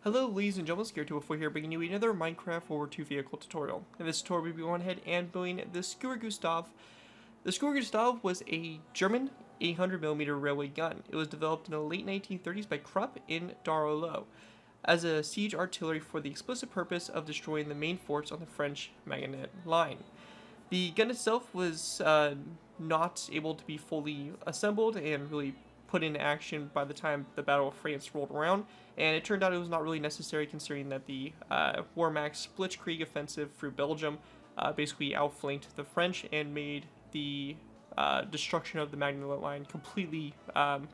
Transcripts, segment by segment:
Hello ladies and gentlemen, Schwerer here bringing you another Minecraft World War II vehicle tutorial. In this tutorial we'll be going ahead and building the Schwerer Gustav. The Schwerer Gustav was a German 800mm railway gun. It was developed in the late 1930s by Krupp in Darolo as a siege artillery for the explicit purpose of destroying the main forts on the French Maginot Line. The gun itself was not able to be fully assembled and really put into action by the time the Battle of France rolled around, and it turned out it was not really necessary considering that the Wehrmacht's Blitzkrieg offensive through Belgium basically outflanked the French and made the destruction of the Maginot Line completely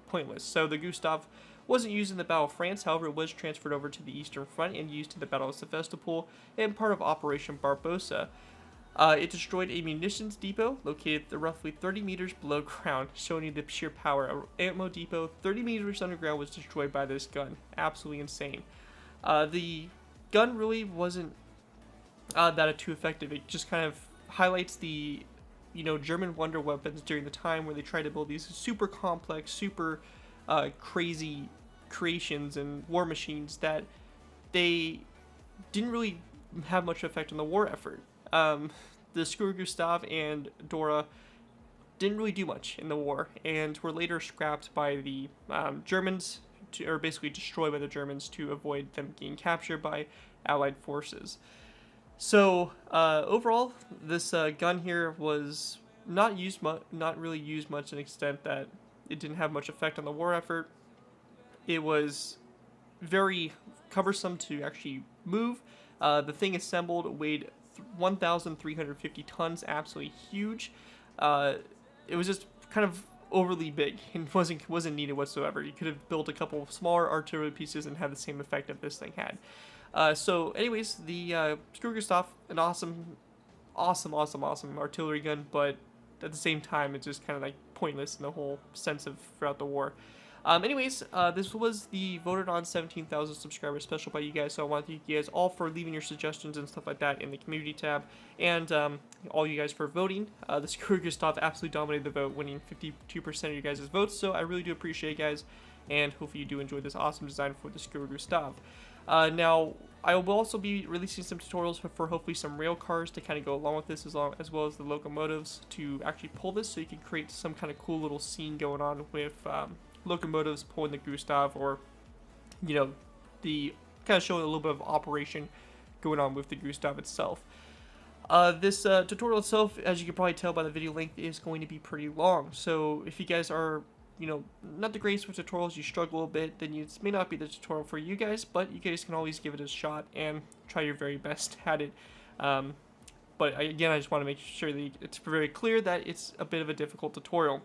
pointless. So the Gustav wasn't used in the Battle of France, however it was transferred over to the Eastern Front and used in the Battle of Sevastopol and part of Operation Barbarossa. It destroyed a munitions depot located roughly 30 meters below ground, showing you the sheer power. An ammo depot 30 meters underground was destroyed by this gun. Absolutely insane. The gun really wasn't that too effective. It just kind of highlights the, German wonder weapons during the time where they tried to build these super complex, super crazy creations and war machines that they didn't really have much effect on the war effort. The Schwerer Gustav and Dora didn't really do much in the war, and were later scrapped by the Germans, or basically destroyed by the Germans to avoid them getting captured by Allied forces. So overall, this gun here was not really used much to an extent that it didn't have much effect on the war effort. It was very cumbersome to actually move. The thing assembled weighed 1,350 tons, absolutely huge. It was just kind of overly big and wasn't needed whatsoever. You could have built a couple of smaller artillery pieces and had the same effect that this thing had. So anyways, the Schwerer Gustav, an awesome artillery gun, but at the same time it's just kind of like pointless in the whole sense of throughout the war. This was the voted on 17,000 subscribers special by you guys, so I want to thank you guys all for leaving your suggestions and stuff like that in the community tab, and all you guys for voting. The Schwerer Gustav absolutely dominated the vote, winning 52% of you guys' votes, so I really do appreciate it, guys, and hopefully you do enjoy this awesome design for the Schwerer Gustav. Now, I will also be releasing some tutorials for hopefully some rail cars to kind of go along with this, as well as the locomotives to actually pull this, so you can create some kind of cool little scene going on with locomotives pulling the Gustav, or the kind of showing a little bit of operation going on with the Gustav itself. This tutorial itself, as you can probably tell by the video length, is going to be pretty long, so if you guys are not the greatest with tutorials, you struggle a bit, then it may not be the tutorial for you guys, but you guys can always give it a shot and try your very best at it. But again, I just want to make sure that it's very clear that it's a bit of a difficult tutorial.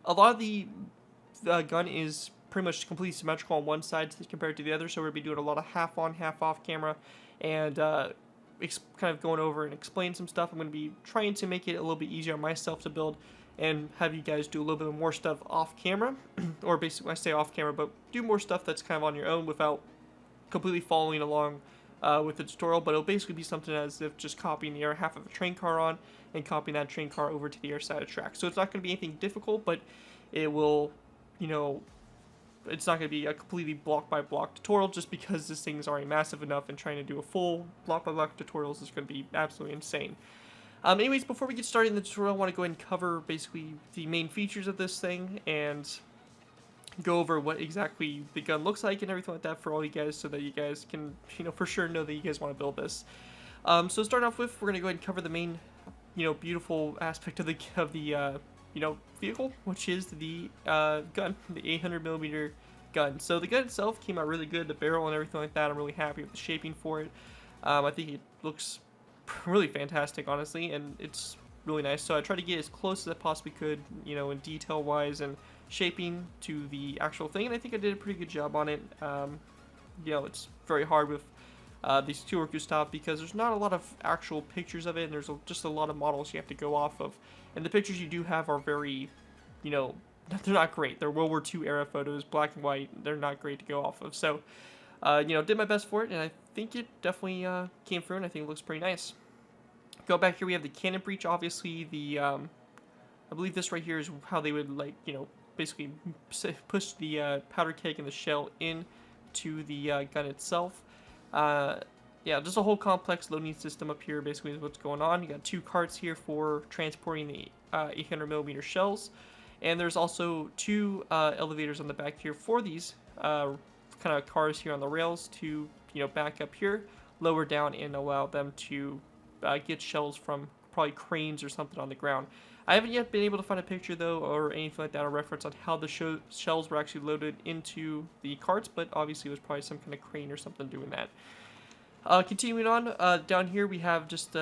A lot of the gun is pretty much completely symmetrical on one side compared to the other, so we're going to be doing a lot of half on, half off camera, and kind of going over and explain some stuff. I'm going to be trying to make it a little bit easier on myself to build, and have you guys do a little bit more stuff off camera, or basically I say off camera, but do more stuff that's kind of on your own without completely following along with the tutorial. But it'll basically be something as if just copying the air half of a train car on and copying that train car over to the air side of the track. So it's not going to be anything difficult, but it will, it's not going to be a completely block by block tutorial, just because this thing is already massive enough, and trying to do a full block by block tutorials is going to be absolutely insane. Anyways, before we get started in the tutorial, I want to go ahead and cover basically the main features of this thing and go over what exactly the gun looks like and everything like that for all you guys, so that you guys can, for sure know that you guys want to build this. So starting off with, we're going to go ahead and cover the main, beautiful aspect of the vehicle, which is the gun, the 800mm gun. So the gun itself came out really good, the barrel and everything like that. I'm really happy with the shaping for it. I think it looks really fantastic, honestly, and it's really nice. So I tried to get as close as I possibly could, in detail wise and shaping to the actual thing, and I think I did a pretty good job on it. It's very hard with these Schwerer Gustav because there's not a lot of actual pictures of it, and there's just a lot of models you have to go off of, and the pictures you do have are very, they're not great. They're World War II era photos, black and white. They're not great to go off of. So did my best for it, and I think it definitely came through, and I think it looks pretty nice. Go back here, we have the cannon breech. Obviously, I believe this right here is how they would, basically push the powder keg and the shell in to the gun itself. Yeah, just a whole complex loading system up here basically is what's going on. You got 2 carts here for transporting the 800mm shells, and there's also 2 elevators on the back here for these kind of cars here on the rails to back up here, lower down, and allow them to get shells from probably cranes or something on the ground. I haven't yet been able to find a picture though or anything like that, a reference on how the shells were actually loaded into the carts, but obviously it was probably some kind of crane or something doing that. Continuing on, down here we have just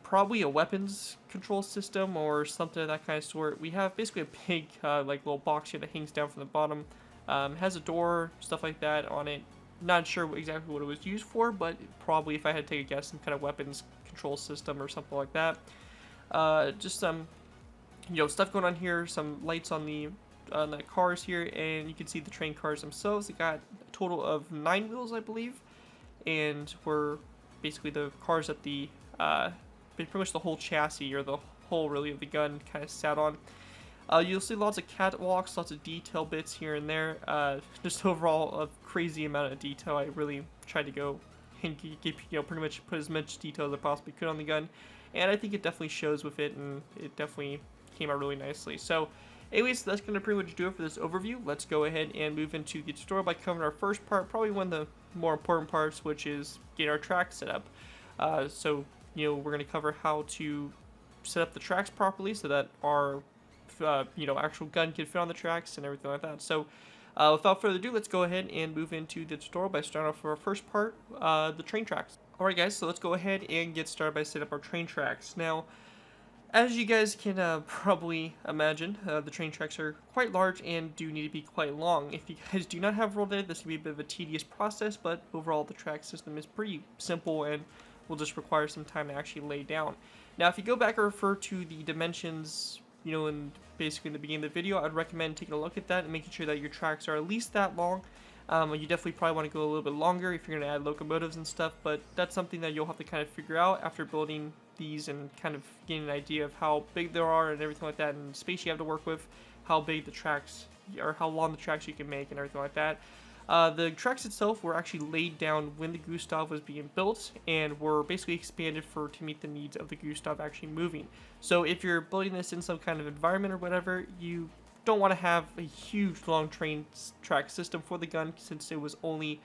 probably a weapons control system or something of that kind of sort. We have basically a big like little box here that hangs down from the bottom. Has a door, stuff like that on it. Not sure exactly what it was used for, but probably, if I had to take a guess, some kind of weapons control system or something like that. Just some stuff going on here, some lights on the cars here, and you can see the train cars themselves. They got a total of 9 wheels, I believe, and were basically the cars that the pretty much the whole chassis, or the whole really of the gun, kind of sat on. You'll see lots of catwalks, lots of detail bits here and there. Just overall a crazy amount of detail. I really tried to go and keep, pretty much put as much detail as I possibly could on the gun, and I think it definitely shows with it, and it definitely came out really nicely. So anyways, that's going to pretty much do it for this overview. Let's go ahead and move into the tutorial by covering our first part, probably one of the more important parts, which is getting our tracks set up. So we're going to cover how to set up the tracks properly so that our actual gun can fit on the tracks and everything like that. So without further ado, let's go ahead and move into the tutorial by starting off with our first part, the train tracks. Alright guys, so let's go ahead and get started by setting up our train tracks. Now, as you guys can probably imagine, the train tracks are quite large and do need to be quite long. If you guys do not have rolled edit, this can be a bit of a tedious process, but overall the track system is pretty simple and will just require some time to actually lay down. Now, if you go back and refer to the dimensions, in basically in the beginning of the video, I'd recommend taking a look at that and making sure that your tracks are at least that long. You definitely probably want to go a little bit longer if you're going to add locomotives and stuff, but that's something that you'll have to kind of figure out after building these and kind of getting an idea of how big they are and everything like that, and space you have to work with, how big the tracks, or how long the tracks you can make and everything like that. The tracks itself were actually laid down when the Gustav was being built and were basically expanded to meet the needs of the Gustav actually moving. So if you're building this in some kind of environment or whatever, you don't want to have a huge long track system for the gun, since it was only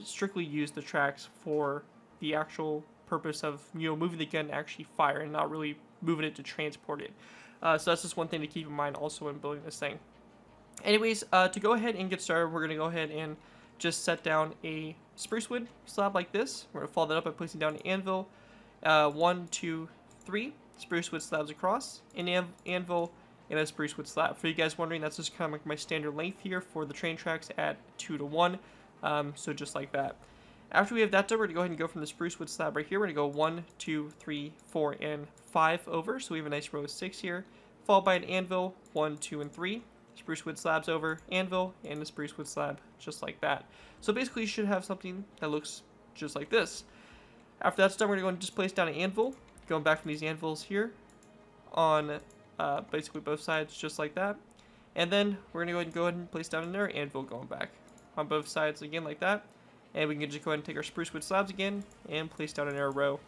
strictly used the tracks for the actual purpose of moving the gun to actually fire and not really moving it to transport it. So that's just one thing to keep in mind also when building this thing. Anyways, to go ahead and get started, we're going to go ahead and just set down a spruce wood slab like this. We're going to follow that up by placing down an anvil, 1, 2, 3 spruce wood slabs across, an anvil, and a spruce wood slab. For you guys wondering, that's just kind of like my standard length here for the train tracks at 2 to 1, so just like that. After we have that done, we're going to go ahead and go from the spruce wood slab right here. We're going to go 1, 2, 3, 4, and 5 over, so we have a nice row of 6 here, followed by an anvil, 1, 2, and 3. Spruce wood slabs over, anvil, and a spruce wood slab, just like that. So basically you should have something that looks just like this. After that's done, we're going to go and just place down an anvil, going back from these anvils here on basically both sides, just like that. And then we're going to go ahead and place down another anvil going back on both sides again like that. And we can just go ahead and take our spruce wood slabs again and place down another row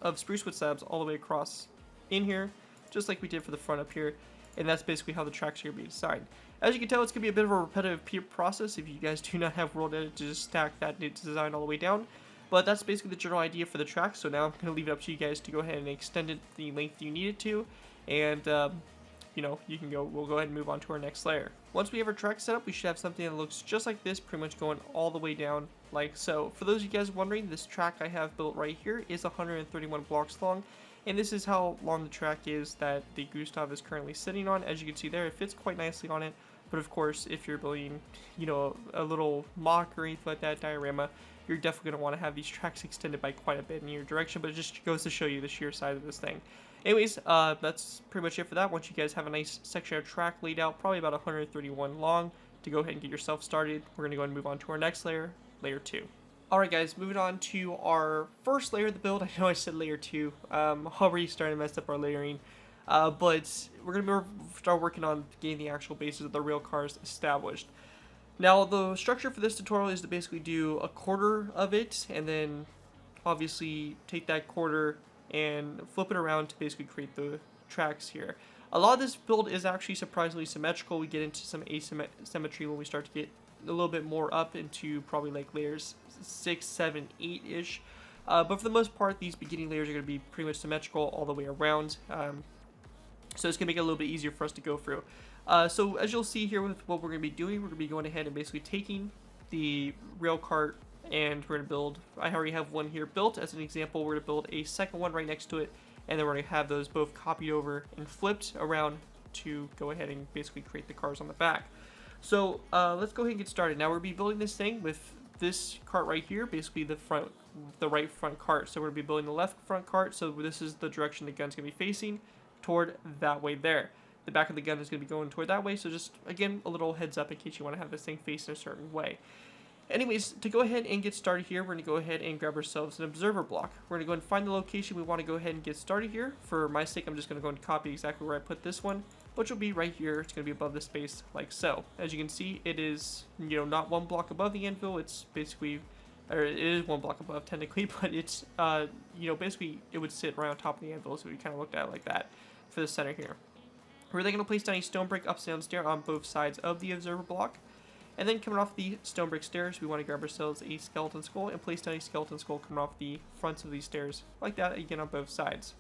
of spruce wood slabs all the way across in here, just like we did for the front up here. And that's basically how the tracks are going to be designed. As you can tell, it's going to be a bit of a repetitive process if you guys do not have world edit to just stack that design all the way down. But that's basically the general idea for the track. So now I'm going to leave it up to you guys to go ahead and extend it the length you need it to. And, we'll go ahead and move on to our next layer. Once we have our track set up, we should have something that looks just like this, pretty much going all the way down like so. For those of you guys wondering, this track I have built right here is 131 blocks long. And this is how long the track is that the Gustav is currently sitting on. As you can see there, it fits quite nicely on it. But of course, if you're building, a little mock or anything like that diorama, you're definitely going to want to have these tracks extended by quite a bit in your direction. But it just goes to show you the sheer size of this thing. Anyways, that's pretty much it for that. Once you guys have a nice section of track laid out, probably about 131 long, to go ahead and get yourself started, we're going to go ahead and move on to our next layer, layer 2. Alright guys, moving on to our first layer of the build. I know I said layer 2, already starting to mess up our layering, but we're going to start working on getting the actual bases of the rail cars established. Now, the structure for this tutorial is to basically do a quarter of it, and then obviously take that quarter and flip it around to basically create the tracks here. A lot of this build is actually surprisingly symmetrical. We get into some asymmetry when we start to get a little bit more up into probably like layers 6, 7, 8-ish. But for the most part, these beginning layers are going to be pretty much symmetrical all the way around. So it's going to make it a little bit easier for us to go through. So as you'll see here with what we're going to be doing, we're going to be going ahead and basically taking the rail cart, and we're going to build, I already have one here built. As an example, we're going to build a second one right next to it, and then we're going to have those both copied over and flipped around to go ahead and basically create the cars on the back. So let's go ahead and get started. Now we're going to be building this thing with this cart right here, basically the right front cart. So we're going to be building the left front cart, so this is the direction the gun's going to be facing, toward that way there. The back of the gun is going to be going toward that way, so just, again, a little heads up in case you want to have this thing face in a certain way. Anyways, to go ahead and get started here, we're going to go ahead and grab ourselves an observer block. We're going to go and find the location we want to go ahead and get started here. For my sake, I'm just going to go and copy exactly where I put this one, which will be right here. It's going to be above the space, like so. As you can see, it is, not one block above the anvil. It's basically, or it is one block above technically, but it's, basically it would sit right on top of the anvil, so we kind of looked at it like that for the center here. We're then going to place down a stone brick upside stair on both sides of the observer block. And then coming off the stone brick stairs, we want to grab ourselves a skeleton skull and place down a skeleton skull coming off the fronts of these stairs, like that, again on both sides.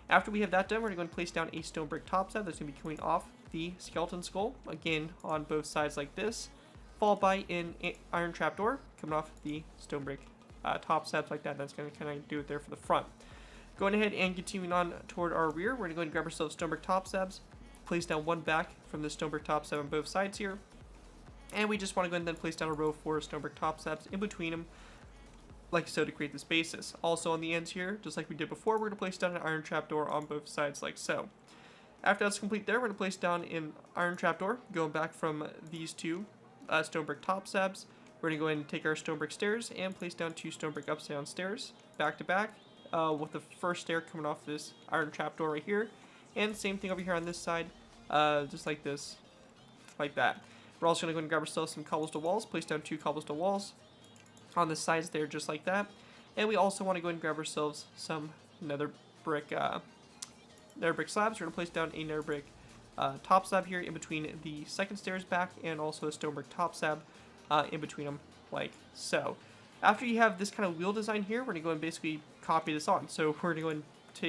After we have that done, we're going to place down a stone brick top set that's going to be coming off the skeleton skull, again on both sides like this, followed by an iron trapdoor coming off the stone brick top set like that. That's going to kind of do it there for the front. Going ahead and continuing on toward our rear, we're going to go ahead and grab ourselves stone brick top slabs, place down one back from the stone brick top slab on both sides here. And we just want to go ahead and then place down a row of 4 stone brick top slabs in between them, like so, to create this basis. Also on the ends here, just like we did before, we're going to place down an iron trapdoor on both sides like so. After that's complete there, we're going to place down an iron trapdoor, going back from these 2 stone brick top slabs. We're going to go ahead and take our stone brick stairs and place down 2 stone brick upside down stairs, back to back, with the first stair coming off this iron trapdoor right here. And same thing over here on this side, just like this, like that. We're also going to go and grab ourselves some cobblestone walls, place down 2 cobblestone walls on the sides there, just like that. And we also want to go and grab ourselves some nether brick slabs. We're going to place down a nether brick top slab here in between the second stairs back, and also a stone brick top slab in between them, like so. After you have this kind of wheel design here, we're going to go and basically copy this on. So we're going to go and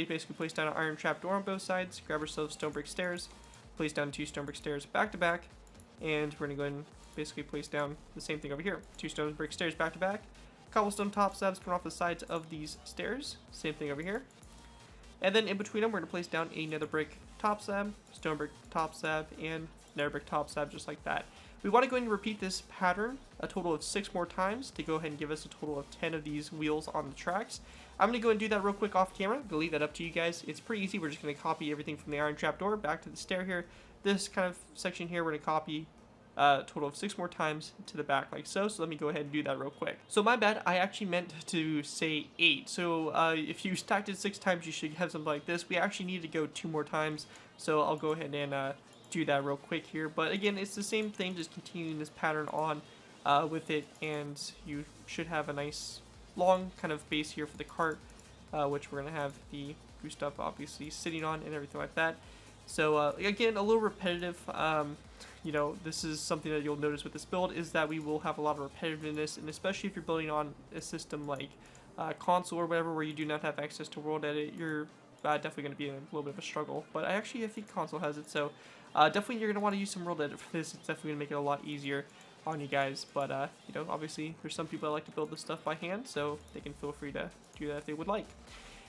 basically place down an iron trapdoor on both sides, grab ourselves stone brick stairs, place down 2 stone brick stairs back to back, and we're going to go ahead and basically place down the same thing over here. 2 stone brick stairs back to back, cobblestone top slabs coming off the sides of these stairs, same thing over here. And then in between them, we're going to place down a nether brick top slab, stone brick top slab, and nether brick top slab, just like that. We want to go ahead and repeat this pattern a total of 6 more times to go ahead and give us a total of 10 of these wheels on the tracks. I'm going to go and do that real quick off camera. I'll leave that up to you guys. It's pretty easy. We're just going to copy everything from the iron trapdoor back to the stair here. This kind of section here, we're going to copy a total of 6 more times to the back like so. So let me go ahead and do that real quick. So my bad, I actually meant to say 8. So if you stacked it 6 times, you should have something like this. We actually need to go 2 more times. So I'll go ahead and do that real quick here. But again, it's the same thing, just continuing this pattern on with it, and you should have a nice long kind of base here for the cart, which we're going to have the Gustav obviously sitting on and everything like that. So again, a little repetitive. This is something that you'll notice with this build, is that we will have a lot of repetitiveness, and especially if you're building on a system like console or whatever, where you do not have access to world edit, you're definitely going to be in a little bit of a struggle. But I think console has it, so definitely you're going to want to use some world edit for this. It's definitely going to make it a lot easier on you guys. But obviously there's some people that like to build this stuff by hand, so they can feel free to do that if they would like.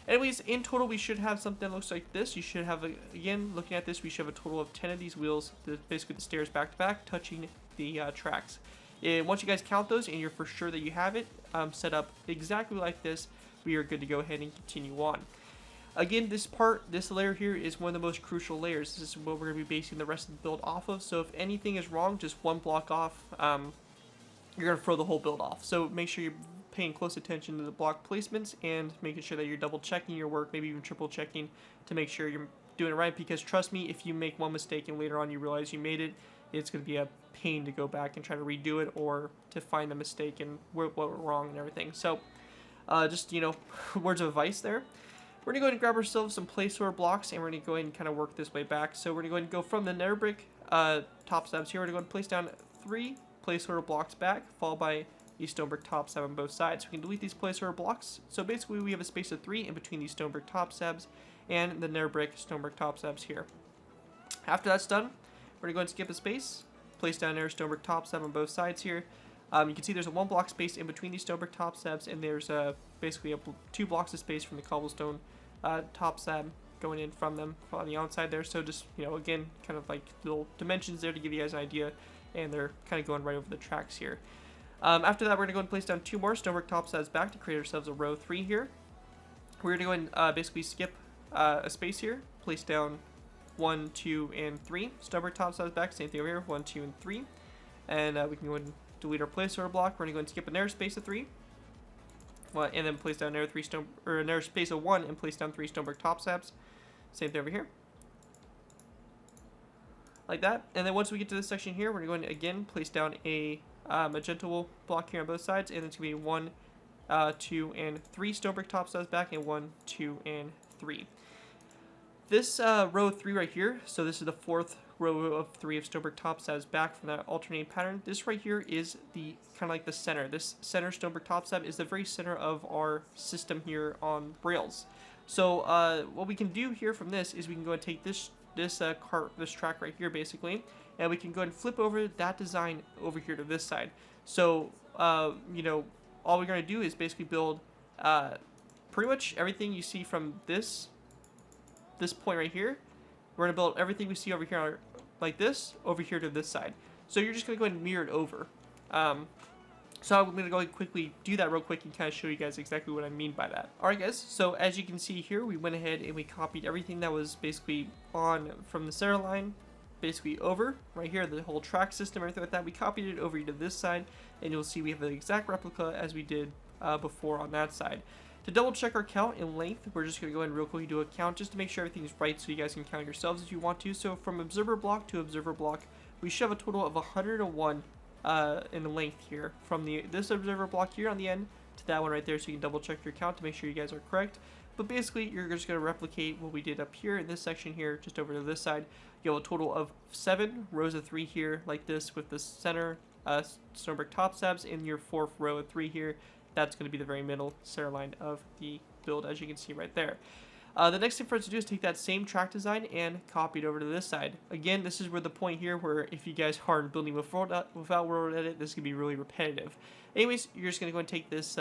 Anyways, in total, we should have something that looks like this. You should have, again, looking at this, we should have a total of 10 of these wheels, basically the stairs back to back, touching the tracks. And once you guys count those and you're for sure that you have it set up exactly like this, we are good to go ahead and continue on. Again, this layer here is one of the most crucial layers. This is what we're going to be basing the rest of the build off of. So if anything is wrong, just one block off, you're going to throw the whole build off. So make sure you're paying close attention to the block placements and making sure that you're double checking your work, maybe even triple checking to make sure you're doing it right. Because trust me, if you make one mistake and later on you realize you made it, it's going to be a pain to go back and try to redo it or to find the mistake and what went wrong and everything. So just, words of advice there. We're going to go ahead and grab ourselves some placeholder blocks, and we're going to go ahead and kind of work this way back. So we're going to go ahead and go from the nether brick top slabs here. We're going to go ahead and place down 3 placeholder blocks back, followed by a stone brick top slab on both sides. We can delete these placeholder blocks. So basically we have a space of 3 in between these stone brick top slabs and the nether brick stone brick top slabs here. After that's done, we're going to go ahead and skip a space, place down another stone brick top slab on both sides here. You can see there's a 1 block space in between these stone brick top slabs, and there's basically 2 blocks of space from the cobblestone top slab going in from them on the outside there. So just, again, kind of like little dimensions there to give you guys an idea, and they're kind of going right over the tracks here. After that, we're going to go and place down 2 more stone brick top slabs back to create ourselves a row 3 here. We're going to go and basically skip a space here, place down 1, 2, and 3 stone brick top slabs back. Same thing over here, 1, 2, and 3. And we can go ahead and delete our placeholder block. We're going to go and skip another space of 3. And then place down another space of 1 and place down 3 stone brick top slabs. Same thing over here. Like that. And then once we get to this section here, we're going to again place down a magenta block here on both sides, and it's going to be 1, 2, and 3 stone brick top slabs back, and 1, 2, and 3. This row 3 right here, so this is the 4th row of 3 of stone brick top slabs back from that alternating pattern. This right here is the kind of like the center. This center stone brick top slab is the very center of our system here on rails. So what we can do here from this is we can go and take this track right here basically, and we can go and flip over that design over here to this side. So all we're going to do is basically build pretty much everything you see from this point right here. We're going to build everything we see over here like this over here to this side. So you're just going to go ahead and mirror it over. So I'm going to go ahead and quickly do that real quick and kind of show you guys exactly what I mean by that. Alright guys, so as you can see here, we went ahead and we copied everything that was basically on from the center line basically over right here, the whole track system, everything like that. We copied it over to this side, and you'll see we have the exact replica as we did before on that side. To double check our count in length, we're just going to go ahead and real quickly do a count just to make sure everything's right so you guys can count yourselves if you want to. So from observer block to observer block, we should have a total of 101 in length here from this observer block here on the end to that one right there, so you can double check your count to make sure you guys are correct. But basically, you're just going to replicate what we did up here in this section here, just over to this side. You have a total of 7 rows of 3 here, like this, with the center stone brick top slabs in your 4th row of 3 here. That's going to be the very middle center line of the build, as you can see right there. The next thing for us to do is take that same track design and copy it over to this side. Again, this is where the point here where if you guys aren't building without world edit, this is going to be really repetitive. Anyways, you're just going to go and take this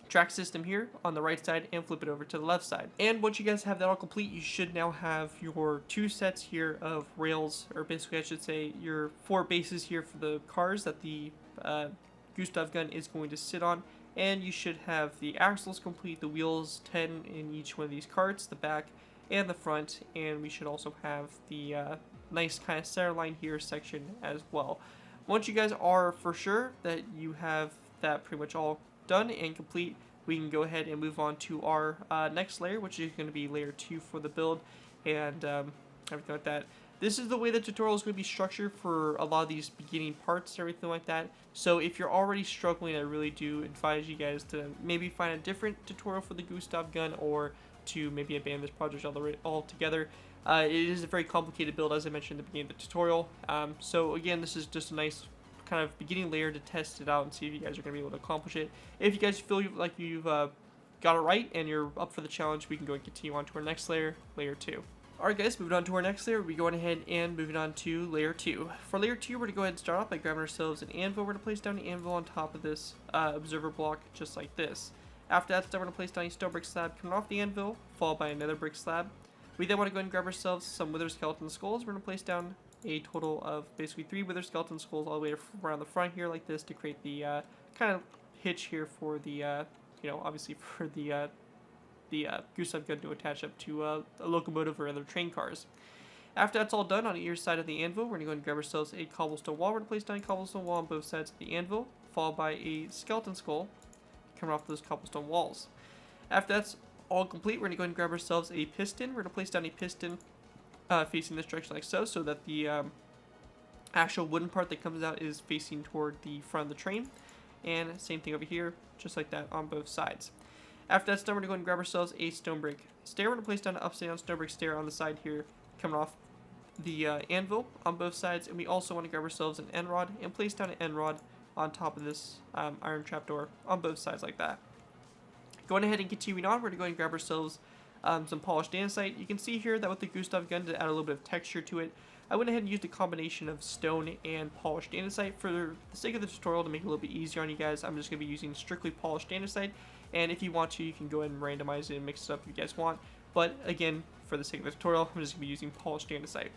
track system here on the right side and flip it over to the left side. And once you guys have that all complete, you should now have your 2 sets here of rails, or basically I should say your 4 bases here for the cars that the Gustav gun is going to sit on. And you should have the axles complete, the wheels 10 in each one of these carts, the back and the front, and we should also have the nice kind of center line here section as well. Once you guys are for sure that you have that pretty much all done and complete, we can go ahead and move on to our next layer, which is going to be layer 2 for the build and everything like that. This is the way the tutorial is going to be structured for a lot of these beginning parts and everything like that. So if you're already struggling, I really do advise you guys to maybe find a different tutorial for the Gustav gun, or to maybe abandon this project altogether. It is a very complicated build, as I mentioned at the beginning of the tutorial. So again, this is just a nice kind of beginning layer to test it out and see if you guys are going to be able to accomplish it. If you guys feel like you've got it right and you're up for the challenge, we can go and continue on to our next layer, layer 2. Alright guys, moving on to our next layer, we're going ahead and moving on to layer 2. For layer 2, we're going to go ahead and start off by grabbing ourselves an anvil. We're going to place down the anvil on top of this observer block, just like this. After that, we're going to place down a stone brick slab coming off the anvil, followed by another brick slab. We then want to go ahead and grab ourselves some wither skeleton skulls. We're going to place down a total of basically 3 wither skeleton skulls all the way around the front here, like this, to create the kind of hitch here for the, obviously for the Gustav gun to attach up to a locomotive or other train cars. After that's all done, on either side of the anvil, we're going to go ahead and grab ourselves a cobblestone wall. We're going to place down a cobblestone wall on both sides of the anvil, followed by a skeleton skull coming off those cobblestone walls. After that's all complete, we're going to go ahead and grab ourselves a piston. We're going to place down a piston facing this direction like so that the actual wooden part that comes out is facing toward the front of the train. And same thing over here, just like that on both sides. After that's done, we're going to go ahead and grab ourselves a stone brick stair. We're going to place down an upside down stone brick stair on the side here, coming off the anvil on both sides. And we also want to grab ourselves an end rod and place down an end rod on top of this iron trapdoor on both sides like that. Going ahead and continuing on, we're going to go ahead and grab ourselves some polished andesite. You can see here that with the Gustav gun, to add a little bit of texture to it, I went ahead and used a combination of stone and polished andesite. For the sake of the tutorial, to make it a little bit easier on you guys, I'm just going to be using strictly polished andesite. And if you want to, you can go ahead and randomize it and mix it up if you guys want. But again, for the sake of the tutorial, I'm just going to be using polished andesite.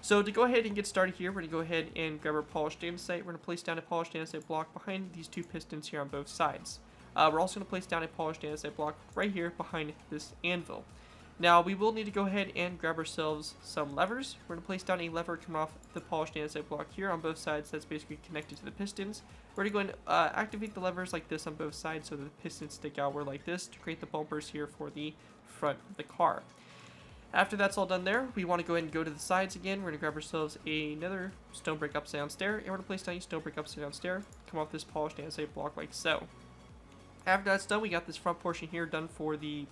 So to go ahead and get started here, we're going to go ahead and grab our polished andesite. We're going to place down a polished andesite block behind these two pistons here on both sides. We're also going to place down a polished andesite block right here behind this anvil. Now, we will need to go ahead and grab ourselves some levers. We're going to place down a lever coming off the polished andesite block here on both sides that's basically connected to the pistons. We're going to go ahead and activate the levers like this on both sides so that the pistons stick outward like this to create the bumpers here for the front of the car. After that's all done there, we want to go ahead and go to the sides again. We're going to grab ourselves another stone brick upside down stair, and we're going to place down a stone brick upside down stair, come off this polished andesite block like so. After that's done, we got this front portion here done for the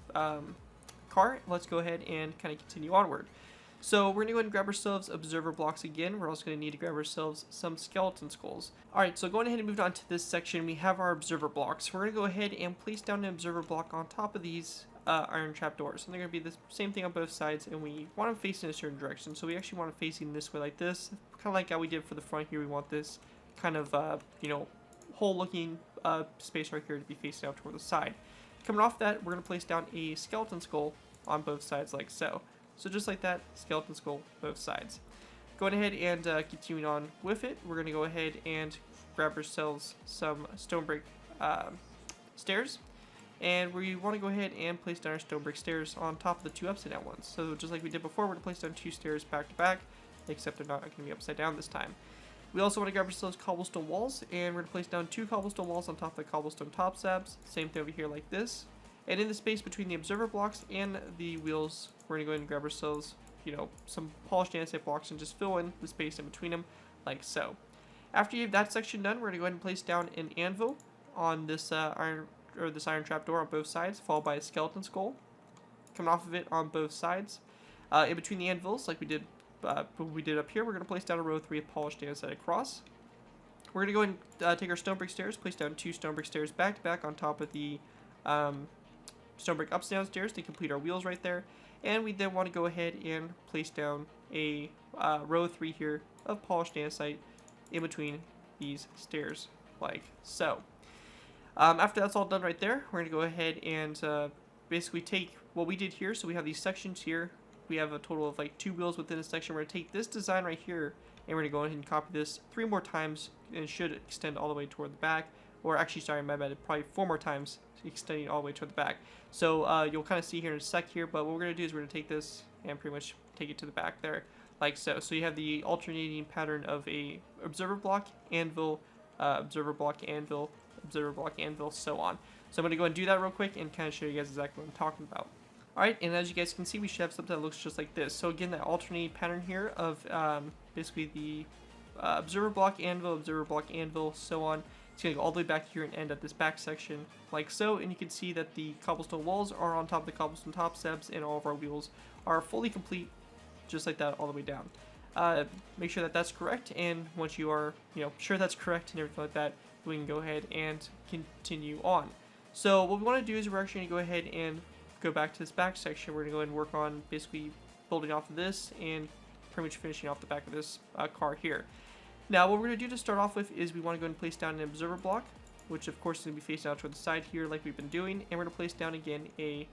car. Let's go ahead and kind of continue onward. So we're going to go ahead and grab ourselves observer blocks again. We're also going to need to grab ourselves some skeleton skulls. Alright, so going ahead and moving on to this section, we have our observer blocks. We're going to go ahead and place down an observer block on top of these iron trapdoors. And they're going to be the same thing on both sides, and we want them facing a certain direction. So we actually want them facing this way like this. Kind of like how we did for the front here. We want this kind of, hole looking space right here to be facing out toward the side. Coming off that, we're going to place down a skeleton skull on both sides like so. So just like that, skeleton skull both sides. Going ahead and continuing on with it, we're going to go ahead and grab ourselves some stone brick stairs. And we want to go ahead and place down our stone brick stairs on top of the two upside down ones. So just like we did before, we're going to place down two stairs back to back, except they're not going to be upside down this time. We also want to grab ourselves cobblestone walls, and we're going to place down two cobblestone walls on top of the cobblestone top slabs. Same thing over here like this. And in the space between the observer blocks and the wheels, we're going to go ahead and grab ourselves, some polished andesite blocks and just fill in the space in between them like so. After you have that section done, we're going to go ahead and place down an anvil on this iron trapdoor on both sides, followed by a skeleton skull coming off of it on both sides. In between the anvils, like we did up here, we're going to place down a row of 3 of polished andesite across. We're going to go ahead and take our stone brick stairs, place down 2 stone brick stairs back to back on top of the stone brick upside down stairs to complete our wheels right there. And we then want to go ahead and place down a row of 3 here of polished andesite in between these stairs like so. After that's all done right there, we're going to go ahead and basically take what we did here. So we have these sections here. We have a total of like 2 wheels within a section. We're going to take this design right here, and we're going to go ahead and copy this 3 more times, and it should extend all the way toward the back. Or actually, sorry, my bad, probably 4 more times, extending all the way toward the back. So you'll kind of see here in a sec here, but what we're going to do is we're going to take this and pretty much take it to the back there, like so. So you have the alternating pattern of a observer block, anvil, observer block, anvil, observer block, anvil, so on. So I'm going to go and do that real quick and kind of show you guys exactly what I'm talking about. Alright, and as you guys can see, we should have something that looks just like this. So again, that alternating pattern here of basically the observer block, anvil, so on. It's going to go all the way back here and end at this back section like so. And you can see that the cobblestone walls are on top of the cobblestone top steps, and all of our wheels are fully complete just like that all the way down. Make sure that that's correct, and once you are sure that's correct and everything like that, we can go ahead and continue on. So what we want to do is we're actually going to go ahead and go back to this back section. We're going to go ahead and work on basically building off of this and pretty much finishing off the back of this car here. Now what we're going to do to start off with is we want to go ahead and place down an observer block, which of course is going to be facing out toward the side here like we've been doing, and we're going to place down again a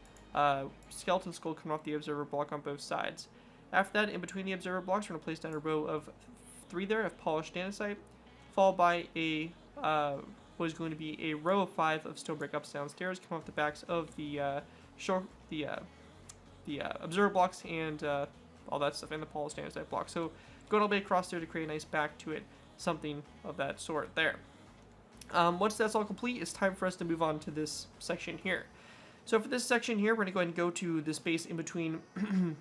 skeleton skull coming off the observer block on both sides. After that, in between the observer blocks, we're going to place down a row of 3 there of polished andesite, followed by a what is going to be a row of 5 of stone brick ups downstairs coming off the backs of the observer blocks and all that stuff, and the polished andesite block. So going all the way across there to create a nice back to it, something of that sort there. Once that's all complete, it's time for us to move on to this section here. So for this section here, we're going to go ahead and go to the space in between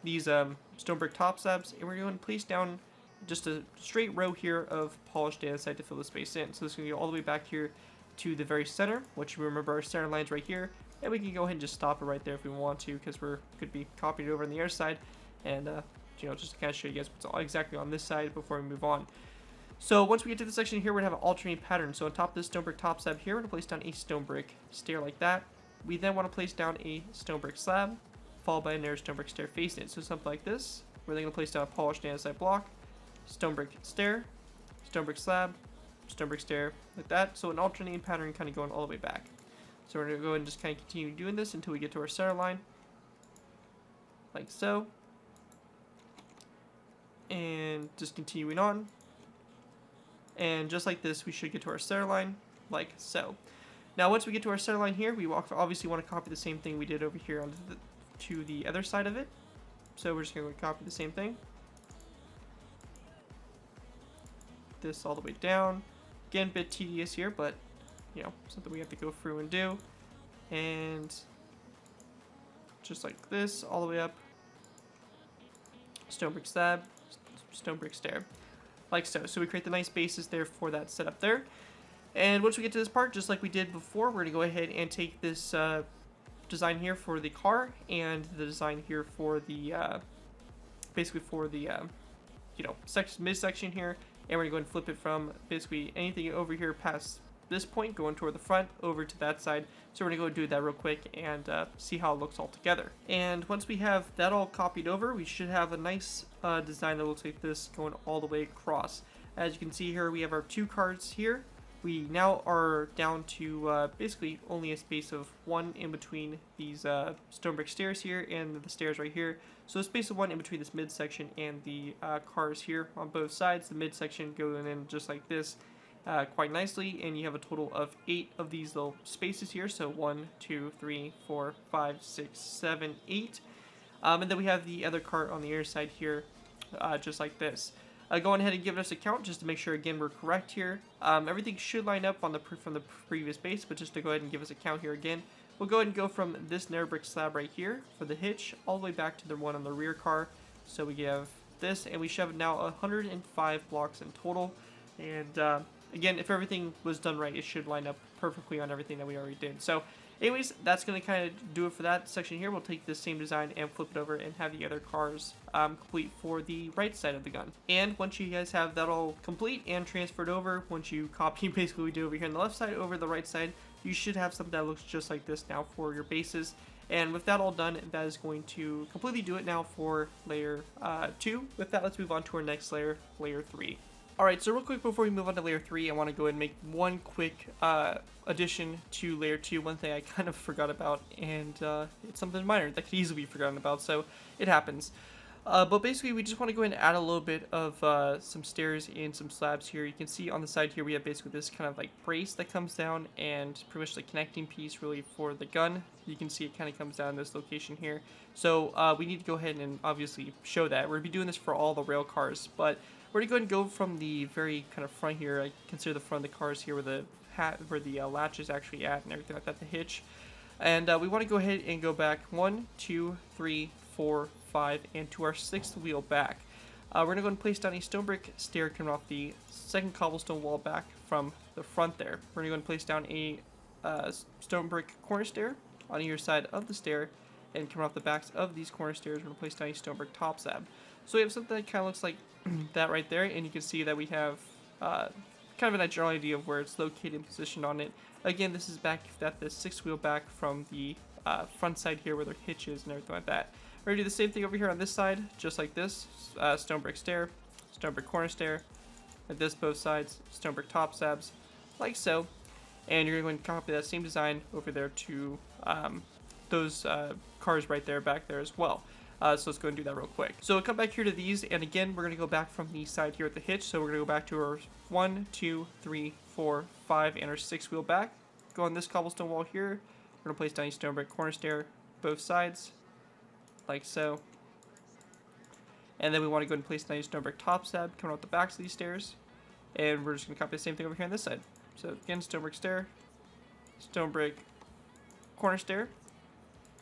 these stone brick top slabs, and we're going to place down just a straight row here of polished andesite to fill the space in. So this is going to go all the way back here to the very center, which remember our center line's right here, and we can go ahead and just stop it right there if we want to, because we're could be copying it over on the other side, and you know, just to kind of show you guys what's all exactly on this side before we move on. So once we get to this section here, we're going to have an alternating pattern. So on top of this stone brick top slab here, we're going to place down a stone brick stair like that. We then want to place down a stone brick slab, followed by another stone brick stair facing it. So something like this. We're then going to place down a polished andesite block, stone brick stair, stone brick slab, stone brick stair, like that. So an alternating pattern kind of going all the way back. So we're going to go ahead and just kind of continue doing this until we get to our center line, like so. And just continuing on. And just like this, we should get to our center line, like so. Now, once we get to our center line here, we obviously want to copy the same thing we did over here to the other side of it. So we're just going to copy the same thing. This all the way down. Again, a bit tedious here, but, you know, something we have to go through and do. And just like this, all the way up. Stone brick slab, stone brick stair. Like so. So we create the nice bases there for that setup there. And once we get to this part, just like we did before, we're going to go ahead and take this design here for the car and the design here for the, basically for the, you know, midsection here. And we're going to go and flip it from basically anything over here past this point, going toward the front, over to that side. So we're going to go do that real quick and see how it looks all together. And once we have that all copied over, we should have a nice design that looks like this going all the way across. As you can see here, we have our two cars here. We now are down to basically only a space of one in between these stone brick stairs here and the stairs right here. So a space of one in between this midsection and the cars here on both sides. The midsection going in just like this quite nicely, and you have a total of 8 of these little spaces here. So 1, 2, 3, 4, 5, 6, 7, 8. And then we have the other cart on the other side here, just like this. Go ahead and give us a count just to make sure again we're correct here. Everything should line up on the from the previous base, but just to go ahead and give us a count here again, we'll go ahead and go from this narrow brick slab right here for the hitch all the way back to the one on the rear car. So we have this, and we should have now 105 blocks in total. And again, if everything was done right, it should line up perfectly on everything that we already did. So anyways, that's going to kind of do it for that section here. We'll take this same design and flip it over and have the other cars complete for the right side of the gun. And once you guys have that all complete and transferred over, once you copy basically what we do over here on the left side over the right side, you should have something that looks just like this now for your bases. And with that all done, that is going to completely do it now for layer 2. With that, let's move on to our next layer, layer 3. Alright, so real quick before we move on to layer 3, I want to go ahead and make one quick addition to layer 2. One thing I kind of forgot about, and it's something minor that could easily be forgotten about, so it happens. But basically, we just want to go ahead and add a little bit of some stairs and some slabs here. You can see on the side here we have basically this kind of like brace that comes down, and pretty much the connecting piece really for the gun. You can see it kind of comes down in this location here. So we need to go ahead and obviously show that. We're going to be doing this for all the rail cars, but we're going to go ahead and go from the very kind of front here. I consider the front of the cars here where the latch is actually at and everything like that, the hitch. And we want to go ahead and go back 1, 2, 3, 4, 5, and to our 6th wheel back. We're going to go and place down a stone brick stair coming off the second cobblestone wall back from the front there. We're going to go and place down a stone brick corner stair on either side of the stair, and coming off the backs of these corner stairs, we're going to place down a stone brick top slab. So we have something that kind of looks like that right there, and you can see that we have kind of a general idea of where it's located and positioned on it. Again, this is back at the 6th wheel back from the front side here where the hitch is and everything like that. We're going to do the same thing over here on this side, just like this. Stone brick stair, stone brick corner stair, like this both sides, stone brick top slabs, like so. And you're going to copy that same design over there to those cars right there back there as well. So let's go and do that real quick. So we'll come back here to these, and again, we're going to go back from the side here at the hitch. So we're going to go back to our 1, 2, 3, 4, 5, and our 6th wheel back. Go on this cobblestone wall here. We're going to place down a stone brick corner stair, both sides, like so. And then we want to go ahead and place down a stone brick top slab coming out the backs of these stairs. And we're just going to copy the same thing over here on this side. So again, stone brick stair, stone brick corner stair,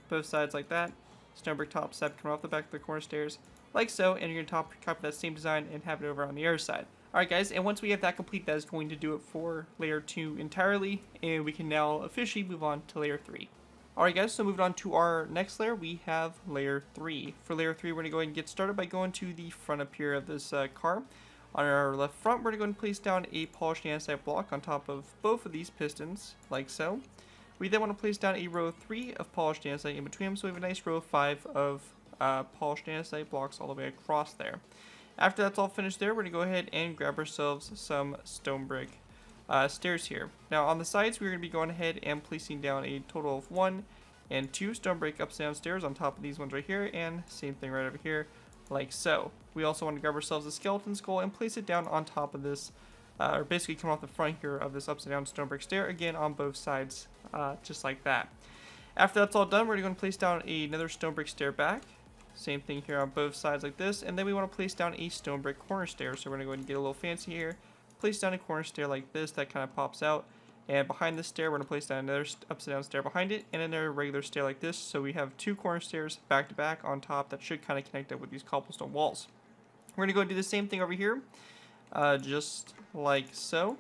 both sides like that. Stone brick top slab coming off the back of the corner stairs, like so, and you're going to copy that same design and have it over on the other side. Alright guys, and once we have that complete, that is going to do it for layer 2 entirely, and we can now officially move on to layer 3. Alright guys, so moving on to our next layer, we have layer 3. For layer 3, we're going to go ahead and get started by going to the front up here of this car. On our left front, we're going to place down a polished andesite block on top of both of these pistons, like so. We then want to place down a row of 3 of polished andesite in between them, so we have a nice row of 5 of polished andesite blocks all the way across there. After that's all finished there, we're going to go ahead and grab ourselves some stone brick stairs here. Now on the sides, we're going to be going ahead and placing down a total of 1 and 2 stone brick ups and down stairs on top of these ones right here, and same thing right over here, like so. We also want to grab ourselves a skeleton skull and place it down on top of this, or basically come off the front here of this upside down stone brick stair, again on both sides, just like that. After that's all done, we're going to place down another stone brick stair back. Same thing here on both sides like this, and then we want to place down a stone brick corner stair. So we're going to go ahead and get a little fancy here, place down a corner stair like this that kind of pops out, and behind this stair we're going to place down another upside down stair behind it, and another regular stair like this. So we have 2 corner stairs back to back on top that should kind of connect up with these cobblestone walls. We're going to go and do the same thing over here, just like so.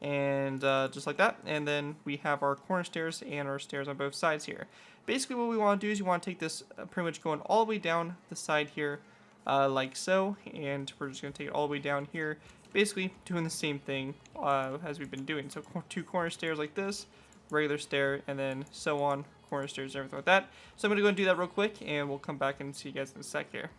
And just like that, and then we have our corner stairs and our stairs on both sides here. Basically what we want to do is you want to take this pretty much going all the way down the side here, like so, and we're just going to take it all the way down here, basically doing the same thing as we've been doing. So 2 corner stairs like this, regular stair, and then so on, corner stairs, everything like that. So I'm going to go and do that real quick, and we'll come back and see you guys in a sec here.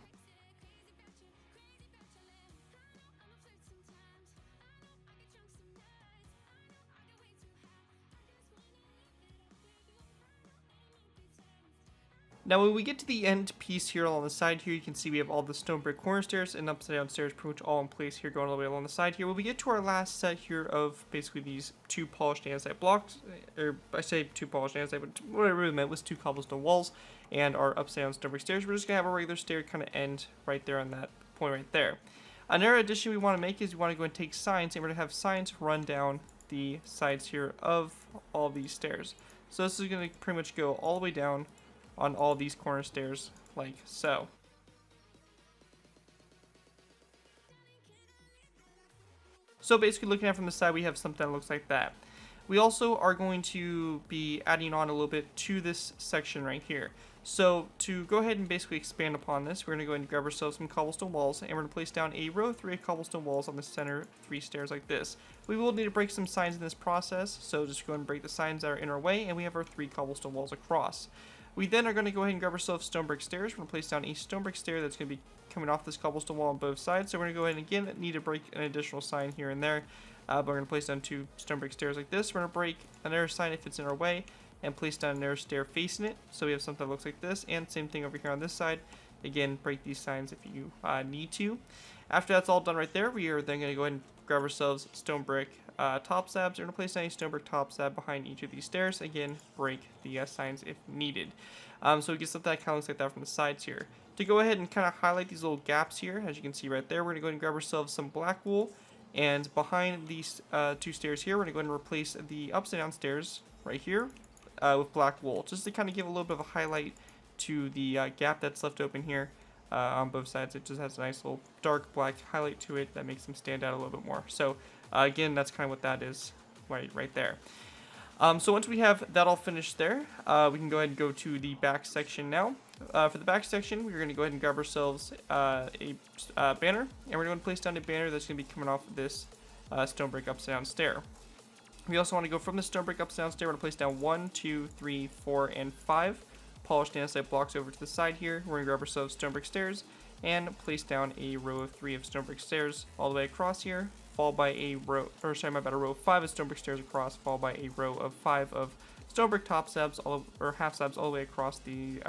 Now when we get to the end piece here along the side here, you can see we have all the stone brick corner stairs and upside down stairs pretty much all in place here going all the way along the side here. When we get to our last set here of basically these 2 polished andesite blocks, or I say 2 polished andesite, but what I really meant was 2 cobblestone walls and our upside down stone brick stairs, we're just going to have a regular stair kind of end right there on that point right there. Another addition we want to make is we want to go and take signs, and we're going to have signs run down the sides here of all these stairs. So this is going to pretty much go all the way down on all these corner stairs like so. So basically looking at it from the side, we have something that looks like that. We also are going to be adding on a little bit to this section right here. So to go ahead and basically expand upon this, we're going to go ahead and grab ourselves some cobblestone walls, and we're going to place down a row of 3 cobblestone walls on the center 3 stairs like this. We will need to break some signs in this process, so just go ahead and break the signs that are in our way, and we have our 3 cobblestone walls across. We then are going to go ahead and grab ourselves stone brick stairs. We're going to place down a stone brick stair that's going to be coming off this cobblestone wall on both sides. So we're going to go ahead and again need to break an additional sign here and there. But we're going to place down 2 stone brick stairs like this. We're going to break another sign if it's in our way and place down another stair facing it. So we have something that looks like this, and same thing over here on this side. Again, break these signs if you need to. After that's all done right there, we are then going to go ahead and grab ourselves stone brick top slabs. We're going to place down a stone brick top slab behind each of these stairs. Again, break the signs if needed. So we get something that kind of looks like that from the sides here. To go ahead and kind of highlight these little gaps here, as you can see right there, we're going to go ahead and grab ourselves some black wool. And behind these 2 stairs here, we're going to go ahead and replace the upside down stairs right here with black wool, just to kind of give a little bit of a highlight to the gap that's left open here on both sides. It just has a nice little dark black highlight to it that makes them stand out a little bit more. So again, that's kind of what that is right there. So once we have that all finished there, we can go ahead and go to the back section now. For the back section, we're going to go ahead and grab ourselves a banner, and we're going to place down a banner that's going to be coming off of this stone brick upside down stair. We also want to go from the stone brick upside down stair. We're going to place down 1, 2, 3, 4, and 5 polished andesite blocks over to the side here. We're going to grab ourselves stone brick stairs and place down a row of 3 of stone brick stairs all the way across here, followed by a row, or sorry, a row of 5 of stone brick stairs across, followed by a row of 5 of stone brick top slabs, or half slabs all the way across the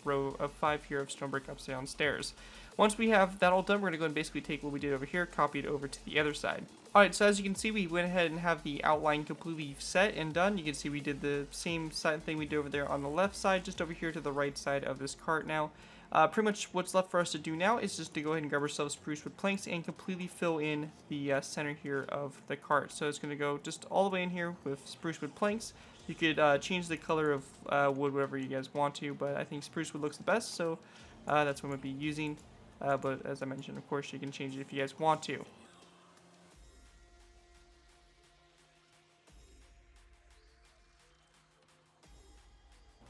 row of 5 here of stone brick upside down stairs. Once we have that all done, we're going to go and basically take what we did over here, copy it over to the other side. Alright, so as you can see, we went ahead and have the outline completely set and done. You can see we did the same thing we did over there on the left side, just over here to the right side of this cart now. Pretty much what's left for us to do now is just to go ahead and grab ourselves spruce wood planks and completely fill in the center here of the cart. So it's going to go just all the way in here with spruce wood planks. You could change the color of wood whatever you guys want to, but I think spruce wood looks the best, so That's what I'm going to be using. But as I mentioned, of course, you can change it if you guys want to.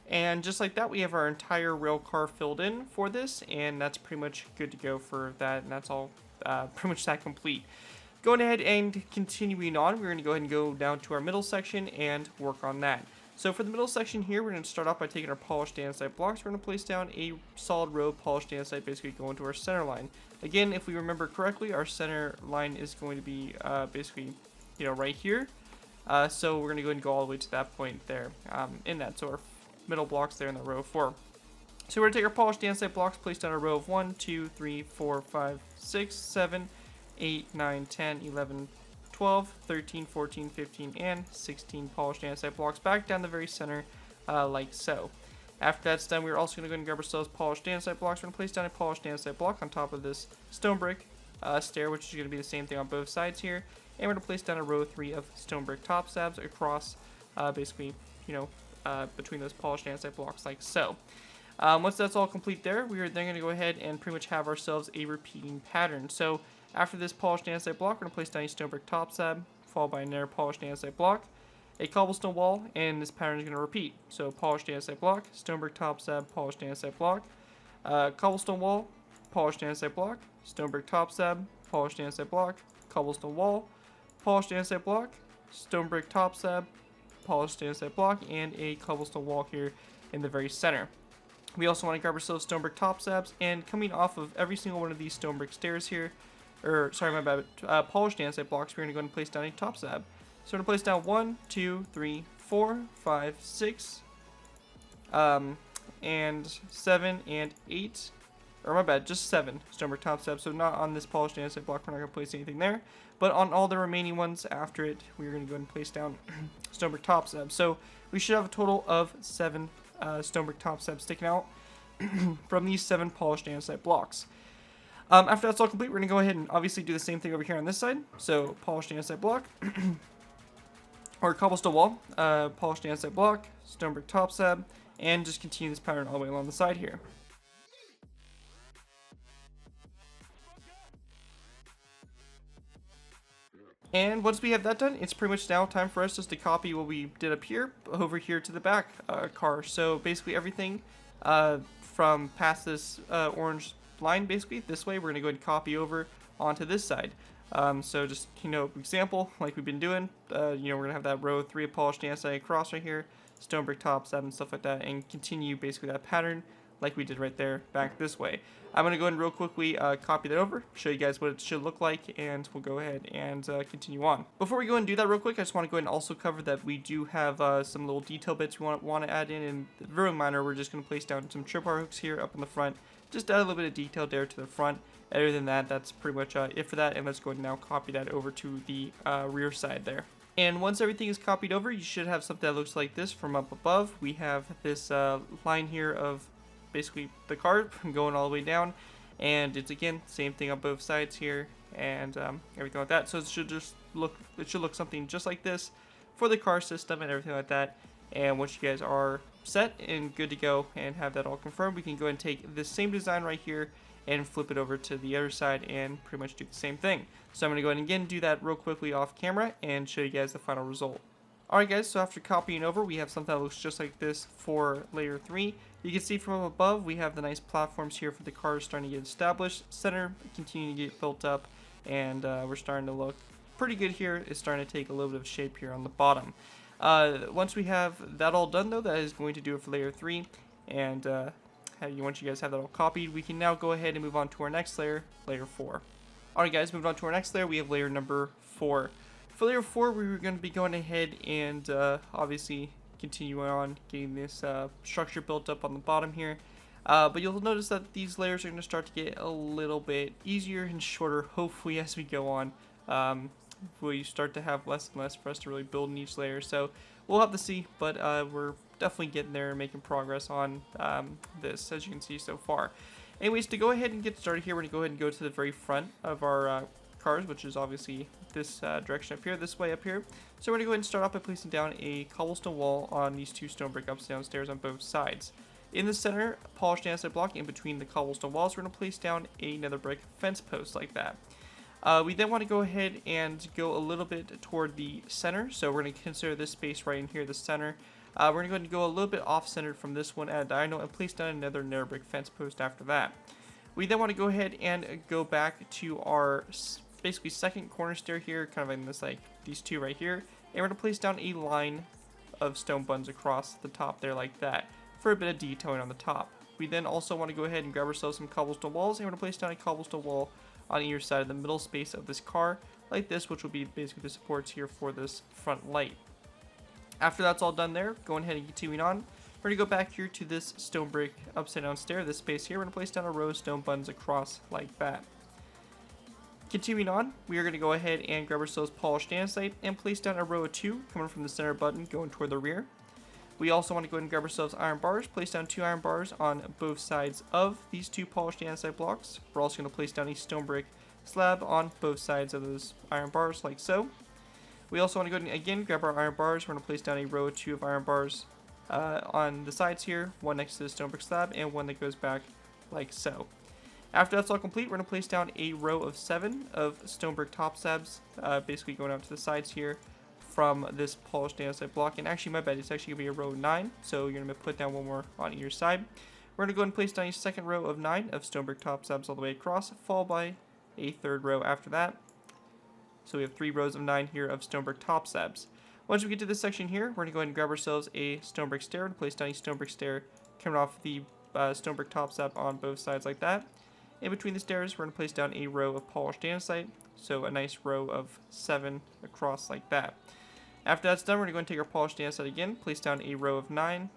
And just like that, we have our entire rail car filled in for this, and that's pretty much good to go for that, and that's all pretty much that complete. Going ahead and continuing on, we're going to go ahead and go down to our middle section and work on that. So for the middle section here, we're going to start off by taking our polished andesite blocks. We're going to place down a solid row of polished andesite, basically going to our center line. Again, if we remember correctly, our center line is going to be basically, right here. So we're going to go ahead and go all the way to that point there in that. So our middle blocks there in the row of 4. So we're going to take our polished andesite blocks, place down a row of 1, 2, 3, 4, 5, 6, 7, 8, 9, 10, 11, 12, 13, 14, 15, and 16 polished andesite blocks back down the very center, like so. After that's done, we're also going to go ahead and grab ourselves polished andesite blocks. We're going to place down a polished andesite block on top of this stone brick stair, which is going to be the same thing on both sides here. And we're going to place down a row 3 of stone brick top slabs across, basically, between those polished andesite blocks like so. Once that's all complete there, we are then going to go ahead and pretty much have ourselves a repeating pattern. So after this polished andesite block, we're going to place down a stone brick top slab, followed by another polished andesite block, a cobblestone wall, and this pattern is going to repeat. So polished andesite block, stone brick top slab, polished andesite block, cobblestone wall, polished andesite block, stone brick top slab, polished andesite block, cobblestone wall, polished andesite block, stone brick top slab, polished andesite block, and a cobblestone wall here in the very center. We also want to grab ourselves stone brick top slabs, and coming off of every single one of these stone brick stairs here, polished andesite blocks, we're going to go ahead and place down a top slab. So we're going to place down 1, 2, 3, 4, 5, 6, and 7, and 8, or my bad, just 7 stone brick top slabs. So not on this polished andesite block, we're not going to place anything there. But on all the remaining ones after it, we're going to go ahead and place down stone brick top slabs. So we should have a total of 7 stone brick top slabs sticking out from these 7 polished andesite blocks. After that's all complete, we're going to go ahead and obviously do the same thing over here on this side. So polished andesite block, or cobblestone wall, polished andesite block, stone brick top slab, and just continue this pattern all the way along the side here. And once we have that done, it's pretty much now time for us just to copy what we did up here over here to the back car. So basically everything from past this orange line, basically this way, we're going to go ahead and copy over onto this side. So just, example, like we've been doing, we're going to have that row 3 of polished andesite across right here, stone brick top slab and stuff like that, and continue basically that pattern like we did right there back this way. I'm going to go ahead and real quickly copy that over, show you guys what it should look like, and we'll go ahead and continue on. Before we go and do that real quick, I just want to go ahead and also cover that we do have some little detail bits we want to add in, and very minor. We're just going to place down some tripwire hooks here up in the front, just add a little bit of detail there to the front. Other than that, that's pretty much it for that, and let's go ahead and now copy that over to the rear side there. And once everything is copied over, you should have something that looks like this from up above. We have this line here of basically the car going all the way down, and it's again same thing on both sides here, and everything like that. So it should look something just like this for the car system and everything like that. And once you guys are set and good to go and have that all confirmed, we can go ahead and take this same design right here and flip it over to the other side and pretty much do the same thing. So I'm going to go ahead and again do that real quickly off camera and show you guys the final result. Alright guys, so after copying over, we have something that looks just like this for layer 3. You can see from up above, we have the nice platforms here for the cars starting to get established. Center continuing to get built up, and we're starting to look pretty good here. It's starting to take a little bit of shape here on the bottom. Once we have that all done though, that is going to do it for layer 3. And once you guys have that all copied, we can now go ahead and move on to our next layer, layer 4. Alright guys, moving on to our next layer, we have layer number 4. For layer 4, we're going to be going ahead and obviously continue on getting this structure built up on the bottom here. But you'll notice that these layers are going to start to get a little bit easier and shorter, hopefully, as we go on. We start to have less and less for us to really build in each layer. So we'll have to see, but we're definitely getting there and making progress on this, as you can see so far. Anyways, to go ahead and get started here, we're going to go ahead and go to the very front of our cars, which is obviously this direction up here, this way up here. So we're going to go ahead and start off by placing down a cobblestone wall on these 2 stone brick ups and down stairs on both sides. In the center polished andesite block in between the cobblestone walls, we're going to place down another brick fence post like that. We then want to go ahead and go a little bit toward the center, so we're going to consider this space right in here the center. We're going to go ahead and go a little bit off-centered from this one at a diagonal and place down another nether brick fence post after that. We then want to go ahead and go back to our basically second corner stair here, kind of in this like these two right here, and we're going to place down a line of stone buttons across the top there like that for a bit of detailing on the top. We then also want to go ahead and grab ourselves some cobblestone walls, and we're going to place down a cobblestone wall on either side of the middle space of this car like this, which will be basically the supports here for this front light. After that's all done there, going ahead and continuing on, we're going to go back here to this stone brick upside down stair, this space here. We're going to place down a row of stone buttons across like that. Continuing on, we are going to go ahead and grab ourselves polished andesite and place down a row of 2 coming from the center button going toward the rear. We also want to go ahead and grab ourselves iron bars, place down 2 iron bars on both sides of these 2 polished andesite blocks. We're also going to place down a stone brick slab on both sides of those iron bars like so. We also want to go ahead and again grab our iron bars. We're going to place down a row of 2 of iron bars on the sides here, one next to the stone brick slab and one that goes back like so. After that's all complete, we're going to place down a row of 7 of stone brick top slabs, basically going out to the sides here from this polished andesite block. And actually, my bad, it's actually going to be a row of 9, so you're going to put down one more on either side. We're going to go ahead and place down a second row of 9 of stone brick top slabs all the way across, followed by a third row after that. So we have 3 rows of 9 here of stone brick top slabs. Once we get to this section here, we're going to go ahead and grab ourselves a stone brick stair and place down a stone brick stair coming off the stone brick top slab on both sides like that. In between the stairs, we're going to place down a row of polished andesite, so a nice row of 7 across like that. After that's done, we're going to go and take our polished andesite again, place down a row of 9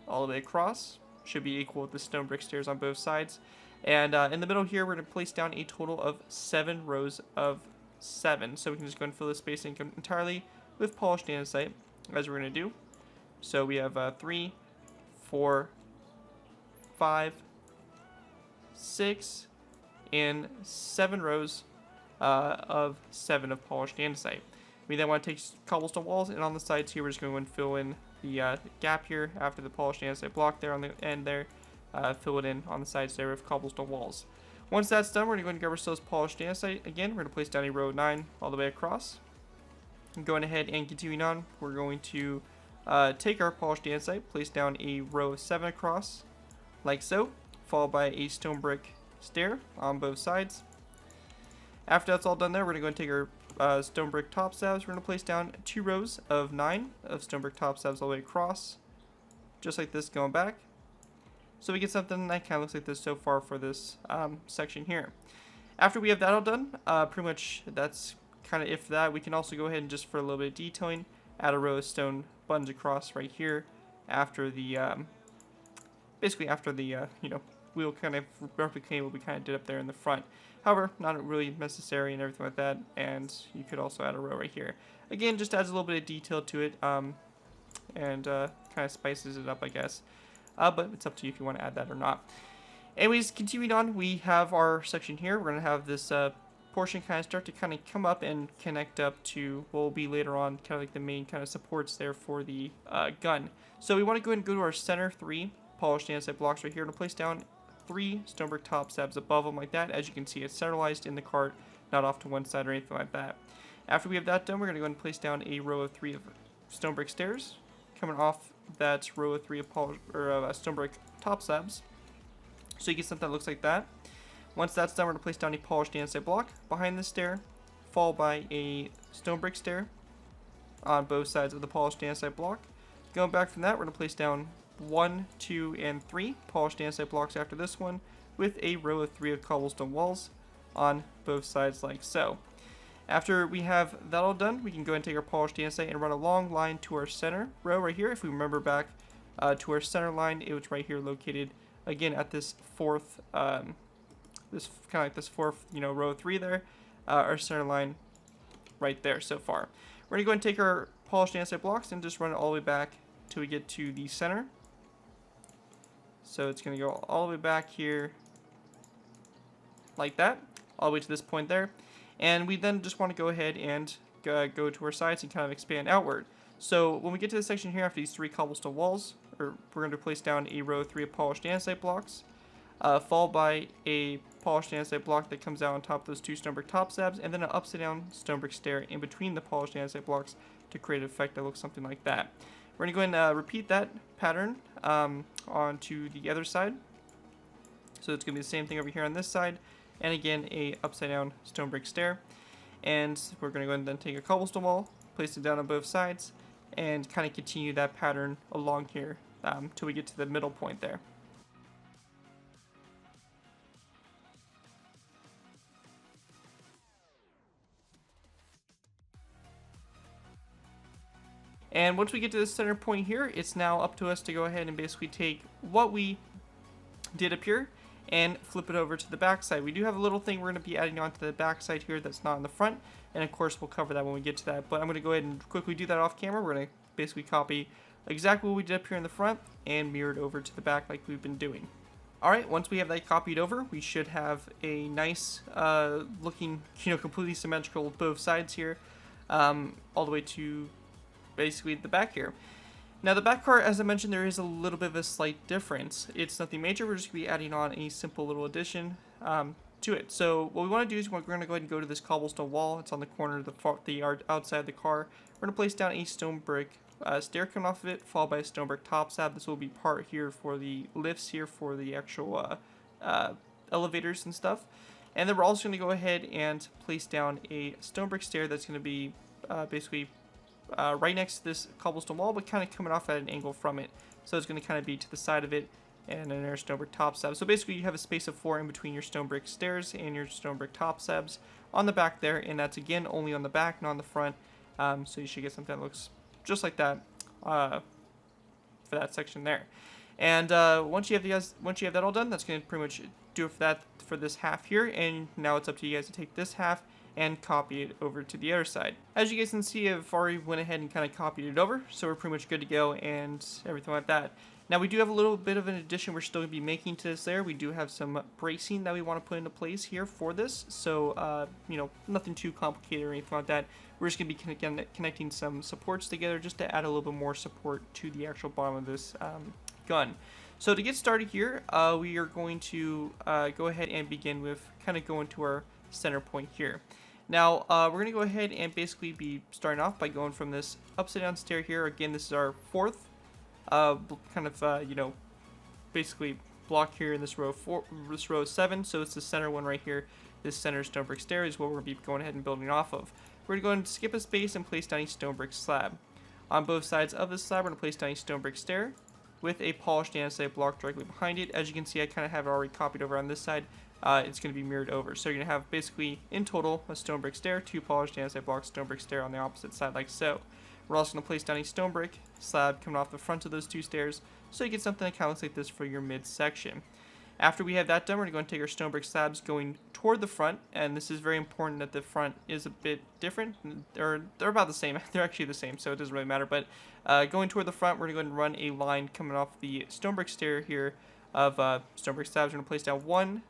all the way across. Should be equal with the stone brick stairs on both sides. And in the middle here, we're going to place down a total of 7 rows of 7. So we can just go and fill this space in entirely with polished andesite, as we're going to do. So we have 3, 4, 5, 6, and 7 rows of 7 of polished andesite. We then want to take cobblestone walls, and on the sides here, we're just going to fill in the gap here after the polished andesite block there on the end there. Fill it in on the sides there with cobblestone walls. Once that's done, we're going to go and grab ourselves polished andesite again. We're going to place down a row of 9 all the way across. And going ahead and continuing on, we're going to take our polished andesite, place down a row of 7 across, like so, followed by a stone brick stair on both sides. After that's all done there, we're going to go and take our stone brick top slabs. We're going to place down 2 rows of 9 of stone brick top slabs all the way across, just like this going back. So we get something that kind of looks like this so far for this section here. After we have that all done, pretty much that's kind of if that. We can also go ahead and just for a little bit of detailing, add a row of stone buttons across right here after the, basically after the, we'll kind of replicate what we kind of did up there in the front. However, not really necessary and everything like that, and you could also add a row right here. Again, just adds a little bit of detail to it, and kind of spices it up, I guess. But it's up to you if you want to add that or not. Anyways, continuing on, we have our section here. We're going to have this portion kind of start to kind of come up and connect up to what will be later on kind of like the main kind of supports there for the gun. So we want to go ahead and go to our center 3 polished andesite blocks right here and place down 3 stone brick top slabs above them like that. As you can see, it's centralized in the cart, not off to one side or anything like that. After we have that done, we're going to go ahead and place down a row of 3 of stone brick stairs coming off that row of 3 of stone brick top slabs. So you get something that looks like that. Once that's done, we're going to place down a polished andesite block behind the stair, followed by a stone brick stair on both sides of the polished andesite block. Going back from that, we're going to place down 1, 2, and 3 polished andesite blocks after this one, with a row of 3 of cobblestone walls on both sides like so. After we have that all done, we can go ahead and take our polished andesite and run a long line to our center row right here. If we remember back to our center line, it was right here located again at this fourth, this kind of like this fourth, row of 3 there. Our center line right there so far. We're gonna go ahead and take our polished andesite blocks and just run it all the way back till we get to the center. So it's gonna go all the way back here like that, all the way to this point there. And we then just want to go ahead and go to our sides and kind of expand outward. So when we get to this section here after these 3 cobblestone walls, we're going to place down a row of 3 of polished andesite blocks, followed by a polished andesite block that comes out on top of those 2 stone brick top slabs, and then an upside down stone brick stair in between the polished andesite blocks to create an effect that looks something like that. We're going to go ahead and repeat that pattern onto the other side. So it's going to be the same thing over here on this side, and again a upside down stone brick stair. And we're going to go ahead and then take a cobblestone wall, place it down on both sides, and kind of continue that pattern along here till we get to the middle point there. And once we get to the center point here, it's now up to us to go ahead and basically take what we did up here and flip it over to the back side. We do have a little thing we're going to be adding on to the back side here that's not in the front, and of course we'll cover that when we get to that, but I'm going to go ahead and quickly do that off camera. We're going to basically copy exactly what we did up here in the front and mirror it over to the back like we've been doing. Alright, once we have that copied over, we should have a nice looking, completely symmetrical both sides here, all the way to basically the back here. Now the back part, as I mentioned, there is a little bit of a slight difference. It's nothing major, we're just going to be adding on a simple little addition to it. So what we want to do is we're going to go ahead and go to this cobblestone wall. It's on the corner of the outside of the car. We're going to place down a stone brick stair coming off of it, followed by a stone brick top slab. This will be part here for the lifts here for the actual elevators and stuff. And then we're also going to go ahead and place down a stone brick stair that's going to be basically right next to this cobblestone wall, but kind of coming off at an angle from it. So it's going to kind of be to the side of it, and another stone brick top slab. So basically you have a space of 4 in between your stone brick stairs and your stone brick top slabs on the back there, and that's again only on the back, not on the front. So you should get something that looks just like that for that section there. And once you have that all done, that's going to pretty much do it for this half here. And now it's up to you guys to take this half and copy it over to the other side. As you guys can see, I've already went ahead and kind of copied it over, so we're pretty much good to go and everything like that. Now we do have a little bit of an addition we're still going to be making to this layer. We do have some bracing that we want to put into place here for this, so nothing too complicated or anything like that. We're just going to be connecting some supports together just to add a little bit more support to the actual bottom of this gun. So to get started here, we are going to go ahead and begin with kind of going to our center point here. Now, we're going to go ahead and basically be starting off by going from this upside down stair here. Again, this is our 4th basically block here in this row 7. So it's the center one right here. This center stone brick stair is what we're going to be going ahead and building off of. We're going to go and skip a space and place down a stone brick slab. On both sides of this slab, we're going to place down a stone brick stair with a polished andesite block directly behind it. As you can see, I kind of have it already copied over on this side. It's going to be mirrored over. So you're going to have basically, in total, a stone brick stair, 2 polished andesite blocks, stone brick stair on the opposite side like so. We're also going to place down a stone brick slab coming off the front of those 2 stairs, so you get something that kind of looks like this for your mid-section. After we have that done, we're going to take our stone brick slabs going toward the front, and this is very important that the front is a bit different. They're about the same. They're actually the same, so it doesn't really matter. But going toward the front, we're going to go ahead and run a line coming off the stone brick stair here of stone brick slabs. We're going to place down 1,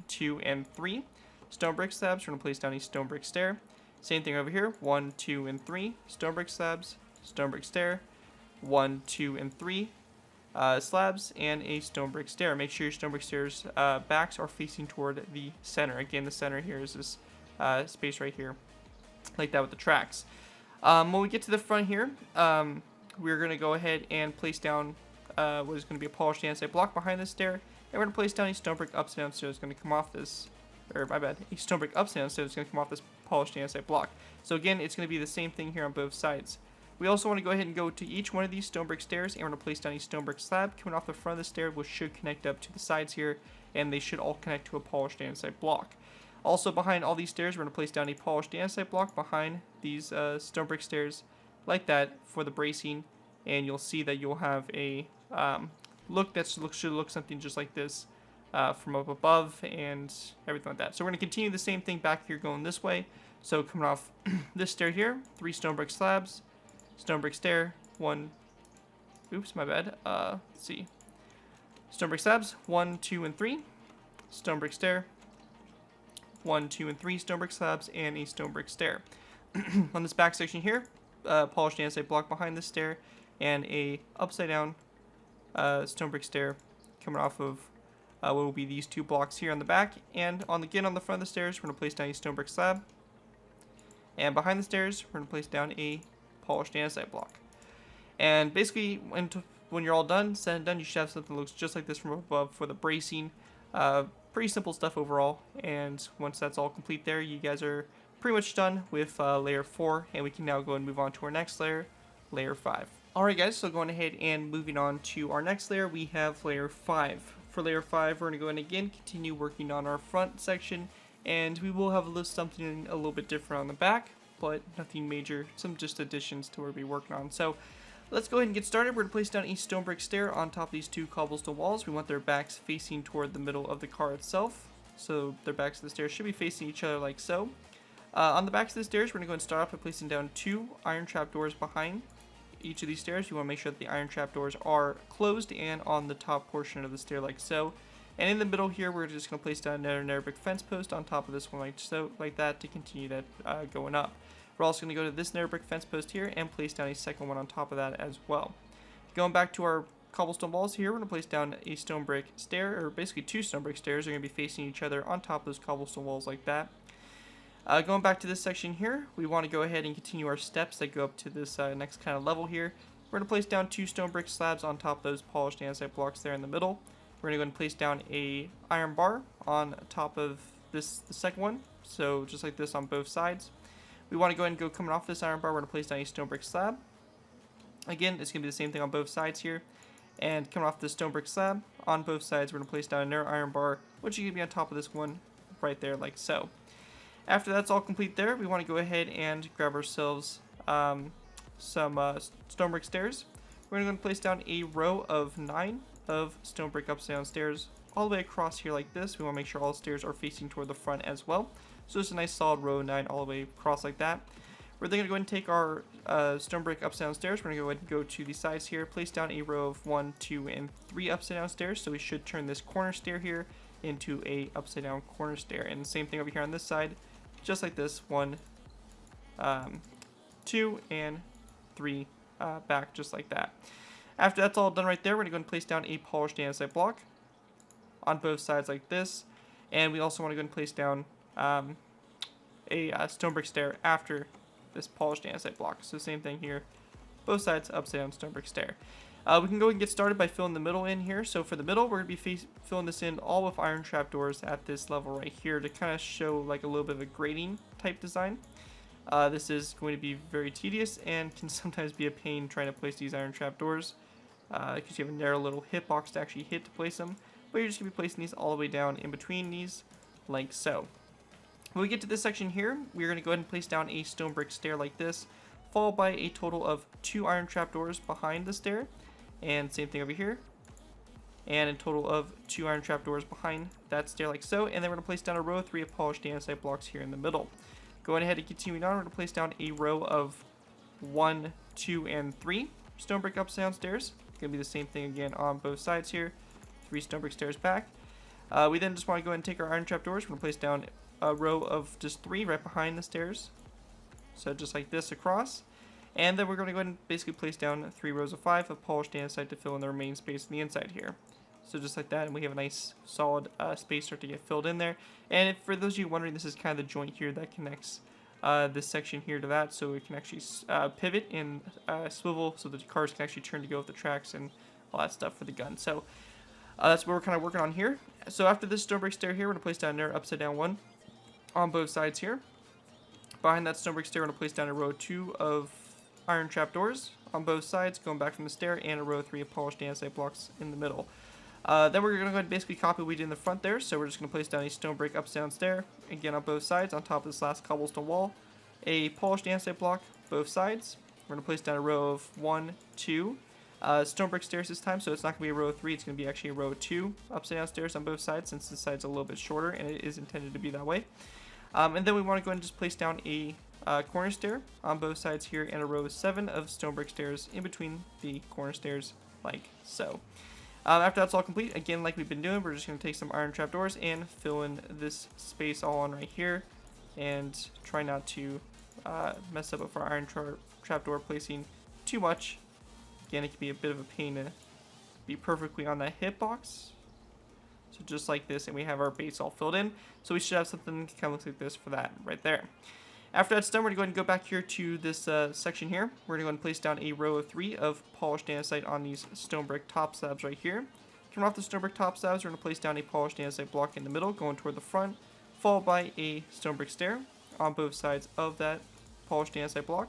2, and 3 stone brick slabs. We're going to place down a stone brick stair. Same thing over here, 1, 2, and 3 stone brick slabs, stone brick stair, 1, 2, and 3 slabs, and a stone brick stair. Make sure your stone brick stairs backs are facing toward the center. Again, the center here is this space right here, like that with the tracks. When we get to the front here, we're going to go ahead and place down what is going to be a polished andesite block behind this stair, and we're going to place down a stone brick upside down stair that's going to come off this, a stone brick upside down stair that's going to come off this polished andesite block. So again, it's going to be the same thing here on both sides. We also want to go ahead and go to each one of these stone brick stairs, and we're going to place down a stone brick slab coming off the front of the stair, which should connect up to the sides here, and they should all connect to a polished andesite block. Also behind all these stairs, we're going to place down a polished andesite block behind these stone brick stairs, like that, for the bracing, and you'll see that you'll have a look that should look something just like this from up above and everything like that. So we're going to continue the same thing back here going this way. So coming off this stair here, 3 stone brick slabs, stone brick stair, 1, let's see, stone brick slabs, 1, 2, and 3, stone brick stair, 1, 2, and 3 stone brick slabs, and a stone brick stair. On this back section here, polished andesite block behind this stair, and a upside down stone brick stair coming off of what will be these 2 blocks here on the back. And again on the front of the stairs, we're going to place down a stone brick slab. And behind the stairs, we're going to place down a polished andesite block. And basically, when you're all done, said and done, you should have something that looks just like this from above for the bracing. Pretty simple stuff overall. And once that's all complete there, you guys are pretty much done with layer 4. And we can now go and move on to our next layer, layer 5. Alright guys, so going ahead and moving on to our next layer, we have layer 5. For layer 5, we're going to go in again, continue working on our front section, and we will have something a little bit different on the back, but nothing major, some just additions to what we'll be working on. So let's go ahead and get started. We're going to place down a stone brick stair on top of these 2 cobblestone walls. We want their backs facing toward the middle of the car itself, so their backs of the stairs should be facing each other like so. On the backs of the stairs, we're going to go and start off by placing down 2 iron trapdoors behind each of these stairs. You want to make sure that the iron trapdoors are closed and on the top portion of the stair like so. And in the middle here, we're just going to place down another nether brick fence post on top of this one like that to continue that going up. We're also going to go to this nether brick fence post here and place down a second one on top of that as well. Going back to our cobblestone walls here, we're going to place down a stone brick stair, or basically 2 stone brick stairs. They're going to be facing each other on top of those cobblestone walls like that. Going back to this section here, we want to go ahead and continue our steps that go up to this next kind of level here. We're going to place down 2 stone brick slabs on top of those polished andesite blocks there in the middle. We're going to go and place down a iron bar on top of the second one, so just like this on both sides. We want to go ahead and coming off this iron bar, we're going to place down a stone brick slab. Again, it's going to be the same thing on both sides here. And coming off this stone brick slab, on both sides, we're going to place down another iron bar, which is going to be on top of this one right there like so. After that's all complete there, we want to go ahead and grab ourselves some stone brick stairs. We're going to place down a row of 9 of stone brick upside down stairs all the way across here like this. We want to make sure all the stairs are facing toward the front as well. So it's a nice solid row of 9 all the way across like that. We're then going to go ahead and take our stone brick upside down stairs. We're going to go ahead and go to the sides here, place down a row of 1, 2, and 3 upside down stairs. So we should turn this corner stair here into a upside down corner stair. And the same thing over here on this side. Just like this, 1, 2, and 3 back, just like that. After that's all done right there, we're going to go and place down a polished andesite block on both sides like this. And we also want to go and place down a stone brick stair after this polished andesite block. So same thing here, both sides upside down stone brick stair. We can go ahead and get started by filling the middle in here. So for the middle, we're going to be filling this in all with iron trapdoors at this level right here to kind of show like a little bit of a grading type design. This is going to be very tedious and can sometimes be a pain trying to place these iron trapdoors because you have a narrow little hitbox to actually hit to place them. But you're just going to be placing these all the way down in between these like so. When we get to this section here, we're going to go ahead and place down a stone brick stair like this, followed by a total of 2 iron trapdoors behind the stair. And same thing over here. And a total of 2 iron trapdoors behind that stair like so. And then we're going to place down a row of 3 of polished andesite blocks here in the middle. Going ahead and continuing on, we're going to place down a row of 1, 2, and 3 stone brick upside down stairs. It's going to be the same thing again on both sides here. 3 stone brick stairs back. We then just want to go ahead and take our iron trapdoors. We're going to place down a row of just 3 right behind the stairs. So just like this across. And then we're going to go ahead and basically place down 3 rows of 5 of polished andesite to fill in the remaining space on the inside here. So just like that, and we have a nice solid space start to get filled in there. And for those of you wondering, this is kind of the joint here that connects this section here to that, so it can actually pivot and swivel so that the cars can actually turn to go with the tracks and all that stuff for the gun. So that's what we're kind of working on here. So after this stone brick stair here, we're going to place down another upside down one on both sides here. Behind that stone brick stair, we're going to place down a row 2 of iron trapdoors on both sides, going back from the stair, and a row 3 of polished andesite blocks in the middle. Then we're going to go ahead and basically copy what we did in the front there, so we're just going to place down a stone brick upside down stair, again on both sides, on top of this last cobblestone wall, a polished andesite block, both sides. We're going to place down a row of 1, 2, stone brick stairs this time, so it's not going to be a row 3, it's going to be actually a row 2 upside down stairs on both sides, since this side's a little bit shorter, and it is intended to be that way. And then we want to go ahead and just place down a corner stair on both sides here, and a row of 7 of stone brick stairs in between the corner stairs like so. After that's all complete, again like we've been doing, we're just going to take some iron trapdoors and fill in this space all on right here, and try not to mess up with our iron trapdoor placing too much Again, it can be a bit of a pain to be perfectly on that hitbox. So just like this, and we have our base all filled in. So we should have something kind of looks like this for that right there. After that's done, we're going to go ahead and go back here to this section here. We're going to go ahead and place down a row of 3 of polished andesite on these stone brick top slabs right here. Coming off the stone brick top slabs, we're going to place down a polished andesite block in the middle, going toward the front, followed by a stone brick stair on both sides of that polished andesite block.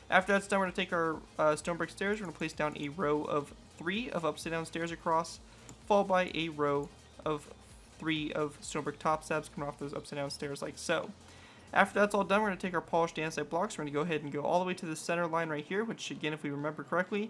After that's done, we're going to take our stone brick stairs. We're going to place down a row of 3 of upside down stairs across, followed by a row of 3 of stone brick top slabs coming off those upside down stairs like so. After that's all done, we're going to take our polished andesite blocks. We're going to go ahead and go all the way to the center line right here, which again, if we remember correctly,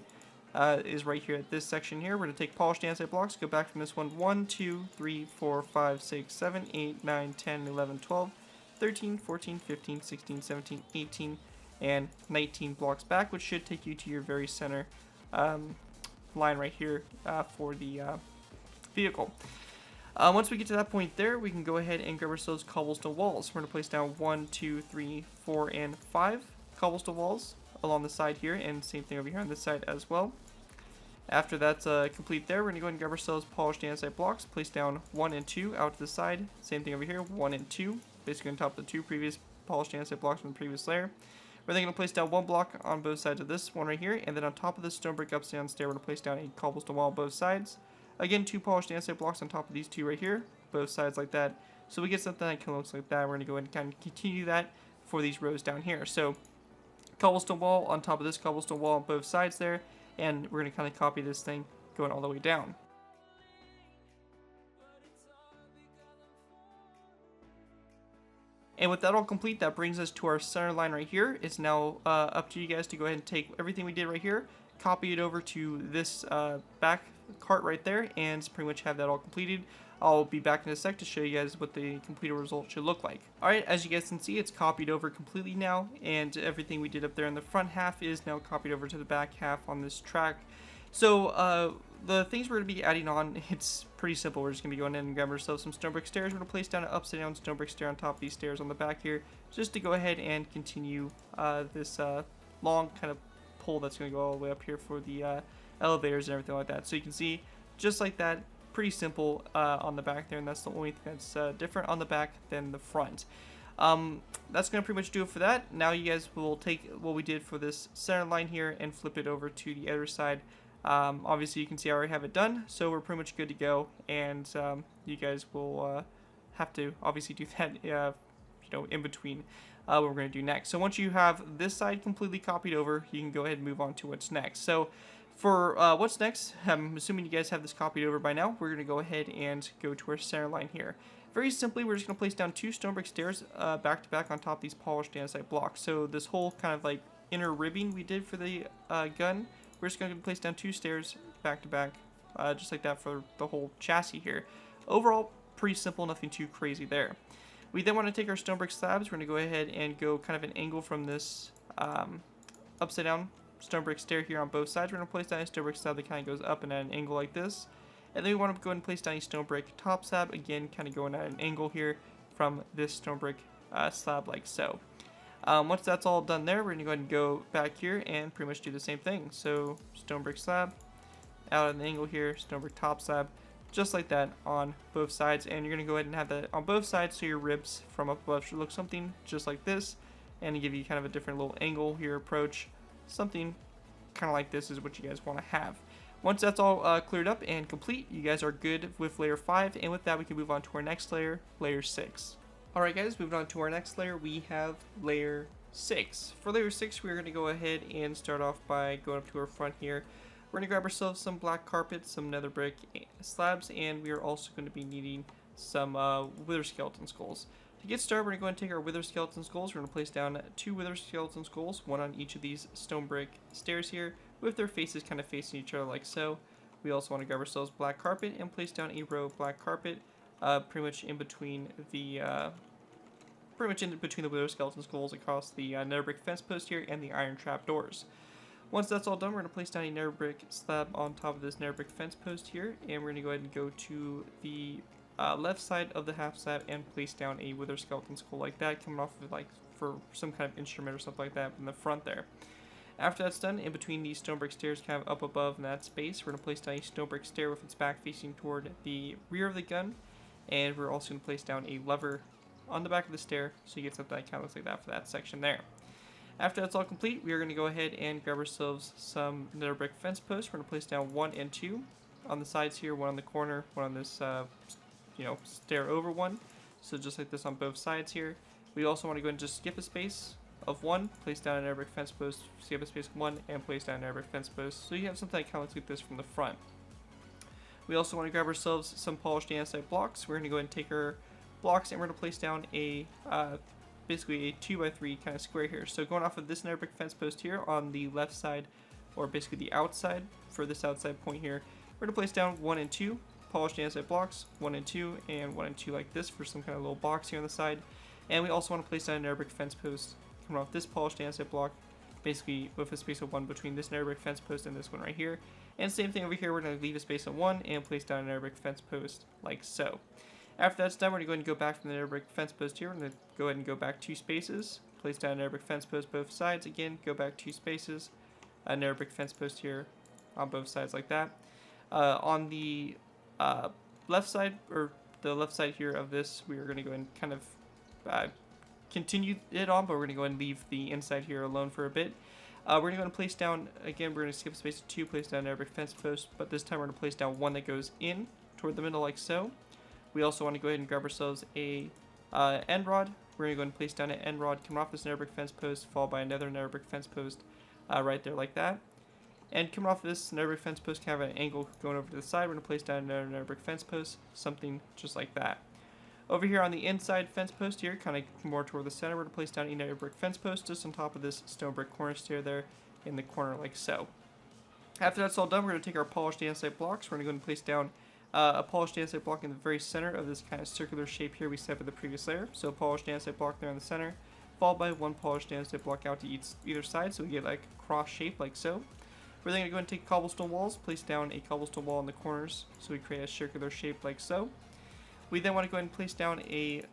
is right here at this section here. We're going to take polished andesite blocks, go back from this one 1, 2, 3, 4, 5, 6, 7, 8, 9, 10, 11, 12, 13, 14, 15, 16, 17, 18, and 19 blocks back, which should take you to your very center line right here for the vehicle. Once we get to that point there, we can go ahead and grab ourselves cobblestone walls. We're going to place down 1, 2, 3, 4, and 5 cobblestone walls along the side here, and same thing over here on this side as well. After that's complete there, we're going to go ahead and grab ourselves polished andesite blocks, place down 1 and 2 out to the side. Same thing over here, 1 and 2, basically on top of the 2 previous polished andesite blocks from the previous layer. We're then going to place down 1 block on both sides of this one right here, and then on top of this stone brick upside down stair, we're going to place down a cobblestone wall on both sides. Again, 2 polished andesite blocks on top of these 2 right here, both sides like that. So we get something that kind of looks like that. We're going to go ahead and kind of continue that for these rows down here. So cobblestone wall on top of this cobblestone wall on both sides there, and we're going to kind of copy this thing going all the way down. And with that all complete, that brings us to our center line right here. It's now up to you guys to go ahead and take everything we did right here, copy it over to this back cart right there, and pretty much have that all completed. I'll be back in a sec to show you guys what the completed result should look like. Alright, as you guys can see, it's copied over completely now, and everything we did up there in the front half is now copied over to the back half on this track. So the things we're going to be adding on, it's pretty simple. We're just going to be going in and grabbing ourselves some stone brick stairs. We're going to place down an upside down stone brick stair on top of these stairs on the back here, just to go ahead and continue this long kind of pole that's going to go all the way up here for the elevators and everything like that. So you can see, just like that, pretty simple on the back there, and that's the only thing that's different on the back than the front. That's going to pretty much do it for that. Now you guys will take what we did for this center line here and flip it over to the other side. Obviously you can see I already have it done, so we're pretty much good to go, and you guys will have to obviously do that in between what we're going to do next. So once you have this side completely copied over, you can go ahead and move on to what's next. So for what's next, I'm assuming you guys have this copied over by now. We're going to go ahead and go to our center line here. Very simply, we're just going to place down 2 stone brick stairs back to back on top of these polished andesite blocks. So this whole kind of like inner ribbing we did for the gun, we're just going to place down 2 stairs back to back, just like that for the whole chassis here. Overall, pretty simple, nothing too crazy there. We then want to take our stone brick slabs. We're going to go ahead and go kind of an angle from this upside down stone brick stair here on both sides. We're going to place down a stone brick slab that kind of goes up and at an angle like this. And then we want to go ahead and place down a stone brick top slab, again kind of going at an angle here from this stone brick slab like so. Once that's all done there, we're going to go ahead and go back here and pretty much do the same thing. So stone brick slab, out at an angle here, stone brick top slab, just like that on both sides. And you're going to go ahead and have that on both sides so your ribs from up above should look something just like this, and to give you kind of a different little angle here approach. Something kind of like this is what you guys want to have. Once that's all cleared up and complete, you guys are good with layer 5, and with that we can move on to our next layer, layer 6. Alright guys, moving on to our next layer, we have layer 6. For layer 6, we're going to go ahead and start off by going up to our front here. We're going to grab ourselves some black carpet, some nether brick slabs, and we are also going to be needing some wither skeleton skulls. To get started, we're going to go ahead and take our wither skeleton skulls. We're going to place down 2 wither skeleton skulls, one on each of these stone brick stairs here, with their faces kind of facing each other like so. We also want to grab ourselves black carpet and place down a row of black carpet, pretty much in between the wither skeleton skulls across the nether brick fence post here and the iron trap doors. Once that's all done, we're going to place down a nether brick slab on top of this nether brick fence post here, and we're going to go ahead and go to the left side of the half slab and place down a wither skeleton skull like that, coming off of like for some kind of instrument or something like that in the front there. After that's done, in between these stone brick stairs kind of up above in that space, we're going to place down a stone brick stair with its back facing toward the rear of the gun. And we're also going to place down a lever on the back of the stair, so you get something that kind of looks like that for that section there. After that's all complete, we are going to go ahead and grab ourselves some nether brick fence posts. We're going to place down 1 and 2 on the sides here, 1 on the corner, 1 on this, stair over one. So just like this on both sides here. We also want to go and just skip a space of 1, place down a nether brick fence post, skip a space of 1, and place down a nether brick fence post. So you have something that kind of looks like this from the front. We also want to grab ourselves some polished andesite blocks. We're going to go ahead and take our blocks and we're going to place down a basically a 2x3 kind of square here. So going off of this nether brick fence post here on the left side, or basically the outside for this outside point here, we're going to place down 1 and 2 polished andesite blocks, 1 and 2, and 1 and 2 like this for some kind of little box here on the side. And we also want to place down a nether brick fence post coming off this polished andesite block, basically with a space of 1 between this nether brick fence post and this one right here. And same thing over here, we're going to leave a space of 1 and place down a nether brick fence post like so. After that's done, we're going to go ahead and go back from the nether brick fence post here. We're going to go ahead and go back 2 spaces, place down a nether brick fence post both sides. Again, go back 2 spaces, a nether brick fence post here on both sides like that. On the left side, or the left side here of this, we are going to go ahead and kind of continue it on, but we're going to go ahead and leave the inside here alone for a bit. We're going to go and place down, again, we're going to skip a space of 2, place down a nether brick fence post, but this time we're going to place down 1 that goes in toward the middle like so. We also want to go ahead and grab ourselves a end rod. We're going to go ahead and place down an end rod coming off this nether brick fence post, followed by another nether brick fence post right there like that. And coming off this nether brick fence post, kind of an angle going over to the side, we're going to place down another nether brick fence post, something just like that. Over here on the inside fence post here, kind of more toward the center, we're going to place down a nether brick fence post just on top of this stone brick corner stair there in the corner like so. After that's all done, we're going to take our polished andesite blocks. We're going to go and place down a polished andesite block in the very center of this kind of circular shape here we set for the previous layer. So polished andesite block there in the center, followed by 1 polished andesite block out to either side, so we get like cross shape like so. We're then going to go and take cobblestone walls, place down a cobblestone wall in the corners, so we create a circular shape like so. We then want to go ahead and place down a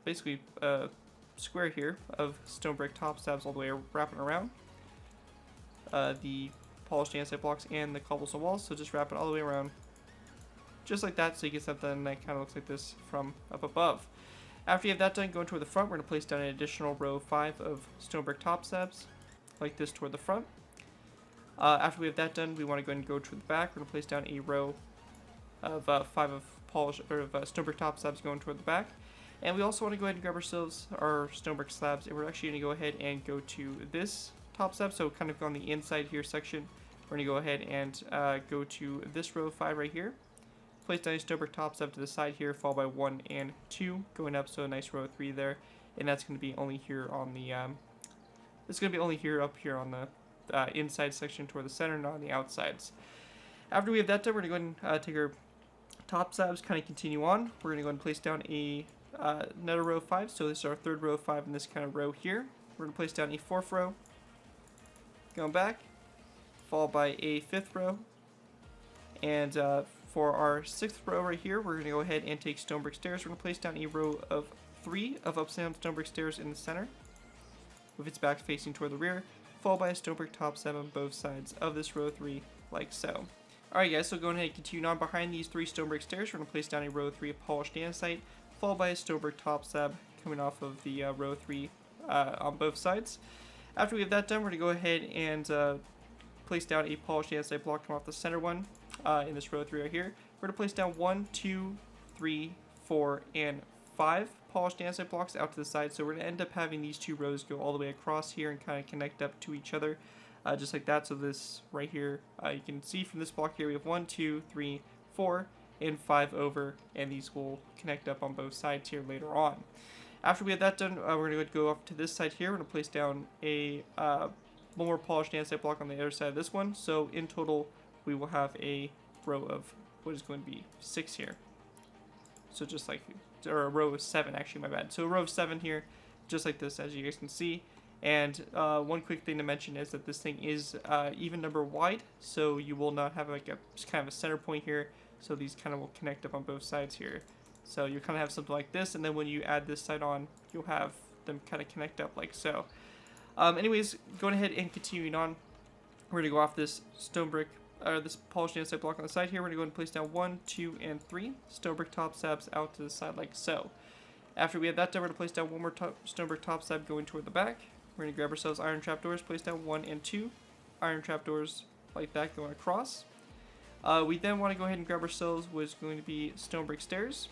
basically a square here of stone brick top slabs all the way wrapping around the polished andesite blocks and the cobblestone walls. So just wrap it all the way around, just like that, so you get something that kind of looks like this from up above. After you have that done, going toward the front, we're going to place down an additional row of 5 of stone brick top slabs, like this toward the front. After we have that done, we want to go and go to the back. We're going to place down a row of 5 of stone brick top slabs going toward the back. And we also want to go ahead and grab ourselves our stone brick slabs, and we're actually going to go ahead and go to this top slab, so kind of on the inside here section. We're going to go ahead and go to this row of 5 right here. Place down a stone brick top slab to the side here, followed by 1 and 2 going up, so a nice row of 3 there. And that's going to be only here on the it's going to be only here up here on the inside section toward the center, not on the outsides. After we have that done, we're going to go and take our top slabs, kind of continue on. We're going to go and place down another row of 5. So this is our 3rd row of 5 in this kind of row here. We're going to place down a 4th row, going back, followed by a 5th row. And for our 6th row right here, we're going to go ahead and take stone brick stairs. We're going to place down a row of 3 of upside down stone brick stairs in the center, with its back facing toward the rear, followed by a stone brick top slab on both sides of this row of 3, like so. Alright guys, so going ahead and continue on behind these 3 stone brick stairs, we're going to place down a row of 3 of polished andesite, followed by a stone brick top slab coming off of the row 3 on both sides. After we have that done, we're going to go ahead and place down a polished andesite block coming off the center one in this row 3 right here. We're going to place down 1, 2, 3, 4, and 5 polished andesite blocks out to the side. So we're going to end up having these 2 rows go all the way across here and kind of connect up to each other. Just like that. So this right here, you can see from this block here, we have 1, 2, 3, 4, and 5 over, and these will connect up on both sides here later on. After we have that done, we're going to go up to this side here. We're going to place down a one more polished andesite block on the other side of this one. So in total, we will have a row of what is going to be 6 here. So just like, or a row of 7 actually, my bad. So a row of 7 here, just like this, as you guys can see. And one quick thing to mention is that this thing is even number wide, so you will not have like a kind of a center point here. So these kind of will connect up on both sides here. So you kind of have something like this, and then when you add this side on, you'll have them kind of connect up like so. Anyways, going ahead and continuing on, we're going to go off this stone brick, or this polished andesite block on the side here. We're going to go ahead and place down 1, 2, and 3 stone brick top slabs out to the side like so. After we have that done, we're going to place down one more stone brick top slab going toward the back. We're going to grab ourselves iron trapdoors, place down 1 and 2 iron trapdoors like that going across. We then want to go ahead and grab ourselves what's going to be stone brick stairs.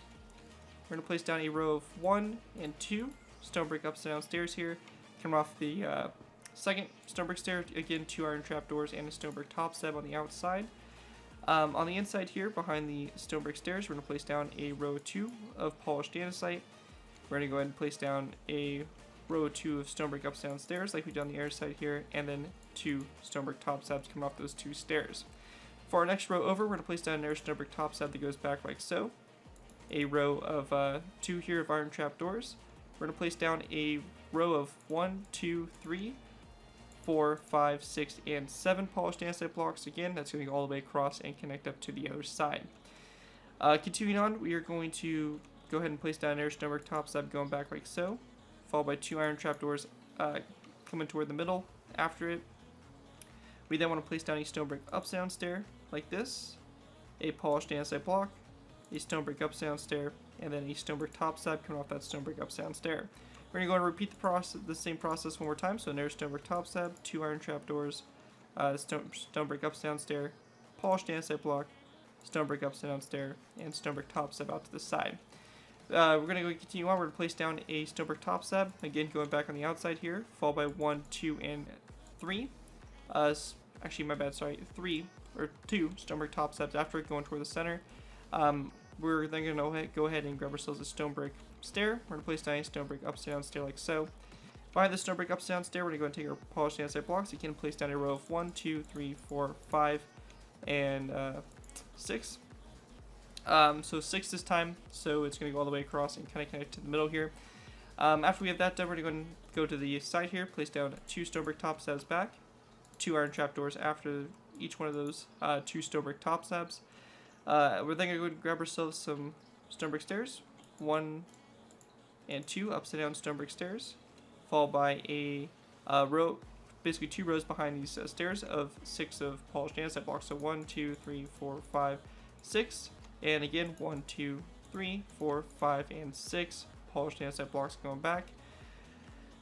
We're going to place down a row of 1 and 2 stone brick upside down stairs here. Coming off the second stone brick stair, again 2 iron trapdoors and a stone brick top slab on the outside. On the inside here, behind the stone brick stairs, we're going to place down a row 2 of polished andesite. We're going to go ahead and place down a row 2 of stone brick upside down stairs like we did on the air side here, and then 2 stone brick top slabs coming off those 2 stairs. For our next row over, we're going to place down another stone brick top slab that goes back like so. A row of 2 here of iron trapdoors. We're going to place down a row of 1, 2, 3, 4, 5, 6, and 7 polished andesite blocks. Again, that's going to go all the way across and connect up to the other side. Continuing on, we are going to go ahead and place down another stone brick top slab going back like so, followed by 2 iron trapdoors coming toward the middle after it. We then want to place down a stone brick upside down stair like this, a polished andesite block, a stone brick upside down stair, and then a stone brick top slab coming off that stone brick upside down stair. We're going to go and repeat the same process one more time. So another stone brick top slab, 2 iron trapdoors, stone brick upside down stair, polished andesite block, stone brick upside down stair, and stone brick top slab out to the side. We're going to go continue on. We're going to place down a stone brick top slab, again going back on the outside here, followed by 1, 2, and 3. Actually, my bad, sorry, 2 stone brick top slabs after it going toward the center. We're then going to go ahead and grab ourselves a stone brick stair. We're going to place down a stone brick upside down stair like so. Behind the stone brick upside down stair, we're going to go and take our polished andesite blocks. Again, place down a row of 1, 2, 3, 4, 5, and 6. So 6 this time, so it's going to go all the way across and kind of connect to the middle here. After we have that done, we're going to go to the side here, place down 2 stone brick top slabs back, 2 iron trapdoors after each one of those 2 stone brick top slabs. We're then going to go and grab ourselves some stone brick stairs, 1 and 2 upside down stone brick stairs, followed by a row, basically 2 rows behind these stairs of 6 of polished andesite blocks. So 1, 2, 3, 4, 5, 6, and again 1, 2, 3, 4, 5, and 6 polished andesite blocks going back.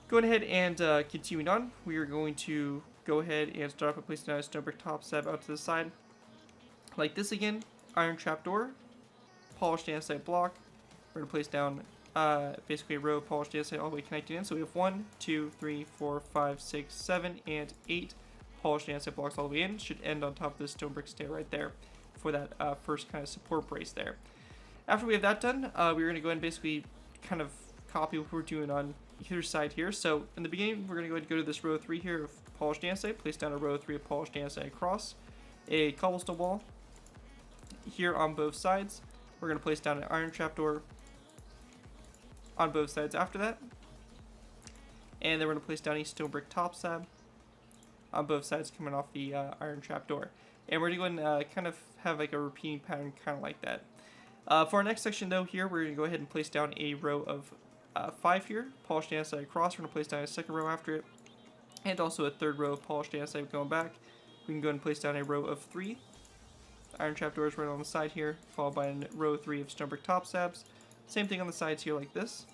Going ahead and continuing on, we are going to go ahead and start off by placing down a stone brick top slab out to the side, like this again. Iron trapdoor, polished andesite block. We're going to place down basically a row of polished andesite all the way connected in. So we have 1, 2, 3, 4, 5, 6, 7, and 8 polished andesite blocks all the way in. Should end on top of this stone brick stair right there for that first kind of support brace there. After we have that done, we're going to go ahead and basically kind of copy what we're doing on either side here. So in the beginning, we're going to go ahead and go to this row 3 here of polished andesite, place down a row 3 of polished andesite across, a cobblestone wall here on both sides. We're going to place down an iron trapdoor on both sides after that, and then we're going to place down a stone brick top slab on both sides coming off the iron trapdoor. And we're going to go and kind of have like a repeating pattern kind of like that. For our next section though, here we're going to go ahead and place down a row of 5 here, polished andesite across. We're going to place down a second row after it, and also a third row of polished andesite going back. We can go ahead and place down a row of 3 iron trapdoors right on the side here, followed by a row 3 of stone brick top slabs. Same thing on the sides here like this.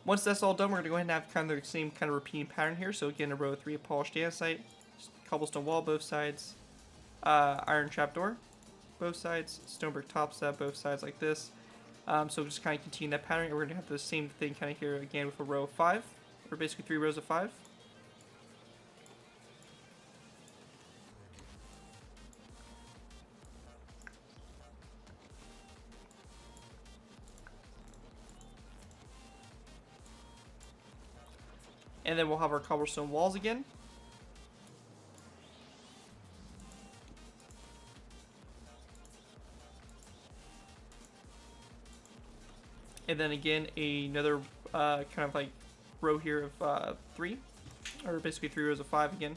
Once that's all done, we're going to go ahead and have kind of the same kind of repeating pattern here. So again, a row 3 of polished andesite, cobblestone wall both sides, iron trapdoor both sides, stone brick top slab both sides like this. So just kind of continue that pattern. And we're going to have the same thing kind of here again with a row of 5, or basically 3 rows of 5. And then we'll have our cobblestone walls again. And then again, another kind of like row here of 3, or basically 3 rows of 5 again.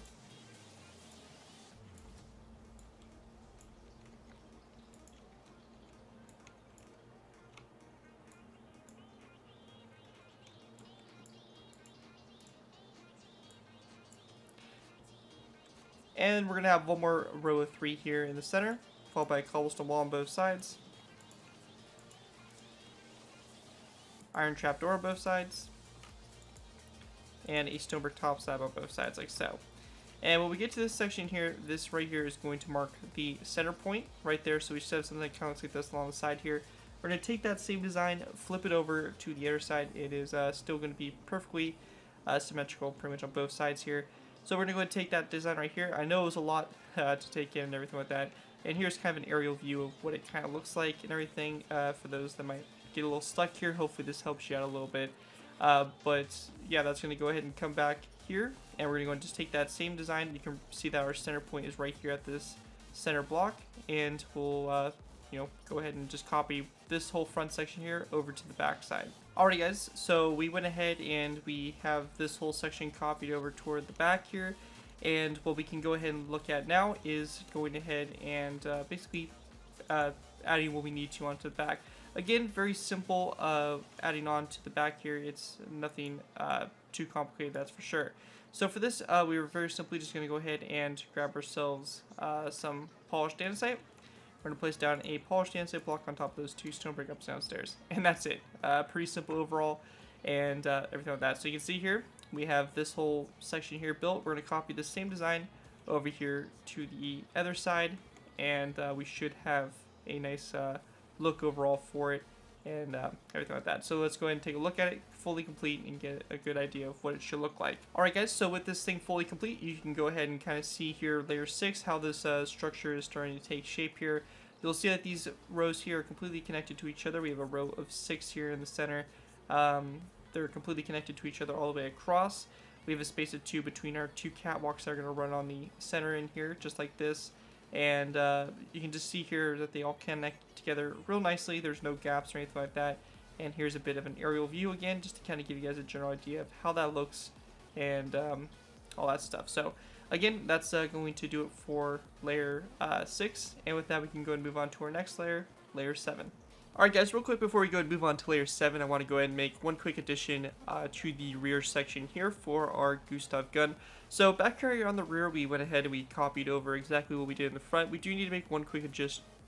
And we're going to have one more row of 3 here in the center, followed by a cobblestone wall on both sides. Iron trapdoor on both sides. And a stonebrick top slab on both sides, like so. And when we get to this section here, this right here is going to mark the center point right there. So we should have something that kind of looks like this along the side here. We're going to take that same design, flip it over to the other side. It is still going to be perfectly symmetrical pretty much on both sides here. So we're going to go ahead and take that design right here. I know it was a lot to take in and everything like that. And here's kind of an aerial view of what it kind of looks like and everything for those that might get a little stuck here. Hopefully this helps you out a little bit. But yeah, that's going to go ahead and come back here. And we're going to go and just take that same design. You can see that our center point is right here at this center block. And we'll go ahead and just copy this whole front section here over to the back side. Alrighty guys, so we went ahead and we have this whole section copied over toward the back here. And what we can go ahead and look at now is going ahead and basically adding what we need to onto the back. Again, very simple adding on to the back here. It's nothing too complicated, that's for sure. So for this, we were very simply just going to go ahead and grab ourselves some polished andesite. We're going to place down a polished andesite block on top of those 2 stone brick ups downstairs. And that's it. Pretty simple overall and everything like that. So you can see here, we have this whole section here built. We're going to copy the same design over here to the other side. And we should have a nice look overall for it and everything like that. So let's go ahead and take a look at it fully complete and get a good idea of what it should look like. Alright guys, so with this thing fully complete, you can go ahead and kind of see here layer 6 how this structure is starting to take shape here. You'll see that these rows here are completely connected to each other. We have a row of 6 here in the center. They're completely connected to each other all the way across. We have a space of 2 between our 2 catwalks that are going to run on the center in here, just like this. And you can just see here that they all connect together real nicely. There's no gaps or anything like that. And here's a bit of an aerial view again, just to kind of give you guys a general idea of how that looks and all that stuff. So again, that's going to do it for layer 6. And with that, we can go and move on to our next layer, layer 7. Alright guys, real quick before we go and move on to layer 7, I want to go ahead and make one quick addition to the rear section here for our Gustav gun. So back here on the rear, we went ahead and we copied over exactly what we did in the front. We do need to make one quick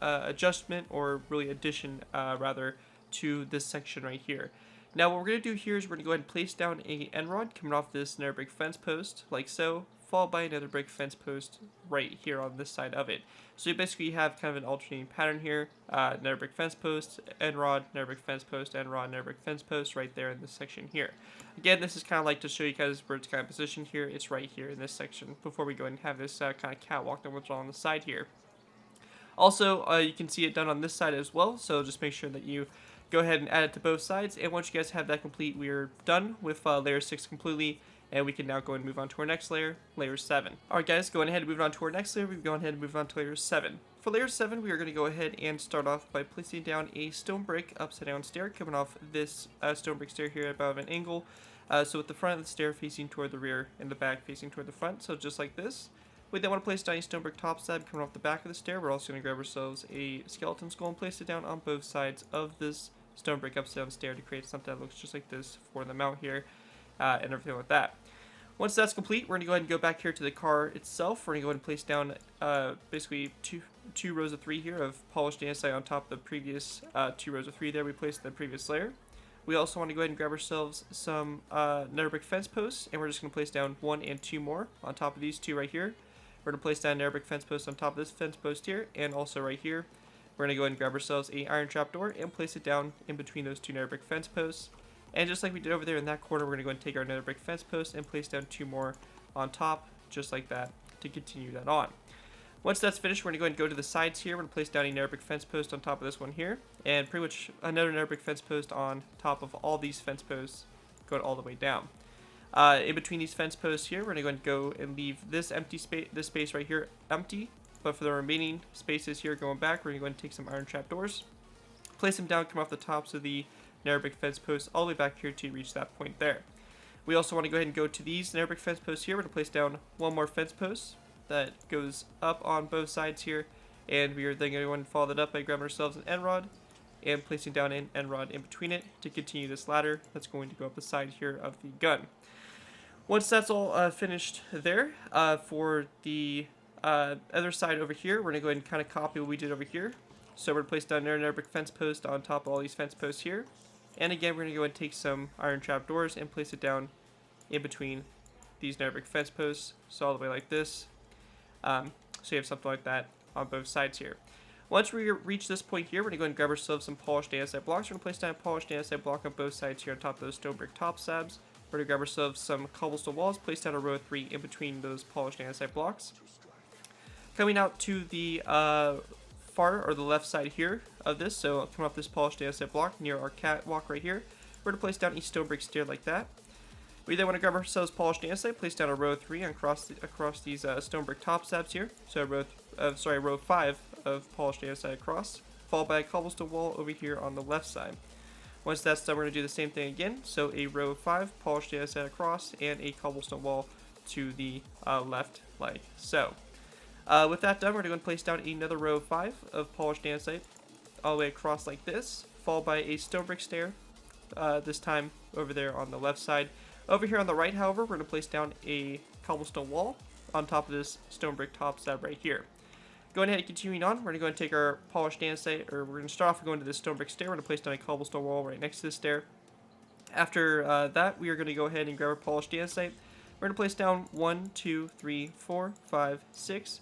adjustment, or really addition rather, to this section right here. Now what we're going to do here is we're going to go ahead and place down a end rod coming off this nether brick fence post, like so, followed by another brick fence post right here on this side of it. So you basically have kind of an alternating pattern here, nether brick fence post, end rod, nether brick fence post, end rod, nether brick fence post right there in this section here. Again, this is kind of like to show you guys where it's kind of positioned here. It's right here in this section before we go and have this kind of catwalk that was on the side here. Also, you can see it done on this side as well, so just make sure that you go ahead and add it to both sides. And once you guys have that complete, we are done with layer 6 completely. And we can now go and move on to our next layer, layer 7. Alright guys, going ahead and moving on to our next layer, we've gone ahead and moved on to layer 7. For layer 7, we are going to go ahead and start off by placing down a stone brick upside down stair coming off this stone brick stair here above an angle. So with the front of the stair facing toward the rear and the back facing toward the front, so just like this. We then want to place down a stone brick top slab coming off the back of the stair. We're also going to grab ourselves a skeleton skull and place it down on both sides of this stone brick upside down stair to create something that looks just like this for the mount here and everything like that. Once that's complete, we're going to go ahead and go back here to the car itself. We're going to go ahead and place down basically two rows of 3 here of polished andesite on top of the previous 2 rows of 3 there we placed in the previous layer. We also want to go ahead and grab ourselves some nether brick fence posts, and we're just going to place down 1 and 2 more on top of these 2 right here. We're going to place down a nether brick fence post on top of this fence post here, and also right here. We're going to go ahead and grab ourselves a iron trapdoor and place it down in between those 2 nether brick fence posts. And just like we did over there in that corner, we're going to go ahead and take our nether brick fence post and place down 2 more on top, just like that, to continue that on. Once that's finished, we're going to go ahead and go to the sides here. We're going to place down a nether brick fence post on top of this one here, and pretty much another nether brick fence post on top of all these fence posts, going all the way down. In between these fence posts here, we're going to go ahead and go and leave this empty space, this space right here, empty. But for the remaining spaces here going back, we're going to go ahead and take some iron trapdoors, place them down, come off the tops of the nether brick fence posts all the way back here to reach that point there. We also want to go ahead and go to these nether brick fence posts here. We're going to place down 1 more fence post that goes up on both sides here, and we are then going to follow that up by grabbing ourselves an end rod and placing down an end rod in between it to continue this ladder that's going to go up the side here of the gun. Once that's all finished there, for the other side over here, we're going to go ahead and kind of copy what we did over here. So we're going to place down another brick fence post on top of all these fence posts here. And again, we're going to go ahead and take some iron trap doors and place it down in between these nether brick fence posts. So all the way like this. So you have something like that on both sides here. Once we reach this point here, we're going to go ahead and grab ourselves some polished andesite blocks. We're going to place down a polished andesite block on both sides here on top of those stone brick top slabs. We're going to grab ourselves some cobblestone walls, place down a row of 3 in between those polished andesite blocks. Coming out to the far or the left side here of this, so coming off this polished andesite block near our catwalk right here, we're going to place down a stone brick stair like that. We then want to grab ourselves polished andesite, place down a row of 3 across these stone brick top slabs here. So a row 5 of polished andesite across, followed by a cobblestone wall over here on the left side. Once that's done, we're going to do the same thing again. So a row of 5 polished andesite across and a cobblestone wall to the left like so. With that done, we're going to place down another row of 5 of polished andesite all the way across like this, followed by a stone brick stair, this time over there on the left side. Over here on the right, however, we're going to place down a cobblestone wall on top of this stone brick top slab right here. Going ahead and continuing on, we're going to go and take our polished andesite, or we're going to start off going to this stone brick stair. We're going to place down a cobblestone wall right next to this stair. After that, we are going to go ahead and grab our polished andesite. We're going to place down 1, 2, 3, 4, 5, 6,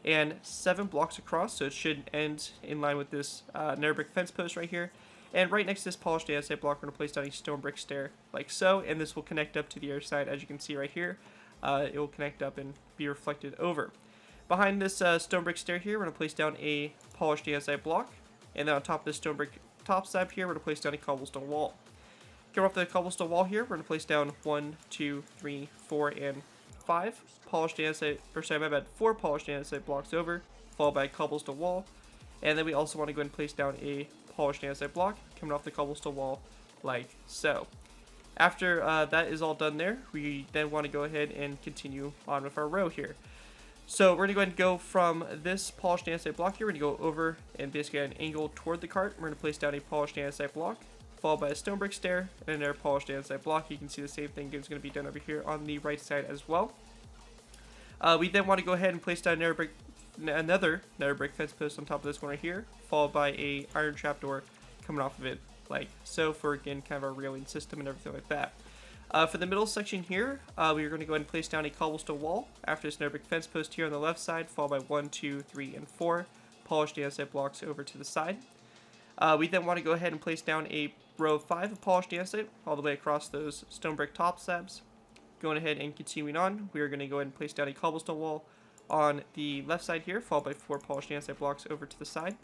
and 7 blocks across, so it should end in line with this nether brick fence post right here. And right next to this polished andesite block, we're going to place down a stone brick stair like so, and this will connect up to the other side, as you can see right here. It will connect up and be reflected over. Behind this stone brick stair here, we're going to place down a polished andesite block, and then on top of this stone brick top slab here, we're going to place down a cobblestone wall. Coming off the cobblestone wall here, we're going to place down 1, 2, 3, 4, and 5 polished andesite, or sorry, my bad, 4 polished andesite blocks over, followed by a cobblestone wall. And then we also want to go ahead and place down a polished andesite block coming off the cobblestone wall like so. After that is all done there, we then want to go ahead and continue on with our row here. So we're going to go ahead and go from this polished andesite block here. We're going to go over and basically at an angle toward the cart. We're going to place down a polished andesite block, followed by a stone brick stair, and another polished andesite block. You can see the same thing is going to be done over here on the right side as well. We then want to go ahead and place down another nether brick fence post on top of this one right here, followed by a iron trapdoor coming off of it like so, for again kind of a railing system and everything like that. For the middle section here, we are going to go ahead and place down a cobblestone wall after this nether brick fence post here on the left side, followed by 1, 2, 3, and 4 polished andesite blocks over to the side. We then want to go ahead and place down a row of 5 of polished andesite all the way across those stone brick top slabs. Going ahead and continuing on, we are going to go ahead and place down a cobblestone wall on the left side here, followed by 4 polished andesite blocks over to the side.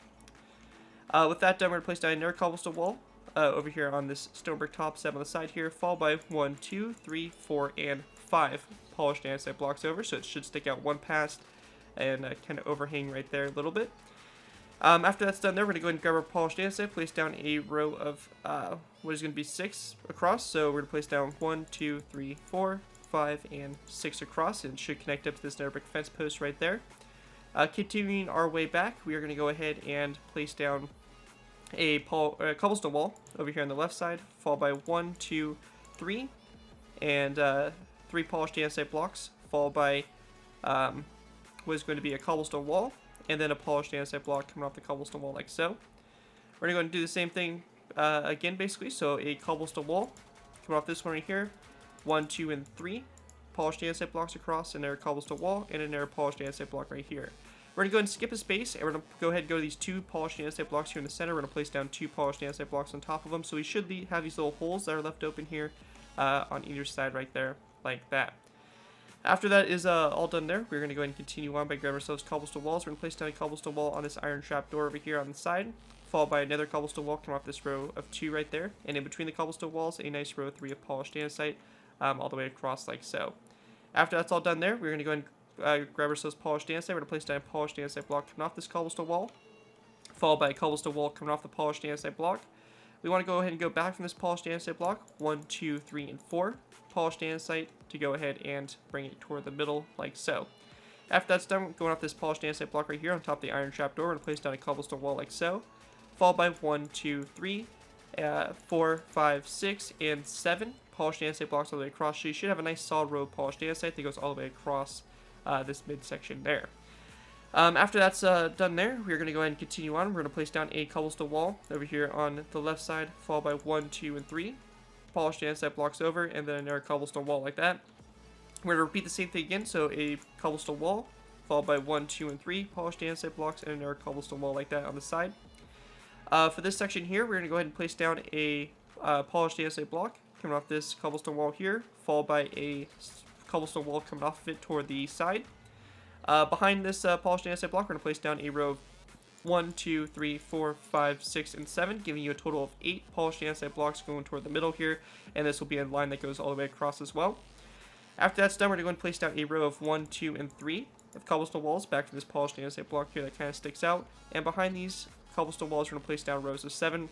With that done, we're going to place down another cobblestone wall over here on this stone brick top slab on the side here, followed by 1, 2, 3, 4, and 5 polished andesite blocks over, so it should stick out one past and kind of overhang right there a little bit. After that's done there, we're going to go ahead and grab our polished andesite, place down a row of what is going to be 6 across. So we're going to place down 1, 2, 3, 4, 5, and 6 across, and it should connect up to this nether brick fence post right there. Continuing our way back, we are going to go ahead and place down a cobblestone wall over here on the left side, followed by 1, 2, 3, and 3 polished andesite blocks, followed by what is going to be a cobblestone wall, and then a polished andesite block coming off the cobblestone wall like so. We're going to go and do the same thing again, basically. So a cobblestone wall coming off this one right here, 1, 2, and 3 polished andesite blocks across, and another cobblestone wall, and another polished andesite block right here. We're going to go ahead and skip a space, and we're going to go ahead and go to these 2 polished andesite blocks here in the center. We're going to place down 2 polished andesite blocks on top of them, so we should have these little holes that are left open here on either side right there, like that. After that is all done there, we're going to go ahead and continue on by grabbing ourselves cobblestone walls. We're going to place down a cobblestone wall on this iron trap door over here on the side, followed by another cobblestone wall coming off this row of 2 right there, and in between the cobblestone walls, a nice row of 3 of polished andesite all the way across like so. After that's all done there, we're going to go ahead and grab ourselves polished andesite. We're going to place down a polished andesite block coming off this cobblestone wall, followed by a cobblestone wall coming off the polished andesite block. We want to go ahead and go back from this polished andesite block, 1, 2, 3, and 4 polished andesite to go ahead and bring it toward the middle like so. After that's done, going off this polished andesite block right here on top of the iron trap door, we're going to place down a cobblestone wall like so, followed by 1, 2, 3, 4, 5, 6, and 7 polished andesite blocks all the way across. So you should have a nice solid row of polished andesite that goes all the way across this midsection there. After that's done there, we're going to go ahead and continue on. We're going to place down a cobblestone wall over here on the left side, followed by 1, 2, and 3. Polished andesite blocks over, and then another cobblestone wall like that. We're going to repeat the same thing again, so a cobblestone wall, followed by 1, 2, and 3 polished andesite blocks, and another cobblestone wall like that on the side. For this section here, we're going to go ahead and place down a polished andesite block coming off this cobblestone wall here, followed by a cobblestone wall coming off of it toward the side. Behind this polished andesite block, we're going to place down a row of 1, 2, 3, 4, 5, 6, and 7, giving you a total of 8 polished andesite blocks going toward the middle here, and this will be a line that goes all the way across as well. After that's done, we're going to go and place down a row of 1, 2, and 3 of cobblestone walls back to this polished andesite block here that kind of sticks out, and behind these cobblestone walls, we're going to place down rows of 7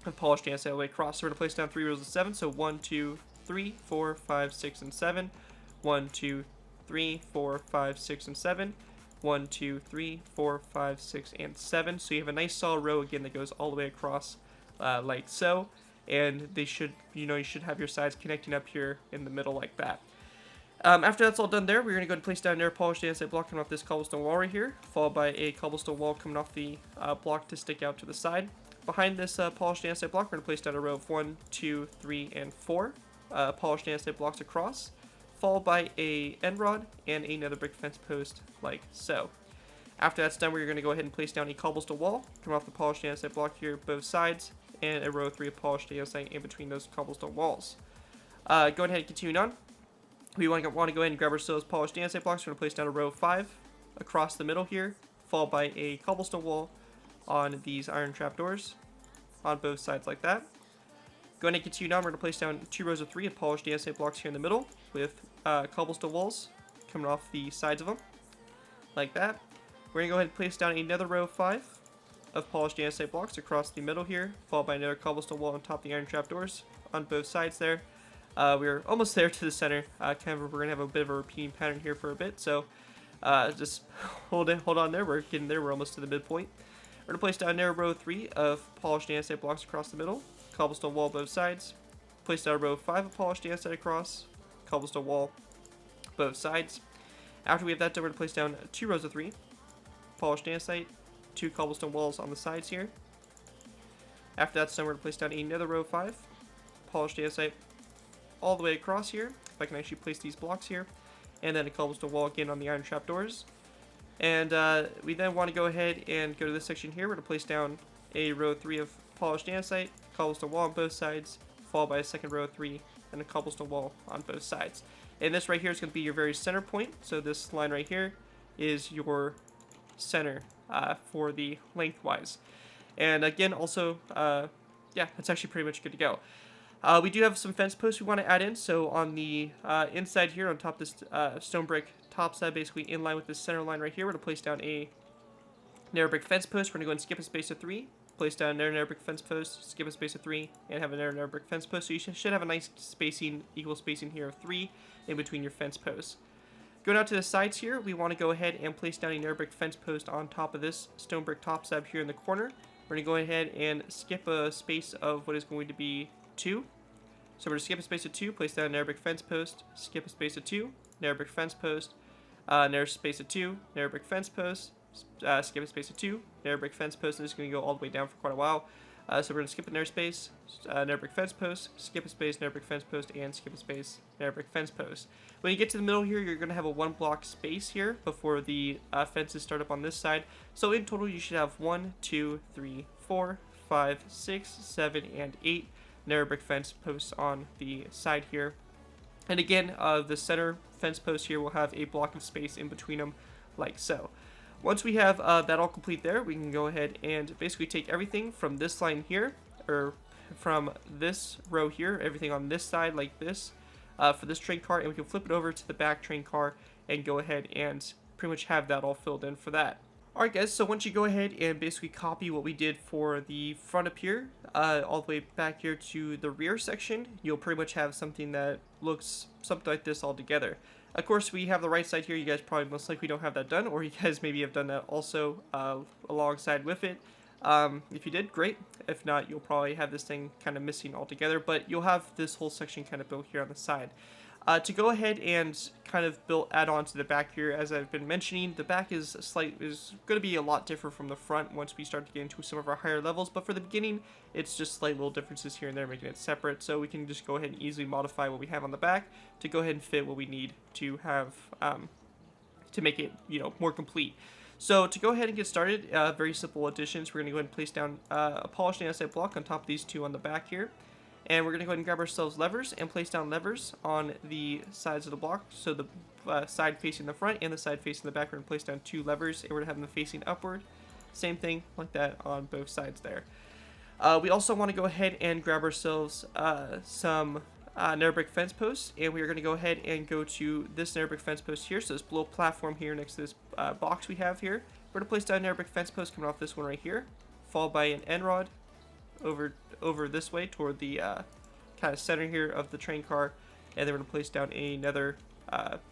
of polished andesite all the way across. So we're going to place down 3 rows of 7, so 1, 2, 3, 4, 5, 6, and 7, 1, 2, 3, 4, 5, 6, and 7, 1, 2, 3, 4, 5, 6, and 7. So you have a nice solid row again that goes all the way across like so, and they should, you should have your sides connecting up here in the middle like that. After that's all done there, we're going to go and place down another polished andesite block coming off this cobblestone wall right here, followed by a cobblestone wall coming off the block to stick out to the side. Behind this polished andesite block, we're going to place down a row of 1, 2, 3, and 4 polished andesite blocks across, followed by a end rod and another brick fence post like so. After that's done, we're going to go ahead and place down a cobblestone wall coming off the polished andesite block here, both sides, and a row of 3 of polished andesite in between those cobblestone walls. Going ahead and continuing on. We want to go ahead and grab ourselves polished andesite blocks. We're going to place down a row of 5 across the middle here, followed by a cobblestone wall on these iron trapdoors on both sides like that. Going to continue on, we're going to place down 2 rows of 3 of polished andesite blocks here in the middle with cobblestone walls coming off the sides of them like that. We're going to go ahead and place down another row of 5 of polished andesite blocks across the middle here, followed by another cobblestone wall on top of the iron trapdoors on both sides there. We're almost there to the center. We're going to have a bit of a repeating pattern here for a bit, so just hold on there. We're getting there. We're almost to the midpoint. We're going to place down another row of 3 of polished andesite blocks across the middle, cobblestone wall both sides. Place down a row of 5 of polished andesite across, cobblestone wall both sides. After we have that done, we're going to place down 2 rows of 3 polished andesite, 2 cobblestone walls on the sides here. After that's done, we're going to place down another row of 5 polished andesite all the way across here, if I can actually place these blocks here, and then a cobblestone wall again on the iron trapdoors. And we then want to go ahead and go to this section here. We're going to place down a row of 3 of polished andesite, cobblestone wall on both sides, followed by a second row of 3 and a cobblestone wall on both sides. And this right here is going to be your very center point, so this line right here is your center for the lengthwise. And again, also, yeah, that's actually pretty much good to go. We do have some fence posts we want to add in, so on the inside here, on top of this stone brick top side, basically in line with this center line right here, we're going to place down a narrow brick fence post. We're going to go and skip a space of 3, place down another narrow brick fence post, skip a space of 3, and have another narrow brick fence post. So you should have a nice spacing, equal spacing here of 3 in between your fence posts. Going out to the sides here, we want to go ahead and place down a narrow brick fence post on top of this stone brick top slab here in the corner. We're going to go ahead and skip a space of what is going to be 2. So we're going to skip a space of 2, place down a narrow brick fence post, skip a space of 2, narrow brick fence post, narrow space of 2, narrow brick fence post, skip a space of 2, narrow brick fence post, and it's going to go all the way down for quite a while. So we're going to skip a narrow space, narrow brick fence post, skip a space, narrow brick fence post, and skip a space, narrow brick fence post. When you get to the middle here, you're going to have a 1 block space here before the fences start up on this side. So in total, you should have 1, 2, 3, 4, 5, 6, 7, and 8 narrow brick fence posts on the side here. And again, the center fence post here will have a block of space in between them like so. Once we have that all complete there, we can go ahead and basically take everything from this line here, or from this row here, everything on this side like this, for this train car, and we can flip it over to the back train car and go ahead and pretty much have that all filled in for that. Alright guys, so once you go ahead and basically copy what we did for the front up here, all the way back here to the rear section, you'll pretty much have something that looks something like this all together. Of course, we have the right side here. You guys probably most likely don't have that done, or you guys maybe have done that also alongside with it. If you did, great. If not, you'll probably have this thing kind of missing altogether, but you'll have this whole section kind of built here on the side. To go ahead and kind of add on to the back here, as I've been mentioning, the back is going to be a lot different from the front once we start to get into some of our higher levels. But for the beginning, it's just slight little differences here and there, making it separate. So we can just go ahead and easily modify what we have on the back to go ahead and fit what we need to have to make it, more complete. So to go ahead and get started, very simple additions. We're going to go ahead and place down a polished andesite block on top of these two on the back here. And we're going to go ahead and grab ourselves levers and place down levers on the sides of the block. So the side facing the front and the side facing the back, we're going to place down 2 levers, and we're going to have them facing upward. Same thing like that on both sides there. We also want to go ahead and grab ourselves some nether brick fence posts, and we are going to go ahead and go to this nether brick fence post here. So this little platform here next to this box we have here. We're going to place down a nether brick fence post coming off this one right here, followed by an end rod over this way toward the kind of center here of the train car, and then we're going to place down another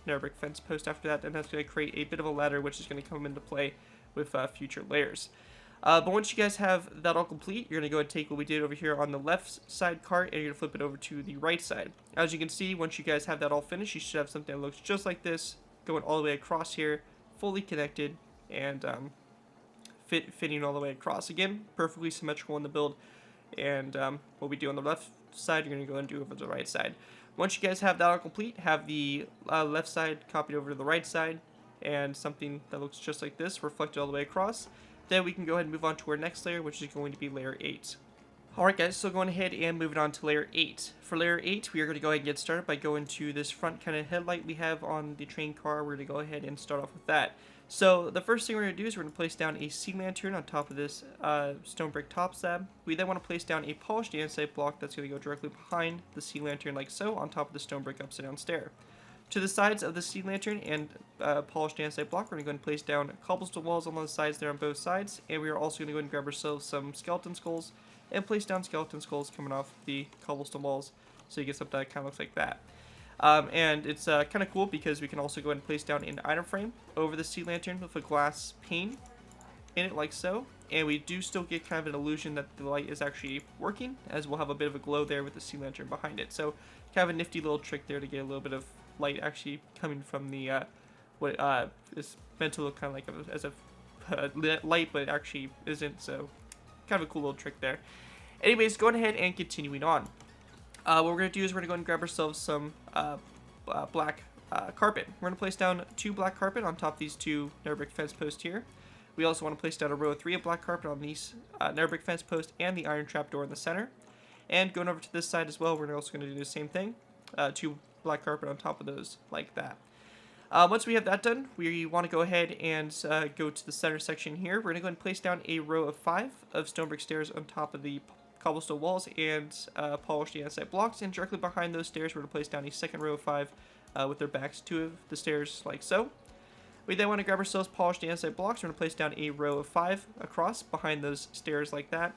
nether brick fence post after that, and that's going to create a bit of a ladder, which is going to come into play with future layers. But once you guys have that all complete, you're going to go ahead and take what we did over here on the left side cart, and you're going to flip it over to the right side. As you can see, once you guys have that all finished, you should have something that looks just like this, going all the way across here, fully connected, and fitting all the way across. Again, perfectly symmetrical in the build. And what we do on the left side, you're going to go and do over the right side. Once you guys have that all complete, have the left side copied over to the right side, and something that looks just like this reflected all the way across. Then we can go ahead and move on to our next layer, which is going to be layer 8. Alright guys, so going ahead and moving on to layer 8. For layer 8, we are going to go ahead and get started by going to this front kind of headlight we have on the train car. We're going to go ahead and start off with that. So the first thing we're going to do is we're going to place down a sea lantern on top of this stone brick top slab. We then want to place down a polished andesite block that's going to go directly behind the sea lantern like so, on top of the stone brick upside down stair. To the sides of the sea lantern and polished andesite block, we're going to go ahead and place down cobblestone walls on the sides there on both sides, and we are also going to go ahead and grab ourselves some skeleton skulls and place down skeleton skulls coming off the cobblestone walls, so you get something that kind of looks like that. And it's kind of cool because we can also go ahead and place down an item frame over the sea lantern with a glass pane in it like so, and we do still get kind of an illusion that the light is actually working, as we'll have a bit of a glow there with the sea lantern behind it. So kind of a nifty little trick there to get a little bit of light actually coming from the what is meant to look kind of like as a light, but it actually isn't. So kind of a cool little trick there. Anyways, going ahead and continuing on. What we're going to do is we're going to go and grab ourselves some black carpet. We're going to place down 2 black carpet on top of these 2 nether brick fence posts here. We also want to place down a row of 3 of black carpet on these nether brick fence post and the iron trapdoor in the center. And going over to this side as well, we're also going to do the same thing. 2 black carpet on top of those like that. Once we have that done, we want to go ahead and go to the center section here. We're going to go ahead and place down a row of 5 of stone brick stairs on top of the cobblestone walls and polished andesite blocks, and directly behind those stairs we're going to place down a second row of 5 with their backs to the stairs like so. We then want to grab ourselves polished andesite blocks. We're going to place down a row of 5 across behind those stairs like that.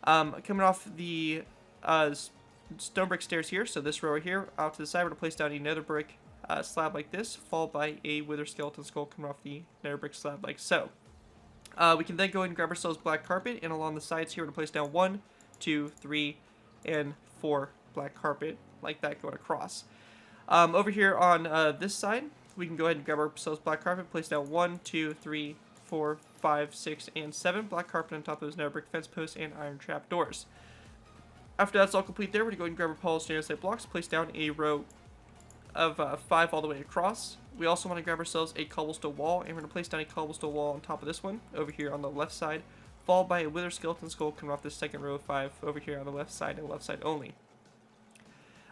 Coming off the stone brick stairs here, so this row here, out to the side, we're going to place down a nether brick slab like this, followed by a wither skeleton skull coming off the nether brick slab like so. We can then go ahead and grab ourselves black carpet, and along the sides here we're going to place down 1, 2, 3, and 4 black carpet like that going across. Over here on this side, we can go ahead and grab ourselves black carpet, place down 1, 2, 3, 4, 5, 6, and 7 black carpet on top of those nether brick fence posts and iron trap doors. After that's all complete there, we're going to go ahead and grab our polished andesite blocks, place down a row of 5 all the way across. We also want to grab ourselves a cobblestone wall, and we're going to place down a cobblestone wall on top of this one over here on the left side, followed by a wither skeleton skull coming off this second row of 5 over here on the left side and left side only.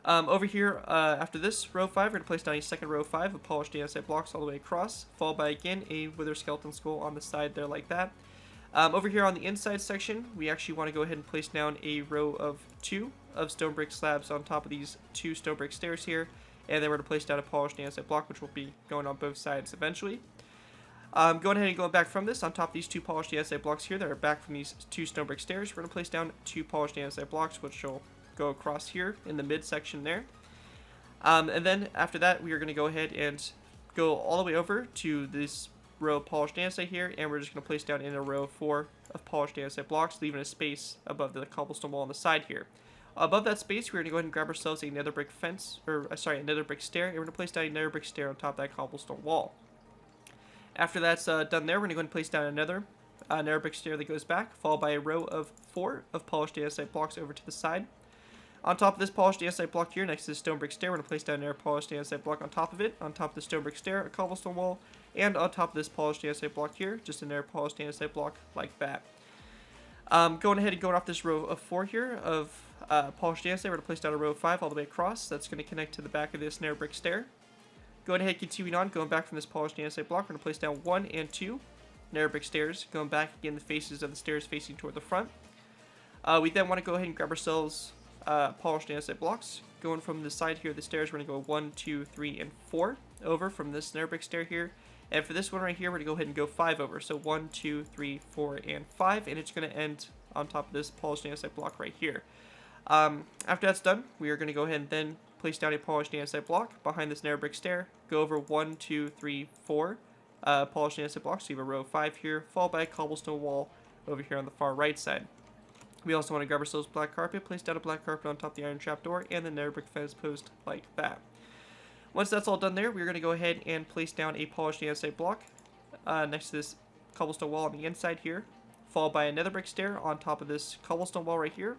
Over here, after this row 5, we're going to place down a second row of 5 of polished andesite blocks all the way across, followed by again a wither skeleton skull on the side there like that. Over here on the inside section, we actually want to go ahead and place down a row of 2 of stone brick slabs on top of these 2 stone brick stairs here, and then we're going to place down a polished andesite block, which will be going on both sides eventually. Going ahead and going back from this, on top of these 2 polished andesite blocks here that are back from these 2 stone brick stairs, we're going to place down 2 polished andesite blocks, which will go across here in the mid section there. And then after that, we are going to go ahead and go all the way over to this row of polished andesite here, and we're just going to place down in a row of 4 of polished andesite blocks, leaving a space above the cobblestone wall on the side here. Above that space, we're going to go ahead and grab ourselves a nether brick fence, or sorry, a nether brick stair, and we're going to place down a nether brick stair on top of that cobblestone wall. After that's done there, we're going to go ahead and place down another nether brick stair that goes back, followed by a row of 4 of polished andesite blocks over to the side. On top of this polished andesite block here, next to the stone brick stair, we're going to place down another polished andesite block on top of it. On top of the stone brick stair, a cobblestone wall, and on top of this polished andesite block here, just another polished andesite block like that. Going ahead and going off this row of 4 here of polished andesite, we're going to place down a row of 5 all the way across. That's going to connect to the back of this nether brick stair. Going ahead, continuing on, going back from this polished andesite block, we're going to place down 1 and 2 nether brick stairs, going back again, the faces of the stairs facing toward the front. We then want to go ahead and grab ourselves polished andesite blocks. Going from the side here of the stairs, we're going to go 1, 2, 3, and 4 over from this nether brick stair here. And for this one right here, we're going to go ahead and go 5 over. So 1, 2, 3, 4, and 5. And it's going to end on top of this polished andesite block right here. After that's done, we are going to go ahead and then place down a polished andesite block behind this nether brick stair. Go over 1, 2, 3, 4 polished andesite blocks. So you have a row of 5 here, followed by a cobblestone wall over here on the far right side. We also want to grab ourselves black carpet, place down a black carpet on top of the iron trapdoor, and the nether brick fence post like that. Once that's all done there, we're going to go ahead and place down a polished andesite block next to this cobblestone wall on the inside here, followed by a nether brick stair on top of this cobblestone wall right here.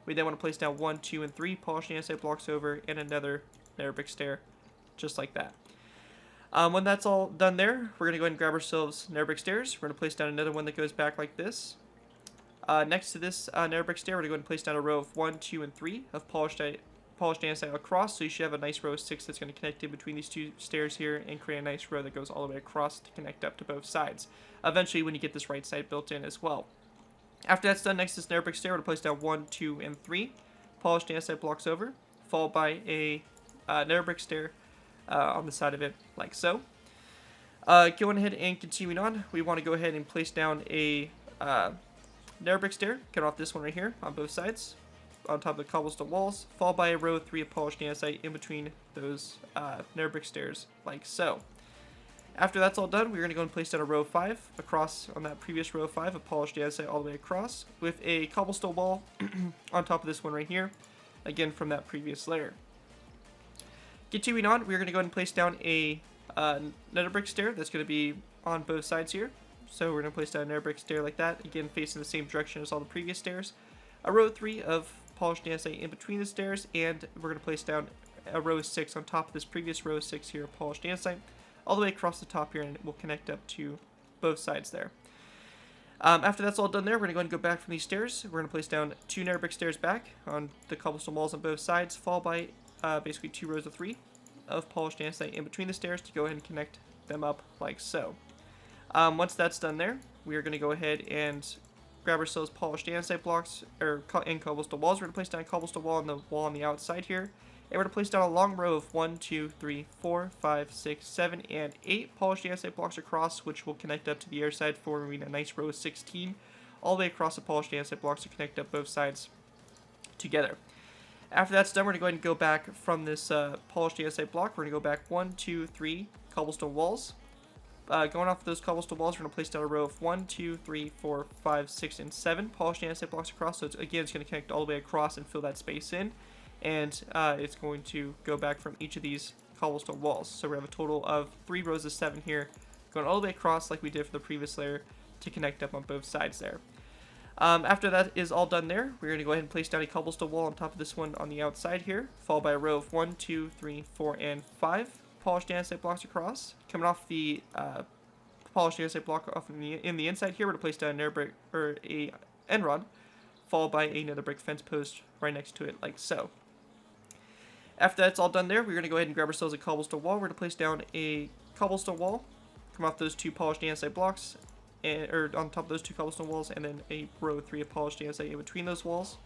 We then want to place down 1, 2, and 3 polished andesite blocks over, and another nether brick stair, just like that. When that's all done there, we're going to go ahead and grab ourselves nether brick stairs. We're going to place down another one that goes back like this. Next to this nether brick stair, we're going to go ahead and place down a row of 1, 2, and 3 of polished andesite across, so you should have a nice row of 6 that's going to connect in between these two stairs here and create a nice row that goes all the way across to connect up to both sides. Eventually, when you get this right side built in as well. After that's done, next to this nether brick stair, we're going to place down 1, 2, and 3 polished andesite blocks over, followed by a nether brick stair on the side of it, like so. Going ahead and continuing on, we want to go ahead and place down a nether brick stair, cut off this one right here on both sides, on top of the cobblestone walls, followed by a row of 3 of polished andesite in between those nether brick stairs, like so. After that's all done, we're going to go and place down a row of 5 across on that previous row of 5 of polished andesite all the way across, with a cobblestone wall on top of this one right here, again from that previous layer. Continuing on, we're going to go ahead and place down a nether brick stair that's going to be on both sides here. So we're going to place down a nether brick stair like that, again facing the same direction as all the previous stairs. A row of 3 of polished andesite in between the stairs, and we're going to place down a row of 6 on top of this previous row of 6 here of polished andesite, all the way across the top here, and it will connect up to both sides there. After that's all done there, we're going to go ahead and go back from these stairs. We're going to place down 2 nether brick stairs back on the cobblestone walls on both sides, followed by basically 2 rows of 3 of polished andesite in between the stairs to go ahead and connect them up like so. Once that's done there, we are going to go ahead and grab ourselves polished andesite blocks, and cobblestone walls. We're going to place down a cobblestone wall on the outside here. And we're going to place down a long row of 1, 2, 3, 4, 5, 6, 7, and 8 polished andesite blocks across, which will connect up to the air side, forming a nice row of 16, all the way across the polished andesite blocks to connect up both sides together. After that's done, we're going to go ahead and go back from this polished andesite block. We're going to go back 1, 2, 3 cobblestone walls. Going off of those cobblestone walls, we're going to place down a row of 1, 2, 3, 4, 5, 6, and 7 polished andesite blocks across. So it's going to connect all the way across and fill that space in. And it's going to go back from each of these cobblestone walls. So we have a total of 3 rows of 7 here, going all the way across like we did for the previous layer to connect up on both sides there. After that is all done there, we're going to go ahead and place down a cobblestone wall on top of this one on the outside here, followed by a row of 1, 2, 3, 4, and 5 polished andesite blocks across. Coming off the polished andesite block off in the inside here, we're going to place down a nether brick, or a end rod, followed by a nether brick fence post right next to it, like so. After that's all done there, we're going to go ahead and grab ourselves a cobblestone wall. We're going to place down a cobblestone wall, come off those 2 polished andesite blocks, or on top of those 2 cobblestone walls, and then a row of 3 of polished andesite in between those walls.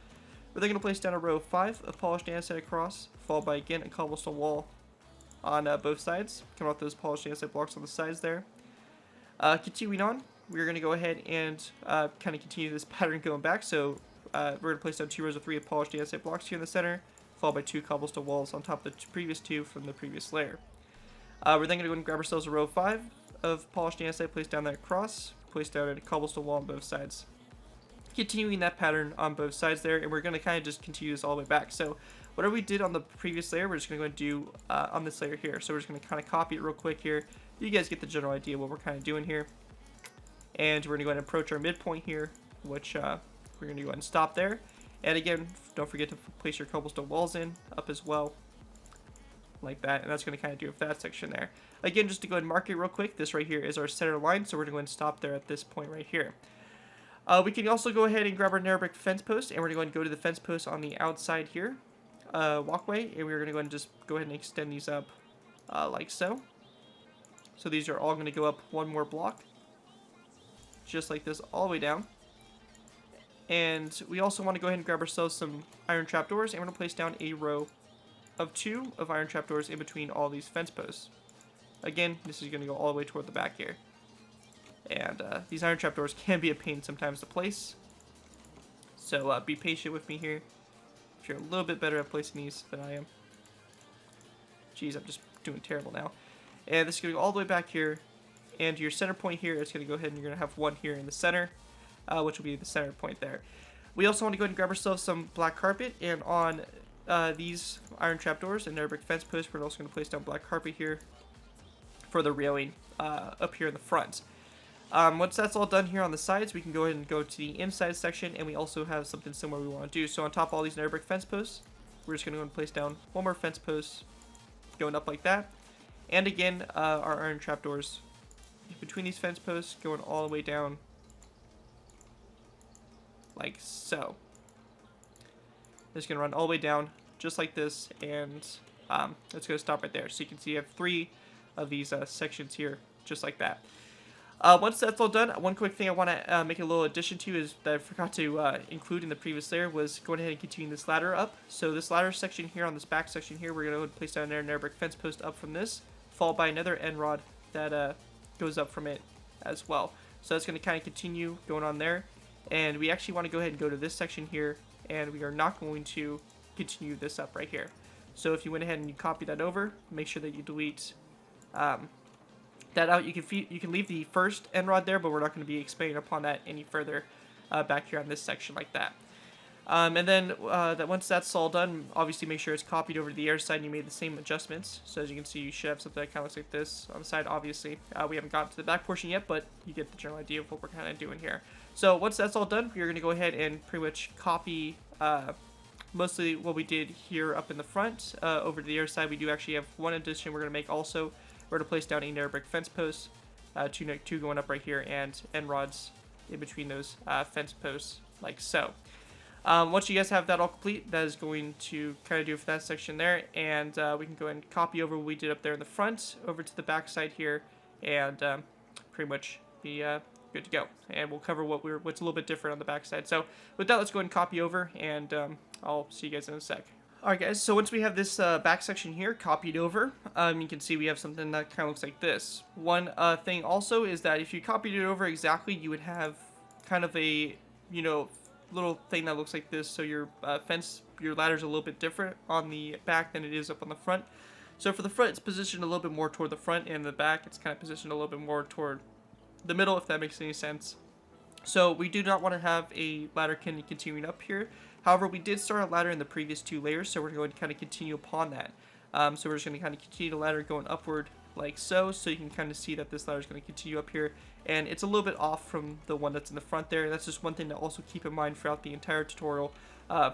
We're then going to place down a row of 5 of polished andesite across, followed by again a cobblestone wall on both sides, come off those polished andesite blocks on the sides there. Continuing on, we're going to go ahead and kind of continue this pattern going back. So we're going to place down 2 rows of 3 of polished andesite blocks here in the center, followed by 2 cobblestone walls on top of the previous 2 from the previous layer. We're then going to go ahead and grab ourselves a row of 5 of polished andesite, place down that across, place down a cobblestone wall on both sides. continuing that pattern on both sides there, and we're going to kind of just continue this all the way back. So whatever we did on the previous layer, we're just going to go and do on this layer here. So we're just going to kind of copy it real quick here. You guys get the general idea what we're kind of doing here. And we're going to go ahead and approach our midpoint here, which we're going to go ahead and stop there. And again, don't forget to place your cobblestone walls in up as well, like that. And that's going to kind of do it for that section there. Again, just to go ahead and mark it real quick, this right here is our center line, so we're going to go ahead and stop there at this point right here. We can also go ahead and grab our nether brick fence post, and we're going to go ahead and go to the fence post on the outside here, walkway, and we're going to go ahead and just go ahead and extend these up like so. So these are all going to go up one more block, just like this, all the way down. And we also want to go ahead and grab ourselves some iron trapdoors, and we're going to place down a row of 2 of iron trapdoors in between all these fence posts. Again, this is going to go all the way toward the back here. And these iron trapdoors can be a pain sometimes to place. So be patient with me here. If you're a little bit better at placing these than I am. Jeez, I'm just doing terrible now. And this is going to go all the way back here. And your center point here is going to go ahead and you're going to have one here in the center, which will be the center point there. We also want to go ahead and grab ourselves some black carpet. And on these iron trapdoors and nether brick fence posts, we're also going to place down black carpet here for the railing up here in the front. Once that's all done here on the sides, we can go ahead and go to the inside section, and we also have something similar we want to do. So on top of all these nether brick fence posts, we're just going to go and place down one more fence post going up like that. And again, our iron trapdoors between these fence posts going all the way down like so. It's going to run all the way down just like this, and it's going to stop right there. So you can see you have 3 of these sections here just like that. Once that's all done, one quick thing I want to make a little addition to is that I forgot to include in the previous layer was going ahead and continue this ladder up. So this ladder section here on this back section here, we're going to place down there a nether brick fence post up from this, followed by another end rod that goes up from it as well. So that's going to kind of continue going on there. And we actually want to go ahead and go to this section here, and we are not going to continue this up right here. So if you went ahead and you copy that over, make sure that you delete that out. You can leave the first end rod there, but we're not going to be expanding upon that any further back here on this section like that. And then once that's all done, obviously make sure it's copied over to the air side and you made the same adjustments. So as you can see, you should have something that kind of looks like this on the side. Obviously, we haven't gotten to the back portion yet, but you get the general idea of what we're kind of doing here. So once that's all done, you're going to go ahead and pretty much copy mostly what we did here up in the front over to the air side. We do actually have one addition we're going to make also. We're going to place down a nether brick fence post, 2 going up right here, and end rods in between those fence posts, like so. Once you guys have that all complete, that is going to kind of do it for that section there, and we can go ahead and copy over what we did up there in the front over to the back side here, and pretty much be good to go. And we'll cover what's a little bit different on the back side. So with that, let's go ahead and copy over, and I'll see you guys in a sec. Alright guys, so once we have this back section here copied over, you can see we have something that kind of looks like this. One thing also is that if you copied it over exactly, you would have kind of a, little thing that looks like this. So your your ladder's a little bit different on the back than it is up on the front. So for the front, it's positioned a little bit more toward the front, and the back, it's kind of positioned a little bit more toward the middle, if that makes any sense. So we do not want to have a ladder continuing up here. However, we did start a ladder in the previous 2 layers, so we're going to kind of continue upon that. So we're just going to kind of continue the ladder going upward like so you can kind of see that this ladder is going to continue up here. And it's a little bit off from the one that's in the front there. That's just one thing to also keep in mind throughout the entire tutorial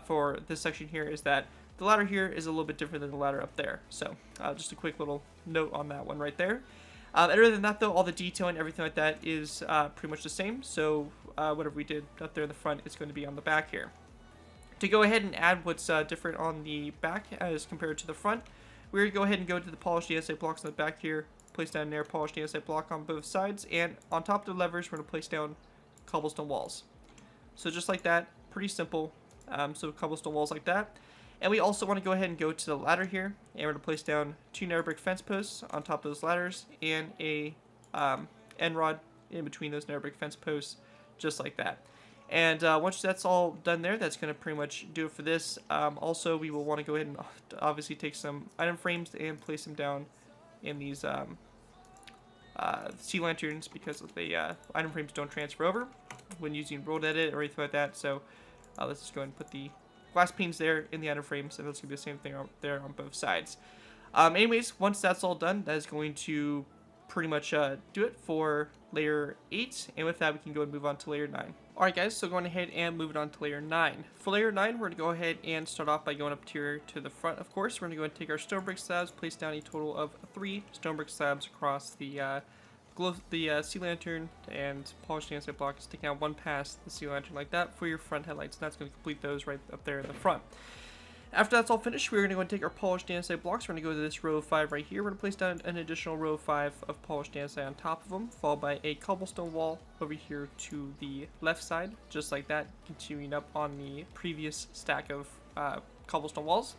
for this section here, is that the ladder here is a little bit different than the ladder up there. So just a quick little note on that one right there. Other than that though, all the detail and everything like that is pretty much the same. So whatever we did up there in the front is going to be on the back here. To go ahead and add what's different on the back as compared to the front, we're going to go ahead and go to the polished andesite blocks on the back here, place down an air polished andesite block on both sides, and on top of the levers, we're going to place down cobblestone walls. So just like that, pretty simple. So cobblestone walls like that. And we also want to go ahead and go to the ladder here, and we're going to place down 2 nether brick fence posts on top of those ladders, and a end rod in between those nether brick fence posts, just like that. And once that's all done there, that's going to pretty much do it for this. Also, we will want to go ahead and obviously take some item frames and place them down in these sea lanterns, because the item frames don't transfer over. when using road edit or anything like that. So let's just go ahead and put the glass panes there in the outer frames, and that's going to be the same thing out there on both sides. Anyways, once that's all done, that is going to pretty much do it for layer 8, and with that we can go and move on to layer 9. Alright guys, so going ahead and moving on to layer 9. For layer 9, we're going to go ahead and start off by going up here to the front, of course. We're going to go and take our stone brick slabs, place down a total of 3 stone brick slabs across the sea lantern, and polished andesite block, sticking out one past the sea lantern like that for your front headlights, and that's going to complete those right up there in the front. After that's all finished, we're going to go and take our polished andesite blocks. We're going to go to this row of 5 right here. We're going to place down an additional row of 5 of polished andesite on top of them, followed by a cobblestone wall over here to the left side, just like that, continuing up on the previous stack of cobblestone walls.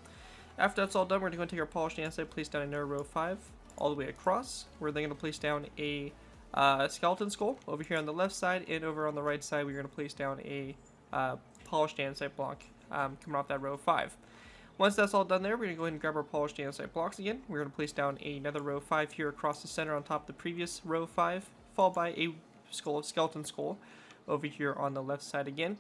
After that's all done, we're going to go and take our polished andesite, place down another row of 5 all the way across. We're then going to place down a skeleton skull over here on the left side, and over on the right side, we're going to place down a polished andesite block coming off that row of 5. Once that's all done there, we're going to go ahead and grab our polished andesite blocks again. We're going to place down another row of 5 here across the center on top of the previous row of 5, followed by a skeleton skull over here on the left side again.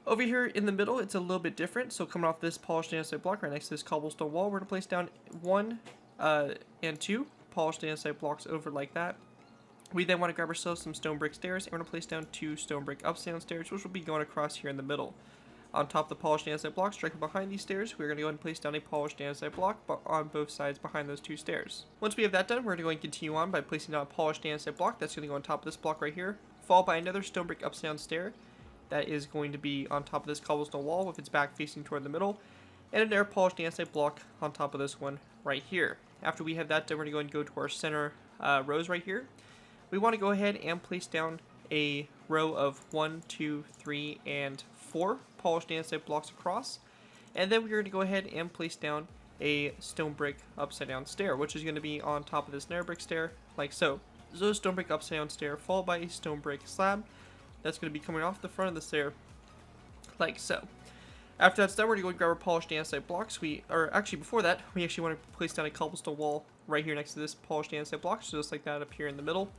Over here in the middle, it's a little bit different. So coming off this polished andesite block right next to this cobblestone wall, we're going to place down 1 and 2 polished andesite blocks over like that. We then want to grab ourselves some stone brick stairs, and we're going to place down 2 stone brick upstairs stairs, which will be going across here in the middle. On top of the polished andesite blocks, directly behind these stairs, we're going to go ahead and place down a polished andesite block on both sides behind those 2 stairs. Once we have that done, we're going to go and continue on by placing down a polished andesite block. That's going to go on top of this block right here, followed by another stone brick upstairs stair that is going to be on top of this cobblestone wall with its back facing toward the middle, and another polished andesite block on top of this one right here. After we have that done, we're going to go and go to our center rows right here. We want to go ahead and place down a row of 1, 2, 3, and 4 polished andesite blocks across, and then we're going to go ahead and place down a stone brick upside down stair, which is going to be on top of this nether brick stair like so. So stone brick upside down stair followed by a stone brick slab that's going to be coming off the front of the stair like so. After that's done, we're going to go and grab our polished andesite blocks. Before that, we actually want to place down a cobblestone wall right here next to this polished andesite block, so just like that up here in the middle.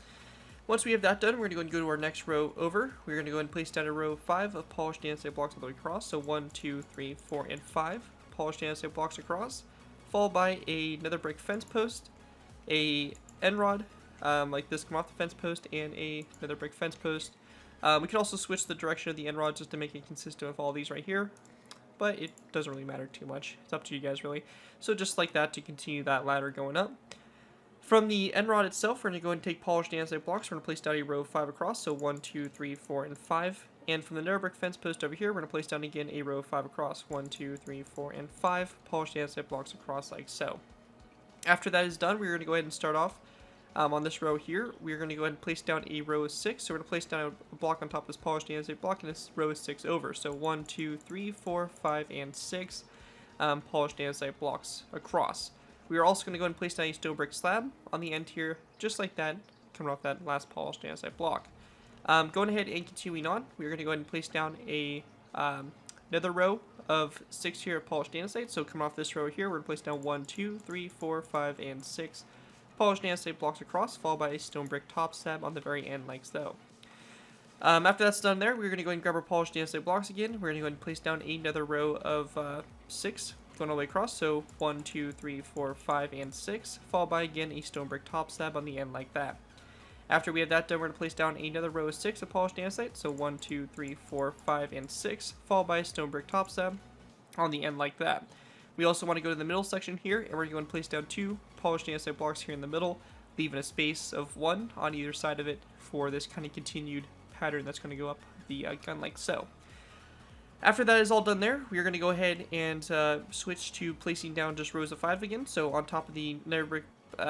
Once we have that done, we're going to go and go to our next row over. We're going to go and place down a row of 5 of polished andesite blocks all the way across. So 1, 2, 3, 4, and 5 polished andesite blocks across, followed by another brick fence post, a end rod like this come off the fence post, and another brick fence post. We can also switch the direction of the end rod just to make it consistent with all these right here, but it doesn't really matter too much. It's up to you guys really. So just like that to continue that ladder going up. From the end rod itself, we're going to go and take polished andesite blocks. We're going to place down a row of 5 across, so 1, 2, 3, 4, and 5. And from the nether brick fence post over here, we're going to place down again a row of 5 across, 1, 2, 3, 4, and 5 polished andesite blocks across like so. After that is done, we're going to go ahead and start off on this row here. We're going to go ahead and place down a row of 6. So we're going to place down a block on top of this polished andesite block, and this row is 6 over. So 1, 2, 3, 4, 5, and 6 polished andesite blocks across. We are also going to go ahead and place down a stone brick slab on the end here, just like that, coming off that last polished andesite block. Going ahead and continuing on, we're going to go ahead and place down another row of 6 here of polished andesite. So coming off this row here, we're going to place down 1, 2, 3, 4, 5, and 6 polished andesite blocks across, followed by a stone brick top slab on the very end like so. After that's done there, we're going to go ahead and grab our polished andesite blocks again. We're going to go ahead and place down another row of 6 going all the way across, so 1, 2, 3, 4, 5, and 6, followed by again a stone brick top slab on the end like that. After we have that done, we're going to place down another row of 6 of polished andesite, so 1, 2, 3, 4, 5, and 6, followed by a stone brick top slab on the end like that. We also want to go to the middle section here, and we're going to place down 2 polished andesite blocks here in the middle, leaving a space of 1 on either side of it for this kind of continued pattern that's going to go up the gun like so. After that is all done there, we are going to go ahead and switch to placing down just rows of 5 again. So on top of the nether brick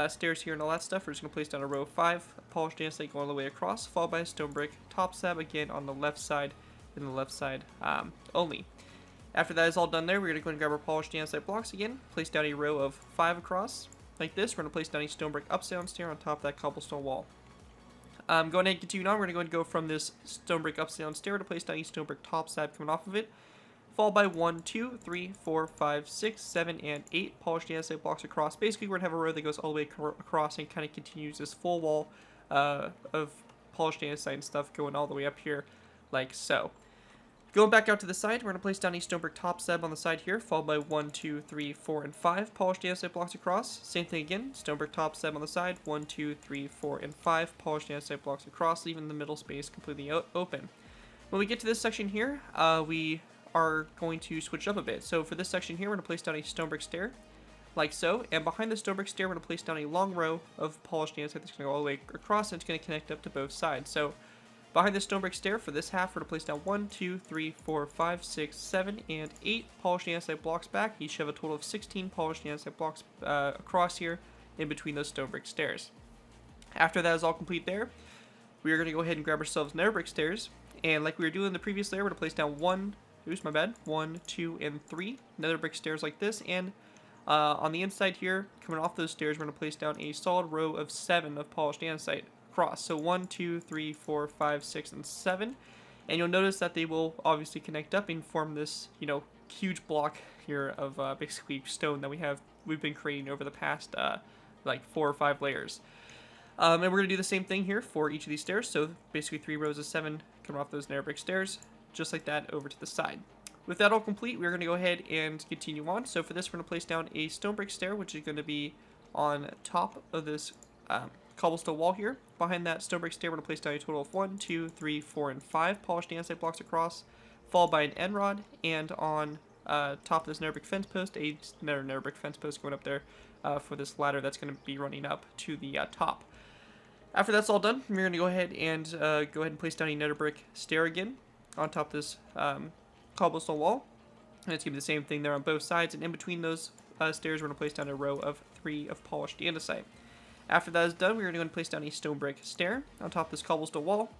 stairs here and all that stuff, we're just going to place down a row of 5 polished andesite going all the way across, followed by a stone brick top slab again on the left side, and the left side only. After that is all done there, we're going to go and grab our polished andesite blocks again, place down a row of 5 across, like this. We're going to place down a stone brick upside stair on top of that cobblestone wall. Going ahead and continue on, we're going to go and go from this stone brick upside down stair to place down a stone brick top slab coming off of it, followed by 1, 2, 3, 4, 5, 6, 7, and 8 polished andesite blocks across. Basically, we're going to have a row that goes all the way across and kind of continues this full wall of polished andesite and stuff going all the way up here like so. Going back out to the side, we're going to place down a stonebrick top slab on the side here, followed by 1, 2, 3, 4, and 5 polished andesite blocks across. Same thing again, stonebrick top slab on the side, 1, 2, 3, 4, and 5 polished andesite blocks across, leaving the middle space completely open. When we get to this section here, we are going to switch up a bit. So for this section here, we're going to place down a stonebrick stair, like so, and behind the stonebrick stair, we're going to place down a long row of polished andesite that's going to go all the way across, and it's going to connect up to both sides. So behind the stonebrick stair, for this half, we're going to place down 1, 2, 3, 4, 5, 6, 7, and 8 polished andesite blocks back. Each have a total of 16 polished andesite blocks across here in between those stonebrick stairs. After that is all complete there, we are going to go ahead and grab ourselves netherbrick stairs. And like we were doing in the previous layer, we're going to place down 1, 2, and 3 netherbrick stairs like this. And on the inside here, coming off those stairs, we're going to place down a solid row of 7 of polished andesite across. So 1, 2, 3, 4, 5, 6, and 7. And you'll notice that they will obviously connect up and form this, huge block here of basically stone that we've been creating over the past like 4 or 5 layers. And we're going to do the same thing here for each of these stairs. So basically 3 rows of 7 coming off those netherbrick stairs, just like that over to the side. With that all complete, we're going to go ahead and continue on. So for this, we're going to place down a stonebrick stair, which is going to be on top of this cobblestone wall here. Behind that stonebrick stair, we're going to place down a total of 1, 2, 3, 4, and 5 polished andesite blocks across, followed by an end rod, and on top of this netherbrick fence post, another netherbrick fence post going up there for this ladder that's going to be running up to the top. After that's all done, we're going to go ahead and place down a netherbrick stair again on top of this cobblestone wall. And it's going to be the same thing there on both sides, and in between those stairs, we're going to place down a row of 3 of polished andesite. After that is done, we're going to go and place down a stonebrick stair on top of this cobblestone wall,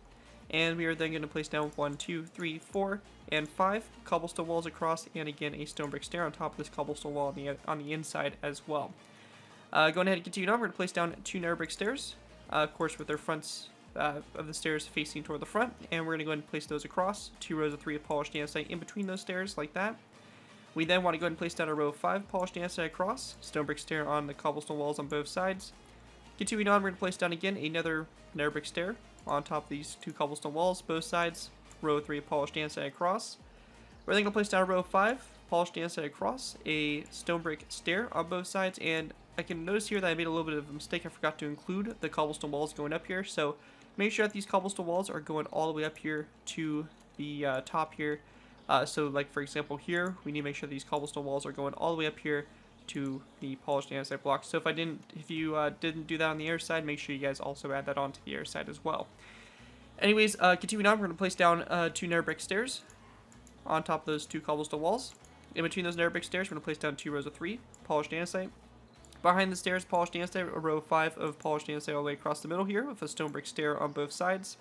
and we are then going to place down 1, 2, 3, 4, and 5 cobblestone walls across, and again a stonebrick stair on top of this cobblestone wall on the inside as well. Going ahead and continue on, we're going to place down 2 netherbrick stairs, of course with their fronts of the stairs facing toward the front, and we're going to go ahead and place those across, 2 rows of 3 of polished andesite in between those stairs like that. We then want to go ahead and place down a row of 5 polished andesite across, stonebrick stair on the cobblestone walls on both sides. Continuing on, we're going to place down again another netherbrick stair on top of these 2 cobblestone walls, both sides, row of 3 polished andesite across. We're then going to place down a row of 5 polished andesite across, a stonebrick stair on both sides, and I can notice here that I made a little bit of a mistake. I forgot to include the cobblestone walls going up here, so make sure that these cobblestone walls are going all the way up here to the top here. So like for example here, we need to make sure these cobblestone walls are going all the way up here to the polished andesite blocks. So if you didn't do that on the air side, make sure you guys also add that onto the air side as well. Anyways, continuing on, we're going to place down 2 netherbrick stairs on top of those 2 cobblestone walls. In between those netherbrick stairs, we're going to place down 2 rows of 3 polished andesite. Behind the stairs, polished andesite, a row of 5 of polished andesite all the way across the middle here with a stonebrick stair on both sides.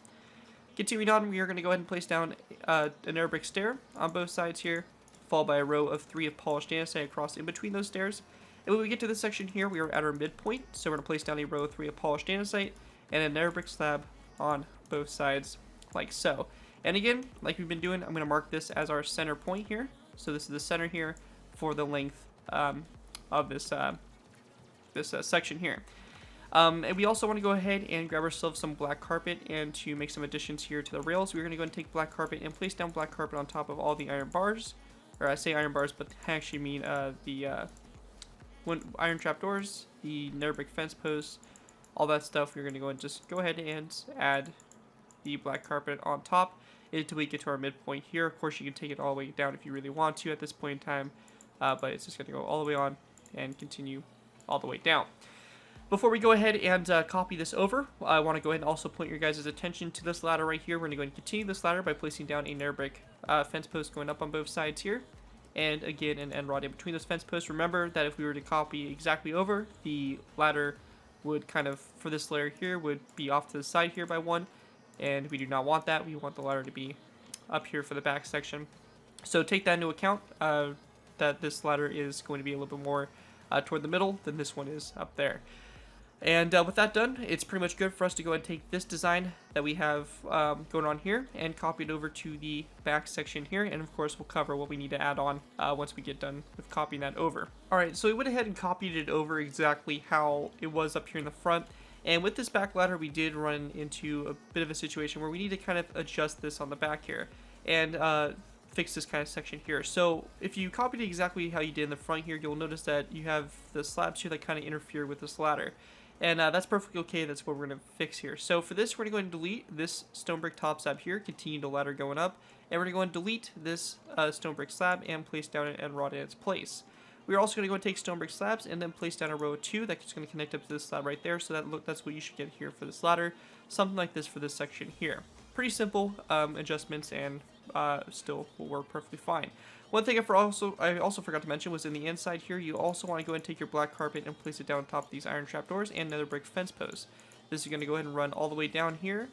Continuing on, we are going to go ahead and place down a netherbrick stair on both sides here, followed by a row of 3 of polished andesite across in between those stairs. And when we get to this section here, we are at our midpoint, so we're going to place down a row of 3 of polished andesite and a netherbrick slab on both sides, like so. And again, like we've been doing, I'm going to mark this as our center point here. So this is the center here for the length of this section here. And we also want to go ahead and grab ourselves some black carpet, and to make some additions here to the rails, we're going to go and take black carpet and place down black carpet on top of all the iron bars. Or I say iron bars, but I actually mean the iron trapdoors, the netherbrick fence posts, all that stuff. We're going to go and just go ahead and add the black carpet on top until we get to our midpoint here. Of course, you can take it all the way down if you really want to at this point in time, but it's just going to go all the way on and continue all the way down. Before we go ahead and copy this over, I want to go ahead and also point your guys' attention to this ladder right here. We're going to go ahead and continue this ladder by placing down a netherbrick fence post going up on both sides here, and again an end rod in between those fence posts. Remember that if we were to copy exactly over, the ladder would kind of, for this layer here, would be off to the side here by 1, and we do not want that. We want the ladder to be up here for the back section. So take that into account, that this ladder is going to be a little bit more toward the middle than this one is up there. And with that done, it's pretty much good for us to go ahead and take this design that we have going on here and copy it over to the back section here, and of course we'll cover what we need to add on once we get done with copying that over. Alright, so we went ahead and copied it over exactly how it was up here in the front, And with this back ladder, we did run into a bit of a situation where we need to kind of adjust this on the back here and fix this kind of section here. So if you copied it exactly how you did in the front here, you'll notice that you have the slabs here that kind of interfere with this ladder. And that's perfectly okay. That's what we're going to fix here. So for this, we're going to go ahead and delete this stone brick top slab here, continue the ladder going up, and we're going to go ahead and delete this stone brick slab and place down an end rod in its place. We're also going to go and take stone brick slabs and then place down a row of 2 that's going to connect up to this slab right there. So that's what you should get here for this ladder. Something like this for this section here. Pretty simple adjustments, and still will work perfectly fine. One thing I also forgot to mention was in the inside here, you also want to go ahead and take your black carpet and place it down on top of these iron trapdoors and nether brick fence posts. This is going to go ahead and run all the way down here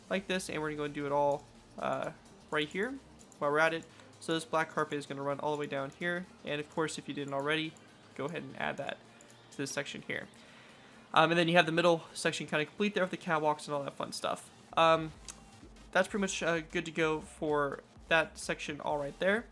like this, and we're going to go and do it all right here while we're at it. So this black carpet is going to run all the way down here, and of course if you didn't already, go ahead and add that to this section here. And then you have the middle section kind of complete there with the catwalks and all that fun stuff. That's pretty much good to go for that section all right there.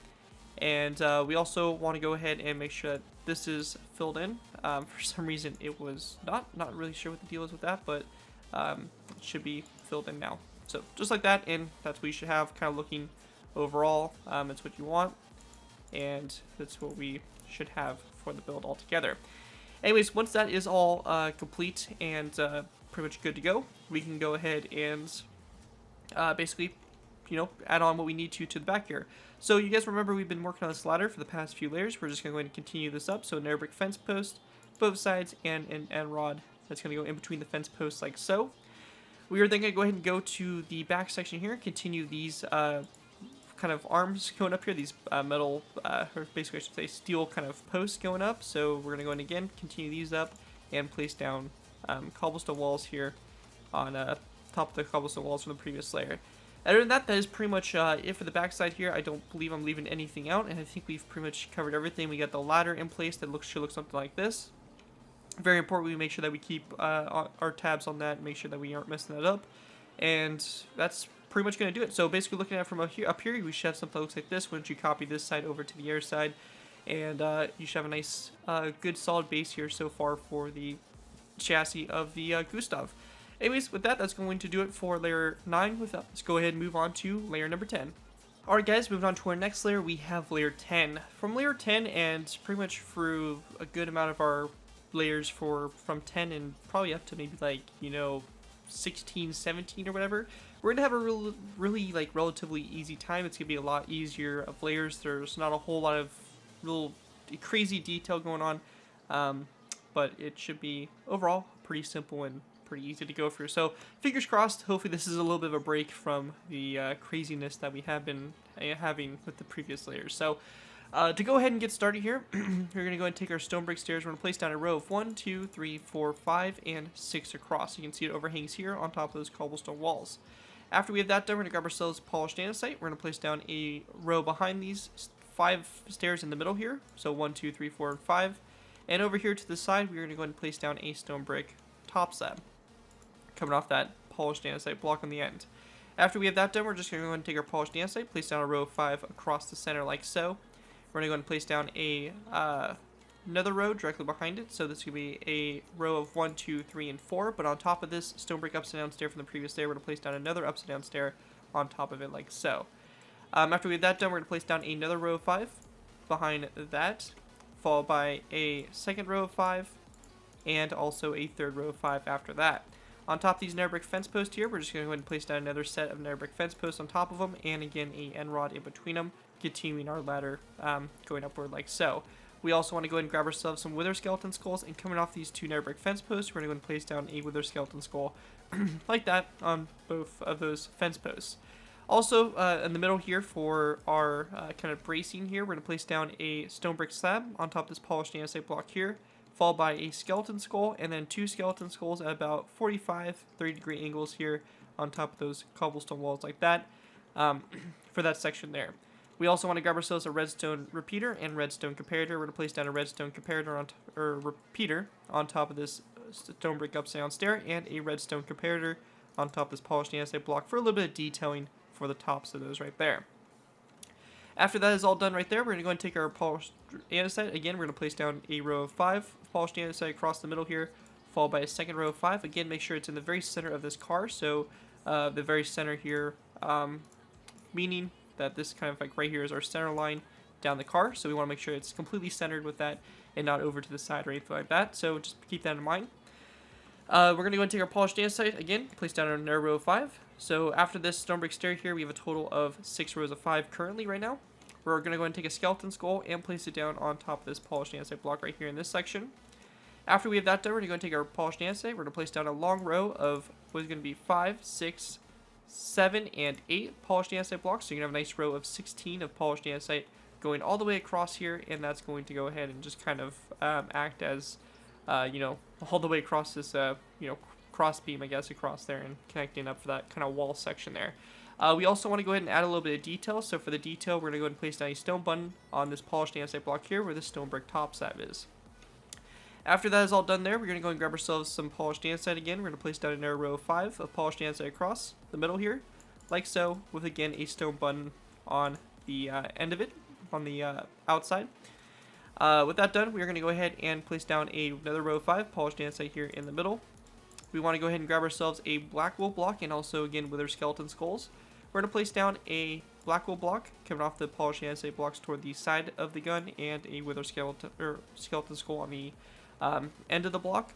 And we also want to go ahead and make sure that this is filled in. For some reason it was not really sure what the deal is with that, but it should be filled in now. So just like that, and that's what you should have kind of looking overall. It's what you want, and that's what we should have for the build altogether. Anyways, once that is all complete and pretty much good to go, we can go ahead and basically, add on what we need to the back here. So you guys remember we've been working on this ladder for the past few layers. We're just going to go ahead and continue this up. So nether brick fence post, both sides, and an end rod that's going to go in between the fence posts like so. We are then going to go ahead and go to the back section here, continue these kind of arms going up here, these metal, or basically I should say steel kind of posts going up. So we're going to go in again, continue these up, and place down cobblestone walls here on top of the cobblestone walls from the previous layer. Other than that, that is pretty much it for the backside here. I don't believe I'm leaving anything out, and I think we've pretty much covered everything. We got the ladder in place that should look something like this. Very important we make sure that we keep our tabs on that and make sure that we aren't messing that up. And that's pretty much going to do it. So basically looking at it from up here, we should have something that looks like this once you copy this side over to the other side. And you should have a nice, good solid base here so far for the chassis of the Gustav. Anyways, with that, that's going to do it for layer 9. With that, let's go ahead and move on to layer number 10. Alright guys, moving on to our next layer, we have layer 10. From layer 10 and pretty much through a good amount of our layers from 10 and probably up to maybe like, 16, 17 or whatever, we're gonna have a really like relatively easy time. It's gonna be a lot easier of layers. There's not a whole lot of real crazy detail going on, but it should be overall pretty simple and pretty easy to go through. So fingers crossed, hopefully this is a little bit of a break from the craziness that we have been having with the previous layers. So to go ahead and get started here, we're going to go ahead and take our stone brick stairs. We're going to place down a row of 1, 2, 3, 4, 5, and 6 across. You can see it overhangs here on top of those cobblestone walls. After we have that done, we're going to grab ourselves polished andesite. We're going to place down a row behind these 5 stairs in the middle here. So 1, 2, 3, 4, and 5. And over here to the side, we're going to go ahead and place down a stone brick top slab, coming off that polished andesite block on the end. After we have that done, we're just going to go ahead and take our polished andesite, place down a row of 5 across the center like so. We're going to go ahead and place down another row directly behind it. So this is going to be a row of 1, 2, 3, and 4. But on top of this stone brick upside down stair from the previous layer, we're going to place down another upside down stair on top of it like so. After we have that done, we're going to place down another row of 5 behind that, followed by a second row of 5, and also a third row of 5 after that. On top of these nether brick fence posts here, we're just going to go ahead and place down another set of nether brick fence posts on top of them, and again a end rod in between them, continuing our ladder going upward like so. We also want to go ahead and grab ourselves some wither skeleton skulls, and coming off these 2 nether brick fence posts, we're going to go ahead and place down a wither skeleton skull like that on both of those fence posts. Also, in the middle here for our kind of bracing here, we're going to place down a stone brick slab on top of this polished andesite block here, followed by a skeleton skull, and then 2 skeleton skulls at about 45, 30-degree angles here on top of those cobblestone walls like that for that section there. We also want to grab ourselves a redstone repeater and redstone comparator. We're going to place down a redstone comparator repeater on top of this stone brick upside down stair, and a redstone comparator on top of this polished andesite block for a little bit of detailing for the tops of those right there. After that is all done right there, we're going to go and take our polished andesite. Again, we're going to place down a row of 5 polished andesite across the middle here, followed by a second row of 5. Again, make sure it's in the very center of this car, so the very center here, meaning that this kind of like right here is our center line down the car, so we want to make sure it's completely centered with that and not over to the side or anything like that, so just keep that in mind. We're going to go and take our polished andesite, again, place down in our row of 5. So after this stone brick stair here, we have a total of 6 rows of 5 currently right now. We're going to go and take a skeleton skull and place it down on top of this polished andesite block right here in this section. After we have that done, we're going to go and take our polished andesite. We're going to place down a long row of what is going to be 5, 6, 7, and 8 polished andesite blocks. So you're going to have a nice row of 16 of polished andesite going all the way across here, and that's going to go ahead and just kind of act as, you know, all the way across this, you know, cross beam, I guess, across there and connecting up for that kind of wall section there. We also want to go ahead and add a little bit of detail. So for the detail, we're going to go ahead and place down a stone button on this polished andesite block here where the stone brick top slab is. After that is all done there, we're going to go and grab ourselves some polished andesite again. We're going to place down another row of 5 of polished andesite across the middle here, like so, with again a stone button on the end of it, on the outside. With that done, we are going to go ahead and place down another row of 5 polished andesite here in the middle. We want to go ahead and grab ourselves a black wool block and also again with our skeleton skulls. We're going to place down a black wool block coming off the polished andesite blocks toward the side of the gun and a wither skeleton skull on the end of the block.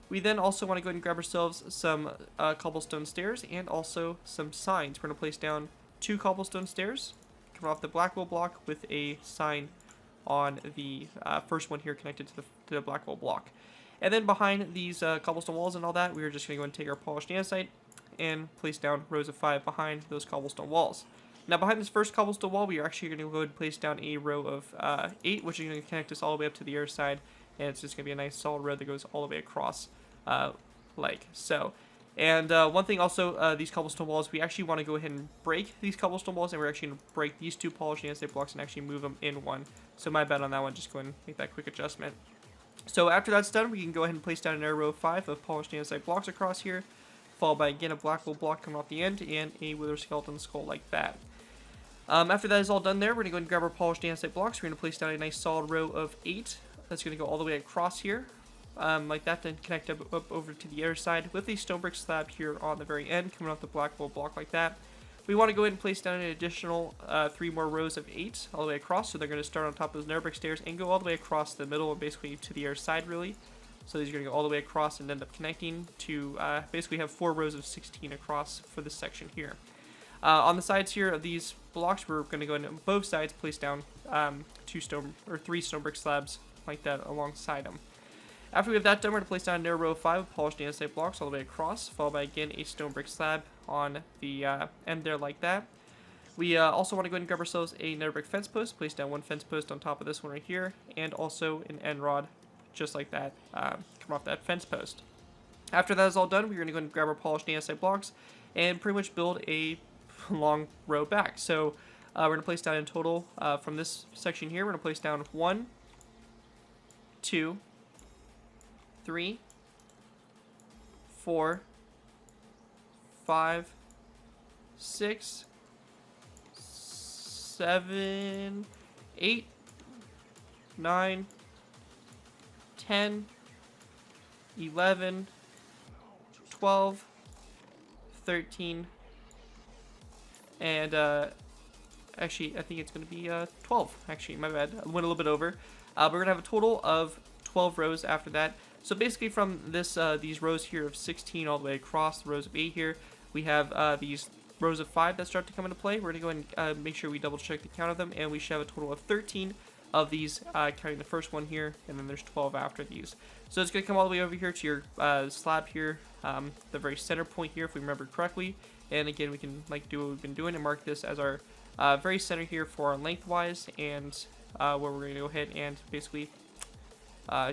We then also want to go ahead and grab ourselves some cobblestone stairs and also some signs. We're going to place down 2 cobblestone stairs coming off the black wool block with a sign on the first one here connected to the black wool block. And then behind these cobblestone walls and all that, we're just going to go and take our polished andesite and place down rows of 5 behind those cobblestone walls. Now behind this first cobblestone wall, we are actually going to go ahead and place down a row of 8, which is going to connect us all the way up to the other side, and it's just going to be a nice solid road that goes all the way across, like so. And one thing also, these cobblestone walls, we actually want to go ahead and break these cobblestone walls, and we're actually going to break these 2 polished andesite blocks and actually move them in one. So my bad on that one, just go ahead and make that quick adjustment. So after that's done, we can go ahead and place down another row of 5 of polished andesite blocks across here, followed by again a black wool block coming off the end and a wither skeleton skull like that. After that is all done there, we're going to go and grab our polished andesite blocks. We're going to place down a nice solid row of 8. That's going to go all the way across here, like that, then connect up over to the other side with a stone brick slab here on the very end, coming off the black wool block like that. We want to go ahead and place down an additional 3 more rows of 8 all the way across, so they're going to start on top of those nether brick stairs and go all the way across the middle and basically to the other side, really. So these are going to go all the way across and end up connecting to basically have 4 rows of 16 across for this section here. On the sides here of these blocks, we're going to go in on both sides, place down 3 stone brick slabs like that alongside them. After we have that done, we're going to place down another row of 5 polished andesite blocks all the way across, followed by again a stone brick slab on the end there like that. We also want to go ahead and grab ourselves a nether brick fence post, place down 1 fence post on top of this one right here, and also an end rod just like that, come off that fence post. After that is all done, we're going to go ahead and grab our polished andesite blocks and pretty much build a long row back. So we're going to place down in total from this section here, we're going to place down 1, 2, 3, 4, 5, 6, 7, 8, 9, 10, 11, 12, 13, and actually I think it's going to be 12, actually, my bad, I went a little bit over. We're going to have a total of 12 rows after that. So basically from this these rows here of 16 all the way across, the rows of 8 here, we have these rows of 5 that start to come into play. We're going to go and make sure we double check the count of them, and we should have a total of 13 of these, counting the first one here, and then there's 12 after these. So it's going to come all the way over here to your slab here, the very center point here, if we remember correctly. And again, we can like do what we've been doing and mark this as our very center here for our lengthwise, and where we're going to go ahead and basically,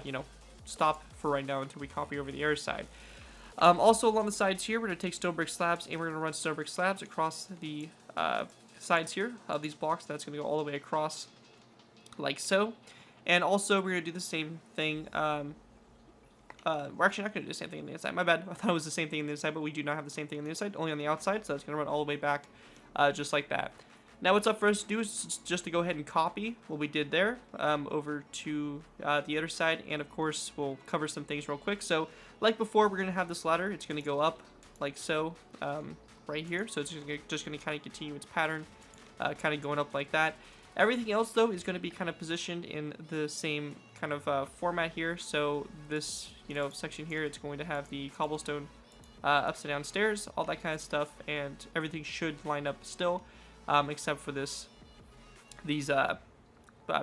you know, stop for right now until we copy over the other side. Also along the sides here, we're going to take stone brick slabs, and we're going to run stone brick slabs across the sides here of these blocks. That's going to go all the way across like so. And also we're going to do the same thing. We're actually not going to do the same thing on the inside. My bad. I thought it was the same thing on the inside, but we do not have the same thing on the inside, only on the outside. So it's going to run all the way back just like that. Now what's up for us to do is just to go ahead and copy what we did there over to the other side, and of course we'll cover some things real quick. So like before, we're going to have this ladder. It's going to go up like so right here, so it's just going to kind of continue its pattern, kind of going up like that. Everything else though is going to be kind of positioned in the same kind of format here. So this section here, it's going to have the cobblestone upside down stairs, all that kind of stuff, and everything should line up still, except for these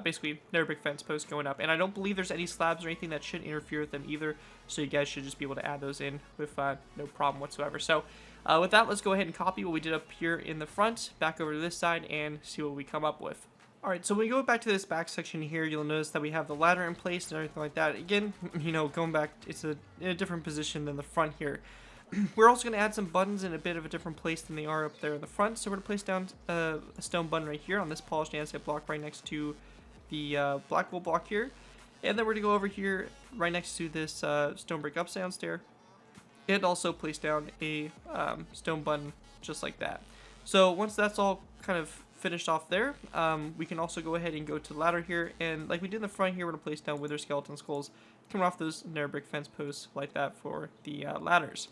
basically nether brick fence posts going up. And I don't believe there's any slabs or anything that should interfere with them either, so you guys should just be able to add those in with no problem whatsoever. So with that, let's go ahead and copy what we did up here in the front back over to this side and see what we come up with. Alright, so when we go back to this back section here, you'll notice that we have the ladder in place and everything like that. Again, going back, it's in a different position than the front here. We're also going to add some buttons in a bit of a different place than they are up there in the front. So we're going to place down a stone button right here on this polished andesite block right next to the black wool block here. And then we're going to go over here right next to this stone brick upside down stair. And also place down a stone button just like that. So once that's all kind of finished off there, we can also go ahead and go to the ladder here. And like we did in the front here, we're going to place down wither skeleton skulls coming off those nether brick fence posts like that for the ladders.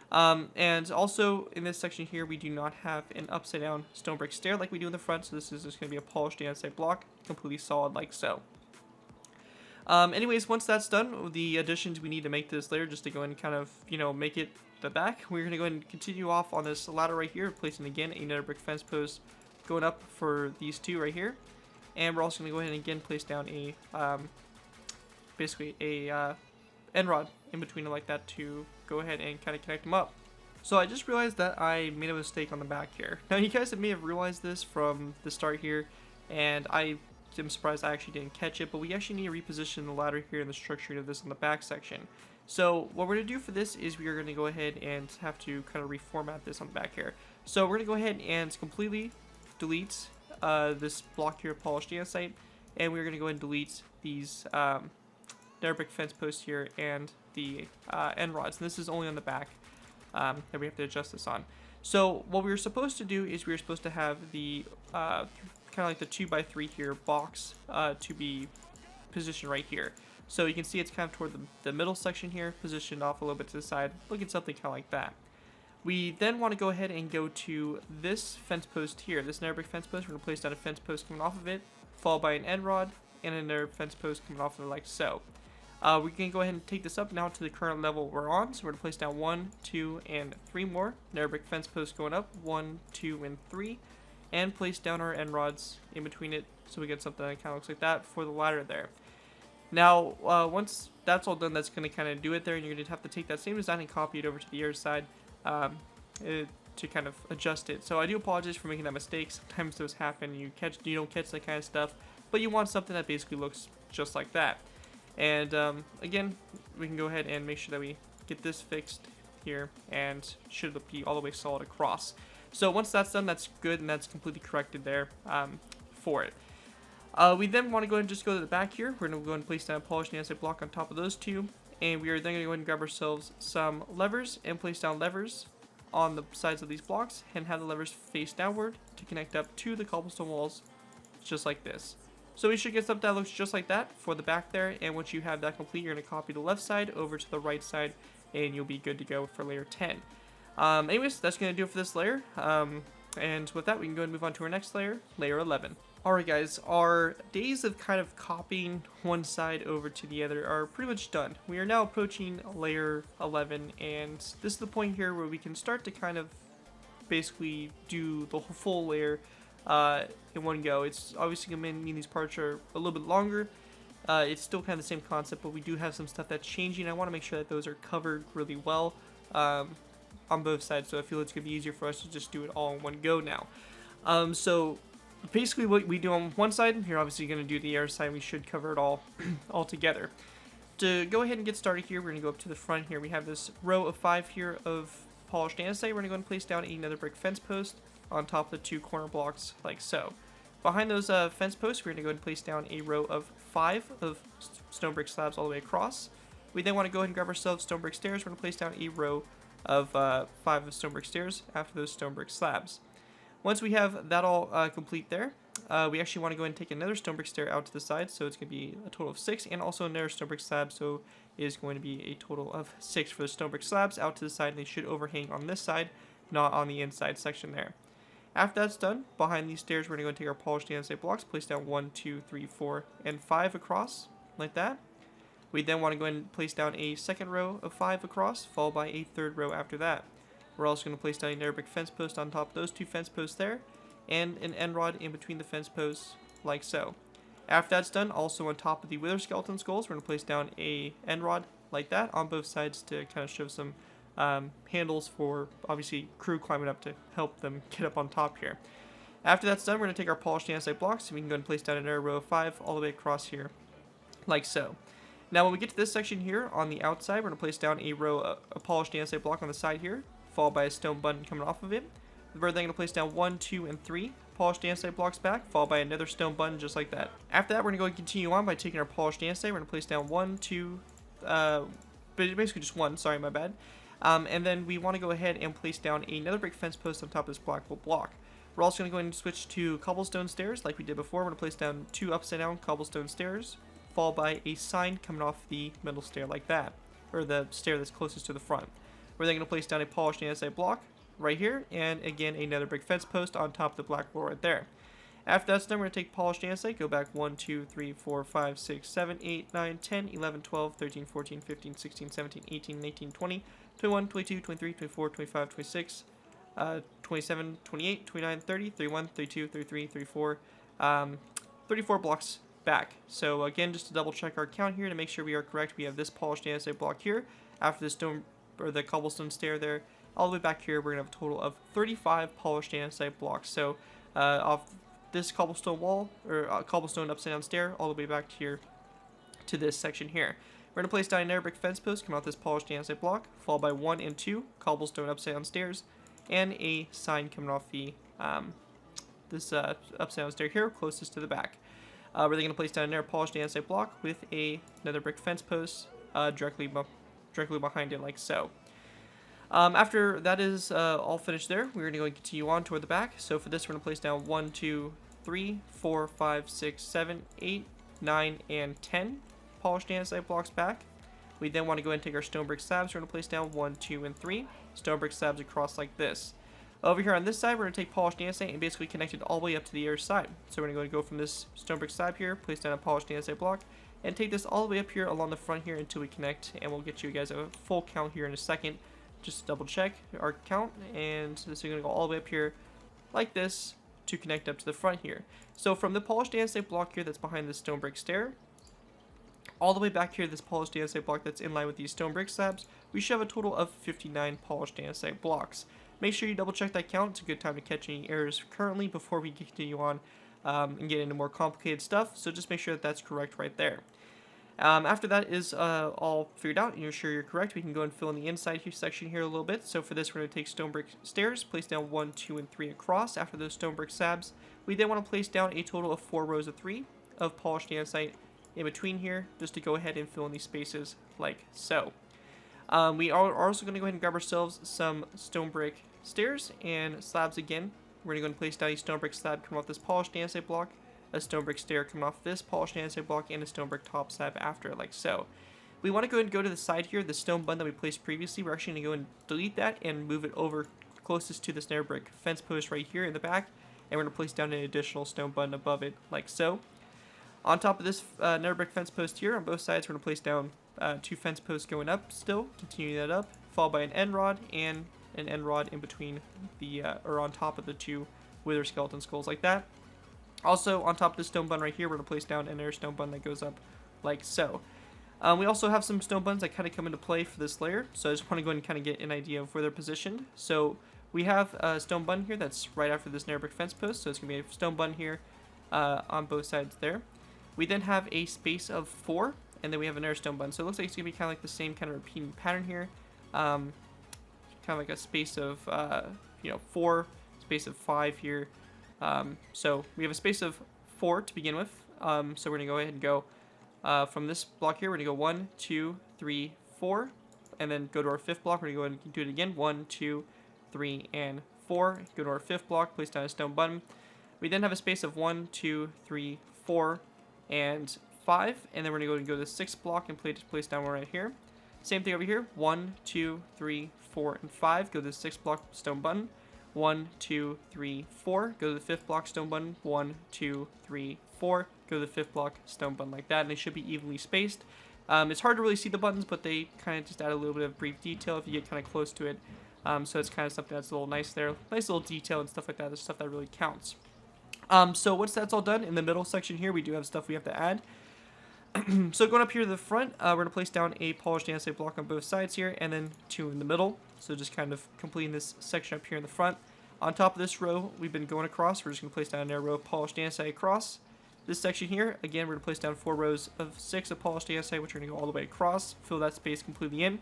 And also in this section here, we do not have an upside down stone brick stair like we do in the front, so this is just going to be a polished andesite block, completely solid like so. Anyways, once that's done, the additions we need to make this layer, just to go ahead and kind of, make it the back, we're going to go ahead and continue off on this ladder right here, placing again a nether brick fence post going up for these two right here. And we're also going to go ahead and again place down a, basically a end rod in between it like that to go ahead and kind of connect them up. So I just realized that I made a mistake on the back here. Now you guys may have realized this from the start here, and I am surprised I actually didn't catch it, but we actually need to reposition the ladder here and the structure of this on the back section. So what we're going to do for this is we are going to go ahead and have to kind of reformat this on the back here. So we're going to go ahead and completely delete this block here of polished andesite, and we're going to go ahead and delete these nether brick fence posts here and the end rods. And this is only on the back that we have to adjust this on. So what we were supposed to do is we were supposed to have the kind of like the 2x3 here box to be positioned right here. So you can see it's kind of toward the middle section here, positioned off a little bit to the side, looking something kind of like that. We then want to go ahead and go to this fence post here, this nether brick fence post. We're going to place down a fence post coming off of it, followed by an end rod and another fence post coming off of it like so. We can go ahead and take this up now to the current level we're on. So we're going to place down 1, 2, and 3 more nether brick fence posts going up, 1, 2, and 3, and place down our end rods in between it so we get something that kind of looks like that for the ladder there. Now, once that's all done, that's going to kind of do it there, and you're going to have to take that same design and copy it over to the other side to kind of adjust it. So I do apologize for making that mistake. Sometimes those happen. You don't catch that kind of stuff, but you want something that basically looks just like that. And again, we can go ahead and make sure that we get this fixed here, and should be all the way solid across. So once that's done, that's good, and that's completely corrected there for it. We then want to go ahead and just go to the back here. We're going to go ahead and place down a polished andesite block on top of those two, and we are then going to go ahead and grab ourselves some levers and place down levers on the sides of these blocks and have the levers face downward to connect up to the cobblestone walls just like this. So we should get something that looks just like that for the back there, and once you have that complete, you're going to copy the left side over to the right side, and you'll be good to go for layer 10. Anyways, that's going to do it for this layer, and with that, we can go and move on to our next layer, layer 11. Alright guys, our days of kind of copying one side over to the other are pretty much done. We are now approaching layer 11, and this is the point here where we can start to kind of basically do the full layer in one go. It's obviously going to mean these parts are a little bit longer. It's still kind of the same concept, but we do have some stuff that's changing. I want to make sure that those are covered really well on both sides, so I feel it's going to be easier for us to just do it all in one go now. So basically what we do on one side, you're obviously going to do the other side. We should cover it all together. To go ahead and get started here, we're going to go up to the front here. We have this row of 5 here of polished andesite. We're going to go and place down another brick fence post on top of the 2 corner blocks like so. Behind those fence posts, we're going to go ahead and place down a row of 5 of stone brick slabs all the way across. We then want to go ahead and grab ourselves stone brick stairs. We're going to place down a row of 5 of stone brick stairs after those stone brick slabs. Once we have that all complete there, we actually want to go ahead and take another stone brick stair out to the side, so it's going to be a total of 6, and also another stone brick slab, so it is going to be a total of 6 for the stone brick slabs out to the side, and they should overhang on this side, not on the inside section there. After that's done, behind these stairs, we're going to go and take our polished andesite blocks, place down 1, 2, 3, 4, and 5 across, like that. We then want to go ahead and place down a second row of 5 across, followed by a third row after that. We're also going to place down a nether brick fence post on top of those 2 fence posts there, and an end rod in between the fence posts, like so. After that's done, also on top of the wither skeleton skulls, we're going to place down a end rod like that on both sides to kind of show some handles for, obviously, crew climbing up to help them get up on top here. After that's done, we're going to take our polished andesite blocks, and we can go and place down another row of 5 all the way across here, like so. Now, when we get to this section here, on the outside, we're going to place down a row of polished andesite block on the side here, followed by a stone button coming off of it. We're then going to place down 1, 2, and 3 polished andesite blocks back, followed by another stone button just like that. After that, we're going to go and continue on by taking our polished andesite. We're going to place down 1, 2, basically just 1, sorry, my bad. And then we want to go ahead and place down another brick fence post on top of this black wool block. We're also going to go ahead and switch to cobblestone stairs like we did before. We're going to place down 2 upside down cobblestone stairs, followed by a sign coming off the middle stair like that, or the stair that's closest to the front. We're then going to place down a polished andesite block right here, and again another brick fence post on top of the black wall right there. After that's done, we're going to take polished andesite, go back 1, 2, 3, 4, 5, 6, 7, 8, 9, 10, 11, 12, 13, 14, 15, 16, 17, 18, 19, 20, 21, 22, 23, 24, 25, 26, 27, 28, 29, 30, 31, 32, 33, 34, 34 blocks back. So again, just to double check our count here to make sure we are correct, we have this polished andesite block here. After the stone or the cobblestone stair there, all the way back here, we're gonna have a total of 35 polished andesite blocks. So off this cobblestone wall or cobblestone upside down stair, all the way back here to this section here. We're gonna place down another brick fence post, come out this polished andesite block, followed by 1 and 2 cobblestone upside down stairs, and a sign coming off the this upside down stair here, closest to the back. We're then going to place down another polished andesite block with another brick fence post directly behind it, like so. After that is all finished there, we're going to go and continue on toward the back. So for this, we're going to place down 1, 2, 3, 4, 5, 6, 7, 8, 9, and 10 polished andesite blocks back. We then want to go ahead and take our stone brick slabs. We're going to place down 1, 2, and 3 stone brick slabs across like this. Over here on this side, we're going to take polished andesite and basically connect it all the way up to the other side. So we're going to go from this stone brick slab here, place down a polished andesite block, and take this all the way up here along the front here until we connect. And we'll get you guys a full count here in a second. Just to double check our count. And so this is going to go all the way up here like this to connect up to the front here. So from the polished andesite block here that's behind this stone brick stair, all the way back here, this polished andesite block that's in line with these stone brick slabs, we should have a total of 59 polished andesite blocks. Make sure you double check that count. It's a good time to catch any errors currently before we continue on and get into more complicated stuff. So just make sure that that's correct right there. After that is all figured out and you're sure you're correct, we can go and fill in the inside here section here a little bit. So for this, we're going to take stone brick stairs, place down 1, 2, and 3 across after those stone brick slabs. We then want to place down a total of 4 rows of 3 of polished andesite in between here, just to go ahead and fill in these spaces like so. We are also going to go ahead and grab ourselves some stone brick stairs and slabs again. We're going to go and place down a stone brick slab coming off this polished andesite block, a stone brick stair coming off this polished andesite block, and a stone brick top slab after, like so. We want to go ahead and go to the side here, the stone button that we placed previously. We're actually going to go and delete that and move it over closest to this nether brick fence post right here in the back, and we're going to place down an additional stone button above it, like so. On top of this nether brick fence post here, on both sides, we're going to place down 2 fence posts going up still, continuing that up, followed by an end rod and an end rod in between the, or on top of the 2 wither skeleton skulls like that. Also, on top of this stone button right here, we're going to place down another stone button that goes up like so. We also have some stone buttons that kind of come into play for this layer, so I just want to go ahead and kind of get an idea of where they're positioned. So we have a stone button here that's right after this nether brick fence post, so it's going to be a stone button here on both sides there. We then have a space of 4, and then we have another stone button. So it looks like it's going to be kind of like the same kind of repeating pattern here. Kind of like a space of, 4, space of 5 here. So we have a space of 4 to begin with. So we're going to go ahead and go from this block here. We're going to go 1, 2, 3, 4, and then go to our 5th block. We're going to go ahead and do it again. 1, 2, 3, and 4. Go to our 5th block, place down a stone button. We then have a space of 1, 2, 3, 4, and 5. And then we're going to go to the 6th block and place down one right here. Same thing over here. 1, 2, 3, 4, and 5. Go to the 6th block, stone button. 1, 2, 3, 4. Go to the 5th block, stone button. 1, 2, 3, 4. Go to the 5th block, stone button like that. And they should be evenly spaced. It's hard to really see the buttons, but they kind of just add a little bit of brief detail if you get kind of close to it. So it's kind of something that's a little nice there. Nice little detail and stuff like that. There's stuff that really counts. So once that's all done, in the middle section here, we do have stuff we have to add. So going up here to the front, we're going to place down a polished andesite block on both sides here, and then 2 in the middle. So just kind of completing this section up here in the front. On top of this row, we've been going across. We're just going to place down another row of polished andesite across. This section here, again, we're going to place down 4 rows of 6 of polished andesite, which are going to go all the way across, fill that space completely in.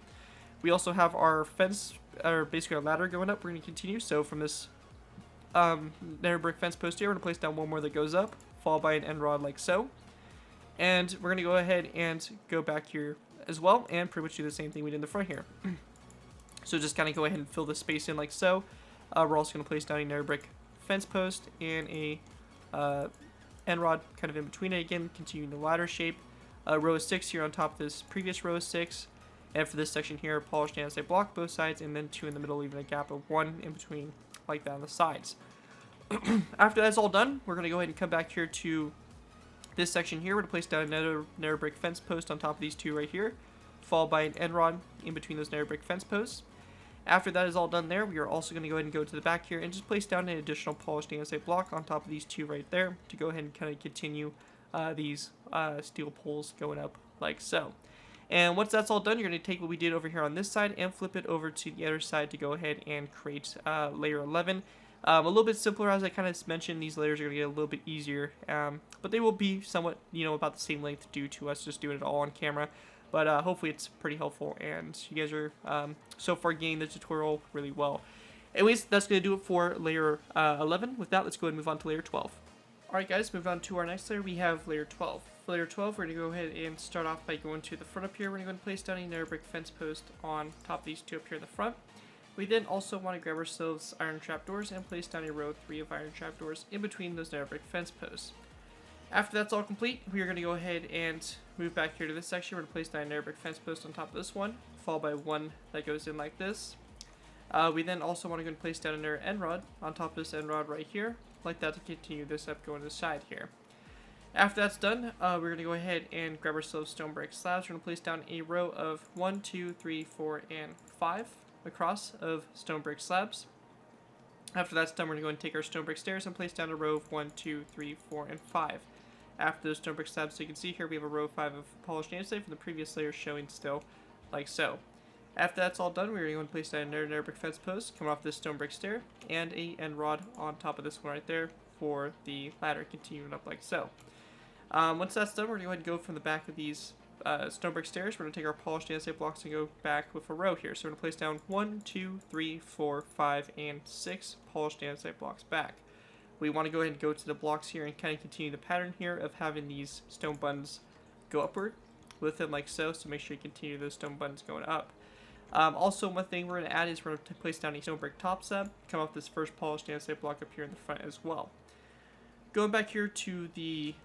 We also have our fence, or basically our ladder going up. We're going to continue. So from this nether brick fence post here, we're going to place down one more that goes up, followed by an end rod like so. And we're going to go ahead and go back here as well, and pretty much do the same thing we did in the front here. So just kind of go ahead and fill the space in like so. We're also going to place down a nether brick fence post and a end rod kind of in between it again, continuing the ladder shape. Row of 6 here on top of this previous row of 6. And for this section here, polished andesite block both sides, and then 2 in the middle, leaving a gap of 1 in between like that on the sides. After that's all done, we're going to go ahead and come back here to this section here. We're going to place down another nether brick fence post on top of these 2 right here, followed by an end rod in between those nether brick fence posts. After that is all done there, we are also going to go ahead and go to the back here and just place down an additional polished andesite block on top of these 2 right there to go ahead and kind of continue these steel poles going up like so. And once that's all done, you're going to take what we did over here on this side and flip it over to the other side to go ahead and create layer 11. A little bit simpler, as I kind of mentioned. These layers are going to get a little bit easier, but they will be somewhat, about the same length due to us just doing it all on camera. But hopefully it's pretty helpful, and you guys are so far getting the tutorial really well. Anyways, that's going to do it for layer 11. With that, let's go ahead and move on to layer 12. Alright guys, move on to our next layer. We have layer 12. For layer 12, we're going to go ahead and start off by going to the front up here. We're going to go and place down a nether brick fence post on top of these 2 up here in the front. We then also want to grab ourselves iron trapdoors and place down a row of 3 of iron trapdoors in between those nether brick fence posts. After that's all complete, we are going to go ahead and move back here to this section. We're going to place down a nether brick fence post on top of this one, followed by one that goes in like this. We then also want to go and place down another end rod on top of this end rod right here, like that, to continue this up going to the side here. After that's done, we're going to go ahead and grab ourselves stone brick slabs. We're going to place down a row of 1, 2, 3, 4, and 5 across of stone brick slabs. After that's done, we're going to go and take our stone brick stairs and place down a row of 1, 2, 3, 4, and 5. After those stone brick slabs, so you can see here we have a row of 5 of polished andesite from the previous layer showing still, like so. After that's all done, we're going to place down another nether brick fence post, come off this stone brick stair, and a end rod on top of this one right there for the ladder continuing up like so. Once that's done, we're going to go ahead and go from the back of these stone brick stairs. We're going to take our polished andesite blocks and go back with a row here. So we're going to place down 1, 2, 3, 4, 5, and 6 polished andesite blocks back. We want to go ahead and go to the blocks here and kind of continue the pattern here of having these stone buttons go upward with them like so. So make sure you continue those stone buttons going up. Also, one thing we're going to add is we're going to place down a stone brick top slab, come off this first polished andesite block up here in the front as well. Going back here to the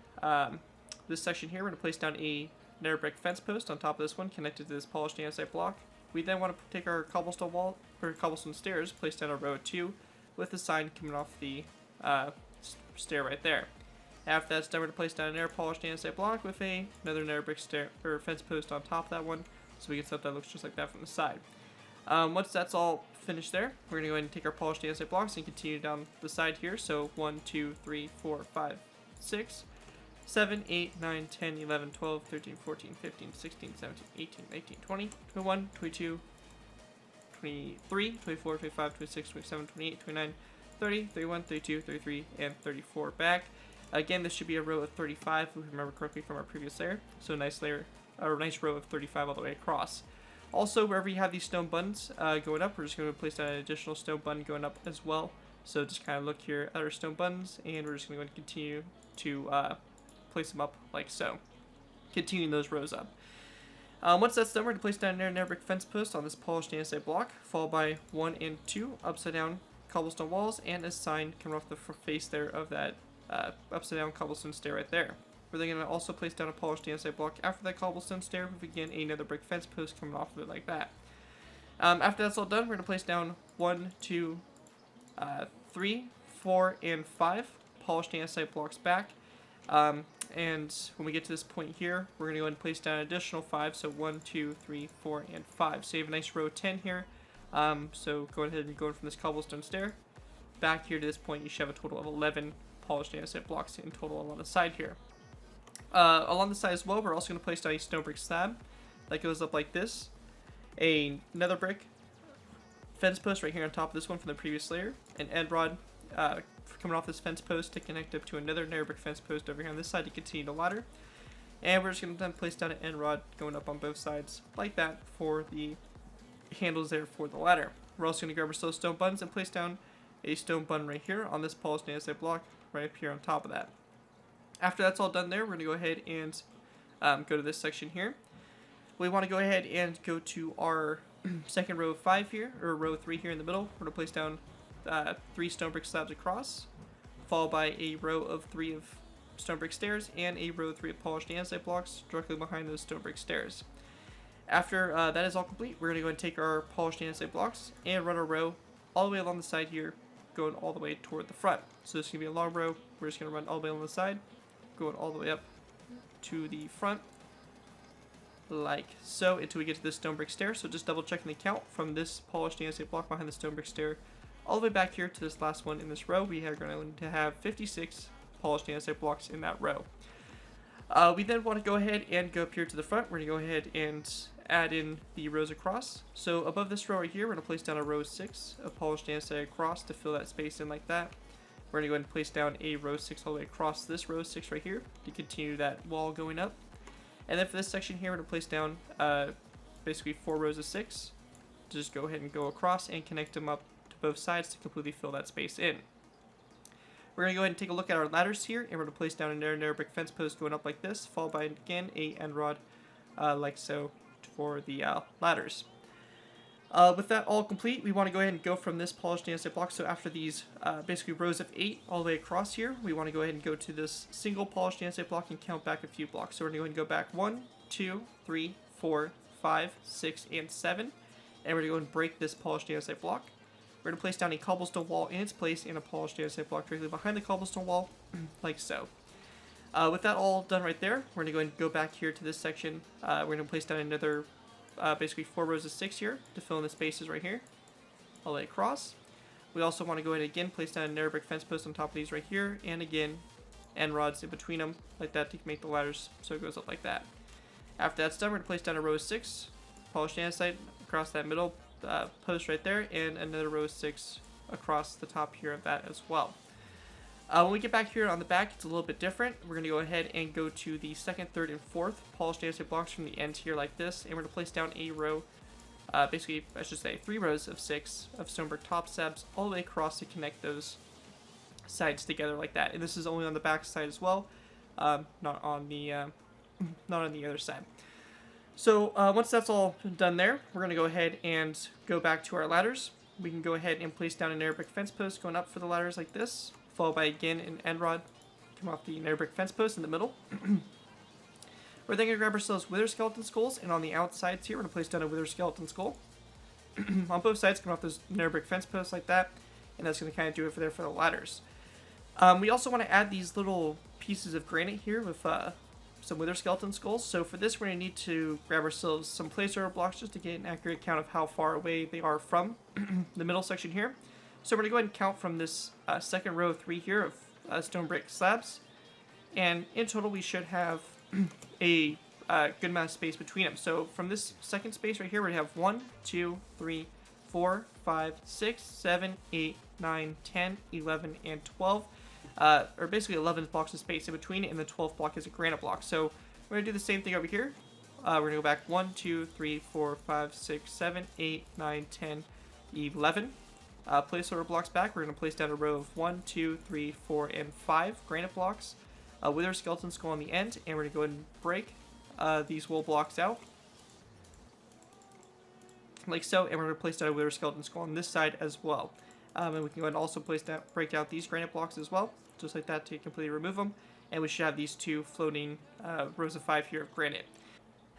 this section here, we're going to place down a nether brick fence post on top of this one, connected to this polished andesite block. We then want to take our cobblestone wall or cobblestone stairs, place down a row of 2 with the sign coming off the stair right there. After that's done, we're going to place down another polished andesite block with another nether brick stair or fence post on top of that one, so we get something that looks just like that from the side. Once that's all finished there, we're going to go ahead and take our polished andesite blocks and continue down the side here. So 1, 2, 3, 4, 5, 6, 7, 8, 9, 10, 11, 12, 13, 14, 15, 16, 17, 18, 19, 20, 21, 22, 23, 24, 25, 26, 27, 28, 29, 30, 31, 32, 33, and 34 back. Again, this should be a row of 35, if we remember correctly from our previous layer. So a nice layer, or a nice row of 35 all the way across. Also, wherever you have these stone buttons going up, we're just going to place down an additional stone button going up as well. So just kind of look here at our stone buttons, and we're just going to continue to place them up like so, continuing those rows up. Once that's done, we're going to place down another nether brick fence post on this polished andesite block, followed by 1 and 2 upside down cobblestone walls and a sign coming off the face there of that upside down cobblestone stair right there. We're then going to also place down a polished andesite block after that cobblestone stair with again another brick fence post coming off of it like that. After that's all done, we're going to place down 1, 2, 3, 4, and 5 polished andesite blocks back. And when we get to this point here, we're going to go ahead and place down an additional 5. So 1, 2, 3, 4, and 5. So you have a nice row of 10 here. So go ahead and go from this cobblestone stair back here to this point. You should have a total of 11 polished andesite blocks in total along the side here. Along the side as well, we're also going to place down a stone brick slab that goes up like this. Another brick fence post right here on top of this one from the previous layer. An end rod coming off this fence post to connect up to another nether brick fence post over here on this side to continue the ladder. And we're just going to then place down an end rod going up on both sides like that for the handles there for the ladder. We're also going to grab ourselves stone buttons and place down a stone button right here on this polished andesite block right up here on top of that. After that's all done there, we're going to go ahead and go to this section here. We want to go ahead and go to our second row of 5 here, or row 3 here in the middle. We're going to place down 3 stone brick slabs across, followed by a row of 3 of stone brick stairs and a row of 3 of polished andesite blocks directly behind those stone brick stairs. After that is all complete, we're going to go ahead and take our polished andesite blocks and run a row all the way along the side here, going all the way toward the front. So this is going to be a long row. We're just going to run all the way along the side, going all the way up to the front, like so, until we get to this stone brick stair. So just double checking the count from this polished andesite block behind the stone brick stair all the way back here to this last one in this row. We are going to have 56 polished andesite blocks in that row. We then want to go ahead and go up here to the front. We're going to go ahead and add in the rows across. So above this row right here, we're going to place down a row 6 of polished andesite across to fill that space in like that. We're going to go ahead and place down a row 6 all the way across this row 6 right here to continue that wall going up. And then for this section here, we're going to place down basically 4 rows of 6. Just go ahead and go across and connect them up to both sides to completely fill that space in. We're going to go ahead and take a look at our ladders here, and we're going to place down a narrow brick fence post going up like this, followed by, again, a end rod like so for the ladders. With that all complete, we want to go ahead and go from this polished andesite block. So after these basically rows of 8 all the way across here, we want to go ahead and go to this single polished andesite block and count back a few blocks. So we're going to go ahead and go back 1, 2, 3, 4, 5, 6, and 7. And we're going to go ahead and break this polished andesite block. We're going to place down a cobblestone wall in its place and a polished andesite block directly behind the cobblestone wall, like so. With that all done right there, we're going to go ahead and go back here to this section. We're going to place down another basically 4 rows of 6 here to fill in the spaces right here, all the way across. We also want to go ahead and again place down a narrow brick fence post on top of these right here, and again end rods in between them like that to make the ladders so it goes up like that. After that's done, we're going to place down a row of 6 polished andesite across that middle post right there, and another row of 6 across the top here of that as well. When we get back here on the back, it's a little bit different. We're going to go ahead and go to the 2nd, 3rd, and 4th polished andesite blocks from the end here like this, and we're going to place down a row, basically I should say 3 rows of 6 of stone brick top slabs all the way across to connect those sides together like that. And this is only on the back side as well, not on the other side. So once that's all done there, we're going to go ahead and go back to our ladders. We can go ahead and place down a narrow brick fence post going up for the ladders like this, followed by again an end rod come off the narrow brick fence post in the middle. We're then going to grab ourselves wither skeleton skulls, and on the outsides here we're going to place down a wither skeleton skull. On both sides come off those narrow brick fence posts like that, and that's going to kind of do it for the ladders. We also want to add these little pieces of granite here with some wither skeleton skulls. So for this, we're going to need to grab ourselves some placeholder blocks just to get an accurate count of how far away they are from the middle section here. So we're going to go ahead and count from this second row of 3 here of stone brick slabs. And in total, we should have a good amount of space between them. So from this second space right here, we're going to have 1, 2, 3, 4, 5, 6, 7, 8, 9, 10, 11, and 12. Or basically 11 blocks of space in between it, and the 12th block is a granite block. So we're going to do the same thing over here. We're going to go back 1, 2, 3, 4, 5, 6, 7, 8, 9, 10, 11. Placeholder blocks back. We're going to place down a row of 1, 2, 3, 4, and 5 granite blocks with our skeleton skull on the end, and we're going to go ahead and break these wool blocks out like so, and we're going to place down a wither skeleton skull on this side as well. And we can go ahead and also break out these granite blocks as well, just like that, to completely remove them. And we should have these 2 floating rows of 5 here of granite.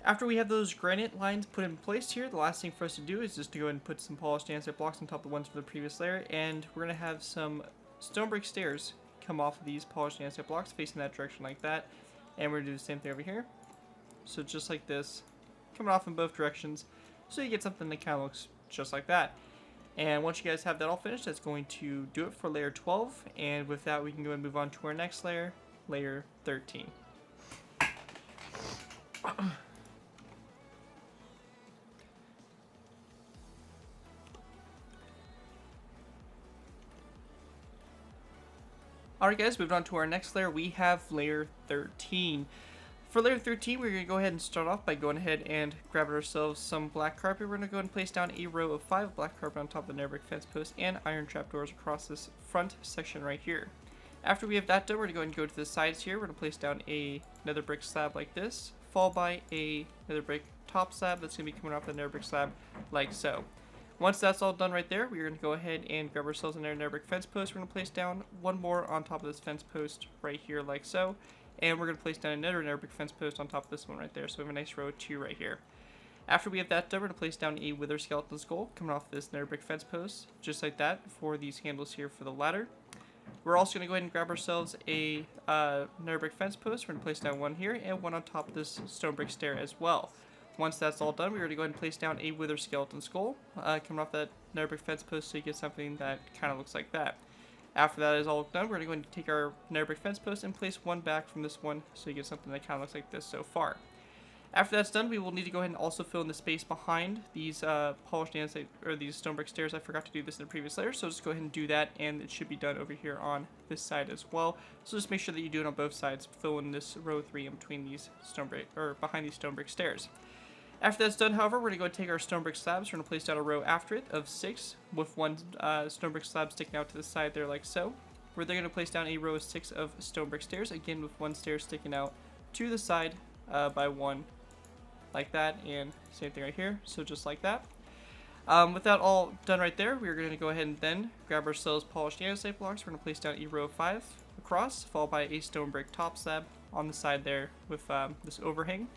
After we have those granite lines put in place here, the last thing for us to do is just to go ahead and put some polished andesite blocks on top of the ones from the previous layer, and we're going to have some stone brick stairs come off of these polished andesite blocks facing that direction like that, and we're going to do the same thing over here. So just like this, coming off in both directions, so you get something that kind of looks just like that. And once you guys have that all finished, that's going to do it for layer 12, and with that we can go and move on to our next layer, layer 13. Alright guys, moving on to our next layer, we have layer 13. For layer 13, we're going to go ahead and start off by going ahead and grabbing ourselves some black carpet. We're going to go ahead and place down a row of 5 black carpet on top of the nether brick fence posts and iron trapdoors across this front section right here. After we have that done, we're going to go ahead and go to the sides here. We're going to place down a nether brick slab like this, followed by a nether brick top slab that's going to be coming off the nether brick slab like so. Once that's all done right there, we're going to go ahead and grab ourselves another nether brick fence post. We're going to place down one more on top of this fence post right here like so. And we're going to place down another nether brick fence post on top of this one right there. So we have a nice row of 2 right here. After we have that done, we're going to place down a wither skeleton skull coming off this nether brick fence post, just like that, for these handles here for the ladder. We're also going to go ahead and grab ourselves a nether brick fence post. We're going to place down one here and one on top of this stone brick stair as well. Once that's all done, we're going to go ahead and place down a wither skeleton skull coming off that nether brick fence post, so you get something that kind of looks like that. After that is all done, we're going to go ahead and take our nether brick fence post and place one back from this one, so you get something that kind of looks like this so far. After that's done, we will need to go ahead and also fill in the space behind these polished andesite, or these stone brick stairs. I forgot to do this in the previous layer, so just go ahead and do that, and it should be done over here on this side as well. So just make sure that you do it on both sides. Fill in this row 3 in between these stone brick, or behind these stone brick stairs. After that's done, however, we're going to go take our stone brick slabs. We're going to place down a row after it of 6 with one stone brick slab sticking out to the side there like so. We're then going to place down a row of 6 of stone brick stairs, again with one stair sticking out to the side by one like that, and same thing right here, so just like that. With that all done right there, we're going to go ahead and then grab ourselves polished andesite blocks. We're going to place down a row of 5 across, followed by a stone brick top slab on the side there with this overhang.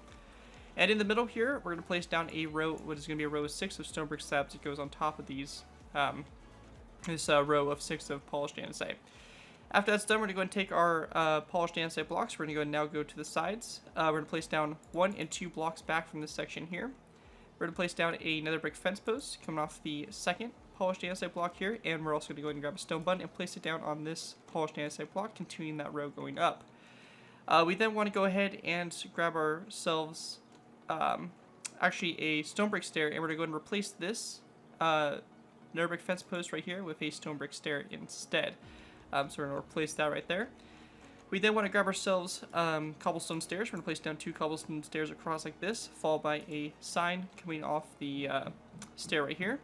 And in the middle here, we're going to place down a row, what is going to be a row of 6 of stone brick slabs that goes on top of these, this row of 6 of polished andesite. After that's done, we're going to go and take our polished andesite blocks. We're going to go and now go to the sides. We're going to place down 1 and 2 blocks back from this section here. We're going to place down a nether brick fence post coming off the second polished andesite block here, and we're also going to go ahead and grab a stone button and place it down on this polished andesite block, continuing that row going up. We then want to go ahead and grab ourselves actually a stone brick stair, and we're going to go ahead and replace this nether brick fence post right here with a stone brick stair instead. So we're going to replace that right there. We then want to grab ourselves cobblestone stairs. We're going to place down 2 cobblestone stairs across like this, followed by a sign coming off the stair right here.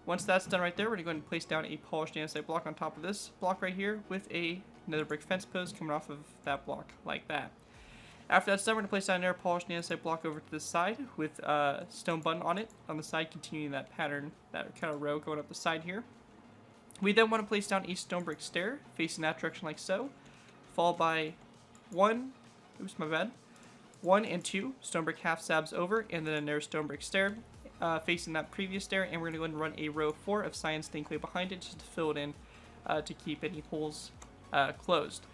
Once that's done right there, we're going to go ahead and place down a polished andesite block on top of this block right here with a nether brick fence post coming off of that block like that. After that's done, we're going to place down another polished andesite block over to the side with a stone button on it on the side, continuing that pattern, that kind of row going up the side here. We then want to place down a stone brick stair facing that direction like so, followed by 1 and 2 stone brick half slabs over, and then another stone brick stair facing that previous stair, and we're going to go ahead and run a row of 4 of cyan stained clay behind it just to fill it in to keep any holes closed.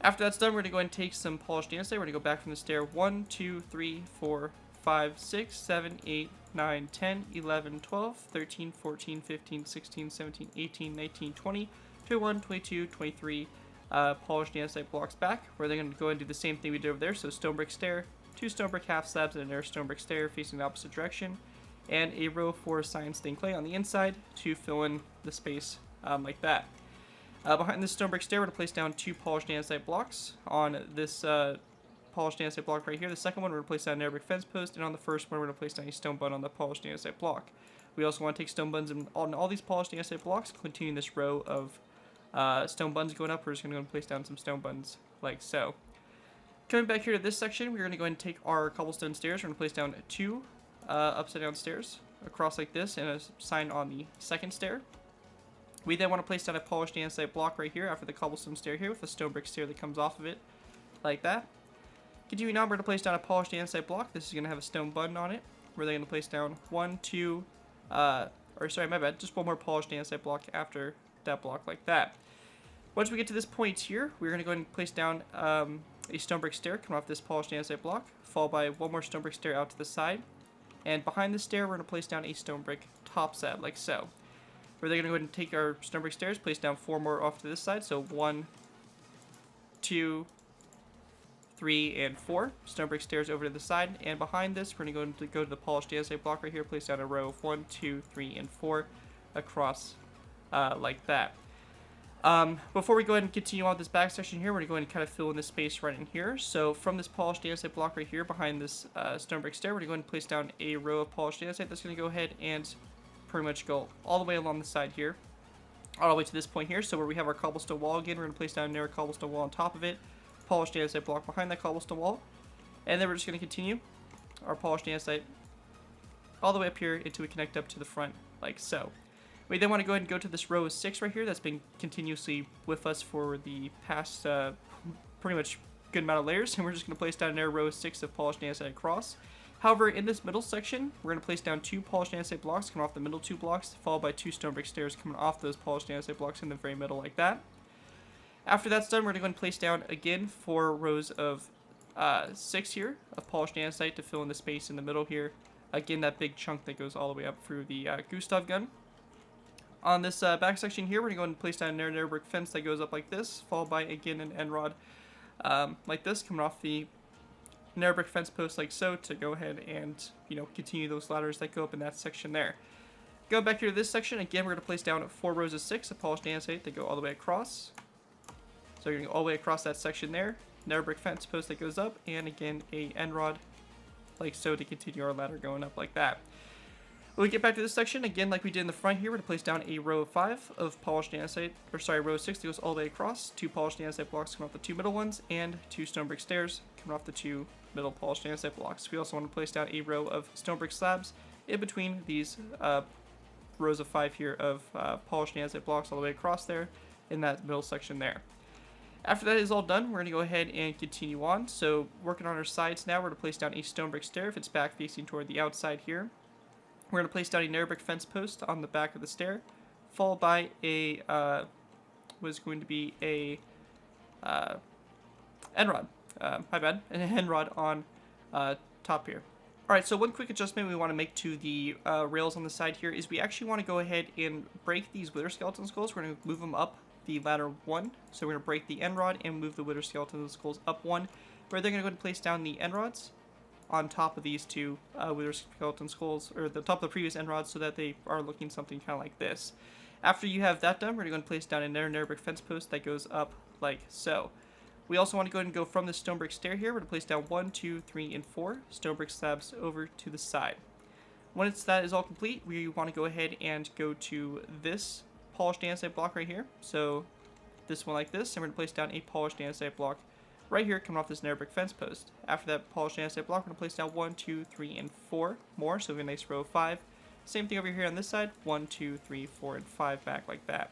After that's done, we're going to go ahead and take some polished andesite. We're going to go back from the stair 1, 2, 3, 4, 5, 6, 7, 8, 9, 10, 11, 12, 13, 14, 15, 16, 17, 18, 19, 20, 21, 22, 23 polished andesite blocks back. We're then going to go and do the same thing we did over there. So stone brick stair, 2 stone brick half slabs, and another stone brick stair facing the opposite direction, and a row of 4 cyan stained clay on the inside to fill in the space like that. Behind this stone brick stair, we're going to place down 2 polished andesite blocks on this polished andesite block right here. The second one, we're going to place down a nether brick fence post, and on the first one, we're going to place down a stone button on the polished andesite block. We also want to take stone buttons on all these polished andesite blocks, continuing this row of stone buttons going up. We're just going to go and place down some stone buttons like so. Coming back here to this section, we're going to go ahead and take our cobblestone stairs. We're going to place down 2 upside down stairs across like this, and a sign on the second stair. We then want to place down a polished andesite block right here after the cobblestone stair here with a stone brick stair that comes off of it, like that. Continuing on, we're going to place down a polished andesite block. This is going to have a stone button on it. We're then going to place down just one more polished andesite block after that block, like that. Once we get to this point here, we're going to go ahead and place down a stone brick stair coming off this polished andesite block, followed by one more stone brick stair out to the side. And behind the stair, we're going to place down a stone brick top slab, like so. We're then going to go ahead and take our stone brick stairs, place down 4 more off to this side. So 1, 2, 3, and 4 stone brick stairs over to the side. And behind this, we're going to go to the polished andesite block right here, place down a row of 1, 2, 3, and 4 across like that. Before we go ahead and continue on this back section here, we're going to go ahead and kind of fill in this space right in here. So from this polished andesite block right here behind this stone brick stair, we're going to go ahead and place down a row of polished andesite that's going to go ahead and pretty much go all the way along the side here, all the way to this point here. So where we have our cobblestone wall again, we're going to place down a narrow cobblestone wall on top of it, polished andesite block behind that cobblestone wall, and then we're just going to continue our polished andesite all the way up here until we connect up to the front, like so. We then want to go ahead and go to this row of 6 right here that's been continuously with us for the past pretty much good amount of layers, and we're just going to place down a narrow row of 6 of polished andesite across. However, in this middle section, we're going to place down 2 polished andesite blocks coming off the middle 2 blocks, followed by 2 stone brick stairs coming off those polished andesite blocks in the very middle, like that. After that's done, we're going to go and place down again 4 rows of 6 here of polished andesite to fill in the space in the middle here. Again, that big chunk that goes all the way up through the Gustav gun. On this back section here, we're going to go and place down a narrow brick fence that goes up like this, followed by again an end rod like this coming off the narrow brick fence post, like so, to go ahead and, continue those ladders that go up in that section there. Going back here to this section, again, we're going to place down 4 rows of 6 of polished andesite that go all the way across. So you're going to go all the way across that section there, narrow brick fence post that goes up, and again, a end rod, like so, to continue our ladder going up like that. When we get back to this section, again, like we did in the front here, we're going to place down a row of 5 of polished andesite, row of 6 that goes all the way across, 2 polished andesite blocks coming off the 2 middle ones, and 2 stone brick stairs coming off the 2 middle polished andesite blocks. We also want to place down a row of stone brick slabs in between these rows of 5 here of polished andesite blocks all the way across there in that middle section there. After that is all done, we're going to go ahead and continue on. So working on our sides now, we're going to place down a stone brick stair if it's back facing toward the outside here. We're going to place down a narrow brick fence post on the back of the stair, followed by a end rod. An end rod on top here. Alright, so one quick adjustment we want to make to the rails on the side here is we actually want to go ahead and break these wither skeleton skulls. We're going to move them up the ladder 1. So we're going to break the end rod and move the wither skeleton skulls up 1. We're then going to go ahead and place down the end rods on top of these 2 wither skeleton skulls, or the top of the previous end rods, so that they are looking something kind of like this. After you have that done, we're going to go and place down a narrow brick fence post that goes up like so. We also want to go ahead and go from the stone brick stair here. We're going to place down 1, 2, 3, and 4 stone brick slabs over to the side. Once that is all complete, we want to go ahead and go to this polished andesite block right here. So this one like this, and we're going to place down a polished andesite block right here coming off this narrow brick fence post. After that polished andesite block, we're going to place down 1, 2, 3, and 4 more, so we have a nice row of 5. Same thing over here on this side, 1, 2, 3, 4, and 5 back like that.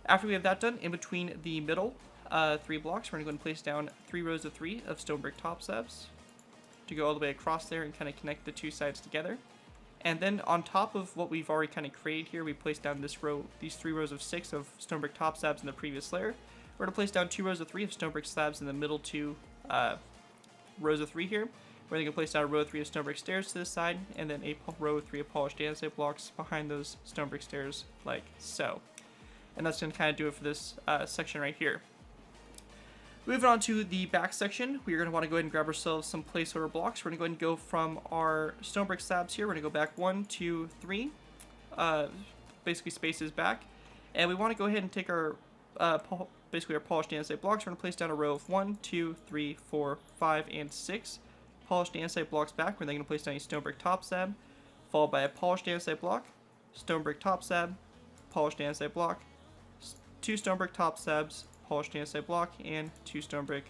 After we have that done, in between the middle 3 blocks, we're going to go and place down 3 rows of 3 of stone brick top slabs to go all the way across there and kind of connect the 2 sides together. And then on top of what we've already kind of created here, we place down these 3 rows of 6 of stone brick top slabs in the previous layer. We're going to place down 2 rows of 3 of stone brick slabs in the middle 2 rows of 3 here. We're going to place down a row of 3 of stone brick stairs to this side, and then a row of 3 of polished andesite blocks behind those stone brick stairs, like so. And that's going to kind of do it for this section right here. Moving on to the back section, we're going to want to go ahead and grab ourselves some placeholder blocks. We're going to go ahead and go from our stone brick slabs here. We're going to go back 1, 2, 3, basically spaces back. And we want to go ahead and take our basically our polished andesite blocks. We're going to place down a row of 1, 2, 3, 4, 5, and 6 polished andesite blocks back. We're then going to place down a stone brick top slab, followed by a polished andesite block, stone brick top slab, polished andesite block, 2 stone brick top slabs, polished andesite block, and 2 stone brick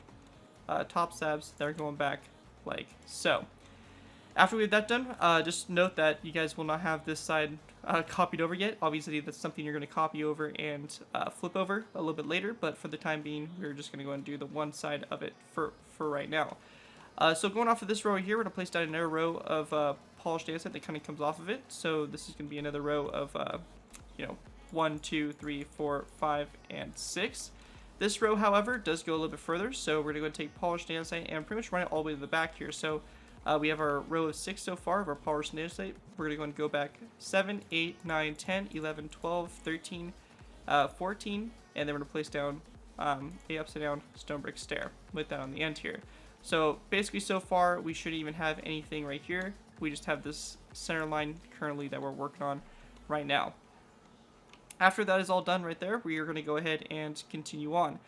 top slabs that are going back like so. After we have that done, just note that you guys will not have this side copied over yet. Obviously, that's something you're going to copy over and flip over a little bit later, but for the time being, we're just going to go and do the one side of it for right now. So going off of this row here, we're going to place down another row of polished andesite that kind of comes off of it. So this is going to be another row of, 1, 2, 3, 4, 5, and 6. This row, however, does go a little bit further, so we're going to go and take polished andesite and pretty much run it all the way to the back here. So we have our row of 6 so far of our polished andesite. We're going to go and go back 7, 8, 9, 10, 11, 12, 13, 14, and then we're going to place down a upside down stone brick stair with that on the end here. So basically so far we shouldn't even have anything right here. We just have this center line currently that we're working on right now. After that is all done right there, we are going to go ahead and continue on.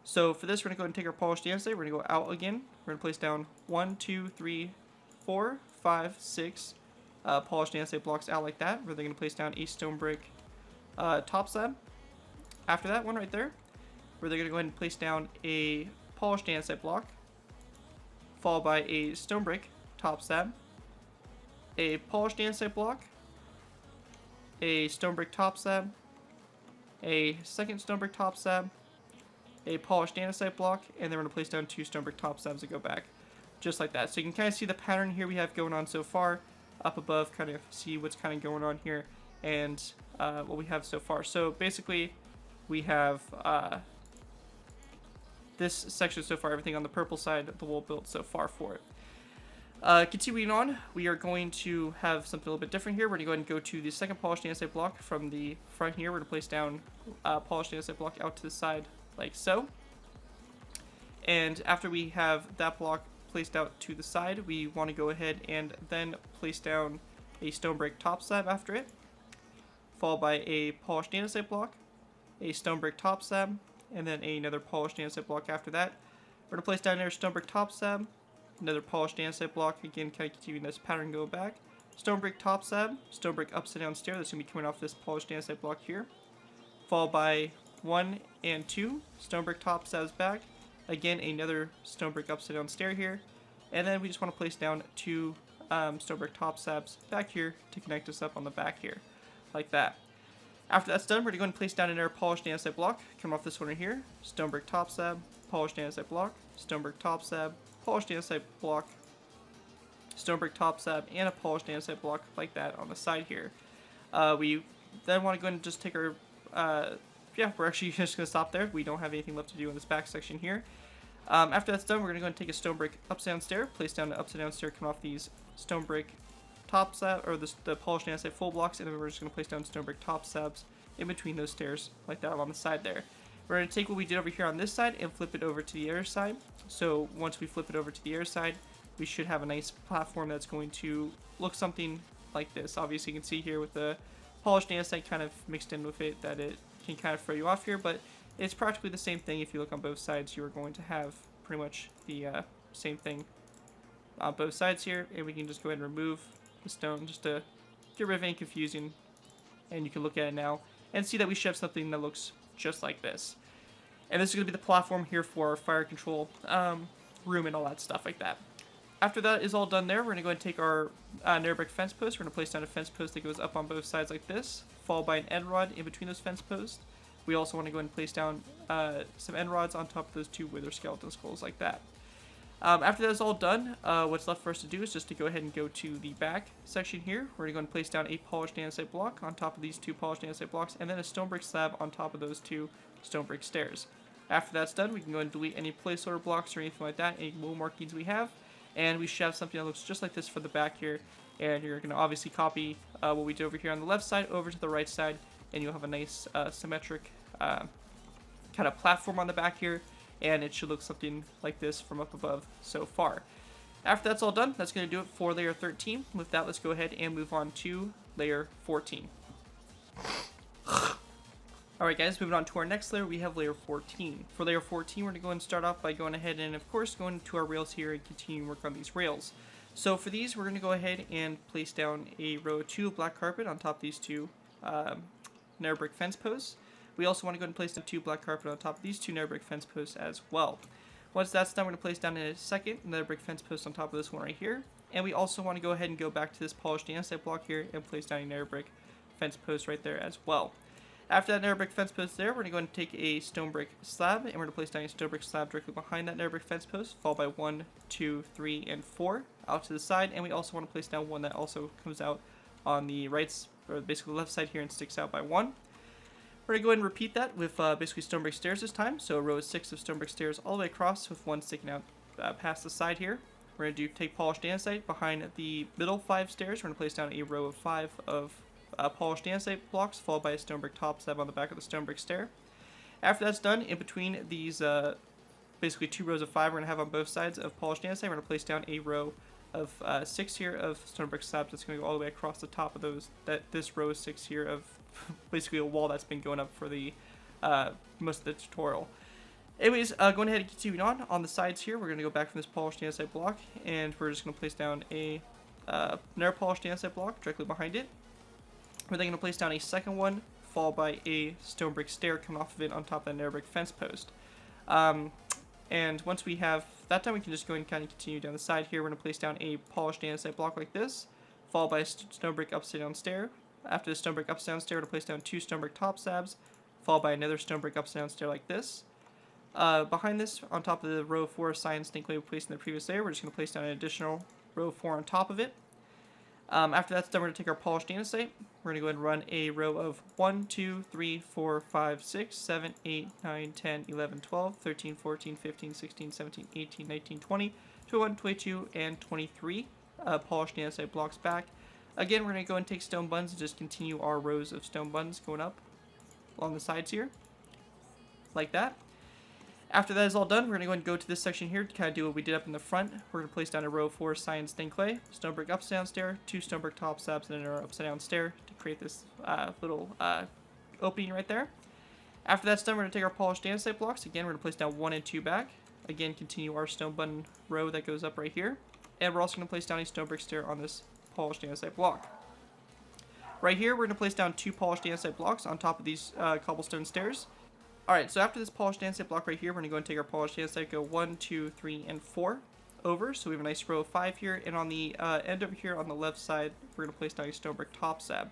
So for this, we're going to go ahead and take our polished andesite. We're going to go out again. We're going to place down 1, 2, 3, 4, 5, 6 polished andesite blocks out like that. We're then going to place down a stone brick top slab. After that one right there, we're then going to go ahead and place down a polished andesite block, followed by a stone brick top slab, a polished andesite block, a stone brick top slab, a second stone brick top slab, a polished andesite block, and then we're going to place down 2 stone brick top slabs that go back, just like that. So you can kind of see the pattern here we have going on so far, up above, kind of see what's kind of going on here, and what we have so far. So basically, we have this section so far, everything on the purple side of the wall built so far for it. Continuing on, we are going to have something a little bit different here. We're going to go ahead and go to the second polished andesite block from the front here. We're going to place down polished andesite block out to the side like so. And after we have that block placed out to the side, we want to go ahead and then place down a stone brick top slab after it, followed by a polished andesite block, a stone brick top slab, and then another polished andesite block after that. We're going to place down another stone brick top slab, another polished andesite block, again kind of continuing this pattern go back, stone brick top slab, stone brick upside down stair that's going to be coming off this polished andesite block here, followed by 1 and 2 stone brick top slabs back, again another stone brick upside down stair here, and then we just want to place down 2 stone brick top slabs back here to connect us up on the back here, like that. After that's done, we're going to go and place down another polished andesite block, come off this one right here, stone brick top slab, polished andesite block, stone brick top slab, polished andesite block, stone brick top slab, and a polished andesite block like that on the side here. We then want to go ahead and just take our, we're actually just going to stop there. We don't have anything left to do in this back section here. After that's done, we're going to go and take a stone brick upside down stair, place down the upside down stair coming off these stone brick top slab, or the polished andesite full blocks, and then we're just going to place down stone brick top slabs in between those stairs like that along the side there. We're going to take what we did over here on this side and flip it over to the other side. So once we flip it over to the other side, we should have a nice platform that's going to look something like this. Obviously, you can see here with the polished andesite kind of mixed in with it that it can kind of throw you off here, but it's practically the same thing. If you look on both sides, you are going to have pretty much the same thing on both sides here, and we can just go ahead and remove the stone just to get rid of any confusion, and you can look at it now and see that we should have something that looks just like this. And this is going to be the platform here for our fire control room and all that stuff like that. After that is all done there, we're going to go ahead and take our nether brick fence post. We're going to place down a fence post that goes up on both sides like this, followed by an end rod in between those fence posts. We also want to go ahead and place down some end rods on top of those 2 wither skeleton skulls like that. After that is all done, what's left for us to do is just to go ahead and go to the back section here. We're going to go and place down a polished andesite block on top of these 2 polished andesite blocks, and then a stone brick slab on top of those 2 stone brick stairs. After that's done, we can go and delete any placeholder blocks or anything like that, any wool markings we have, and we should have something that looks just like this for the back here. And you're going to obviously copy what we did over here on the left side over to the right side, and you'll have a nice symmetric kind of platform on the back here, and it should look something like this from up above so far. After that's all done, that's going to do it for layer 13. With that, let's go ahead and move on to layer 14. Alright guys, moving on to our next layer, we have layer 14. For layer 14, we're going to go and start off by going ahead and, of course, going to our rails here and continue to work on these rails. So for these, we're going to go ahead and place down a row of 2 black carpet on top of these 2 nether brick fence posts. We also want to go ahead and place down 2 black carpet on top of these 2 nether brick fence posts as well. Once that's done, we're going to place down a second nether brick fence post on top of this one right here. And we also want to go ahead and go back to this polished andesite block here and place down a nether brick fence post right there as well. After that nether brick fence post there, we're going to go and take a stone brick slab, and we're going to place down a stone brick slab directly behind that nether brick fence post, followed by 1, 2, 3, and 4 out to the side. And we also want to place down one that also comes out on the right, or basically left side here, and sticks out by 1. We're going to go ahead and repeat that with basically stone brick stairs this time. So a row of 6 of stone brick stairs all the way across with one sticking out past the side here. We're going to take polished andesite behind the middle 5 stairs. We're going to place down a row of 5 of polished andesite blocks, followed by a stone brick top slab on the back of the stone brick stair. After that's done, in between these basically 2 rows of 5 we're going to have on both sides of polished andesite, we're going to place down a row of 6 here of stone brick slabs that's going to go all the way across the top of those. This row 6 here of basically a wall that's been going up for the most of the tutorial. Anyways, going ahead and continuing on the sides here, we're going to go back from this polished andesite block, and we're just going to place down a another polished andesite block directly behind it. We're then going to place down a second one, followed by a stone brick stair coming off of it on top of that nether brick fence post. And once we have that done, we can just go ahead and kind of continue down the side here. We're going to place down a polished andesite block like this, followed by a stone brick upside down stair. After the stone brick upside down stair, we're going to place down 2 stone brick top slabs, followed by another stone brick upside down stair like this. Behind this, on top of the row 4 science think we placed in the previous layer, we're just going to place down an additional row 4 on top of it. After that's done, we're going to take our polished andesite. We're going to go ahead and run a row of 1, 2, 3, 4, 5, 6, 7, 8, 9, 10, 11, 12, 13, 14, 15, 16, 17, 18, 19, 20, 21, 22, and 23 polished andesite blocks back. Again, we're going to go and take stone buns and just continue our rows of stone buns going up along the sides here, like that. After that is all done, we're going to go and go to this section here to kind of do what we did up in the front. We're going to place down a row of 4 cyan stained clay, stone brick upside down stair, 2 stone brick top slabs, and another upside down stair to create this little opening right there. After that's done, we're going to take our polished andesite blocks. Again, we're going to place down 1 and 2 back. Again, continue our stone button row that goes up right here. And we're also going to place down a stone brick stair on this polished andesite block. Right here, we're going to place down 2 polished andesite blocks on top of these cobblestone stairs. Alright, so after this polished andesite block right here, we're going to go and take our polished andesite, go 1, 2, 3, and 4 over. So we have a nice row of 5 here, and on the end over here on the left side, we're going to place down a stone brick top slab.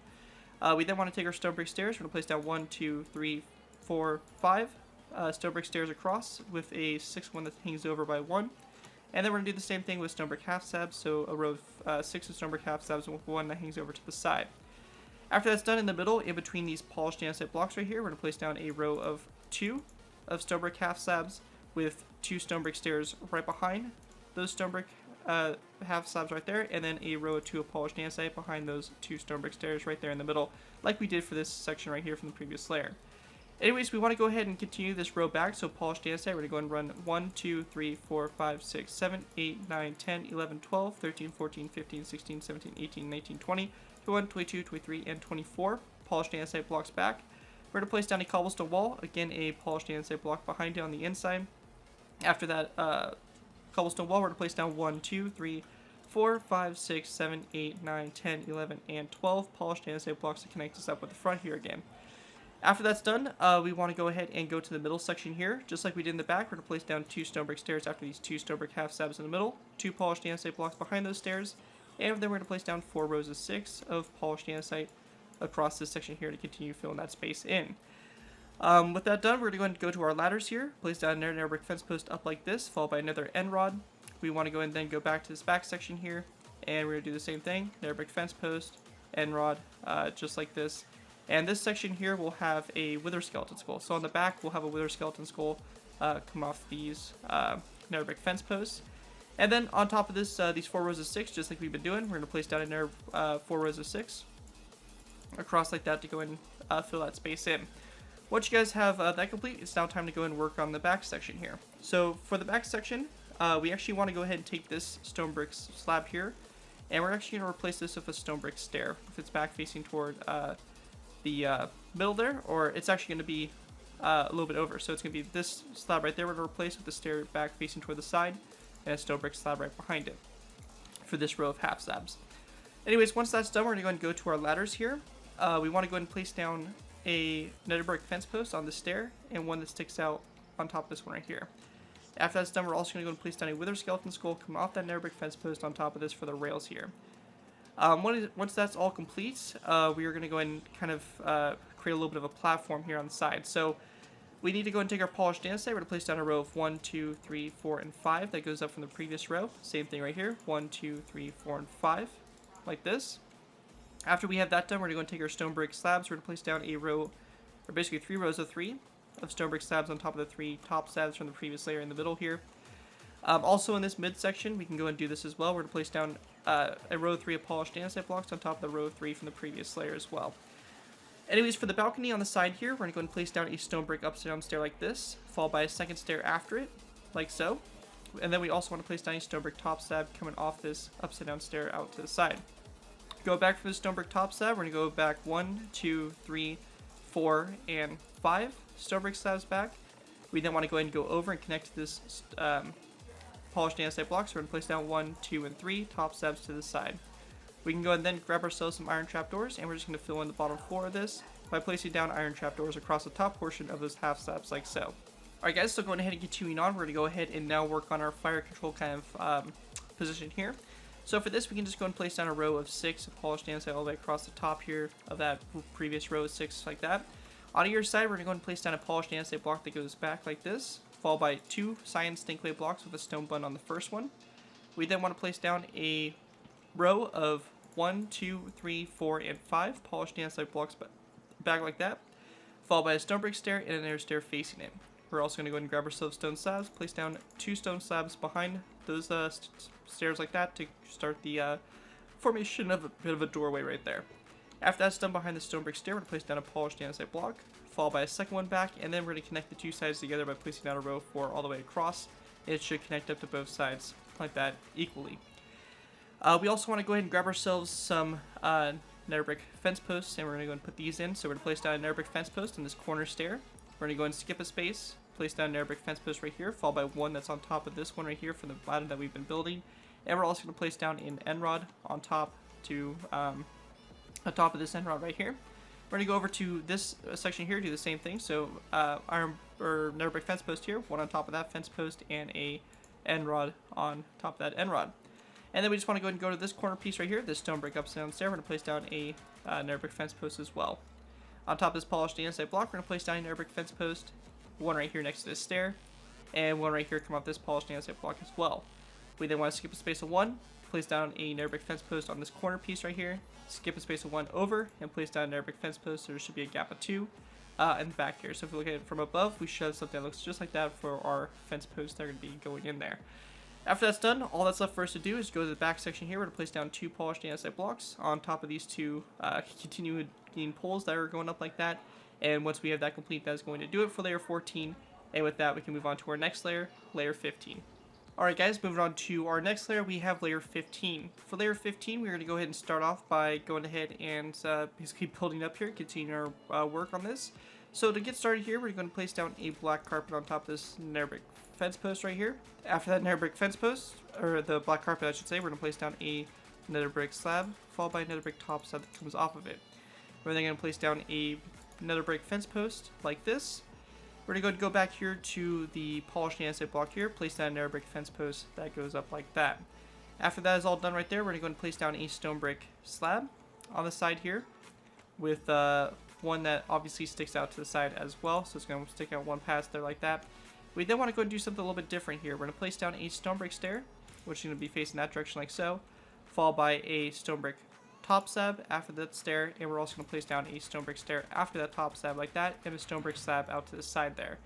We then want to take our stone brick stairs. We're going to place down 1, 2, 3, 4, 5 stone brick stairs across with a 6th one that hangs over by 1. And then we're going to do the same thing with stone brick half slabs, so a row of 6 of stone brick half slabs with 1 that hangs over to the side. After that's done, in the middle, in between these polished andesite blocks right here, we're going to place down a row of 2 of stone brick half slabs with 2 stone brick stairs right behind those stone brick half slabs right there, and then a row of 2 of polished andesite behind those 2 stone brick stairs right there in the middle, like we did for this section right here from the previous layer. Anyways, we want to go ahead and continue this row back, so polished andesite, we're going to go and run 1, 2, 3, 4, 5, 6, 7, 8, 9, 10, 11, 12, 13, 14, 15, 16, 17, 18, 19, 20, 21, 22, 23, and 24 polished andesite blocks back. We're going to place down a cobblestone wall, again a polished andesite block behind it on the inside. After that cobblestone wall, we're going to place down 1, 2, 3, 4, 5, 6, 7, 8, 9, 10, 11, and 12 polished andesite blocks to connect us up with the front here again. After that's done, we want to go ahead and go to the middle section here. Just like we did in the back, we're going to place down 2 stone brick stairs after these 2 stone brick half slabs in the middle, 2 polished andesite blocks behind those stairs, and then we're going to place down 4 rows of 6 of polished andesite across this section here to continue filling that space in. With that done, we're going to go and go to our ladders here, place down another nether brick fence post up like this, followed by another end rod. We want to go and then go back to this back section here, and we're going to do the same thing, nether brick fence post, end rod, just like this. And this section here will have a wither skeleton skull. So on the back, we'll have a wither skeleton skull come off these nether brick fence posts. And then on top of this, these 4 rows of 6, just like we've been doing, we're going to place down another 4 rows of 6 across like that to go and fill that space in. Once you guys have that complete, it's now time to go and work on the back section here. So for the back section, we actually want to go ahead and take this stone brick slab here, and we're actually going to replace this with a stone brick stair if it's back facing toward the middle there, or it's actually going to be a little bit over. So it's going to be this slab right there we're going to replace with the stair back facing toward the side, and a stone brick slab right behind it for this row of half slabs. Anyways, once that's done, we're going to go and go to our ladders here. We want to go ahead and place down a nether brick fence post on the stair, and one that sticks out on top of this one right here. After that's done, we're also going to go and place down a wither skeleton skull coming off that nether brick fence post on top of this for the rails here. Once that's all complete, we are going to go and kind of create a little bit of a platform here on the side. So we need to go and take our polished andesite. We're going to place down a row of 1, 2, 3, 4, and 5 that goes up from the previous row. Same thing right here, 1, 2, 3, 4, and 5, like this. After we have that done, we're going to go and take our stone brick slabs. We're going to place down a row, or basically 3 rows of 3 of stone brick slabs on top of the 3 top slabs from the previous layer in the middle here. Also in this midsection, we can go and do this as well. We're going to place down a row of 3 of polished andesite blocks on top of the row of 3 from the previous layer as well. Anyways, for the balcony on the side here, we're going to go and place down a stone brick upside down stair like this, followed by a second stair after it, like so. And then we also want to place down a stone brick top slab coming off this upside down stair out to the side. Go back from the stone brick top slab, we're going to go back 1, 2, 3, 4, and 5 stone brick slabs back. We then want to go ahead and go over and connect this polished andesite blocks. So we're going to place down 1, 2, and 3 top slabs to the side. We can go and then grab ourselves some iron trapdoors, and we're just going to fill in the bottom floor of this by placing down iron trapdoors across the top portion of those half slabs like so. Alright guys, so going ahead and continuing on, we're going to go ahead and now work on our fire control kind of position here. So for this, we can just go and place down a row of 6 of polished andesite all the way across the top here of that previous row of 6 like that. On your side, we're going to go and place down a polished andesite block that goes back like this, followed by 2 cyan stink clay blocks with a stone button on the first one. We then want to place down a row of 1, 2, 3, 4, and 5 polished andesite blocks back like that, followed by a stone brick stair and another stair facing it. We're also going to go ahead and grab ourselves stone slabs, place down 2 stone slabs behind those stairs like that to start the formation of a bit of a doorway right there. After that's done behind the stone brick stair, we're going to place down a polished andesite block, followed by a second one back, and then we're going to connect the 2 sides together by placing down a row of 4 all the way across. It should connect up to both sides like that equally. We also want to go ahead and grab ourselves some nether brick fence posts, and we're going to go and put these in. So we're going to place down a nether brick fence post in this corner stair. We're going to go and skip a space, place down a nether brick fence post right here, followed by one that's on top of this one right here from the bottom that we've been building. And we're also going to place down an end rod on top of this end rod right here. We're going to go over to this section here, do the same thing. So nether brick fence post here, one on top of that fence post, and a end rod on top of that end rod. And then we just want to go ahead and go to this corner piece right here, this stone brick upside down stair. We're going to place down a nether brick fence post as well. On top of this polished andesite block, we're going to place down a nether brick fence post, one right here next to this stair, and one right here come off this polished andesite block as well. We then want to skip a space of 1, place down a nether brick fence post on this corner piece right here, skip a space of 1 over, and place down a nether brick fence post, so there should be a gap of 2 in the back here. So if we look at it from above, we should have something that looks just like that for our fence posts that are going to be going in there. After that's done, all that's left for us to do is go to the back section here. We're going to place down 2 polished andesite blocks on top of these 2 continuing poles that are going up like that. And once we have that complete, that is going to do it for layer 14. And with that, we can move on to our next layer, layer 15. Alright guys, moving on to our next layer, we have layer 15. For layer 15, we're going to go ahead and start off by going ahead and basically building up here, continuing our work on this. So to get started here, we're going to place down a black carpet on top of this nether brick fence post right here. After that nether brick fence post, or the black carpet I should say, we're going to place down a nether brick slab, followed by a nether brick top slab that comes off of it. We're then going to place down a nether brick fence post like this. We're going to go back here to the polished andesite block here, place down a nether brick fence post that goes up like that. After that is all done right there, we're going to go and place down a stone brick slab on the side here with one that obviously sticks out to the side as well, so it's going to stick out one past there like that. We then want to go and do something a little bit different here. We're going to place down a stone brick stair, which is going to be facing that direction like so, followed by a stone brick top slab after that stair, and we're also going to place down a stone brick stair after that top slab like that, and a stone brick slab out to the side there.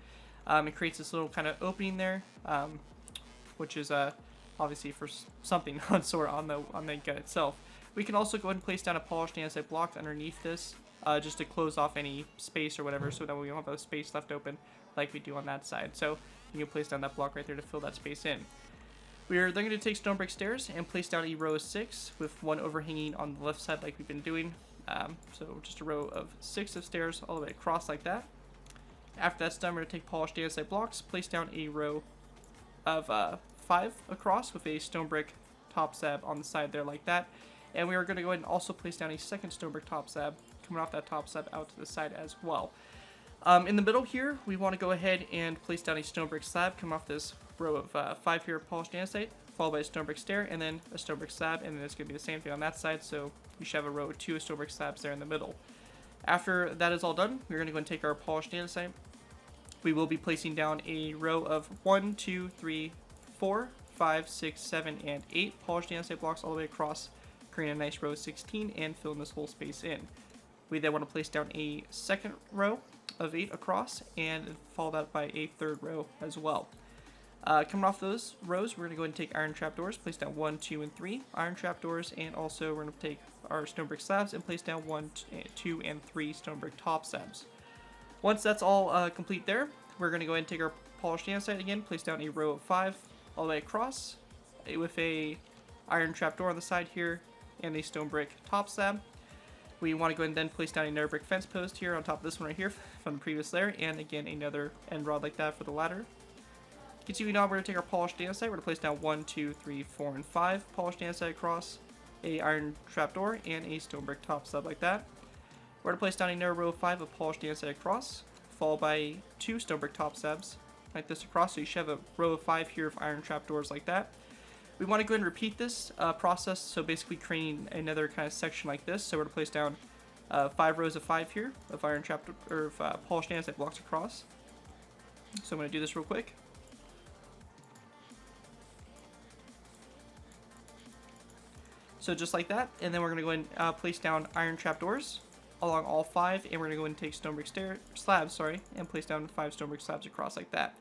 It creates this little kind of opening there, which is obviously for something on the gut itself. We can also go ahead and place down a polished andesite block underneath this, just to close off any space or whatever, so that we don't have a space left open like we do on that side. So you can place down that block right there to fill that space in. We are then going to take stone brick stairs and place down a row of 6 with one overhanging on the left side like we've been doing. So just a row of 6 of stairs all the way across like that. After that's done, we're going to take polished andesite blocks, place down a row of 5 across with a stone brick top slab on the side there like that. And we are going to go ahead and also place down a second stone brick top slab coming off that top slab out to the side as well. In the middle here, we want to go ahead and place down a stone brick slab coming off this row of 5 here of polished andesite, followed by a stone brick stair, and then a stone brick slab, and then it's going to be the same thing on that side, so you should have a row of 2 stone brick slabs there in the middle. After that is all done, we're going to go and take our polished andesite. We will be placing down a row of 1, 2, 3, 4, 5, 6, 7, and 8 polished andesite blocks all the way across, creating a nice row of 16 and filling this whole space in. We then want to place down a second row of 8 across and follow that by a third row as well. Coming off those rows, we're going to go ahead and take iron trapdoors, place down 1, 2, and 3 iron trapdoors, and also we're going to take our stone brick slabs and place down 1, 2, and 3 stone brick top slabs. Once that's all complete there, we're going to go ahead and take our polished andesite again, place down a row of 5 all the way across with a iron trapdoor on the side here and a stone brick top slab. We want to go ahead and then place down another brick fence post here on top of this one right here from the previous layer, and again another end rod like that for the ladder. Continuing on, we're going to take our polished andesite. We're going to place down 1, 2, 3, 4, and 5 polished andesite across, a iron trapdoor, and a stone brick top slab like that. We're going to place down another row of 5 of polished andesite across, followed by 2 stone brick top slabs like this across, so you should have a row of 5 here of iron trapdoors like that. We want to go ahead and repeat this process, so basically creating another kind of section like this. So we're going to place down 5 rows of 5 here of iron trapdoor or polished andesite blocks across. So I'm going to do this real quick. So just like that, and then we're going to go ahead and place down iron trapdoors along all 5, and we're going to go ahead and take stone brick slabs, and place down 5 stone brick slabs across like that.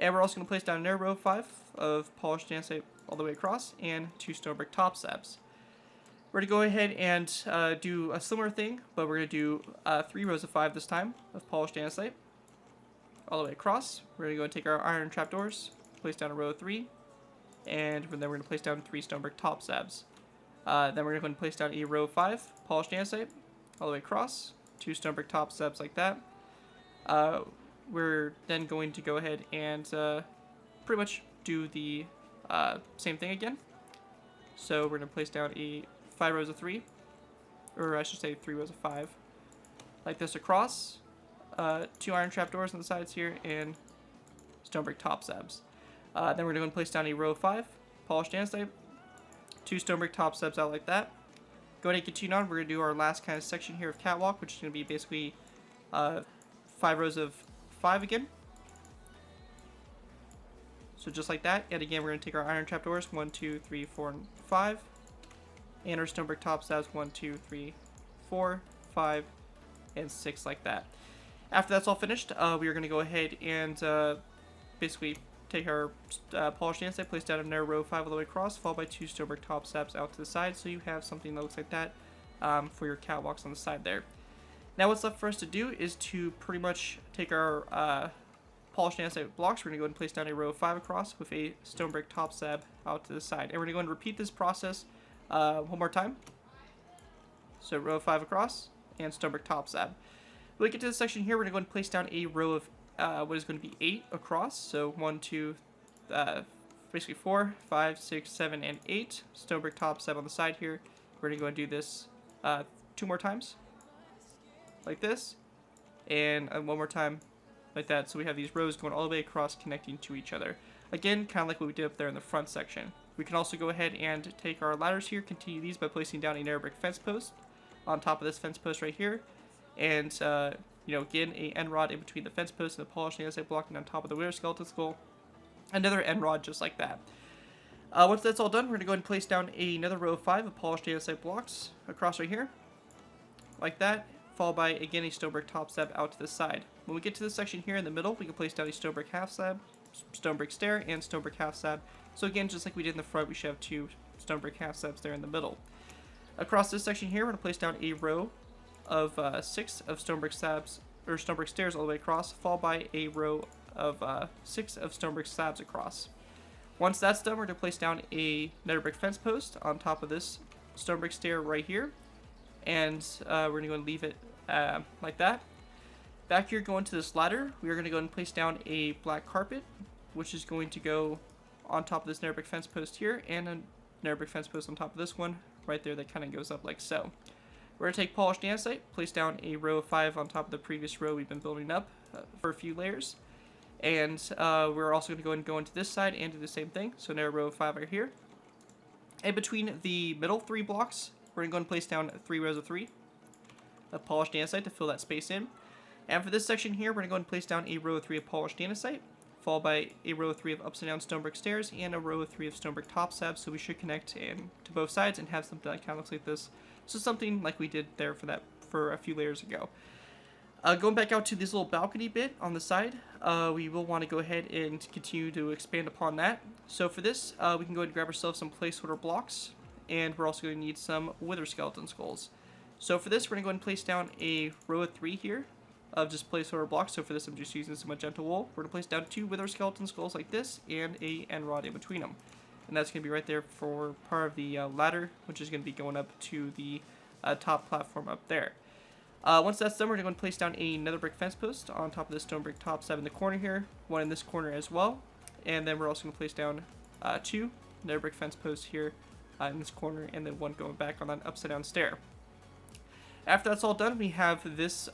And we're also going to place down another row of 5 of polished andesite all the way across, and 2 stone brick top slabs. We're going to go ahead and do a similar thing, but we're going to do 3 rows of 5 this time of polished andesite all the way across. We're going to go and take our iron trapdoors, place down a row of 3, and then we're going to place down 3 stone brick top slabs. Then we're going to go and place down a row of 5 polished andesite all the way across, 2 stone brick top slabs like that. We're then going to go ahead and pretty much do the same thing again. So we're going to place down 5 rows of 3, or I should say 3 rows of 5, like this across, 2 iron trapdoors on the sides here, and stone brick top slabs. Then we're going to place down a row of 5 polished andesite, 2 stone brick top slabs out like that. Go ahead and continue on. We're going to do our last kind of section here of catwalk, which is going to be basically 5 rows of 5 again. So just like that, and again we're going to take our iron trapdoors, 1, 2, 3, 4, and 5, and our stone brick top slabs, 1, 2, 3, 4, 5, and 6 like that. After that's all finished, we are going to go ahead and basically take our polished andesite, place down another row of 5 all the way across, followed by 2 stone brick top slabs out to the side, so you have something that looks like that for your catwalks on the side there. Now what's left for us to do is to pretty much take our polished andesite blocks. We're going to go ahead and place down a row of 5 across with a stone brick top slab out to the side. And we're going to go ahead and repeat this process one more time. So row of 5 across and stone brick top slab. When we get to this section here, we're going to go ahead and place down a row of what is going to be 8 across. So 1, 2, basically 4, 5, 6, 7, and 8 stone brick top slab on the side here. We're going to go and do this 2 more times, like this, and one more time like that. So we have these rows going all the way across, connecting to each other. Again, kind of like what we did up there in the front section. We can also go ahead and take our ladders here, continue these by placing down a narrow brick fence post on top of this fence post right here, and again, a end rod in between the fence post and the polished andesite block, and on top of the wither skeleton skull, another end rod just like that. Once that's all done, we're going to go ahead and place down another row of 5 of polished andesite blocks across right here, like that, followed by, again, a stone brick top slab out to the side. When we get to this section here in the middle, we can place down a stone brick half slab, stone brick stair, and stone brick half slab. So again, just like we did in the front, we should have 2 stone brick half slabs there in the middle. Across this section here, we're going to place down a row of 6 of stone brick slabs, or stone brick stairs all the way across, followed by a row of 6 of stone brick slabs across. Once that's done, we're going to place down a nether brick fence post on top of this stone brick stair right here, and we're going to go and leave it like that. Back here, going to this ladder, we are going to go and place down a black carpet, which is going to go on top of this nether brick fence post here, and a nether brick fence post on top of this one right there that kind of goes up like so. We're going to take polished andesite, place down a row of 5 on top of the previous row we've been building up for a few layers, And we're also going to go ahead and go into this side and do the same thing. So another row of 5 right here. And between the middle 3 blocks, we're going to go and place down 3 rows of 3 of polished andesite to fill that space in. And for this section here, we're going to go and place down a row of 3 of polished andesite, followed by a row of 3 of upside down stone brick stairs, and a row of 3 of stone brick top slabs. So we should connect in to both sides and have something that kind of looks like this. So something like we did there for a few layers ago. Going back out to this little balcony bit on the side, we will want to go ahead and continue to expand upon that. So for this, we can go ahead and grab ourselves some placeholder blocks, and we're also going to need some wither skeleton skulls. So for this, we're going to go ahead and place down a row of 3 here of just placeholder blocks. So for this, I'm just using some magenta wool. We're going to place down 2 wither skeleton skulls like this, and a end rod in between them. And that's going to be right there for part of the ladder, which is going to be going up to the top platform up there. Once that's done, we're going to place down another brick fence post on top of this stone brick top slab in the corner here, one in this corner as well, and then we're also going to place down 2 nether brick fence posts here in this corner, and then one going back on that upside down stair. After that's all done, we have this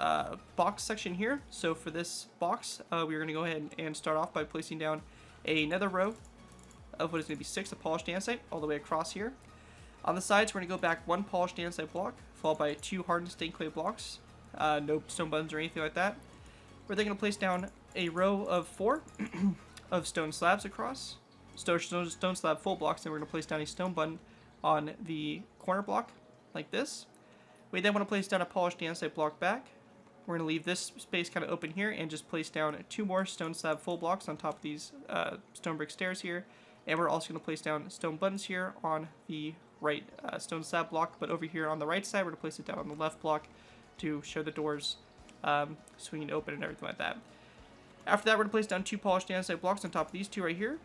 box section here. So for this box, we're going to go ahead and start off by placing down another row of what is going to be 6 of polished andesite all the way across here. On the sides, we're going to go back 1 polished andesite block, followed by 2 hardened stained clay blocks. No stone buttons or anything like that. We're then going to place down a row of 4 of stone slabs across. Stone slab full blocks, and we're going to place down a stone button on the corner block, like this. We then want to place down a polished andesite block back. We're going to leave this space kind of open here and just place down 2 more stone slab full blocks on top of these stone brick stairs here. And we're also going to place down stone buttons here on the right stone slab block, but over here on the right side, we're going to place it down on the left block to show the doors so we can open and everything like that. After that, we're going to place down 2 polished andesite blocks on top of these 2 right here.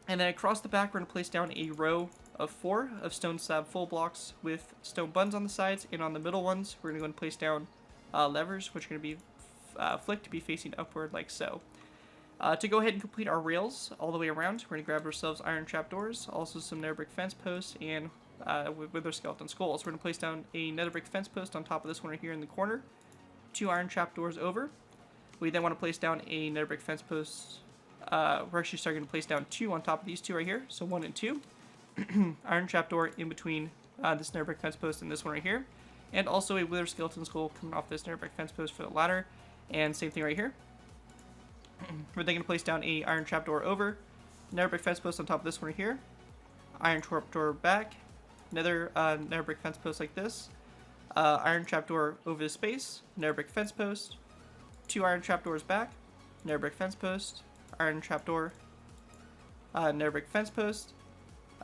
And then across the back, we're going to place down a row of 4 of stone slab full blocks with stone buttons on the sides, and on the middle ones, we're going to go and place down levers, which are going to be flicked to be facing upward like so. To go ahead and complete our rails all the way around, we're going to grab ourselves iron trapdoors, also some nether brick fence posts, and wither skeleton skulls. We're going to place down a nether brick fence post on top of this one right here in the corner, 2 iron trapdoors over. We then want to place down a nether brick fence post. We're actually starting to place down 2 on top of these 2 right here, so 1 and 2. Iron trapdoor in between this nether brick fence post and this one right here, and also a wither skeleton skull coming off this nether brick fence post for the ladder, and same thing right here. We're then going to place down a iron trapdoor over, nether brick fence post on top of this one right here, iron trapdoor back, nether brick fence post like this, iron trapdoor over the space, nether brick fence post, 2 iron trapdoors back, nether brick fence post, iron trapdoor, nether brick fence post,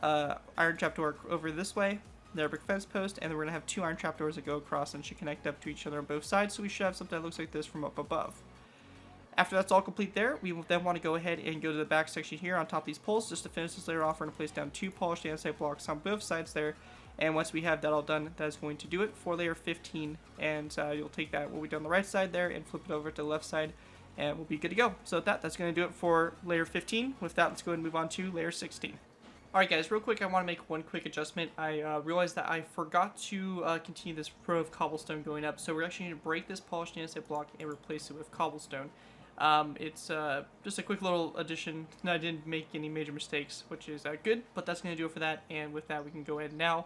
iron trapdoor over this way, nether brick fence post, and then we're going to have 2 iron trapdoors that go across and should connect up to each other on both sides, so we should have something that looks like this from up above. After that's all complete there, we will then want to go ahead and go to the back section here on top of these poles. Just to finish this layer off, we're going to place down 2 polished andesite blocks on both sides there, and once we have that all done, that is going to do it for layer 15, and you'll take that what we did on the right side there and flip it over to the left side, and we'll be good to go. So that's going to do it for layer 15. With that, let's go ahead and move on to layer 16. Alright guys, real quick, I want to make one quick adjustment. I realized that I forgot to continue this row of cobblestone going up, so we're actually going to break this polished andesite block and replace it with cobblestone. It's just a quick little addition. I didn't make any major mistakes, which is good, but that's going to do it for that, and with that we can go ahead and now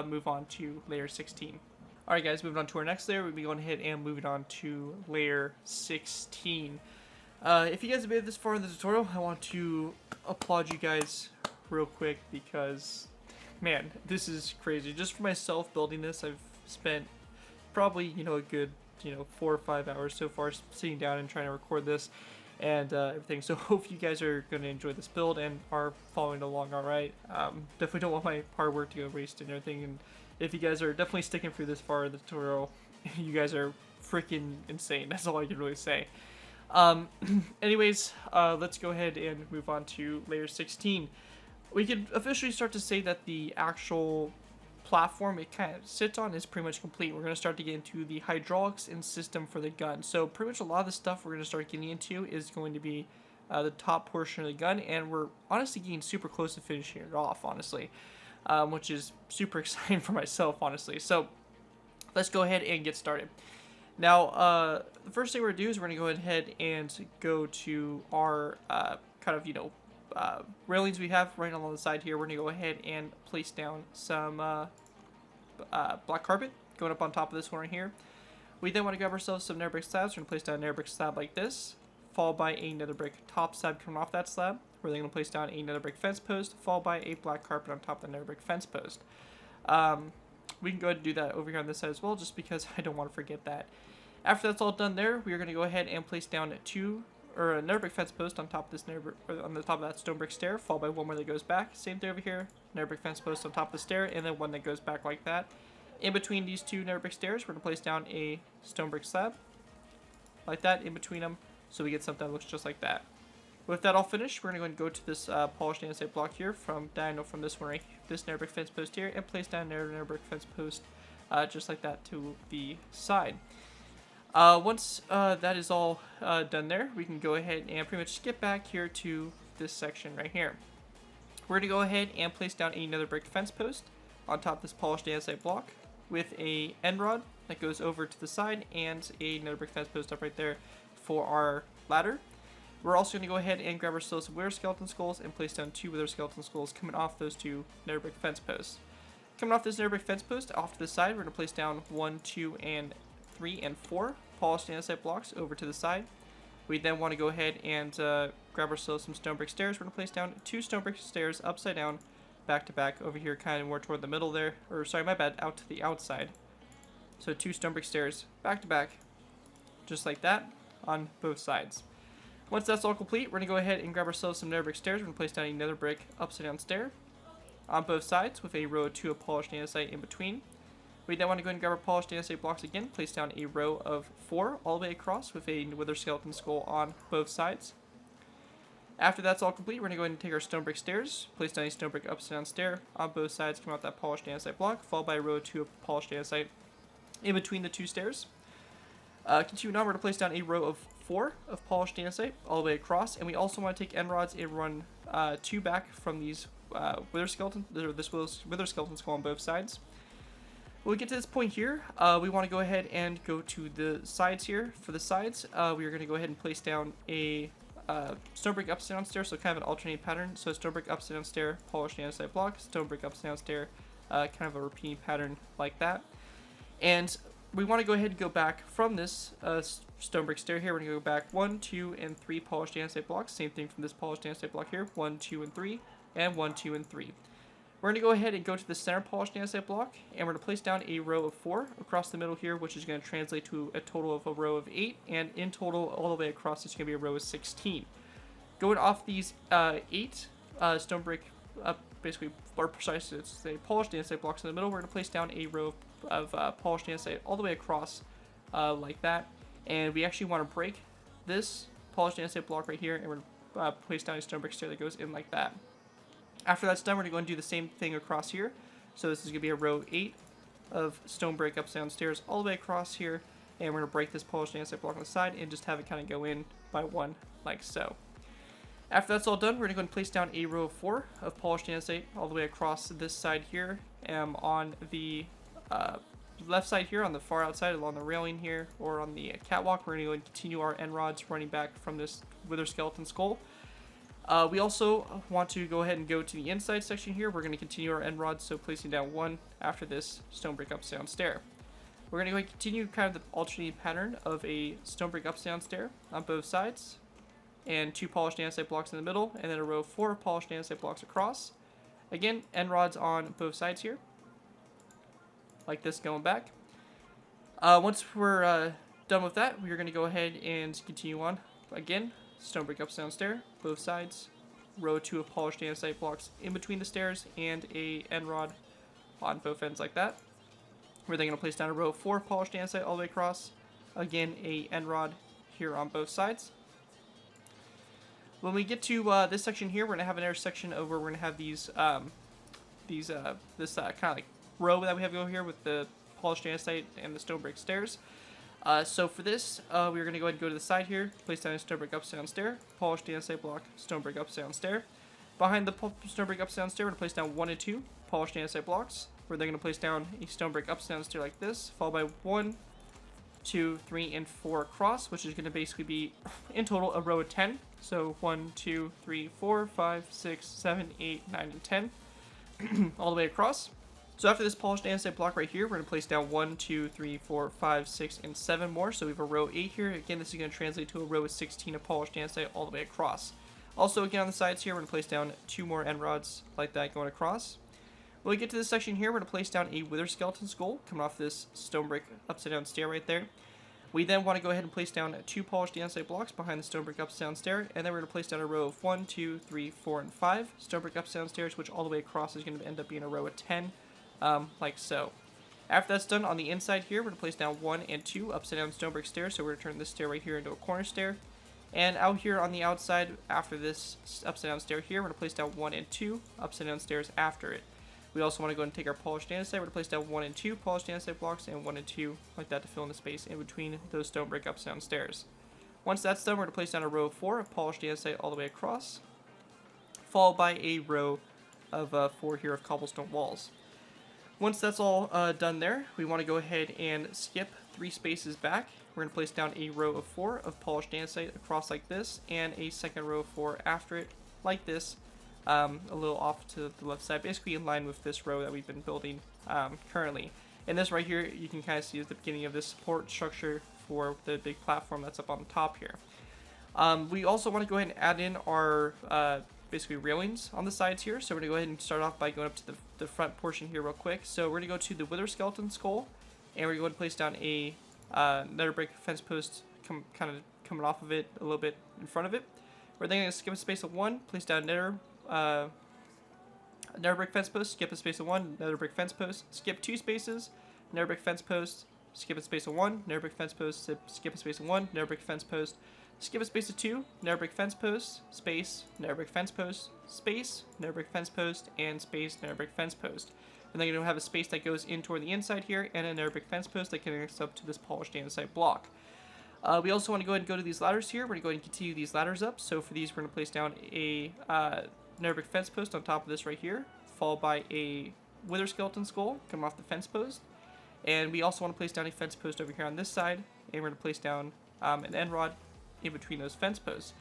move on to layer 16. Alright guys, moving on to our next layer, we'll be going ahead and moving on to layer 16. If you guys have made it this far in the tutorial, I want to applaud you guys real quick because, man, this is crazy. Just for myself building this, I've spent probably, a good 4 or 5 hours so far sitting down and trying to record this and everything. So hope you guys are going to enjoy this build and are following along all right. Definitely don't want my hard work to go wasted and everything. And if you guys are definitely sticking through this far in the tutorial, you guys are freaking insane. That's all I can really say. Anyways, let's go ahead and move on to layer 16. We can officially start to say that the actual platform it kind of sits on is pretty much complete. We're going to start to get into the hydraulics and system for the gun. So pretty much a lot of the stuff we're going to start getting into is going to be the top portion of the gun, and we're honestly getting super close to finishing it off, honestly, which is super exciting for myself, honestly. So let's go ahead and get started. Now, the first thing we're going to do is we're going to go ahead and go to our kind of, railings we have right along the side here. We're going to go ahead and place down some black carpet going up on top of this one right here. We then want to grab ourselves some nether brick slabs. We're going to place down a nether brick slab like this, followed by a nether brick top slab coming off that slab. We're then going to place down a nether brick fence post, followed by a black carpet on top of the nether brick fence post. We can go ahead and do that over here on this side as well, just because I don't want to forget that. After that's all done there, we are going to go ahead and place down a nether brick fence post on top of this on the top of that stone brick stair, followed by one more that goes back. Same thing over here, nether brick fence post on top of the stair, and then one that goes back like that. In between these two nether brick stairs, we're going to place down a stone brick slab, like that, in between them, so we get something that looks just like that. With that all finished, we're going to go to this polished andesite block here from diagonal from this one right here, this nether brick fence post here, and place down another nether brick fence post just like that to the side. Once that is all done there, we can go ahead and pretty much skip back here to this section right here. We're going to go ahead and place down another brick fence post on top of this polished andesite block with a end rod that goes over to the side and another brick fence post up right there for our ladder. We're also going to go ahead and grab ourselves some wither skeleton skulls and place down 2 wither skeleton skulls coming off those 2 nether brick fence posts. Coming off this nether brick fence post off to the side, we're going to place down 1, 2, and 3, and 4 polished andesite blocks over to the side. We then want to go ahead and grab ourselves some stone brick stairs. We're going to place down 2 stone brick stairs upside down, back to back over here, kind of more toward the middle there. Or sorry, my bad, out to the outside. So 2 stone brick stairs back to back, just like that, on both sides. Once that's all complete, we're going to go ahead and grab ourselves some nether brick stairs. We're going to place down another brick upside down stair on both sides with a row of 2 of polished andesite in between. We then want to go ahead and grab our polished andesite blocks again, place down a row of 4 all the way across with a wither skeleton skull on both sides. After that's all complete, we're going to go ahead and take our stone brick stairs, place down a stone brick upside down stair on both sides, come out that polished andesite block, followed by a row of 2 of polished andesite in between the 2 stairs. Continue on, we're going to place down a row of 4 of polished andesite all the way across, and we also want to take end rods and run 2 back from these wither skeleton skull on both sides. When we get to this point here, we want to go ahead and go to the sides here. For the sides, we are going to go ahead and place down a stone brick upside down stair, so kind of an alternating pattern. So stone brick upside down stair, polished andesite block, stone brick upside down stair, kind of a repeating pattern like that. And we want to go ahead and go back from this stone brick stair here. We're going to go back 1, 2, and 3 polished andesite blocks. Same thing from this polished andesite block here. 1, 2, and 3, and 1, 2, and 3. We're going to go ahead and go to the center polished andesite block, and we're going to place down a row of 4 across the middle here, which is going to translate to a total of a row of 8, and in total, all the way across, it's going to be a row of 16. Going off these 8 stone brick, basically, or precisely, it's a polished andesite blocks in the middle, we're going to place down a row of polished andesite all the way across, like that, and we actually want to break this polished andesite block right here, and we're going to place down a stone brick stair that goes in like that. After that's done, we're going to go and do the same thing across here. So this is going to be a row 8 of stone brick upside down stairs all the way across here. And we're going to break this polished andesite block on the side and just have it kind of go in by one, like so. After that's all done, we're going to go and place down a row of 4 of polished andesite all the way across this side here. On the left side here, on the far outside along the railing here, or on the catwalk, we're going to go and continue our end rods running back from this wither skeleton skull. We also want to go ahead and go to the inside section here. We're going to continue our end rods, so placing down 1 after this stone brick upside down stair. We're going to go ahead and continue kind of the alternating pattern of a stone brick upside down stair on both sides, and 2 polished andesite blocks in the middle, and then a row of 4 polished andesite blocks across. Again, end rods on both sides here, like this going back. Once we're done with that, we're going to go ahead and continue on again. Stone brick upside down stair, both sides, row 2 of polished andesite blocks in between the stairs, and a end rod on both ends like that. We're then going to place down a row of 4 polished andesite all the way across. Again, a end rod here on both sides. When we get to this section here, we're going to have another section over. We're going to have this kind of like row that we have over here with the polished andesite and the stone brick stairs. So for this, we're going to go ahead and go to the side here, place down a stone brick upside down stair, polished andesite block, stone brick upside down stair. Behind the stone brick upside down stair, we're going to place down 1 and 2 polished andesite blocks. We're then going to place down a stone brick upside down stair like this, followed by 1, 2, 3, and 4 across, which is going to basically be, in total, a row of 10. So 1, 2, 3, 4, 5, 6, 7, 8, 9, and 10, all the way across. So after this polished andesite block right here, we're going to place down 1, 2, 3, 4, 5, 6, and 7 more. So we have a row 8 here. Again, this is going to translate to a row of 16 of polished andesite all the way across. Also, again, on the sides here, we're going to place down 2 more end rods like that going across. When we get to this section here, we're going to place down a wither skeleton skull coming off this stone brick upside down stair right there. We then want to go ahead and place down 2 polished andesite blocks behind the stone brick upside down stair, and then we're going to place down a row of 1, 2, 3, 4, and 5 stone brick upside down stairs, which all the way across is going to end up being a row of 10, like so. After that's done, on the inside here, we're going to place down 1 and 2 upside down stone brick stairs, so we're going to turn this stair right here into a corner stair. And out here on the outside, after this upside down stair here, we're going to place down 1 and 2 upside down stairs after it. We also want to go and take our polished andesite. We're going to place down 1 and 2 polished andesite blocks and 1 and 2 like that to fill in the space in between those stone brick upside down stairs. Once that's done, we're going to place down a row of 4 of polished andesite all the way across, followed by a row of 4 here of cobblestone walls. Once that's all done there, we want to go ahead and skip 3 spaces back. We're going to place down a row of 4 of polished andesite across like this, and a second row of 4 after it like this, a little off to the left side, basically in line with this row that we've been building currently. And this right here, you can kind of see is the beginning of this support structure for the big platform that's up on the top here. We also want to go ahead and add in our basically railings on the sides here. So we're going to go ahead and start off by going up to the front portion here real quick. So we're going to go to the wither skeleton skull, and we're going to place down a nether brick fence post kind of coming off of it a little bit in front of it. We're then going to skip a space of 1, place down nether brick fence post, skip a space of 1, nether brick fence post, skip 2 spaces, nether brick fence post, skip a space of 1, nether brick fence post, skip a space of 1, nether brick fence post, skip a space of 2, nether brick fence post, space, nether brick fence post, space, nether brick fence post, and space, nether brick fence post. And then you're going to have a space that goes in toward the inside here, and a nether brick fence post that connects up to this polished andesite block. We also want to go ahead and go to these ladders here. We're going to go ahead and continue these ladders up. So for these, we're going to place down a nether brick fence post on top of this right here, followed by a wither skeleton skull coming off the fence post. And we also want to place down a fence post over here on this side, and we're going to place down an end rod in between those fence posts.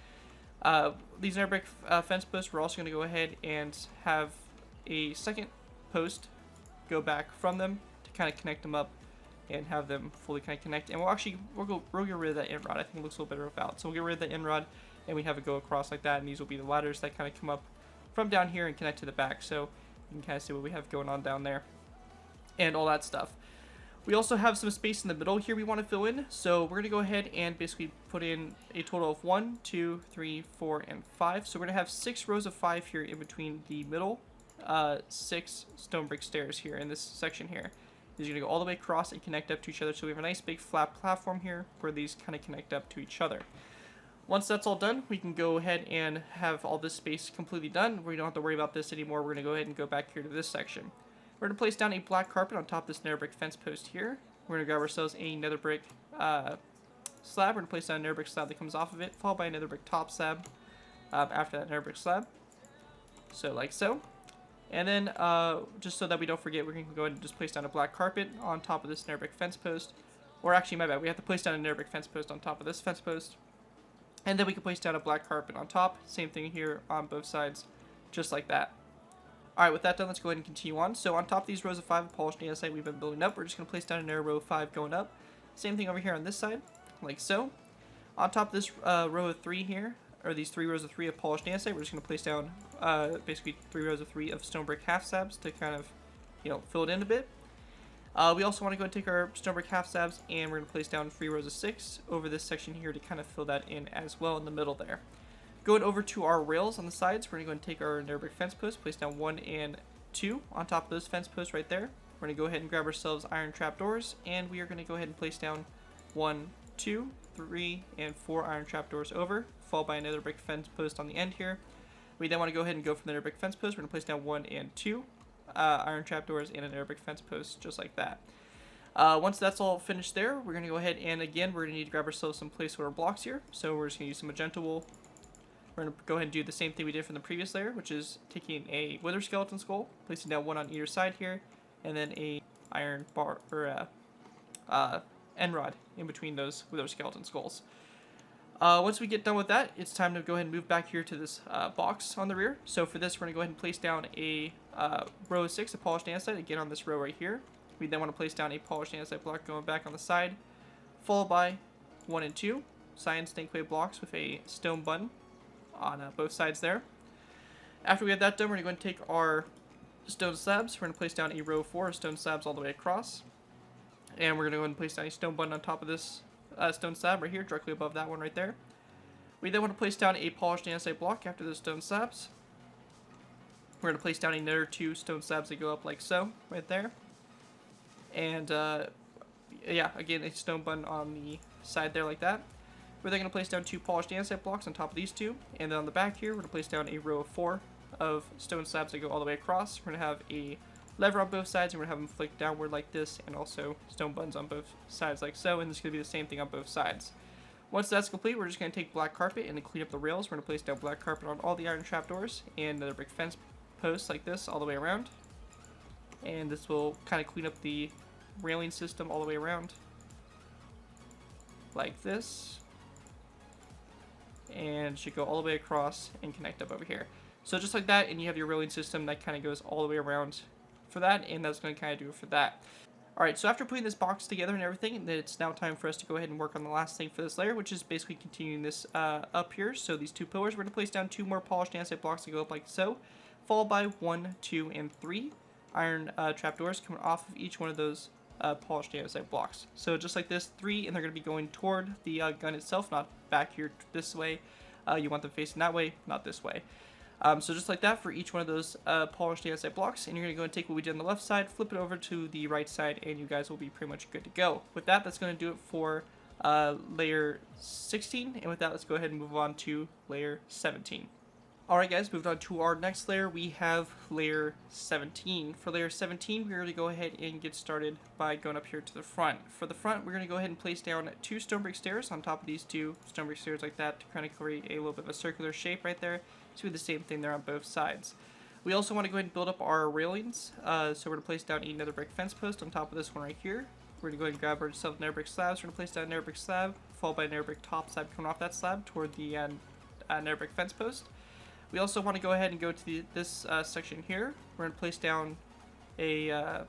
These nether brick fence posts, we're also going to go ahead and have a second post go back from them to kind of connect them up and have them fully kind of connect. And we'll get rid of that end rod. I think it looks a little better without. So we'll get rid of the end rod, and we have it go across like that, and these will be the ladders that kind of come up from down here and connect to the back. So you can kind of see what we have going on down there and all that stuff. We also have some space in the middle here we want to fill in. So we're going to go ahead and basically put in a total of 1, 2, 3, 4, and 5. So we're going to have 6 rows of 5 here in between the middle 6 stone brick stairs here in this section here. These are going to go all the way across and connect up to each other. So we have a nice big flat platform here where these kind of connect up to each other. Once that's all done, we can go ahead and have all this space completely done. We don't have to worry about this anymore. We're going to go ahead and go back here to this section. We're going to place down a black carpet on top of this nether brick fence post here. We're going to grab ourselves a nether brick slab. We're going to place down a nether brick slab that comes off of it, followed by a nether brick top slab after that nether brick slab. So like so. And then, just so that we don't forget, we're going to go ahead and just place down a black carpet on top of this nether brick fence post. Or actually, my bad, we have to place down a nether brick fence post on top of this fence post. And then we can place down a black carpet on top. Same thing here on both sides, just like that. Alright, with that done, let's go ahead and continue on. So on top of these rows of 5 of polished andesite we've been building up, we're just going to place down another row of 5 going up. Same thing over here on this side, like so. On top of this row of 3 here, or these 3 rows of 3 of polished andesite, we're just going to place down basically 3 rows of 3 of stone brick half slabs to kind of, fill it in a bit. We also want to go and take our stone brick half slabs, and we're going to place down 3 rows of 6 over this section here to kind of fill that in as well in the middle there. Going over to our rails on the sides, we're going to go and take our nether brick fence posts, place down 1 and 2 on top of those fence posts right there. We're going to go ahead and grab ourselves iron trapdoors, and we are going to go ahead and place down 1, 2, 3, and 4 iron trapdoors over, followed by another brick fence post on the end here. We then want to go ahead and go from the nether brick fence post. We're going to place down 1 and 2 iron trapdoors and a nether brick fence post, just like that. Once that's all finished there, we're going to go ahead and again, we're going to need to grab ourselves some placeholder blocks here. So we're just going to use some magenta wool. We're going to go ahead and do the same thing we did from the previous layer, which is taking a wither skeleton skull, placing down 1 on either side here, and then a iron bar or end rod in between those wither skeleton skulls. Once we get done with that, it's time to go ahead and move back here to this box on the rear. So for this, we're going to go ahead and place down a row of 6 of polished andesite, again on this row right here. We then want to place down a polished andesite block going back on the side, followed by 1 and 2 cyan stank clay blocks with a stone button on both sides there. After we have that done, we're going to go and take our stone slabs. We're going to place down a row of 4 stone slabs all the way across. And we're going to go ahead and place down a stone button on top of this stone slab right here, directly above that one right there. We then want to place down a polished andesite block after the stone slabs. We're going to place down another 2 stone slabs that go up like so, right there. And, yeah, again, a stone button on the side there like that. We're then going to place down 2 polished andesite blocks on top of these 2. And then on the back here, we're going to place down a row of 4 of stone slabs that go all the way across. We're going to have a lever on both sides, and we're going to have them flick downward like this, and also stone buttons on both sides like so, and this is going to be the same thing on both sides. Once that's complete, we're just going to take black carpet and then clean up the rails. We're going to place down black carpet on all the iron trapdoors and another brick fence posts like this all the way around. And this will kind of clean up the railing system all the way around like this. And should go all the way across and connect up over here. So just like that, and you have your railing system that kind of goes all the way around for that, and that's going to kind of do it for that. Alright, so after putting this box together and everything, then it's now time for us to go ahead and work on the last thing for this layer, which is basically continuing this up here. So these 2 pillars, we're going to place down 2 more polished andesite blocks that go up like so, followed by 1, 2, and 3 iron trapdoors coming off of each one of those polished andesite blocks. So just like this, 3, and they're going to be going toward the gun itself, not back here this way. You want them facing that way, not this way. So just like that for each one of those polished andesite blocks, and you're going to go and take what we did on the left side, flip it over to the right side, and you guys will be pretty much good to go. With that, that's going to do it for layer 16, and with that, let's go ahead and move on to layer 17. Alright guys, moving on to our next layer, we have layer 17. For layer 17, we're going to go ahead and get started by going up here to the front. For the front, we're going to go ahead and place down 2 stone brick stairs on top of these 2 stone brick stairs like that to kind of create a little bit of a circular shape right there. So we do the same thing there on both sides. We also want to go ahead and build up our railings. So we're going to place down another brick fence post on top of this one right here. We're going to go ahead and grab ourselves nether brick slabs. We're going to place down a nether brick slab, followed by a nether brick top slab coming off that slab toward the nether brick fence post. We also want to go ahead and go to this section here. We're going to place down another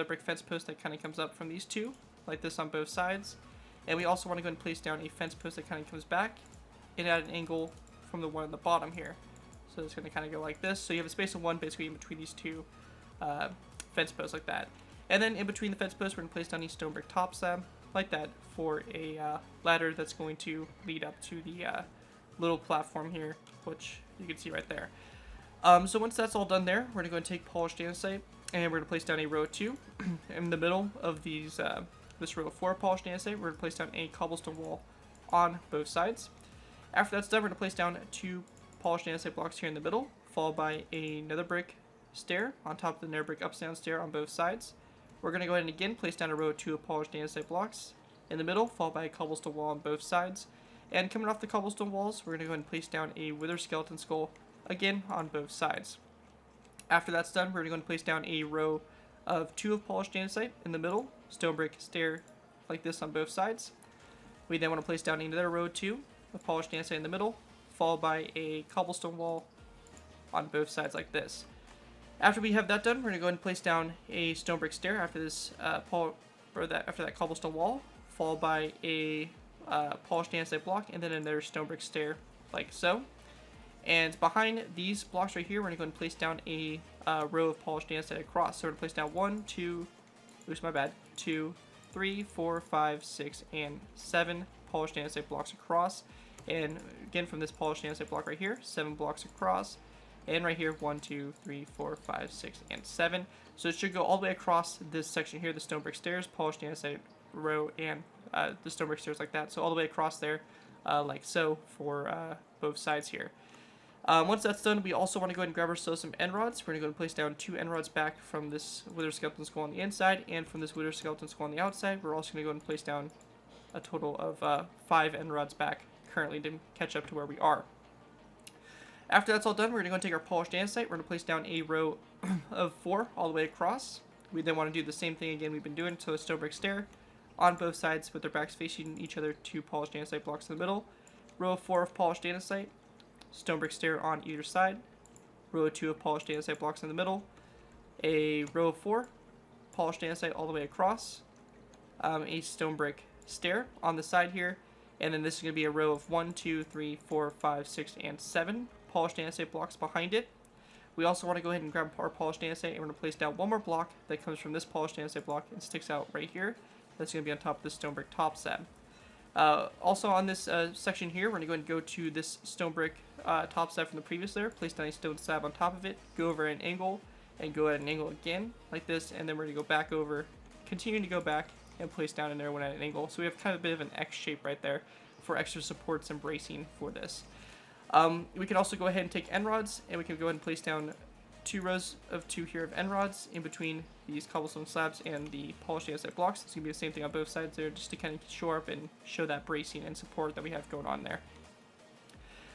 brick fence post that kind of comes up from these 2, like this on both sides. And we also want to go ahead and place down a fence post that kind of comes back and at an angle from the one at the bottom here. So it's going to kind of go like this. So you have a space of 1 basically in between these 2 fence posts like that. And then in between the fence posts, we're going to place down a stone brick top slab like that for a ladder that's going to lead up to the little platform here, which you can see right there. So once that's all done there, we're going to go and take polished andesite, and we're going to place down a row of 2. In the middle of these this row of 4 polished andesite, we're going to place down a cobblestone wall on both sides. After that's done, we're going to place down 2 polished andesite blocks here in the middle, followed by another brick stair on top of the nether brick up-down stair on both sides. We're going to go ahead and again place down a row of 2 polished andesite blocks in the middle, followed by a cobblestone wall on both sides. And coming off the cobblestone walls, we're going to go ahead and place down a wither skeleton skull, again, on both sides. After that's done, we're going to go and place down a row of 2 of polished andesite in the middle, stone brick stair like this on both sides. We then want to place down another row of 2 of polished andesite in the middle, followed by a cobblestone wall on both sides like this. After we have that done, we're going to go ahead and place down a stone brick stair after this after that cobblestone wall, followed by a polished andesite block, and then another stone brick stair like so. And behind these blocks right here, we're going to go ahead and place down a row of polished andesite across. So we're going to place down 1, 2, 2, 3, 4, 5, 6, and 7 polished andesite blocks across. And again, from this polished andesite block right here, 7 blocks across. And right here, 1, 2, 3, 4, 5, 6, and 7. So it should go all the way across this section here, the stone brick stairs, polished andesite row, and the stone brick stairs like that. So all the way across there, like so, for both sides here. Once that's done, we also want to go ahead and grab ourselves some end rods. We're going to go and place down 2 end rods back from this wither skeleton skull on the inside and from this wither skeleton skull on the outside. We're also going to go ahead and place down a total of 5 end rods back currently to catch up to where we are. After that's all done, we're going to go and take our polished andesite. We're going to place down a row of 4 all the way across. We then want to do the same thing again we've been doing, so a stone brick stair on both sides with their backs facing each other, 2 polished andesite blocks in the middle, row of 4 of polished andesite, stone brick stair on either side, row of 2 of polished andesite blocks in the middle, a row of 4 polished andesite all the way across, a stone brick stair on the side here, and then this is going to be a row of 1, 2, 3, 4, 5, 6, and 7 polished andesite blocks behind it. We also want to go ahead and grab our polished andesite, and we're going to place down one more block that comes from this polished andesite block and sticks out right here. That's going to be on top of this stone brick top slab. Also on this section here, we're going to go ahead and go to this stone brick top slab from the previous layer, place down a stone slab on top of it, go over an angle, and go at an angle again, like this, and then we're going to go back over, continue to go back, and place down another one at an angle. So we have kind of a bit of an X shape right there for extra supports and bracing for this. We can also go ahead and take end rods, and we can go ahead and place down 2 rows of 2 here of end rods in between these cobblestone slabs and the polished andesite blocks. It's going to be the same thing on both sides there, just to kind of shore up and show that bracing and support that we have going on there.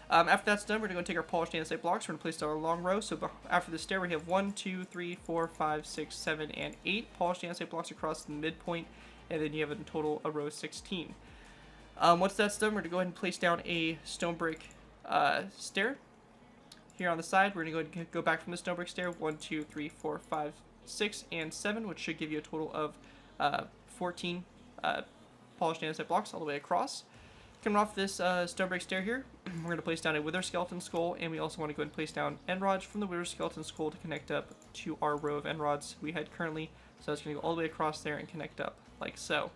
After that's done, we're going to go take our polished andesite blocks. We're going to place down a long row. So after the stair, we have 1, 2, 3, 4, 5, 6, 7, and 8 polished andesite blocks across the midpoint, and then you have in total a row of 16. Once that's done, we're going to go ahead and place down a stone brick stair. Here on the side, we're going to go ahead and go back from the stone brick stair, 1, 2, 3, 4, 5, 6, and 7, which should give you a total of 14 polished andesite blocks all the way across. Coming off this stone brick stair here, we're going to place down a wither skeleton skull, and we also want to go ahead and place down end rods from the wither skeleton skull to connect up to our row of end rods we had currently. So it's going to go all the way across there and connect up like so.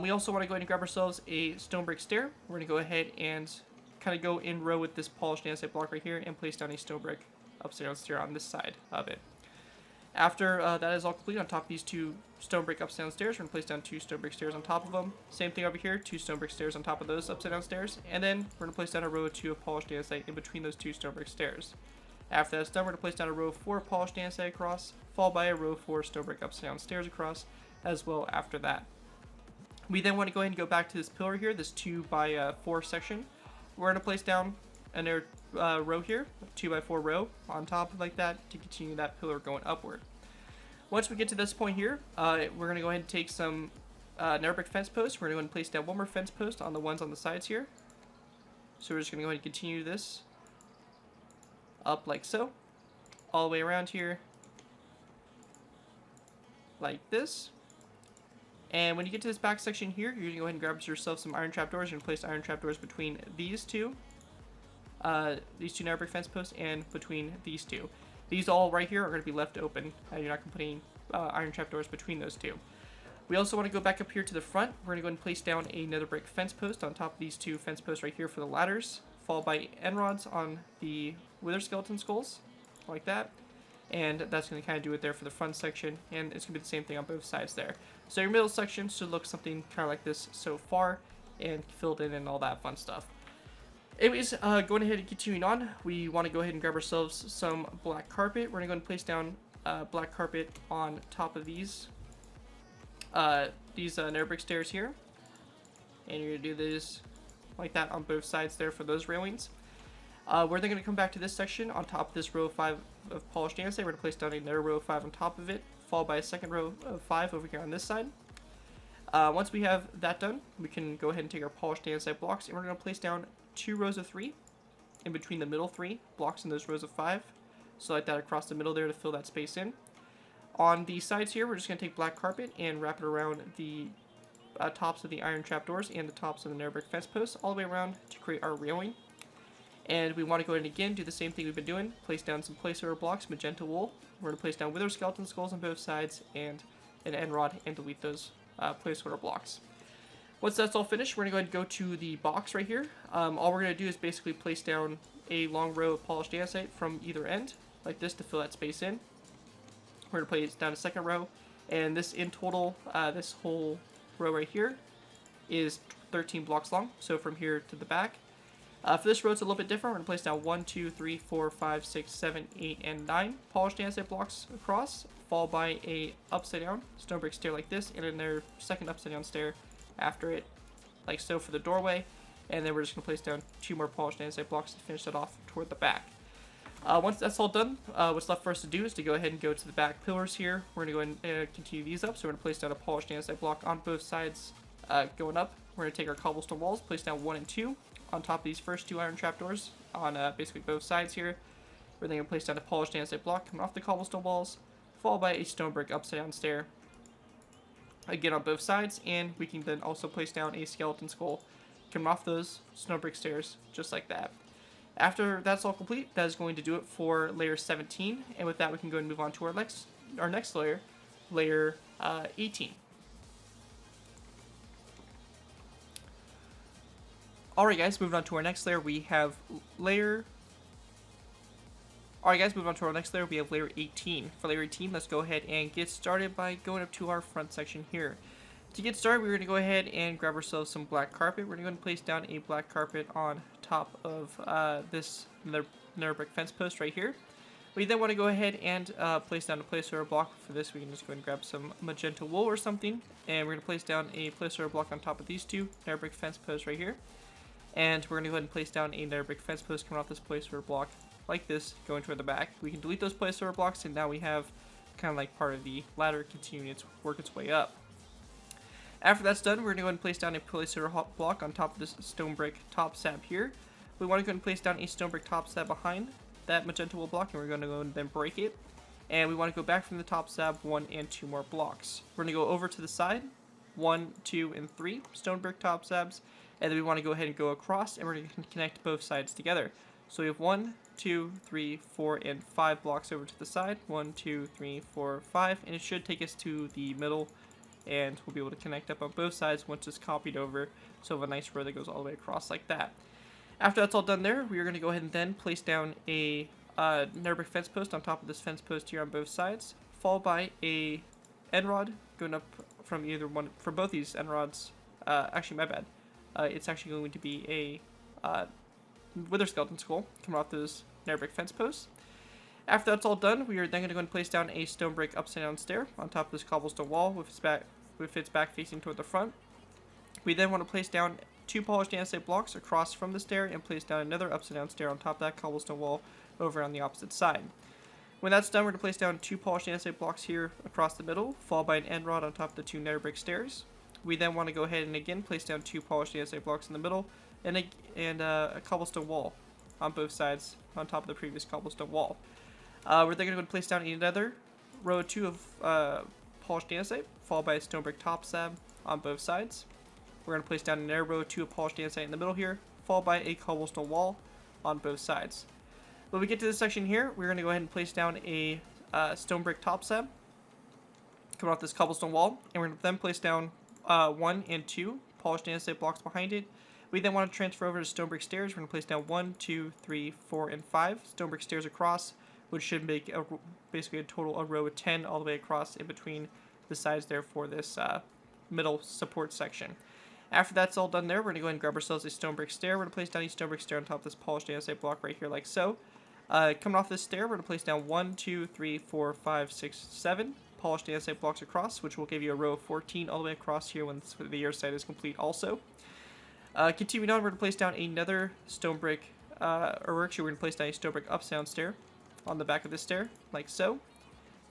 We also want to go ahead and grab ourselves a stone brick stair. We're going to go ahead and kind of go in row with this polished andesite block right here and place down a stone brick upside down stair on this side of it. After that is all complete, on top of these 2 stone brick upside down stairs, we're going to place down 2 stone brick stairs on top of them. Same thing over here, 2 stone brick stairs on top of those upside down stairs. And then we're going to place down a row of 2 of polished andesite in between those 2 stone brick stairs. After that's done, we're going to place down a row of 4 polished andesite across, followed by a row of 4 stone brick upside down stairs across as well after that. We then want to go ahead and go back to this pillar here, this 2 by 4 section. We're going to place down another row here, 2 by 4 row on top like that to continue that pillar going upward. Once we get to this point here, we're going to go ahead and take some nether brick fence posts. We're going to go ahead and place down one more fence post on the ones on the sides here. So we're just going to go ahead and continue this up like so, all the way around here like this. And when you get to this back section here, you're going to go ahead and grab yourself some iron trapdoors. You're going to place iron trapdoors between these two nether brick fence posts and between these 2. These all right here are going to be left open. You're not going to put any iron trapdoors between those 2. We also want to go back up here to the front. We're going to go ahead and place down a nether brick fence post on top of these 2 fence posts right here for the ladders, followed by end rods on the wither skeleton skulls, like that. And that's going to kind of do it there for the front section, and it's going to be the same thing on both sides there. So your middle section should look something kind of like this so far, and filled in and all that fun stuff. Anyways, going ahead and continuing on, we want to go ahead and grab ourselves some black carpet. We're going to go ahead and place down black carpet on top of these nether brick stairs here. And you're going to do this like that on both sides there for those railings. We're then going to come back to this section on top of this row of 5 of polished andesite. We're going to place down another row of 5 on top of it, followed by a second row of 5 over here on this side. Once we have that done, we can go ahead and take our polished andesite blocks, and we're going to place down 2 rows of 3 in between the middle 3 blocks in those rows of 5. So like that across the middle there to fill that space in. On the sides here, we're just going to take black carpet and wrap it around the tops of the iron trapdoors and the tops of the nether brick fence posts all the way around to create our railing. And we want to go ahead and again do the same thing we've been doing. Place down some placeholder blocks, magenta wool. We're going to place down wither skeleton skulls on both sides and an end rod and delete those placeholder blocks. Once that's all finished, we're going to go ahead and go to the box right here. All we're going to do is basically place down a long row of polished andesite from either end, like this, to fill that space in. We're going to place down a second row, and this in total, this whole row right here is 13 blocks long, so from here to the back. For this row, it's a little bit different. We're going to place down 1, 2, 3, 4, 5, 6, 7, 8, and 9 polished andesite blocks across, followed by a upside down stone brick stair like this, and then their second upside down stair after it, like so for the doorway. And then we're just going to place down 2 more polished andesite blocks to finish that off toward the back. Once that's all done, what's left for us to do is to go ahead and go to the back pillars here. We're going to go ahead and continue these up. So we're going to place down a polished andesite block on both sides going up. We're going to take our cobblestone walls, place down 1 and 2 on top of these first 2 iron trapdoors on basically both sides here. We're then going to place down a polished andesite block coming off the cobblestone walls, followed by a stone brick upside down stair again on both sides, and we can then also place down a skeleton skull coming off those stone brick stairs just like that. After that's all complete, that is going to do it for layer 17, and with that we can go and move on to our next layer, layer 18. Alright guys, moving on to our next layer, we have layer 18. For layer 18, let's go ahead and get started by going up to our front section here. To get started, we're going to go ahead and grab ourselves some black carpet. We're going to go ahead and place down a black carpet on top of this nether brick fence post right here. We then want to go ahead and place down a placeholder block. For this, we can just go ahead and grab some magenta wool or something, and we're going to place down a placeholder block on top of these 2 nether brick fence posts right here. And we're going to go ahead and place down a nether brick fence post coming off this placeholder block like this, going toward the back. We can delete those placeholder blocks, and now we have kind of like part of the ladder continuing to work its way up. After that's done, we're going to go ahead and place down a placeholder block on top of this stone brick top slab here. We want to go ahead and place down a stone brick top slab behind that magenta wool block, and we're going to go and then break it. And we want to go back from the top slab 1 and 2 more blocks. We're going to go over to the side, 1, 2, and 3 stone brick top slabs, and then we want to go ahead and go across, and we're going to connect both sides together. So we have 1, 2, 3, 4, and 5 blocks over to the side, 1, 2, 3, 4, 5, and it should take us to the middle, and we'll be able to connect up on both sides once it's copied over, so we have a nice row that goes all the way across like that. After that's all done there, we are going to go ahead and then place down a nether brick fence post on top of this fence post here on both sides, followed by a end rod going up from either one, for both these end rods. Actually, my bad. It's actually going to be a wither skeleton skull coming off those nether brick fence posts. After that's all done, we are then going to go and place down a stone brick upside down stair on top of this cobblestone wall with its back facing toward the front. We then want to place down 2 polished andesite blocks across from the stair and place down another upside down stair on top of that cobblestone wall over on the opposite side. When that's done, we're going to place down 2 polished andesite blocks here across the middle, followed by an end rod on top of the 2 nether brick stairs. We then want to go ahead and again place down 2 polished andesite blocks in the middle and a cobblestone wall on both sides on top of the previous cobblestone wall. We're then going to place down another row 2 of polished andesite, followed by a stone brick top slab on both sides. We're going to place down another row 2 of polished andesite in the middle here, followed by a cobblestone wall on both sides. When we get to this section here, we're going to go ahead and place down a stone brick top slab coming off this cobblestone wall, and we're going to then place down 1 and 2 polished andesite blocks behind it. We then want to transfer over to stone brick stairs. We're going to place down 1, 2, 3, 4, and 5 stone brick stairs across, which should make basically a total a row of 10 all the way across in between the sides there for this middle support section. After that's all done there, we're going to go ahead and grab ourselves a stone brick stair. We're going to place down a stone brick stair on top of this polished andesite block right here like so. Coming off this stair, we're going to place down 1, 2, 3, 4, 5, 6, 7 polished andesite blocks across, which will give you a row of 14 all the way across here when the air side is complete also. Continuing on, we're going to place down another stone brick, or actually we're going to place down a stone brick upside down stair on the back of this stair, like so.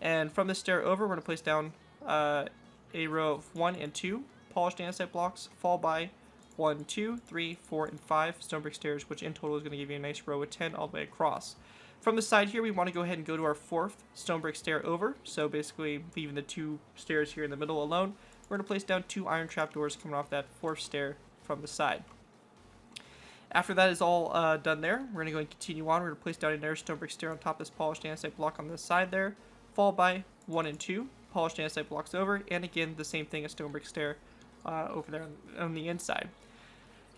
And from this stair over, we're going to place down a row of 1 and 2 polished andesite blocks, followed by 1, 2, 3, 4, and 5 stone brick stairs, which in total is going to give you a nice row of 10 all the way across. From the side here, we want to go ahead and go to our 4th stone brick stair over, so basically leaving the 2 stairs here in the middle alone. We're going to place down 2 iron trapdoors coming off that 4th stair from the side. After that is all done there, we're going to go and continue on. We're going to place down another stone brick stair on top of this polished andesite block on this side there, followed by 1 and 2 polished andesite blocks over, and again the same thing, a stone brick stair over there on the inside.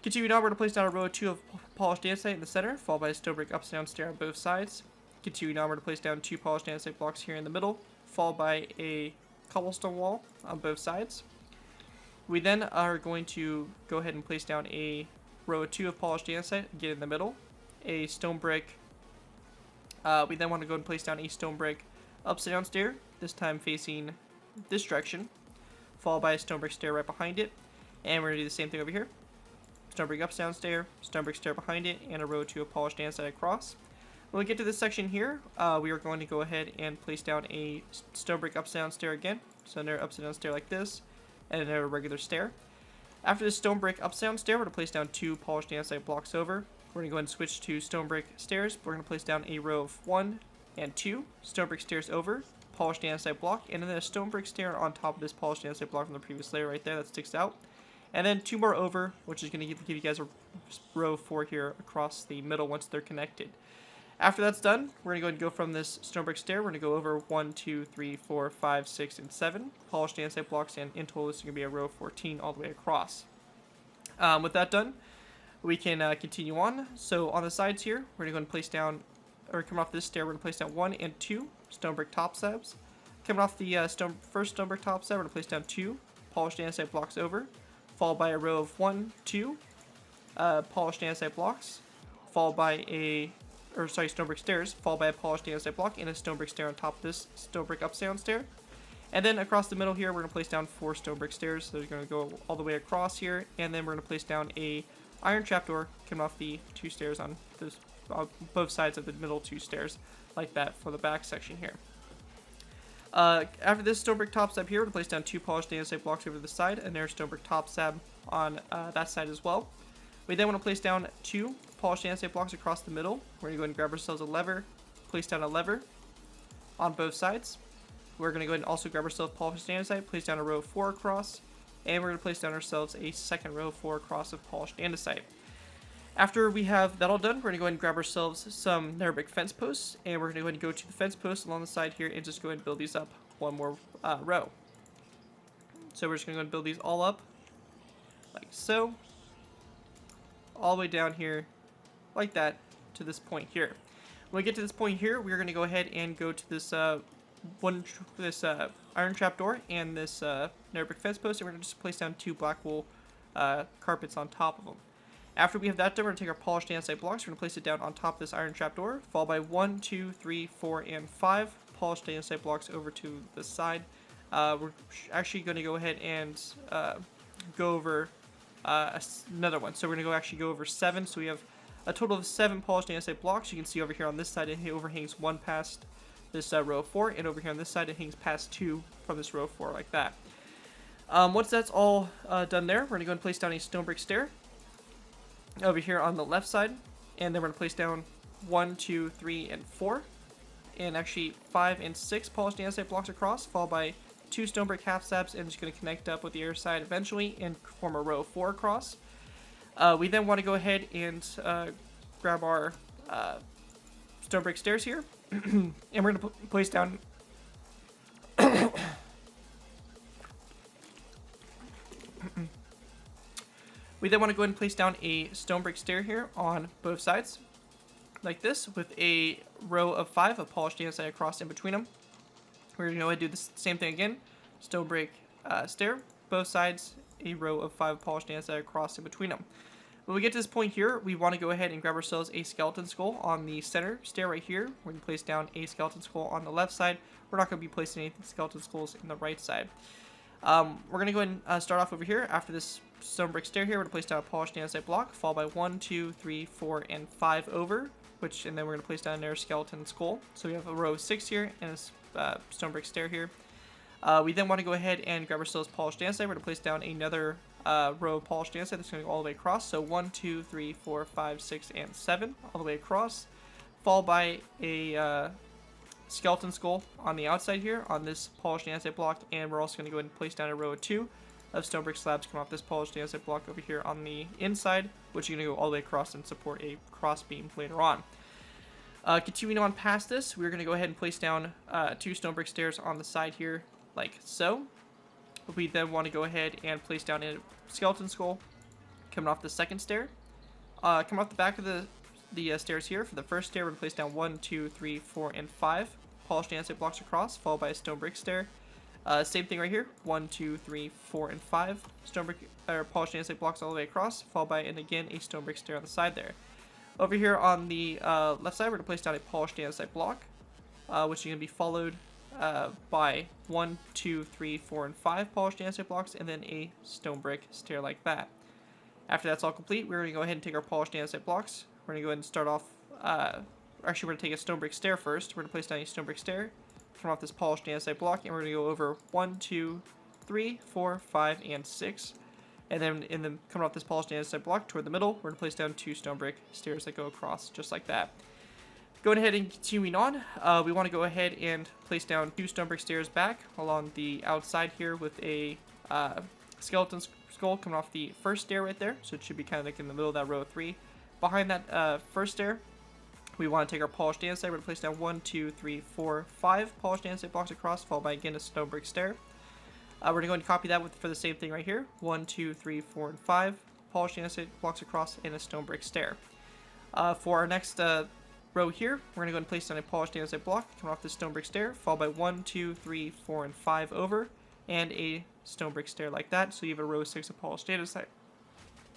Continuing on, we're going to place down a row of 2 of polished andesite in the center, followed by a stone brick upside down stair on both sides. Continuing on, we're going to place down 2 polished andesite blocks here in the middle, followed by a cobblestone wall on both sides. We then are going to go ahead and place down a row of 2 of polished andesite, again in the middle, a stone brick. We then want to go and place down a stone brick upside down stair, this time facing this direction, followed by a stone brick stair right behind it. And we're going to do the same thing over here. Stone brick upside down stair, stone brick stair behind it, and a row 2 of polished andesite across. When we get to this section here, we are going to go ahead and place down a stone brick upside down stair again. So another upside down stair like this, and another regular stair. After this stone brick upside down stair, we're going to place down 2 polished andesite blocks over. We're going to go ahead and switch to stone brick stairs. We're going to place down a row of 1 and 2 stone brick stairs over, polished andesite block, and then a stone brick stair on top of this polished andesite block from the previous layer right there that sticks out. And then 2 more over, which is going to give you guys a row of 4 here across the middle once they're connected. After that's done, we're going to go ahead and go from this stone brick stair. We're going to go over 1, 2, 3, 4, 5, 6, and 7 polished andesite blocks, and in total this is going to be a row of 14 all the way across. With that done, we can continue on. So on the sides here, we're going to go and place down, or come off this stair, we're going to place down 1 and 2 stone brick top slabs. Coming off the first stone brick top slab, we're going to place down 2 polished andesite blocks over, followed by a row of 1, 2 polished andesite blocks, followed by stone brick stairs, followed by a polished andesite block and a stone brick stair on top of this stone brick upside down stair. And then across the middle here, we're going to place down 4 stone brick stairs. So they're going to go all the way across here, and then we're going to place down a iron trapdoor coming off the 2 stairs on this, both sides of the middle 2 stairs, like that for the back section here. After this stone brick top slab here, we're going to place down 2 polished andesite blocks over the side, and there's stone brick top slab on that side as well. We then want to place down 2 polished andesite blocks across the middle. We're going to go ahead and grab ourselves a lever, place down a lever on both sides. We're going to go ahead and also grab ourselves polished andesite, place down a row of 4 across, and we're going to place down ourselves a second row of 4 across of polished andesite. After we have that all done, we're going to go ahead and grab ourselves some nether brick fence posts, and we're going to go ahead and go to the fence posts along the side here and just go ahead and build these up one more row. So we're just going to go ahead and build these all up like so, all the way down here like that to this point here. When we get to this point here, we're going to go ahead and go to this iron trapdoor and this nether brick fence post, and we're going to just place down 2 black wool carpets on top of them. After we have that done, we're going to take our polished andesite blocks, we're going to place it down on top of this iron trapdoor, followed by 1, 2, 3, 4, and 5 polished andesite blocks over to the side. We're actually going to go ahead and go over another one. So we're going to go over 7, so we have a total of 7 polished andesite blocks. You can see over here on this side it overhangs 1 past this row of 4, and over here on this side it hangs past 2 from this row of 4 like that. Once that's all done there, we're going to go and place down a stone brick stair over here on the left side, and then we're going to place down 1, 2, 3, and 4, and actually 5 and 6 polished andesite blocks across, followed by 2 stone brick half slabs, and just going to connect up with the other side eventually and form a row of 4 across. We then want to go ahead and grab our stone brick stairs here, and we're going to place down we then want to go ahead and place down a stone brick stair here on both sides, like this, with a row of 5 of polished andesite across in between them. We're going to go ahead and do the same thing again. Stone brick stair, both sides, a row of 5 polished andesite across in between them. When we get to this point here, we want to go ahead and grab ourselves a skeleton skull on the center stair right here. We're going to place down a skeleton skull on the left side. We're not going to be placing any skeleton skulls in the right side. We're going to go ahead and start off over here. After this stone brick stair here, we're going to place down a polished andesite block, followed by 1, 2, 3, 4, and 5 over, and then we're going to place down another skeleton skull. So we have a row of 6 here and a stone brick stair here. We then want to go ahead and grab ourselves polished andesite. We're going to place down another row of polished andesite that's going to go all the way across. So 1, 2, 3, 4, 5, 6, and 7 all the way across, followed by a skeleton skull on the outside here on this polished andesite block, and we're also going to go ahead and place down a row of 2 of stone brick slabs coming off this polished andesite block over here on the inside, which is going to go all the way across and support a cross beam later on. Continuing on past this, we're going to go ahead and place down 2 stone brick stairs on the side here, like so. We then want to go ahead and place down a skeleton skull coming off the second stair. Coming off the back of the stairs here, for the first stair, we're going to place down 1, 2, 3, 4, and 5 polished andesite blocks across, followed by a stone brick stair. Same thing right here, 1, 2, 3, 4, and 5 stone brick polished andesite blocks all the way across, followed by, and again, a stone brick stair on the side there. Over here on the left side, we're going to place down a polished andesite block, which is going to be followed by 1, 2, 3, 4, and 5 polished andesite blocks, and then a stone brick stair like that. After that's all complete, we're going to go ahead and take our polished andesite blocks. We're going to go ahead and start off actually we're going to take a stone brick stair first. We're going to place down a stone brick stair, come off this polished andesite block, and we're going to go over 1, 2, 3, 4, 5, and 6. And then coming off this polished andesite block toward the middle, we're going to place down 2 stone brick stairs that go across just like that. Going ahead and continuing on, we want to go ahead and place down 2 stone brick stairs back along the outside here with a skeleton skull coming off the first stair right there. So it should be kind of like in the middle of that row of 3. Behind that first stair, we want to take our polished andesite. We're going to place down 1, 2, 3, 4, 5 polished andesite blocks across, followed by again a stone brick stair. We're going to go and copy that for the same thing right here. 1, 2, 3, 4, and 5 polished andesite blocks across and a stone brick stair. For our next row here, we're going to go and place down a polished andesite block coming off this stone brick stair, followed by 1, 2, 3, 4, and 5 over, and a stone brick stair like that. So you have a row of 6 of polished andesite.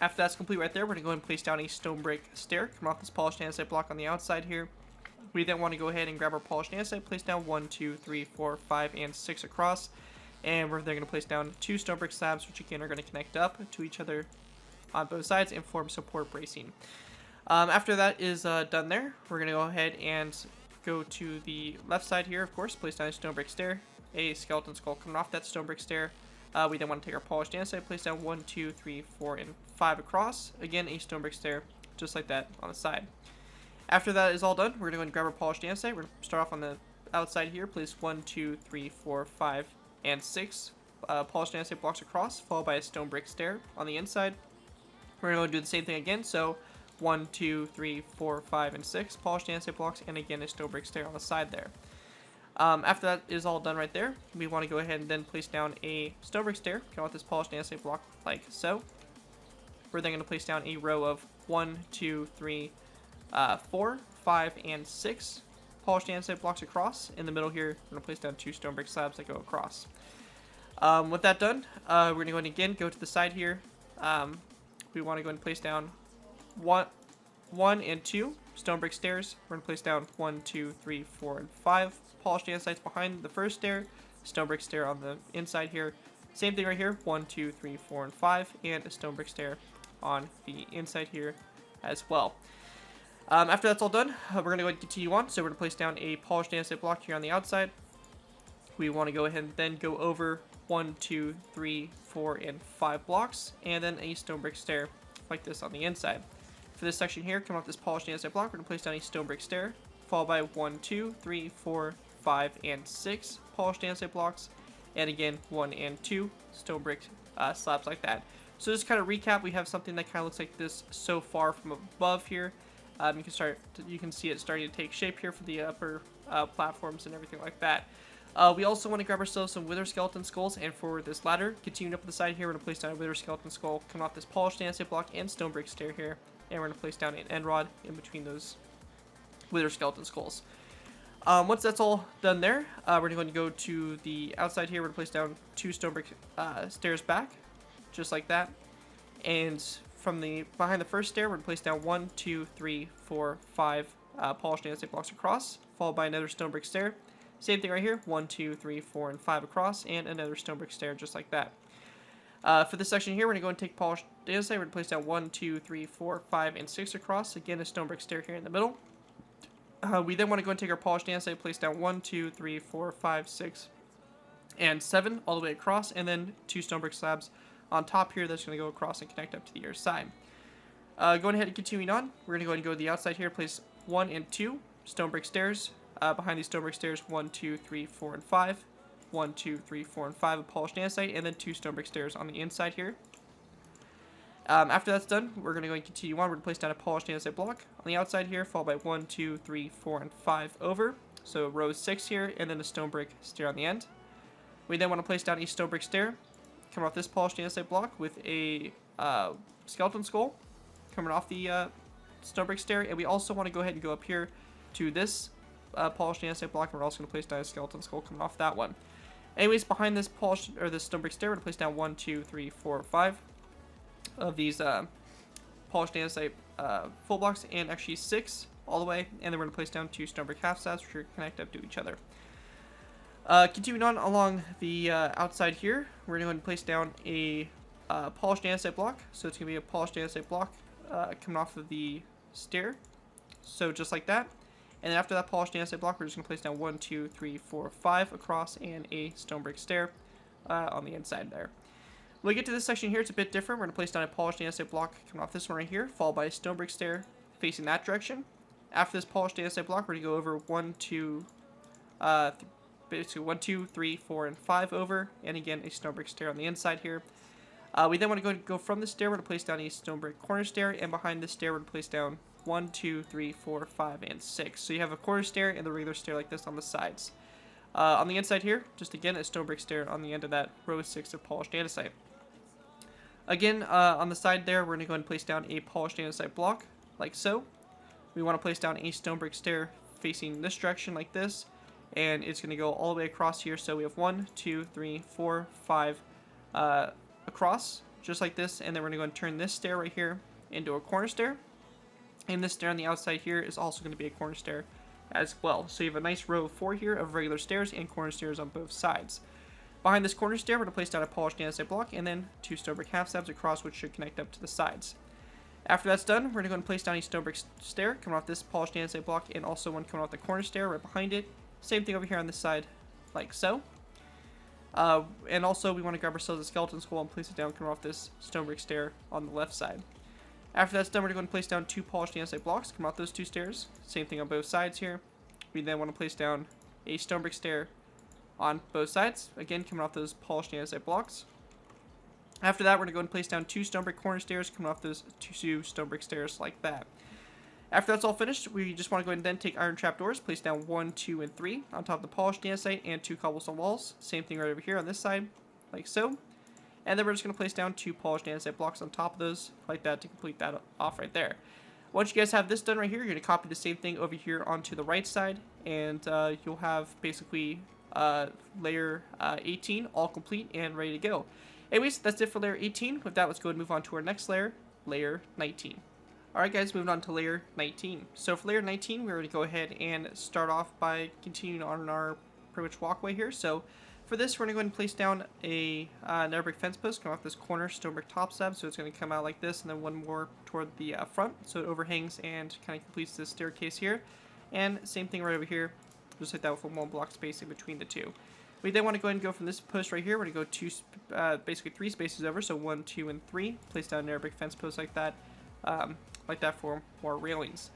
After that's complete right there, we're going to go and place down a stone brick stair coming off this polished andesite block on the outside here. We then want to go ahead and grab our polished andesite, place down 1, 2, 3, 4, 5, and 6 across. And we're then going to place down 2 stone brick slabs, which again are going to connect up to each other on both sides and form support bracing. After that is done there, we're going to go ahead and go to the left side here, of course, place down a stone brick stair, a skeleton skull coming off that stone brick stair. We then want to take our polished andesite, place down 1, 2, 3, 4, and 5 across. Again, a stone brick stair, just like that on the side. After that is all done, we're going to go and grab our polished andesite. We're going to start off on the outside here, place 1, 2, 3, 4, 5, and 6 polished andesite blocks across, followed by a stone brick stair on the inside. We're going to do the same thing again, so 1, 2, 3, 4, 5, and 6 polished andesite blocks, and again a stone brick stair on the side there. After that is all done right there, we want to go ahead and then place down a stone brick stair, come out this polished andesite block like so. We're then going to place down a row of 1, 2, 3, 4, 5, and 6 polished andesite blocks across. In the middle here, we're going to place down 2 stone brick slabs that go across. With that done, we're going to go ahead and again go to the side here. We want to go ahead and place down 1 and 2 stone brick stairs. We're going to place down 1, 2, 3, 4, and 5 polished andesites behind the first stair, stone brick stair on the inside here. Same thing right here, 1, 2, 3, 4, and 5, and a stone brick stair on the inside here as well. After that's all done, we're going to go ahead and continue on. So we're going to place down a polished andesite block here on the outside. We want to go ahead and then go over 1, 2, 3, 4, and 5 blocks, and then a stone brick stair like this on the inside. For this section here, come off this polished andesite block, we're going to place down a stone brick stair, followed by 1, 2, 3, 4, 5, and 6 polished andesite blocks, and again 1 and 2 stone brick slabs like that. So just kind of recap, we have something that kind of looks like this so far from above here. You can see it starting to take shape here for the upper platforms and everything like that. We also want to grab ourselves some wither skeleton skulls, and for this ladder, continuing up the side here, we're going to place down a wither skeleton skull, come off this polished andesite block and stone brick stair here, and we're going to place down an end rod in between those wither skeleton skulls. Once that's all done there, we're going to go to the outside here. We're going to place down 2 stone brick stairs back, just like that. And from behind the first stair, we're going to place down 1, 2, 3, 4, 5 polished andesite blocks across, followed by another stone brick stair. Same thing right here, 1, 2, 3, 4, and 5 across, and another stone brick stair just like that. For this section here, we're going to go and take polished andesite. We're going to place down 1, 2, 3, 4, 5, and 6 across. Again, a stone brick stair here in the middle. We then want to go and take our polished andesite, place down 1, 2, 3, 4, 5, 6, and 7 all the way across, and then 2 stone brick slabs on top here that's going to go across and connect up to the other side. Going ahead and continuing on, we're going to go ahead and go to the outside here, place 1 and 2 stone brick stairs. Behind these stone brick stairs, 1, 2, 3, 4, and 5. 1, 2, 3, 4, and 5 of polished andesite, and then 2 stone brick stairs on the inside here. After that's done, we're going to go and continue on. We're going to place down a polished andesite block on the outside here, followed by 1, 2, 3, 4, and 5 over. So row 6 here, and then a stone brick stair on the end. We then want to place down a stone brick stair, come off this polished andesite block with a skeleton skull coming off the stone brick stair, and we also want to go ahead and go up here to this polished andesite block, and we're also going to place down a skeleton skull coming off that one. Anyways, behind this this stone brick stair, we're going to place down 1, 2, 3, 4, 5 of these polished andesite full blocks, and actually 6 all the way, and then we're going to place down 2 stone brick half slabs, which are connected up to each other. Continuing on along the outside here, we're going to place down a polished andesite block. So it's going to be a polished andesite block coming off of the stair. So just like that. And then after that polished andesite block, we're just going to place down 1, 2, 3, 4, 5 across and a stone brick stair on the inside there. When we get to this section here, it's a bit different. We're going to place down a polished andesite block coming off this one right here, followed by a stone brick stair facing that direction. After this polished andesite block, we're going to go over 1, 2, basically 1, 2, 3, 4, and 5 over, and again a stone brick stair on the inside here. We then want to go from the stair. We're going to place down a stone brick corner stair, and behind this stair, we're going to place down 1, 2, 3, 4, 5, and 6. So you have a corner stair and the regular stair like this on the sides. On the inside here, just again a stone brick stair on the end of that row 6 of polished andesite. Again, on the side there, we're going to go ahead and place down a polished andesite block, like so. We want to place down a stone brick stair facing this direction like this, and it's going to go all the way across here. So we have 1, 2, 3, 4, 5 across, just like this, and then we're going to go and turn this stair right here into a corner stair. And this stair on the outside here is also going to be a corner stair as well. So you have a nice row of 4 here of regular stairs and corner stairs on both sides. Behind this corner stair, we're going to place down a polished andesite block and then 2 stone brick half slabs across, which should connect up to the sides. After that's done, we're going to go and place down a stone brick stair coming off this polished andesite block, and also one coming off the corner stair right behind it. Same thing over here on this side, like so. And also we want to grab ourselves a skeleton skull and place it down coming off this stone brick stair on the left side. After that's done, we're going to place down 2 polished andesite blocks coming off those 2 stairs. Same thing on both sides here. We then want to place down a stone brick stair on both sides, again coming off those polished andesite blocks. After that, we're going to go and place down 2 stone brick corner stairs coming off those 2 stone brick stairs like that. After that's all finished, we just want to go ahead and then take iron trapdoors, place down 1, 2, and 3 on top of the polished andesite, and 2 cobblestone walls. Same thing right over here on this side, like so. And then we're just going to place down 2 polished andesite blocks on top of those, like that, to complete that off right there. Once you guys have this done right here, you're going to copy the same thing over here onto the right side, and you'll have basically layer 18 all complete and ready to go. Anyways, that's it for layer 18. With that, let's go ahead and move on to our next layer, layer 19. Alright guys, moving on to layer 19. So for layer 19, we're going to go ahead and start off by continuing on our pretty much walkway here. So for this, we're going to go ahead and place down a nether brick fence post coming off this corner stone brick top slab. So it's going to come out like this, and then one more toward the front. So it overhangs and kind of completes this staircase here. And same thing right over here, just like that, with 1 block spacing between the 2. We then want to go ahead and go from this post right here. We're going to go basically 3 spaces over, so 1, 2, and 3. Place down a nether brick fence post like that for more railings.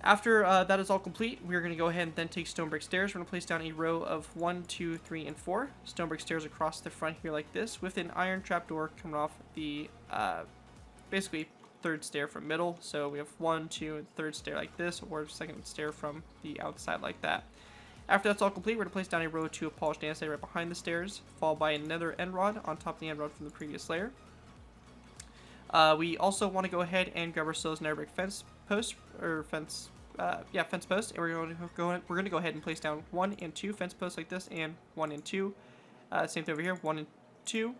After that is all complete, we're going to go ahead and then take stone brick stairs. We're going to place down a row of 1, 2, 3, and 4 stone brick stairs across the front here like this, with an iron trapdoor coming off the basically 3rd stair from middle. So we have 1, 2, and 3rd stair like this, or 2nd stair from the outside like that. After that's all complete, we're going to place down a row of 2 of polished andesite right behind the stairs, followed by another end rod on top of the end rod from the previous layer. We also want to go ahead and grab ourselves nether brick fence post, or fence post, and we're going to go ahead and place down 1 and 2 fence posts like this, and 1 and 2. Same thing over here, 1 and 2,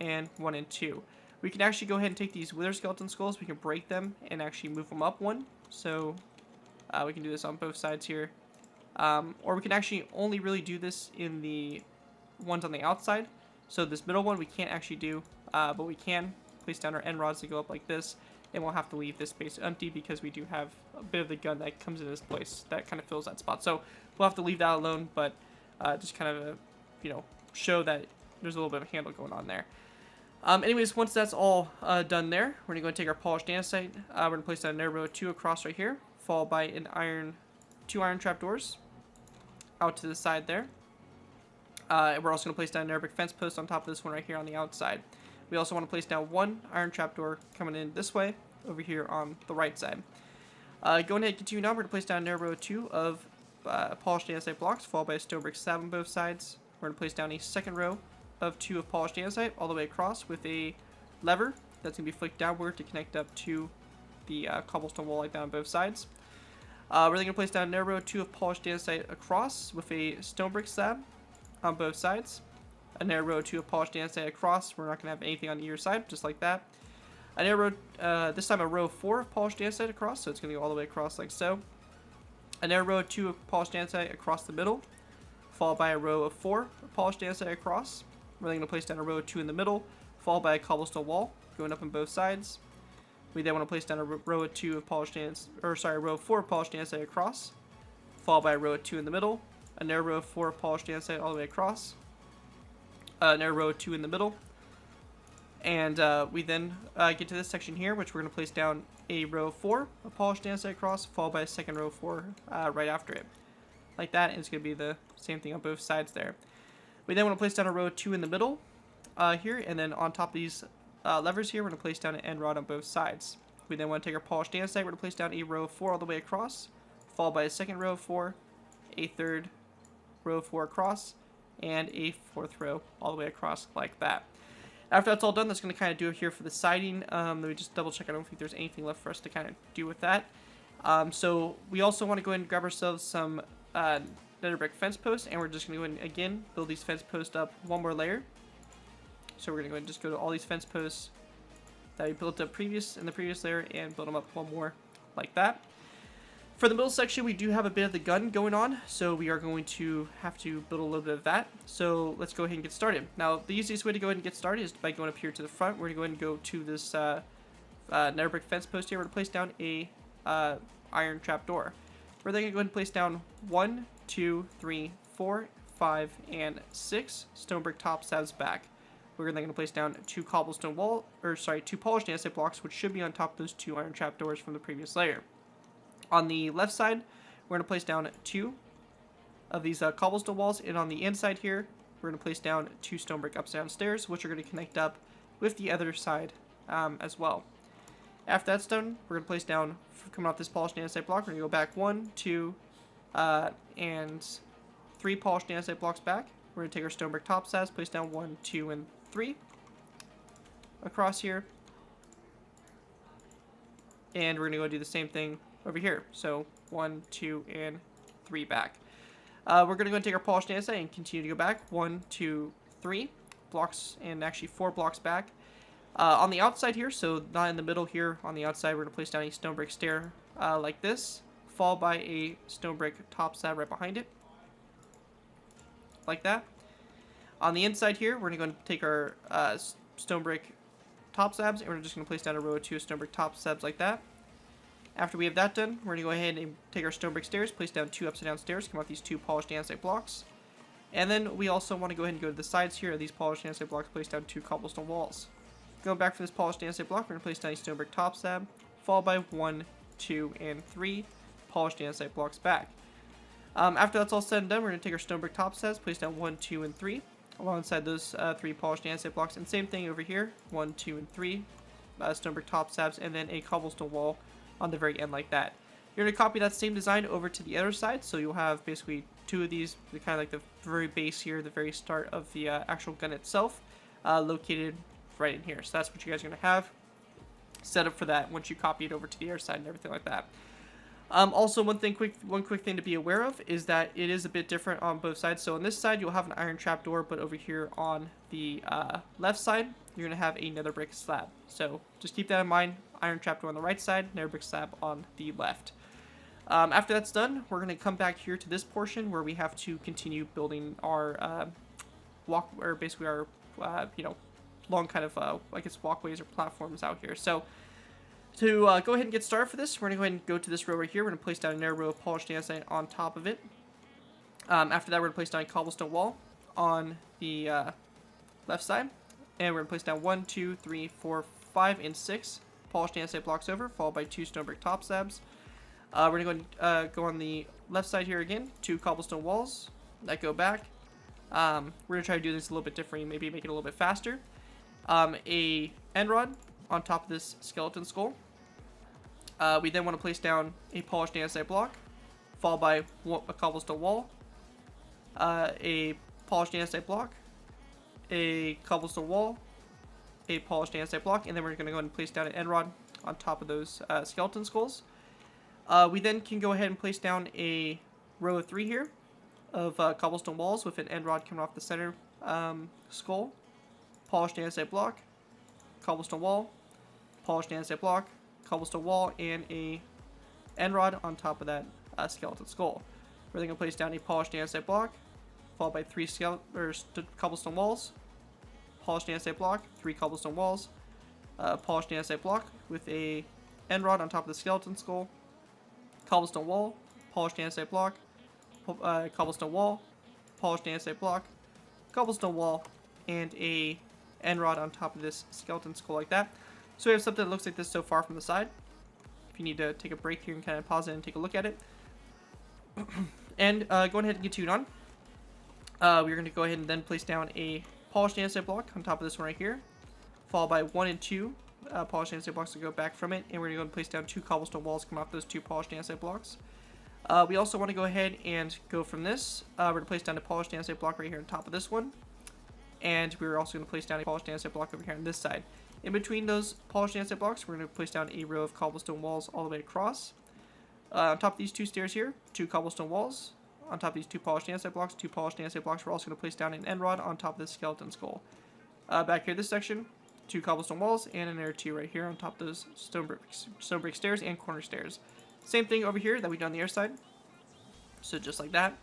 and 1 and 2. We can actually go ahead and take these wither skeleton skulls. We can break them and actually move them up 1. So we can do this on both sides here. Or we can actually only really do this in the ones on the outside. So this middle one we can't actually do, but we can place down our end rods to go up like this, and we'll have to leave this space empty because we do have a bit of the gun that comes in this place that kind of fills that spot. So we'll have to leave that alone, but just kind of show that there's a little bit of a handle going on there. Anyways, once that's all done there, we're gonna go and take our polished andesite. We're gonna place down another row of 2 across right here, followed by an 2 iron trapdoors out to the side there. We're also gonna place down a nether brick fence post on top of this one right here on the outside. We also want to place down 1 iron trapdoor coming in this way over here on the right side. Going ahead and continue now, we're going to place down another row of 2 of polished andesite blocks, followed by a stone brick slab on both sides. We're going to place down a 2nd row of 2 of polished andesite all the way across with a lever that's going to be flicked downward to connect up to the cobblestone wall like that on both sides. We're then going to place down another row of 2 of polished andesite across with a stone brick slab on both sides. Another row of 2 of polished andesite across. We're not going to have anything on either side, just like that. Another row, this time a row of 4 of polished andesite across, so it's going to go all the way across like so. Another row of 2 of polished andesite across the middle, followed by a row of 4 of polished andesite across. We're then going to place down a row of 2 in the middle, followed by a cobblestone wall going up on both sides. We then want to place down a row of 2 of polished andesite, a row of 4 of polished andesite across, followed by a row of 2 in the middle, another row of 4 polished andesite all the way across, another row of 2 in the middle, and we then get to this section here, which we're going to place down a row of 4 of polished andesite across, followed by a second row of 4 right after it. Like that, and it's going to be the same thing on both sides there. We then want to place down a row of 2 in the middle here, and then on top of these levers here, we're going to place down an end rod on both sides. We then want to take our polished andesite, we're going to place down a row of 4 all the way across, followed by a second row of 4, a third row of 4 across, and a fourth row all the way across like that. After that's all done, that's going to kind of do it here for the siding. Let me just double check. I don't think there's anything left for us to kind of do with that. So we also want to go ahead and grab ourselves some nether brick fence posts, and we're just going to go ahead and again build these fence posts up one more layer. So we're going to go ahead and just go to all these fence posts that we built up in the previous layer and build them up one more like that. For the middle section, we do have a bit of the gun going on, so we are going to have to build a little bit of that. So let's go ahead and get started. Now, the easiest way to go ahead and get started is by going up here to the front. We're going to go ahead and go to this nether brick fence post here. We're going to place down a iron trap door. We're then going to go ahead and place down 1, 2, 3, 4, 5, and 6 stone brick top slabs back. We're then going to place down 2 cobblestone two polished andesite blocks, which should be on top of those 2 iron trap doors from the previous layer. On the left side, we're going to place down 2 of these cobblestone walls, and on the inside here, we're going to place down 2 stone brick upside down stairs, which are going to connect up with the other side as well. After that's done, we're going to place down, coming off this polished andesite block, we're going to go back 1, 2, and 3 polished andesite blocks back. We're going to take our stone brick top slabs, place down 1, 2, and 3 across here. And we're going to go do the same thing over here. So 1, 2, and 3 back. We're going to go and take our polished andesite and continue to go back 1, 2, 3 blocks, and actually 4 blocks back. On the outside here, so not in the middle here, on the outside, we're going to place down a stone brick stair like this, followed by a stone brick top slab right behind it, like that. On the inside here, we're going to take our stone brick top slabs, and we're just going to place down a row of 2 stone brick top slabs like that. After we have that done, we're going to go ahead and take our stone brick stairs, place down 2 upside down stairs, come off these 2 polished andesite blocks. And then we also want to go ahead and go to the sides here of these polished andesite blocks, place down 2 cobblestone walls. Going back for this polished andesite block, we're going to place down a stone brick top slab, followed by 1, 2, and 3 polished andesite blocks back. After that's all said and done, we're going to take our stone brick top slabs, place down 1, 2, and 3 alongside those 3 polished andesite blocks, and same thing over here, 1, 2, and 3 stone brick top slabs, and then a cobblestone wall on the very end like that. You're going to copy that same design over to the other side, so you'll have basically 2 of these, kind of like the very base here, the very start of the actual gun itself, located right in here. So that's what you guys are going to have set up for that once you copy it over to the other side and everything like that. Also, one quick thing to be aware of is that it is a bit different on both sides. So on this side, you'll have an iron trapdoor, but over here on the left side, you're going to have a nether brick slab. So just keep that in mind. Iron trapdoor on the right side, nether brick slab on the left. After that's done, we're going to come back here to this portion where we have to continue building our basically our long kind of I guess walkways or platforms out here. So to go ahead and get started for this, we're going to go ahead and go to this row right here. We're going to place down another row of polished andesite on top of it. After that, we're going to place down a cobblestone wall on the left side, and we're going to place down 1, 2, 3, 4, 5, and 6 polished andesite blocks over, followed by 2 stone brick top slabs. We're going to go on the left side here again, 2 cobblestone walls that go back. We're going to try to do this a little bit differently, maybe make it a little bit faster. A end rod on top of this skeleton skull. We then want to place down a polished andesite block, followed by a cobblestone wall, a polished andesite block, a cobblestone wall, a polished andesite block, and then we're going to go ahead and place down an end rod on top of those skeleton skulls. We then can go ahead and place down a row of 3 here of cobblestone walls with an end rod coming off the center skull, polished andesite block, cobblestone wall, polished andesite block, cobblestone wall, and a end rod on top of that skeleton skull. We're then going to place down a polished andesite block, followed by 3 cobblestone walls, polished andesite block, 3 cobblestone walls, polished andesite block with a end rod on top of the skeleton skull, cobblestone wall, polished andesite block, cobblestone wall, polished andesite block, cobblestone wall, and a end rod on top of this skeleton skull like that. So we have something that looks like this so far from the side. If you need to take a break here and kind of pause it and take a look at it. And go ahead and continue on. We're going to go ahead and then place down a polished andesite block on top of this one right here, followed by 1 and 2 polished andesite blocks to go back from it, and we're going to go and place down 2 cobblestone walls coming off those 2 polished andesite blocks. We also want to go ahead and go from this. We're going to place down a polished andesite block right here on top of this one, and we're also going to place down a polished andesite block over here on this side. In between those polished andesite blocks, we're going to place down a row of cobblestone walls all the way across. On top of these 2 stairs here, 2 cobblestone walls. On top of these 2 polished andesite blocks, 2 polished andesite blocks. We're also going to place down an end rod on top of this skeleton skull. Back here, this section, 2 cobblestone walls, and another 2 right here on top of those stone brick stairs and corner stairs. Same thing over here that we've done on the other side. So just like that.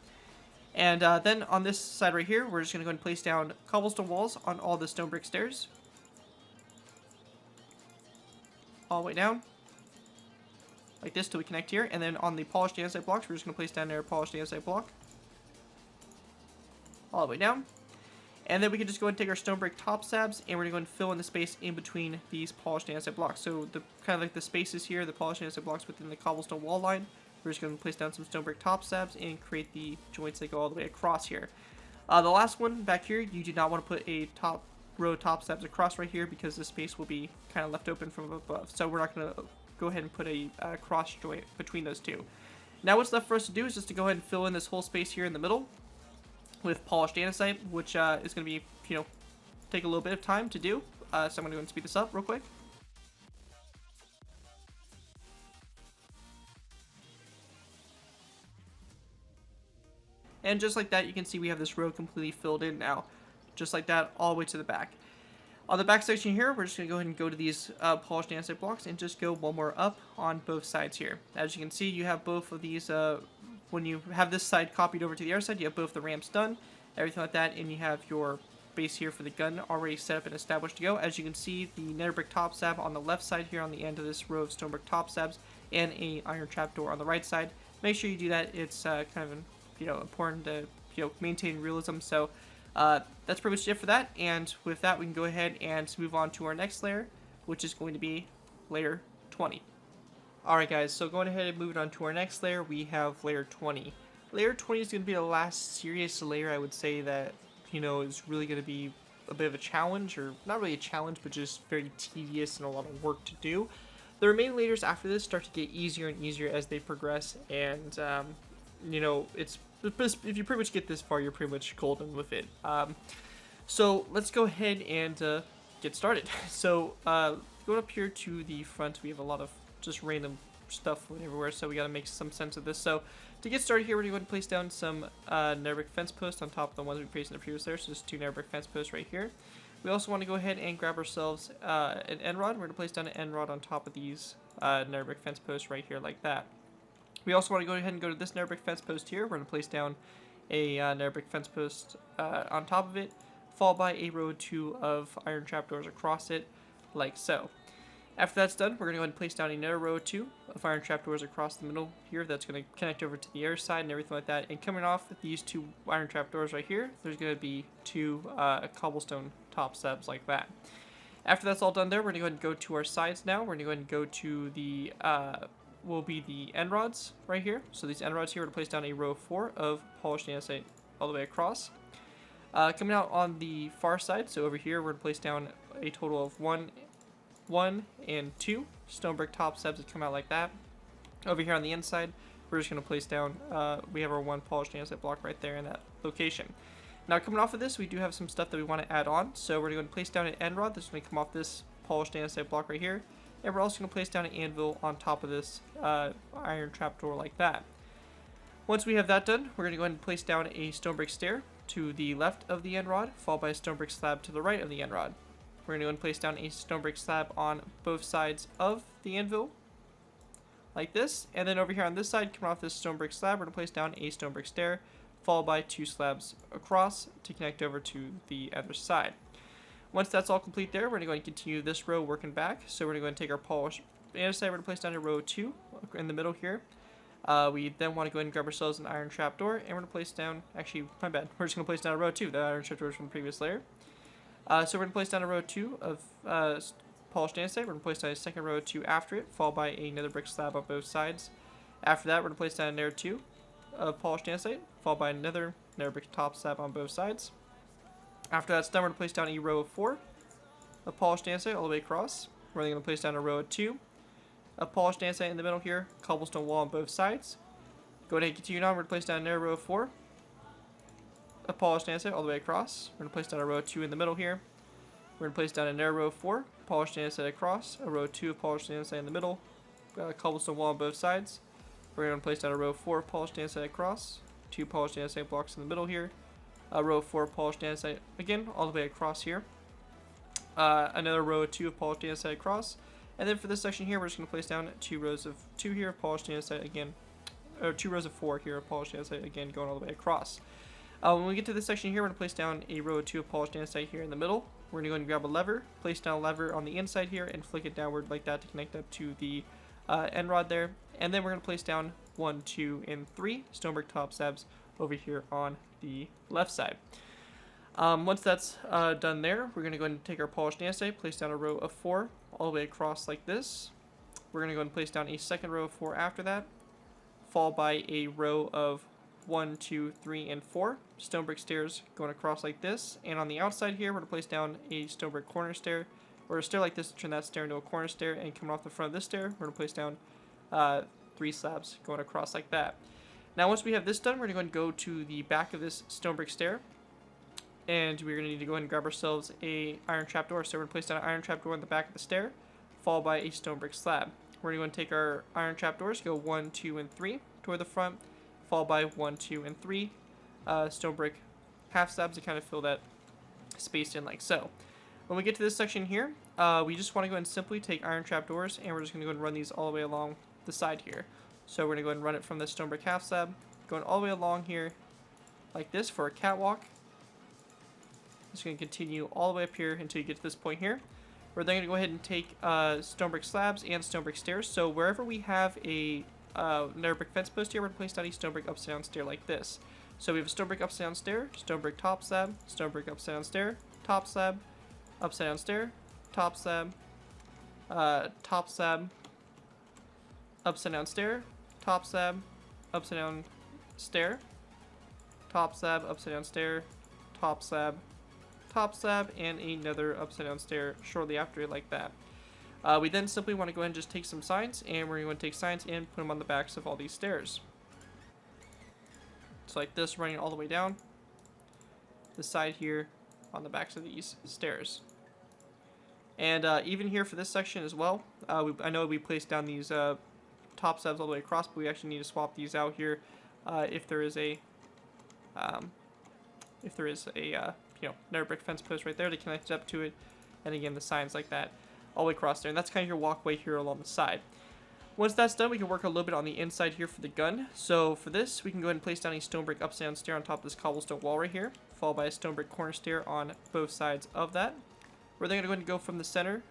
And then on this side right here, we're just going to go and place down cobblestone walls on all the stone brick stairs. All the way down. Like this till we connect here. And then on the polished andesite blocks, we're just going to place down their polished andesite block. All the way down. And then we can just go and take our stone brick top slabs, and we're going to go and fill in the space in between these polished andesite blocks. So the kind of like the spaces here, the polished andesite blocks within the cobblestone wall line, we're just going to place down some stone brick top slabs and create the joints that go all the way across here. The last one back here, you do not want to put a top row top slabs across right here because the space will be kind of left open from above. So we're not going to go ahead and put a cross joint between those two. Now what's left for us to do is just to go ahead and fill in this whole space here in the middle with polished andesite, which is going to be, take a little bit of time to do. So I'm going to go and speed this up real quick. And just like that, you can see we have this row completely filled in now. Just like that, all the way to the back. On the back section here, we're just going to go ahead and go to these polished andesite blocks and just go one more up on both sides here. As you can see, you have both of these, when you have this side copied over to the other side, you have both the ramps done, everything like that, and you have your base here for the gun already set up and established to go. As you can see, the nether brick top slab on the left side here on the end of this row of stone brick top slabs, and a iron trapdoor on the right side. Make sure you do that. It's kind of important to maintain realism. So that's pretty much it for that. And with that, we can go ahead and move on to our next layer, which is going to be layer 20. Alright guys, so going ahead and moving on to our next layer, we have layer 20. Layer 20 is going to be the last serious layer, I would say, that is really going to be a bit of a challenge, or not really a challenge, but just very tedious and a lot of work to do. The remaining layers after this start to get easier and easier as they progress, and it's if you pretty much get this far, you're pretty much golden with it. So let's go ahead and get started. So going up here to the front, we have a lot of just random stuff everywhere, so we got to make some sense of this. So to get started here, we're going to go ahead and place down some nether brick fence posts on top of the ones we placed in the previous layer. So just 2 nether brick fence posts right here. We also want to go ahead and grab ourselves an end rod. We're going to place down an end rod on top of these nether brick fence posts right here like that. We also want to go ahead and go to this nether brick fence post here. We're going to place down a nether brick fence post on top of it, followed by a row 2 of iron trapdoors across it, like so. After that's done, we're going to go ahead and place down another row 2 of iron trapdoors across the middle here. That's going to connect over to the other side and everything like that. And coming off these 2 iron trapdoors right here, there's going to be 2 cobblestone top slabs like that. After that's all done there, we're going to go ahead and go to our sides now. We're going to go ahead and go to the will be the end rods right here. So these end rods here, we're going to place down a row 4 of polished andesite all the way across. Coming out on the far side, so over here, we're going to place down a total of 1 and 2 stone brick top slabs that come out like that. Over here on the inside, we're just going to place down, we have our 1 polished andesite block right there in that location. Now coming off of this, we do have some stuff that we want to add on. So we're going to place down an end rod that's going to come off this polished andesite block right here. And we're also going to place down an anvil on top of this iron trapdoor like that. Once we have that done, we're going to go ahead and place down a stone brick stair to the left of the end rod, followed by a stone brick slab to the right of the end rod. We're going to go and place down a stone brick slab on both sides of the anvil, like this. And then over here on this side, coming off this stone brick slab, we're going to place down a stone brick stair, followed by 2 slabs across to connect over to the other side. Once that's all complete there, we're going to go and continue this row working back. So we're going to go and take our polished andesite, we're going to place down a row 2 in the middle here. We then want to go ahead and grab ourselves an iron trapdoor, and we're going to place down, actually, my bad, we're just going to place down a row 2, the iron trapdoors from the previous layer. So we're going to place down a row 2 of polished andesite. We're going to place down a second row 2 after it, followed by a nether brick slab on both sides. After that, we're going to place down a layer 2 of polished andesite, followed by another nether brick top slab on both sides. After that's done, we're going to place down a row of 4 of polished andesite all the way across. We're then going to place down a row of 2 of polished andesite in the middle here, cobblestone wall on both sides. Go ahead and continue on. We're going to place down another row of 4 of polished andesite all the way across. We're going to place down a row of 2 in the middle here. We're going to place down another row of 4 polished andesite across, a row of 2 of polished andesite in the middle, cobblestone wall on both sides. We're going to place down a row of 4 polished andesite across, 2 polished andesite blocks in the middle here, a row of 4 polished andesite again all the way across here, another row of 2 of polished andesite across, and then for this section here we're just going to place down 2 rows of 2 here of polished andesite again, or 2 rows of 4 here of polished andesite again going all the way across. When we get to this section here, we're going to place down a row of 2 of polished andesite here in the middle. We're going to go and grab a lever, place down a lever on the inside here, and flick it downward like that to connect up to the end rod there. And then we're going to place down 1, 2, and 3 stonebrick top slabs over here on the left side. Once that's done there, we're going to go ahead and take our polished andesite, place down a row of 4 all the way across like this. We're going to go ahead and place down a second row of 4 after that, followed by a row of 1, 2, 3, and 4 stone brick stairs going across like this. And on the outside here, we're going to place down a stone brick corner stair, or a stair like this to turn that stair into a corner stair. And coming off the front of this stair, we're going to place down 3 slabs going across like that. Now, once we have this done, we're going to go to the back of this stone brick stair, and we're going to need to go ahead and grab ourselves a iron trapdoor. So we're going to place down an iron trapdoor in the back of the stair, followed by a stone brick slab. We're going to take our iron trapdoors, go 1, 2, and 3 toward the front, followed by 1, 2, and 3 stone brick half slabs to kind of fill that space in like so. When we get to this section here, we just want to go ahead and simply take iron trapdoors, and we're just going to go ahead and run these all the way along the side here. So we're going to go ahead and run it from the stone brick half slab, going all the way along here like this for a catwalk. Just going to continue all the way up here until you get to this point here. We're then going to go ahead and take stone brick slabs and stone brick stairs. So wherever we have a nether brick fence post here, we're going to place down a stone brick upside down stair like this. So we have a stone brick upside down stair, stone brick top slab, stone brick upside down stair, top slab, upside down stair, top slab, top slab, upside down stair, top slab, upside down stair, top slab, upside down stair, top slab, top slab, and another upside down stair shortly after it like that. We then simply want to go ahead and just take some signs, and we're going to take signs and put them on the backs of all these stairs. So like this, running all the way down the side here on the backs of these stairs. And even here for this section as well, I know we placed down these top slabs all the way across, but we actually need to swap these out here if there is a nether brick fence post right there to connect it up to it, and again the signs like that all the way across there. And that's kind of your walkway here along the side. Once that's done, we can work a little bit on the inside here for the gun. So for this, we can go ahead and place down a stone brick upside down stair on top of this cobblestone wall right here, followed by a stone brick corner stair on both sides of that. We're then going to go ahead and go from the center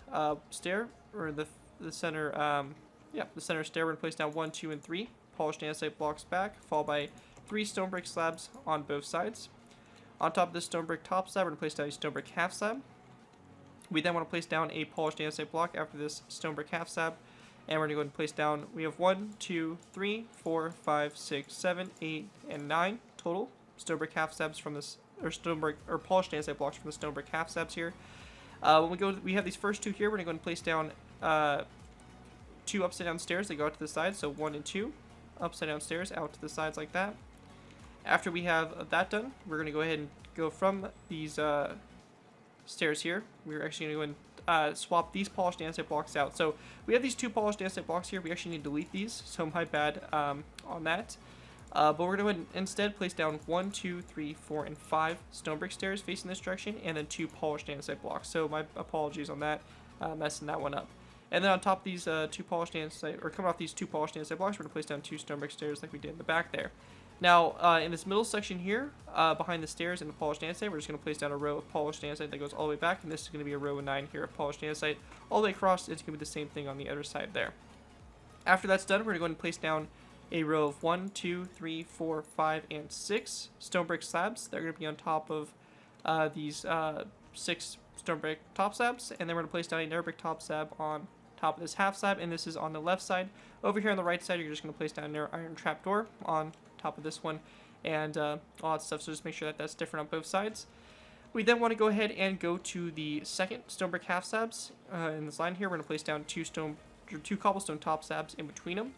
stair, or the center stair. We're going to place down 1, 2, and 3 polished andesite blocks back, followed by 3 stone brick slabs on both sides. On top of this stone brick top slab, we're going to place down a stone brick half slab. We then want to place down a polished andesite block after this stone brick half slab, and we're going to go ahead and place down, we have 1, 2, 3, 4, 5, 6, 7, 8, and 9 total stone brick half slabs from this, or polished andesite blocks from the stone brick half slabs here. When we have these first 2 here, we're going to go ahead and place down 2 upside down stairs that go out to the side, so 1 and 2 upside down stairs out to the sides like that. After we have that done, we're going to go ahead and go from these stairs here. We're actually going to go and swap these polished andesite blocks out. So we have these 2 polished andesite blocks here. We actually need to delete these, so my bad on that. But we're going to instead place down 1, 2, 3, 4, and 5 stone brick stairs facing this direction, and then 2 polished andesite blocks. So my apologies on that, messing that one up. And then on top of these 2 polished andesite, or coming off these 2 polished andesite blocks, we're going to place down 2 stone brick stairs like we did in the back there. Now, in this middle section here, behind the stairs and the polished andesite, we're just going to place down a row of polished andesite that goes all the way back, and this is going to be a row of 9 here of polished andesite. All the way across, it's going to be the same thing on the other side there. After that's done, we're going to go ahead and place down a row of 1, 2, 3, 4, 5, and 6 stone brick slabs. They're going to be on top of these 6 stone brick top slabs, and then we're going to place down another brick top slab on top of this half slab, and this is on the left side. Over here on the right side, you're just going to place down another iron trapdoor on top of this one, and all that stuff, so just make sure that that's different on both sides. We then want to go ahead and go to the second stone brick half slabs in this line here. We're going to place down two cobblestone top slabs in between them.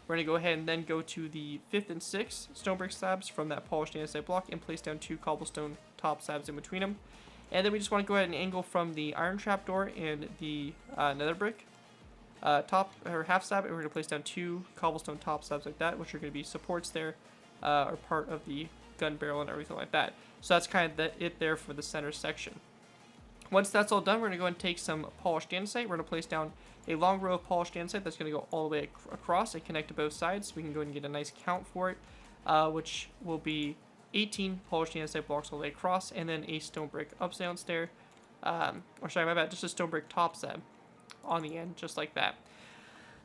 We're going to go ahead and then go to the 5th and 6th stone brick slabs from that polished andesite block and place down 2 cobblestone top slabs in between them. And then we just want to go ahead and angle from the iron trapdoor and the nether brick top or half slab, and we're going to place down 2 cobblestone top slabs like that, which are going to be supports there, or part of the gun barrel and everything like that. So that's kind of it there for the center section. Once that's all done, we're going to go and take some polished andesite. We're going to place down a long row of polished andesite that's going to go all the way across and connect to both sides. So we can go ahead and get a nice count for it, which will be 18 polished andesite blocks all the way across, and then a stone brick upside down stair, or sorry, my bad, just a stone brick top slab on the end, just like that.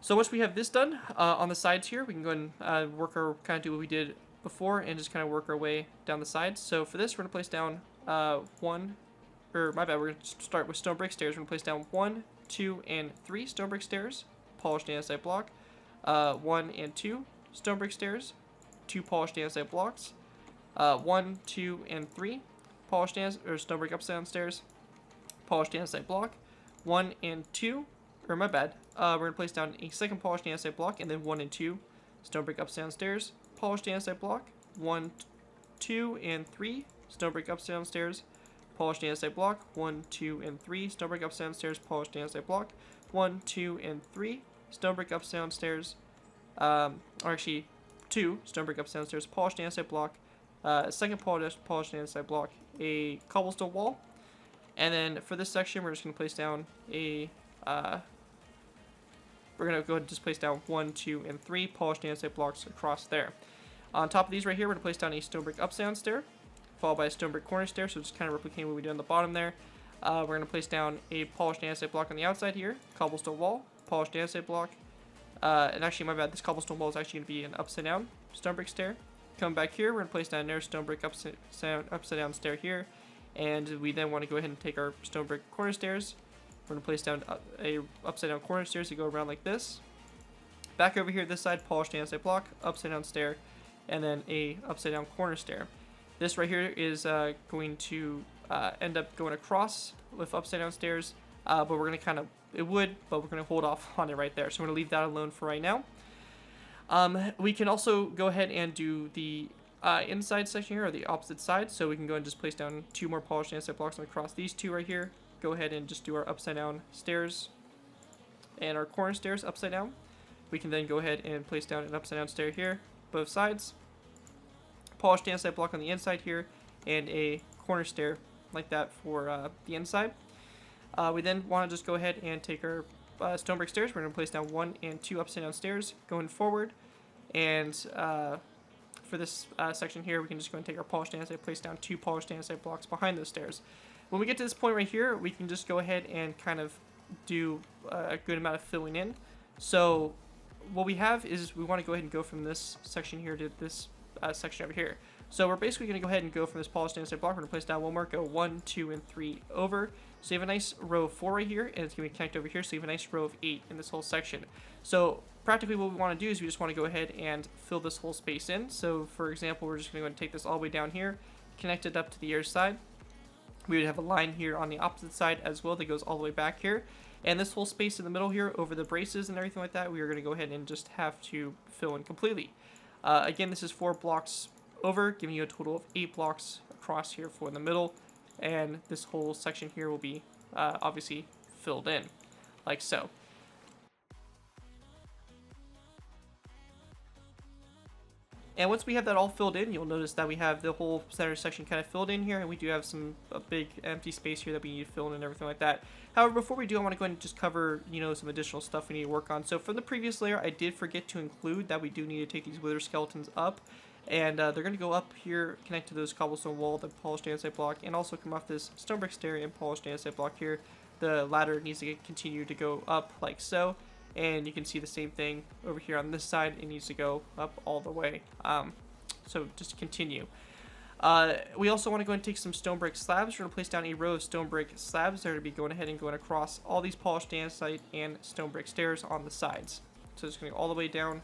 So once we have this done, on the sides here, we can go and work our, kind of do what we did before and just kind of work our way down the sides. So for this, we're going to place down we're going to start with stone brick stairs. We're going to place down 1, 2, and 3 stone brick stairs, polished andesite block, 1 and 2 stone brick stairs, 2 polished andesite blocks, 1, 2, and 3 polished stone brick upside down stairs, polished andesite block, 1 and 2, or my bad, we're going to place down a second polished andesite block, and then 1 and 2 stone brick upside down stairs, polished andesite block, 1, 2, and 3 stone brick upside down stairs, polished andesite block, 1, 2, and 3 stone brick upside down stairs, polished andesite block, 1, 2, and 3 stone brick upside down stairs, or actually 2 stone brick upside down stairs, polished andesite block, a second polished andesite block, a cobblestone wall, and then for this section we're just going to place down a we're going to go ahead and just place down 1, 2, and 3 polished andesite blocks across there. On top of these right here, we're going to place down a stone brick upside down stair, followed by a stone brick corner stair, so just kind of replicating what we did on the bottom there. We're going to place down a polished andesite block on the outside here, cobblestone wall, polished andesite block, and actually, my bad, this cobblestone wall is actually going to be an upside down stone brick stair. Come back here, we're going to place down another stone brick upside down stair here, and we then want to go ahead and take our stone brick corner stairs. We're going to place down a upside down corner stairs to go around like this. Back over here, this side, polished andesite block, upside down stair, and then a upside down corner stair. This right here is going to end up going across with upside down stairs, but we're going to kind of, but we're going to hold off on it right there. So we're going to leave that alone for right now. We can also go ahead and do the inside section here, or the opposite side. So we can go and just place down 2 more polished andesite blocks across these 2 right here. Go ahead and just do our upside down stairs and our corner stairs upside down. We can then go ahead and place down an upside down stair here, both sides. Polished andesite block on the inside here, and a corner stair like that for the inside. We then want to just go ahead and take our stone brick stairs. We're going to place down 1 and 2 upside down stairs going forward, and for this section here, we can just go and take our polished andesite, place down 2 polished andesite blocks behind those stairs. When we get to this point right here, we can just go ahead and kind of do a good amount of filling in. So what we have is we want to go ahead and go from this section here to this section over here. So we're basically going to go ahead and go from this polished andesite block. We're going to place down 1 more, go 1, 2, and 3 over. So you have a nice row of 4 right here, and it's going to be connected over here. So you have a nice row of 8 in this whole section. So practically what we want to do is we just want to go ahead and fill this whole space in. So for example, we're just going to go and take this all the way down here, connect it up to the other side. We would have a line here on the opposite side as well that goes all the way back here. And this whole space in the middle here over the braces and everything like that, we are going to go ahead and just have to fill in completely. Again, this is 4 blocks over, giving you a total of 8 blocks across here for the middle. And this whole section here will be obviously filled in, like so. And once we have that all filled in, you'll notice that we have the whole center section kind of filled in here, and we do have a big empty space here that we need to fill in and everything like that. However, before we do, I want to go ahead and just cover, some additional stuff we need to work on. So from the previous layer, I did forget to include that we do need to take these wither skeletons up, and they're going to go up here, connect to those cobblestone wall, the polished andesite block, and also come off this stone brick stair and polished andesite block here. The ladder needs to continue to go up like so. And you can see the same thing over here on this side. It needs to go up all the way. So just continue. We also want to go and take some stone brick slabs. We're going to place down a row of stone brick slabs. They're going to be going ahead and going across all these polished andesite and stone brick stairs on the sides. So it's going to go all the way down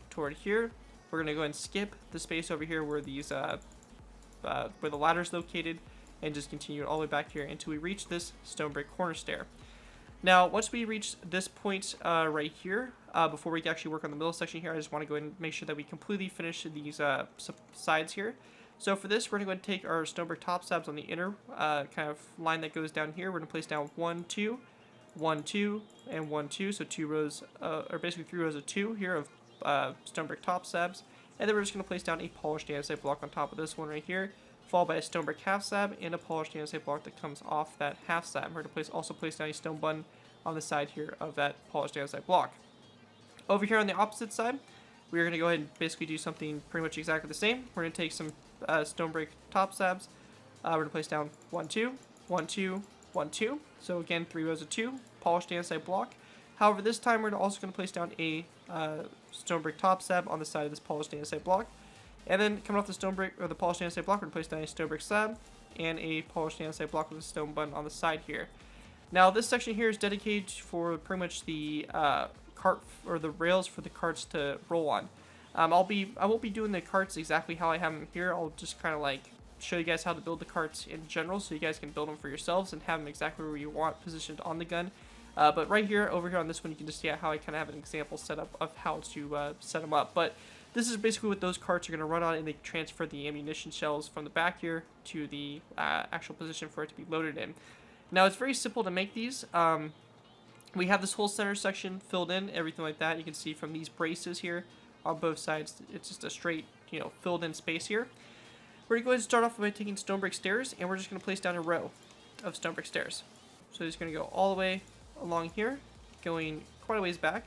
toward here. We're going to go ahead and skip the space over here where these where the ladder is located, and just continue all the way back here until we reach this stone brick corner stair. Now, once we reach this point right here, before we can actually work on the middle section here, I just want to go ahead and make sure that we completely finish these sides here. So for this, we're going to go ahead and take our stone brick top slabs on the inner kind of line that goes down here. We're going to place down 1, 2, 1, 2, and 1, 2. So 2 rows, or basically 3 rows of 2 here of stone brick top slabs. And then we're just going to place down a polished andesite block on top of this one right here, followed by a stone brick half slab and a polished andesite block that comes off that half slab. We're going to also place down a stone button on the side here of that polished andesite block. Over here on the opposite side, we're going to go ahead and basically do something pretty much exactly the same. We're going to take some stone brick top slabs. We're going to place down 1, 2, 1, 2, 1, 2. So again, 3 rows of 2, polished andesite block. However, this time we're also going to place down a stone brick top slab on the side of this polished andesite block. And then coming off the stone brick, or the polished andesite block, we're going to place down a stone brick slab and a polished andesite block with a stone button on the side here. Now this section here is dedicated for pretty much the cart, or the rails for the carts to roll on. I won't be doing the carts exactly how I have them here. I'll just kind of like show you guys how to build the carts in general, so you guys can build them for yourselves and have them exactly where you want positioned on the gun. But right here, over here on this one, you can just see how I kind of have an example set up of how to set them up. But this is basically what those carts are going to run on, and they transfer the ammunition shells from the back here to the actual position for it to be loaded in. Now, it's very simple to make these. We have this whole center section filled in, everything like that. You can see from these braces here on both sides, it's just a straight, filled in space here. We're going to go ahead and start off by taking stone brick stairs, and we're just going to place down a row of stone brick stairs. So it's going to go all the way along here, going quite a ways back.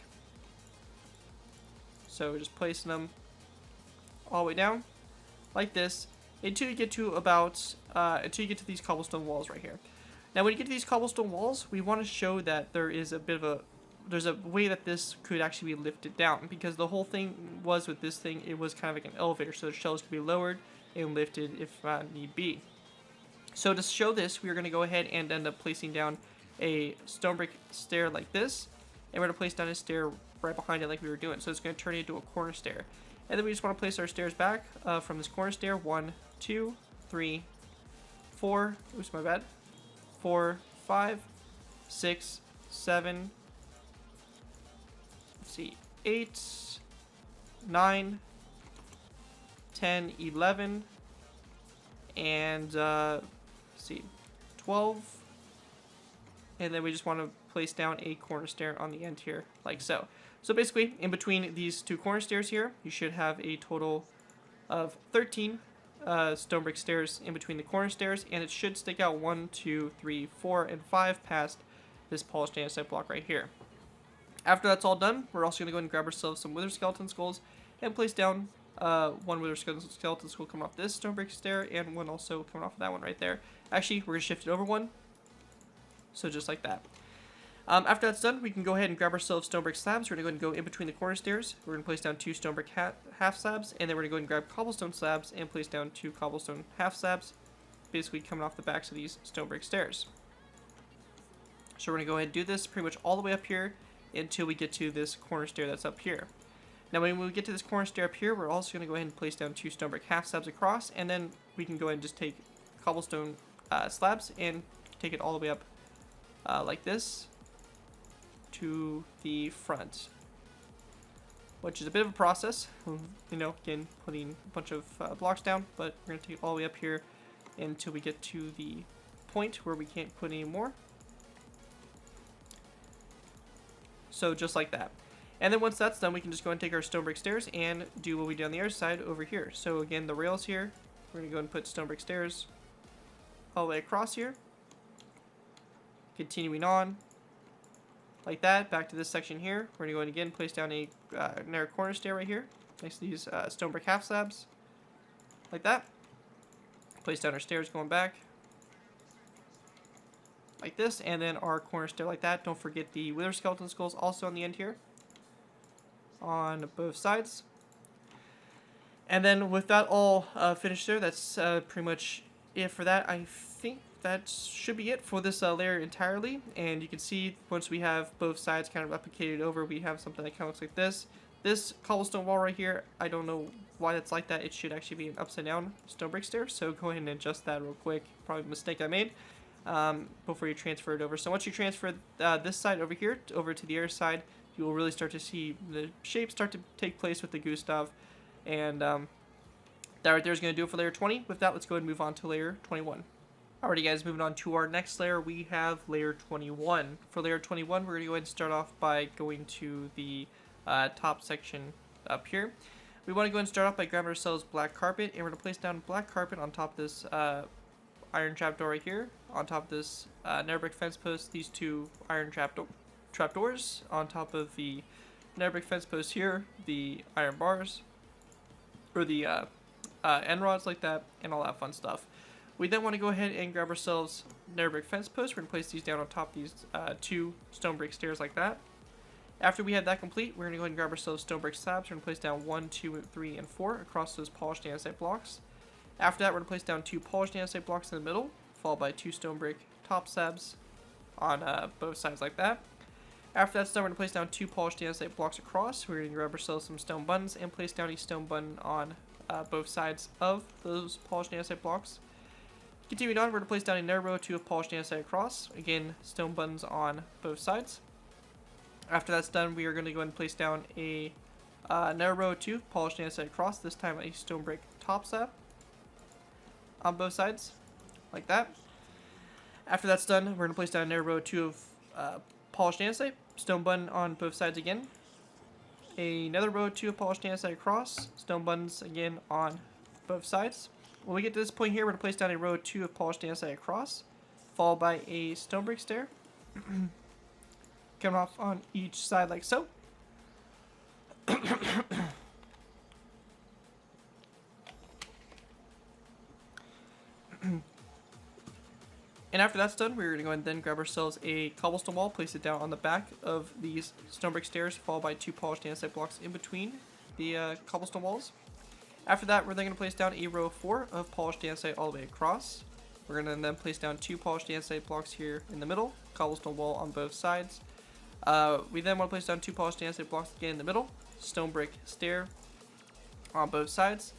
So we're just placing them all the way down like this until you get to these cobblestone walls right here. Now when you get to these cobblestone walls, we want to show that there's a way that this could actually be lifted down, because the whole thing was with this thing, it was kind of like an elevator, so the shells could be lowered and lifted if need be. So to show this, we're going to go ahead and end up placing down a stone brick stair like this, and we're going to place down a stair right behind it like we were doing. So it's going to turn it into a corner stair. And then we just want to place our stairs back from this corner stair. 1, 2, 3, 4, oops, my bad, 4, 5, 6, 7, let's see, 8, 9, 10, 11, and let's see, 12, and then we just want to place down a corner stair on the end here, like so. So basically, in between these two corner stairs here, you should have a total of 13 stone brick stairs in between the corner stairs, and it should stick out 1, 2, 3, 4, and 5 past this polished andesite block right here. After that's all done, we're also going to go ahead and grab ourselves some wither skeleton skulls and place down one wither skeleton skull coming off this stone brick stair, and one also coming off of that one right there. Actually, we're going to shift it over one, so just like that. After that's done, we can go ahead and grab ourselves stone brick slabs. We're going to go ahead and go in between the corner stairs. We're going to place down 2 stone brick half slabs, and then we're going to go ahead and grab cobblestone slabs and place down 2 cobblestone half slabs, basically coming off the backs of these stone brick stairs. So we're going to go ahead and do this pretty much all the way up here until we get to this corner stair that's up here. Now when we get to this corner stair up here, we're also going to go ahead and place down 2 stone brick half slabs across, and then we can go ahead and just take cobblestone slabs and take it all the way up like this to the front, which is a bit of a process, again, putting a bunch of blocks down, but we're going to take it all the way up here until we get to the point where we can't put any more. So just like that. And then once that's done, we can just go and take our stone brick stairs and do what we did on the other side over here. So again, the rails here, we're going to go and put stone brick stairs all the way across here. Continuing on like that, back to this section here. We're going to go and again place down a narrow corner stair right here next to these stone brick half slabs, like that. Place down our stairs going back, like this, and then our corner stair like that. Don't forget the wither skeleton skulls also on the end here, on both sides. And then with that all finished there, that's pretty much it for that. I think that should be it for this layer entirely. And you can see once we have both sides kind of replicated over, we have something that kind of looks like this. This cobblestone wall right here, I don't know why that's like that. It should actually be an upside down stone brick stair. So go ahead and adjust that real quick. Probably a mistake I made before you transfer it over. So once you transfer this side over here over to the other side, you will really start to see the shape start to take place with the Gustav. And that right there is going to do it for layer 20. With that, let's go ahead and move on to layer 21. Alrighty guys, moving on to our next layer, we have layer 21. For layer 21, we're going to go ahead and start off by going to the top section up here. We want to go ahead and start off by grabbing ourselves black carpet, and we're going to place down black carpet on top of this iron trapdoor right here, on top of this nether brick fence post, these two iron trapdoors, on top of the nether brick fence post here, the iron bars, or the end rods like that, and all that fun stuff. We then want to go ahead and grab ourselves nether brick fence posts. We're going to place these down on top of these two stone brick stairs like that. After we have that complete, we're going to go ahead and grab ourselves stone brick slabs. We're going to place down 1, 2, 3, and 4 across those polished andesite blocks. After that, we're going to place down 2 polished andesite blocks in the middle, followed by 2 stone brick top slabs on both sides like that. After that's done, we're going to place down 2 polished andesite blocks across. We're going to grab ourselves some stone buttons and place down a stone button on both sides of those polished andesite blocks. Continuing on, we're going to place down another row or 2 of polished andesite across. Again, stone buttons on both sides. After that's done, we are going to go ahead and place down another row or 2 polished andesite across. This time a stone brick top slab on both sides, like that. After that's done, we're going to place down another row or 2 of polished andesite, stone button on both sides again. Another row or 2 of polished andesite across, stone buttons again on both sides. When we get to this point here, we're going to place down a row or 2 of polished andesite across, followed by a stone brick stair, coming off on each side like so. And after that's done, we're going to go ahead and then grab ourselves a cobblestone wall, place it down on the back of these stone brick stairs, followed by 2 polished andesite blocks in between the cobblestone walls. After that, we're then going to place down a row of 4 of polished andesite all the way across. We're going to then place down 2 polished andesite blocks here in the middle, cobblestone wall on both sides. We then want to place down 2 polished andesite blocks again in the middle, stone brick stair on both sides.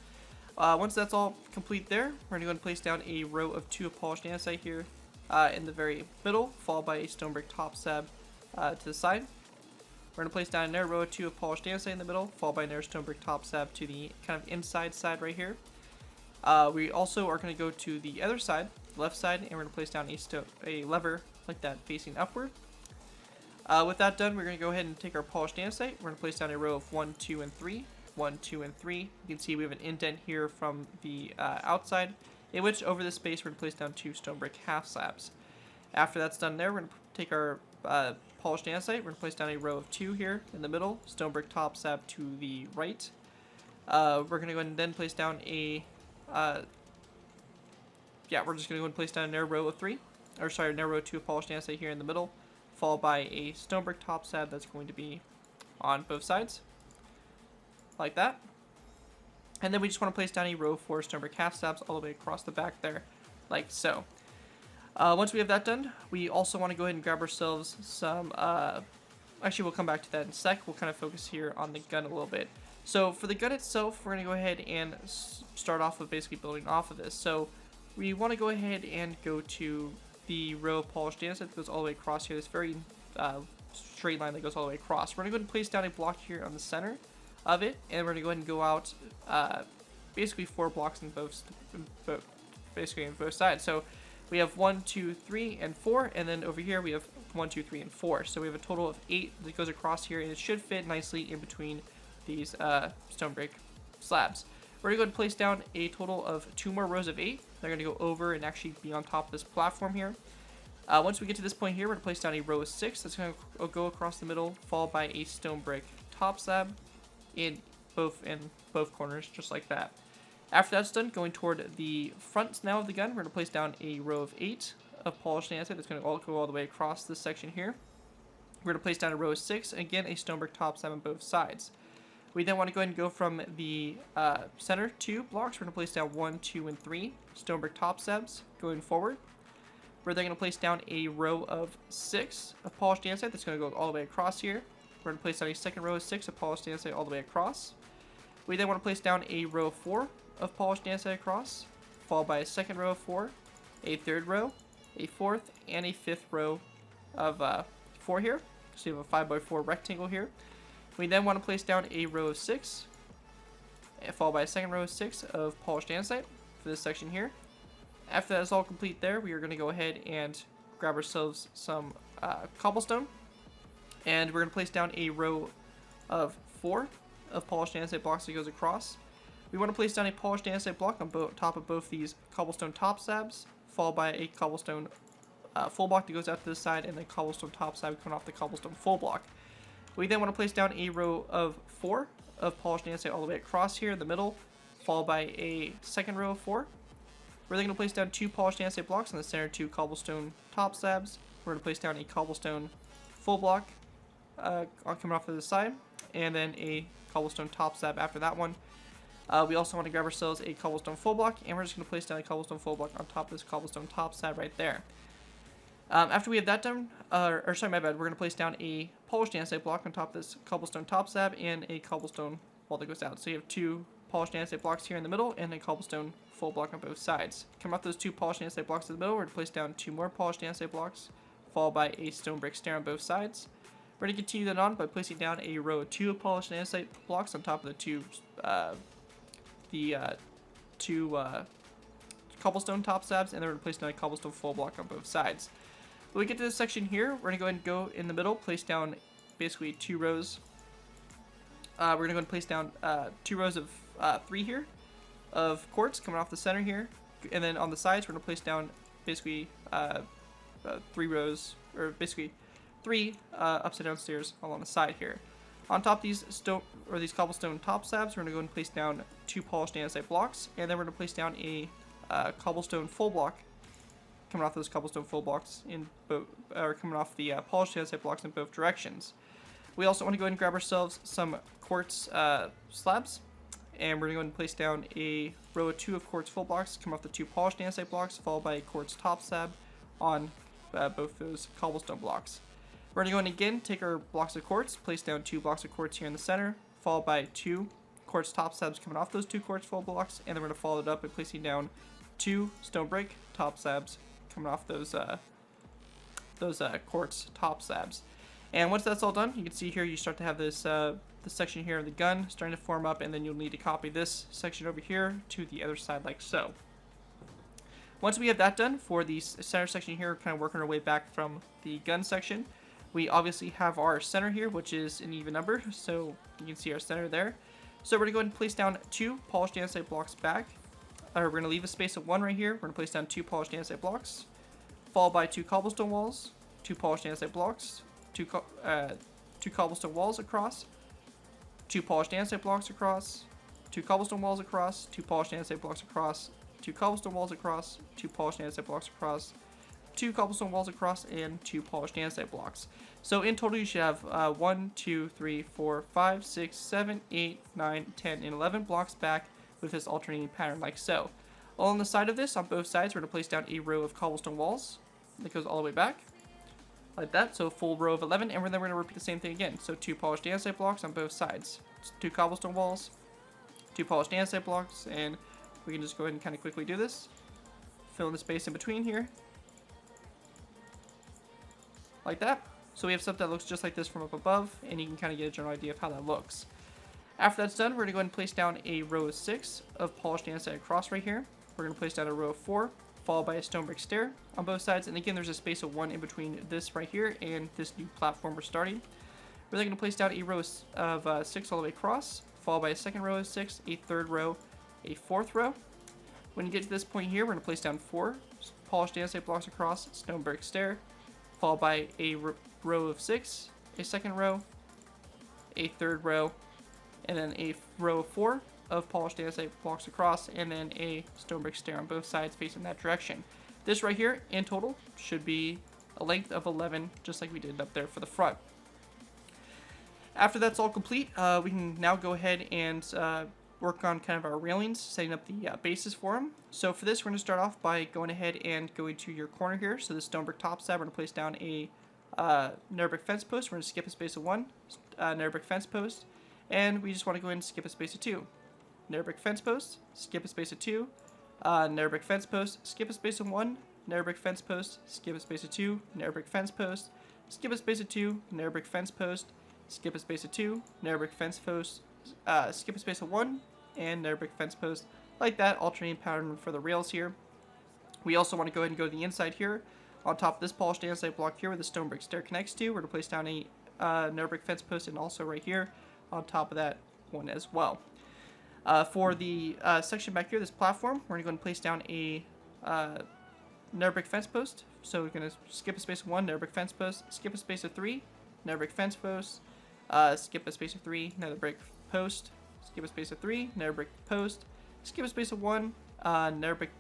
Once that's all complete there, we're going to go ahead and place down a row of 2 of polished andesite here in the very middle, followed by a stone brick top slab to the side. We're going to place down another row of 2 of polished andesite in the middle, followed by another stone brick top slab to the kind of inside side right here. We also are going to go to the other side, left side, and we're going to place down a lever like that facing upward. With that done, we're going to go ahead and take our polished andesite. We're going to place down a row of 1, 2, and 3. 1, 2, and 3. You can see we have an indent here from the outside, in which over this space we're going to place down 2 stone brick half slabs. After that's done there, we're going to take our polished andesite. We're going to place down a row of 2 here in the middle, stone brick top slab to the right. We're going to go ahead and then place down we're just going to go and place down another row of 3, or sorry, another row of 2 of polished andesite here in the middle, followed by a stone brick top slab that's going to be on both sides, like that. And then we just want to place down a row of 4 stone brick half slabs all the way across the back there, like so. Once we have that done, we also want to go ahead and grab ourselves some, actually we'll come back to that in a sec. We'll kind of focus here on the gun a little bit. So for the gun itself, we're going to go ahead and start off with basically building off of this. So we want to go ahead and go to the row of polished andesite that goes all the way across here, this very straight line that goes all the way across. We're going to go ahead and place down a block here on the center of it, and we're going to go ahead and go out basically 4 blocks in both sides. So we have 1, 2, 3, and 4, and then over here we have 1, 2, 3, and 4. So we have a total of 8 that goes across here, and it should fit nicely in between these stone brick slabs. We're going to go ahead and place down a total of 2 more rows of 8. They're going to go over and actually be on top of this platform here. Once we get to this point here, we're going to place down a row of 6 that's going to go across the middle, followed by a stone brick top slab in both corners, just like that. After that's done, going toward the front now of the gun, we're going to place down a row of 8 of polished andesite that's going to go all the way across this section here. We're going to place down a row of 6, again a stone brick top slab on both sides. We then want to go ahead and go from the center 2 blocks. We're going to place down 1, 2, and 3 stone brick top slabs going forward. We're then going to place down a row of 6 of polished andesite that's going to go all the way across here. We're going to place down a second row of 6 of polished andesite all the way across. We then want to place down a row of 4 of polished andesite across, followed by a second row of 4, a third row, a fourth, and a fifth row of 4 here. So you have a 5x4 rectangle here. We then want to place down a row of 6, followed by a second row of 6 of polished andesite for this section here. After that is all complete there, we are going to go ahead and grab ourselves some cobblestone. And we're going to place down a row of 4 of polished andesite blocks that goes across. We want to place down a polished andesite block on top of both these cobblestone top slabs, followed by a cobblestone full block that goes out to the side, and then cobblestone top slab coming off the cobblestone full block. We then want to place down a row of 4 of polished andesite all the way across here in the middle, followed by a second row of 4. We're then going to place down 2 polished andesite blocks on the center 2 cobblestone top slabs. We're going to place down a cobblestone full block coming off to the side, and then a cobblestone top slab after that one. We also want to grab ourselves a cobblestone full block, and we're just going to place down a cobblestone full block on top of this cobblestone top slab right there. After we have that done, we're going to place down a polished andesite block on top of this cobblestone top slab and a cobblestone wall that goes out. So you have 2 polished andesite blocks here in the middle and a cobblestone full block on both sides. Coming off those 2 polished andesite blocks in the middle, we're going to place down 2 more polished andesite blocks, followed by a stone brick stair on both sides. We're going to continue that on by placing down a row of 2 polished andesite blocks on top of the two cobblestone top slabs, and then we're going to place down a cobblestone full block on both sides. When we get to this section here, we're going to go ahead and go in the middle, place down basically 2 rows. We're going to go and place down 2 rows of 3 here of quartz coming off the center here, and then on the sides we're going to place down basically 3 rows, or basically 3 upside down stairs along the side here. On top of these cobblestone top slabs, we're going to go and place down 2 polished andesite blocks, and then we're going to place down a cobblestone full block coming off those cobblestone full blocks in both, or coming off the polished andesite blocks in both directions. We also want to go ahead and grab ourselves some quartz slabs, and we're going to go ahead and place down a row of 2 of quartz full blocks coming off the 2 polished andesite blocks, followed by a quartz top slab on both those cobblestone blocks. We're going to go ahead and again take our blocks of quartz, place down 2 blocks of quartz here in the center, followed by 2 quartz top slabs coming off those 2 quartz full blocks, and then we're going to follow it up by placing down 2 stone brick top slabs coming off those quartz top slabs. And once that's all done, you can see here you start to have this section here of the gun starting to form up, and then you'll need to copy this section over here to the other side like so. Once we have that done for the center section here, kind of working our way back from the gun section, we obviously have our center here, which is an even number, so you can see our center there. So we're going to go ahead and place down 2 polished andesite blocks back. We're going to leave a space of 1 right here. We're going to place down 2 polished andesite blocks, followed by 2 cobblestone walls, 2 polished andesite blocks, 2 cobblestone walls across, 2 polished andesite blocks across, 2 cobblestone walls across, 2 polished andesite blocks across, 2 cobblestone walls across, 2 polished andesite blocks across, 2 cobblestone walls across, and 2 polished andesite blocks. So in total you should have 1, 2, 3, 4, 5, 6, 7, 8, 9, 10, and 11 blocks back with this alternating pattern like so. Along the side of this, on both sides, we're going to place down a row of cobblestone walls that goes all the way back, like that, so a full row of 11, and then we're going to repeat the same thing again. So 2 polished andesite blocks on both sides, 2 cobblestone walls, 2 polished andesite blocks, and we can just go ahead and kind of quickly do this. Fill in the space in between here, like that. So we have stuff that looks just like this from up above, and you can kind of get a general idea of how that looks. After that's done, we're going to go ahead and place down a row of 6 of polished andesite across right here. We're going to place down a row of 4, followed by a stone brick stair on both sides. And again, there's a space of 1 in between this right here and this new platform we're starting. We're then going to place down a row of 6 all the way across, followed by a second row of 6, a third row, a fourth row. When you get to this point here, we're going to place down 4 polished andesite blocks across, stone brick stair, followed by a row of 6, a second row, a third row, and then a row of 4 of polished andesite blocks across, and then a stone brick stair on both sides facing that direction. This right here, in total, should be a length of 11, just like we did up there for the front. After that's all complete, we can now go ahead and work on kind of our railings, setting up the bases for them. So for this, we're going to start off by going ahead and going to your corner here. So the stone brick top slab, we're going to place down a nether brick fence post. We're going to skip a space of 1, nether brick fence post, and we just want to go ahead and skip a space of 2. Nether brick fence post, skip a space of 2, nether brick fence post, skip a space of 1, nether brick fence post, skip a space of 2, nether brick fence post, skip a space of 2, nether brick fence post, skip a space of 2, nether brick fence post, skip a space of 1, and nether brick fence post, like that, alternating pattern for the rails here. We also want to go ahead and go to the inside here. On top of this polished andesite block here where the stone brick stair connects to, we're going to place down a nether brick fence post, and also right here on top of that one as well. For the section back here, this platform, we're going to go and place down a nether brick fence post. So we're going to skip a space of 1, nether brick fence post, skip a space of 3, nether brick fence post, skip a space of 3, nether brick post, skip a space of 3, nether brick post, skip a space of 1, nether brick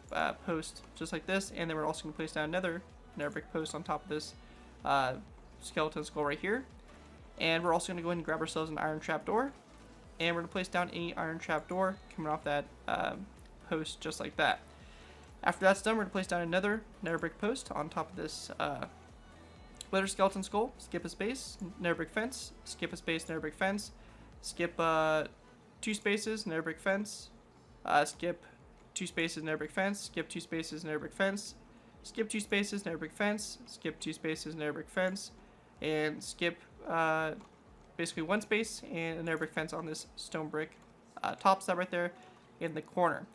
post, just like this, and then we're also going to place down another nether brick post on top of this skeleton skull right here. And we're also going to go ahead and grab ourselves an iron trapdoor, and we're going to place down an iron trapdoor coming off that post just like that. After that's done, we're going to place down another nether brick post on top of this leather skeleton skull. Skip a space, nether brick fence, skip a space, nether brick fence, skip 2 spaces, nether brick fence, skip 2 spaces, nether brick fence, skip 2 spaces, nether brick fence, skip 2 spaces, nether brick fence, skip 2 spaces, nether brick fence, and skip basically 1 space and a nether brick fence on this stone brick top slab right there in the corner.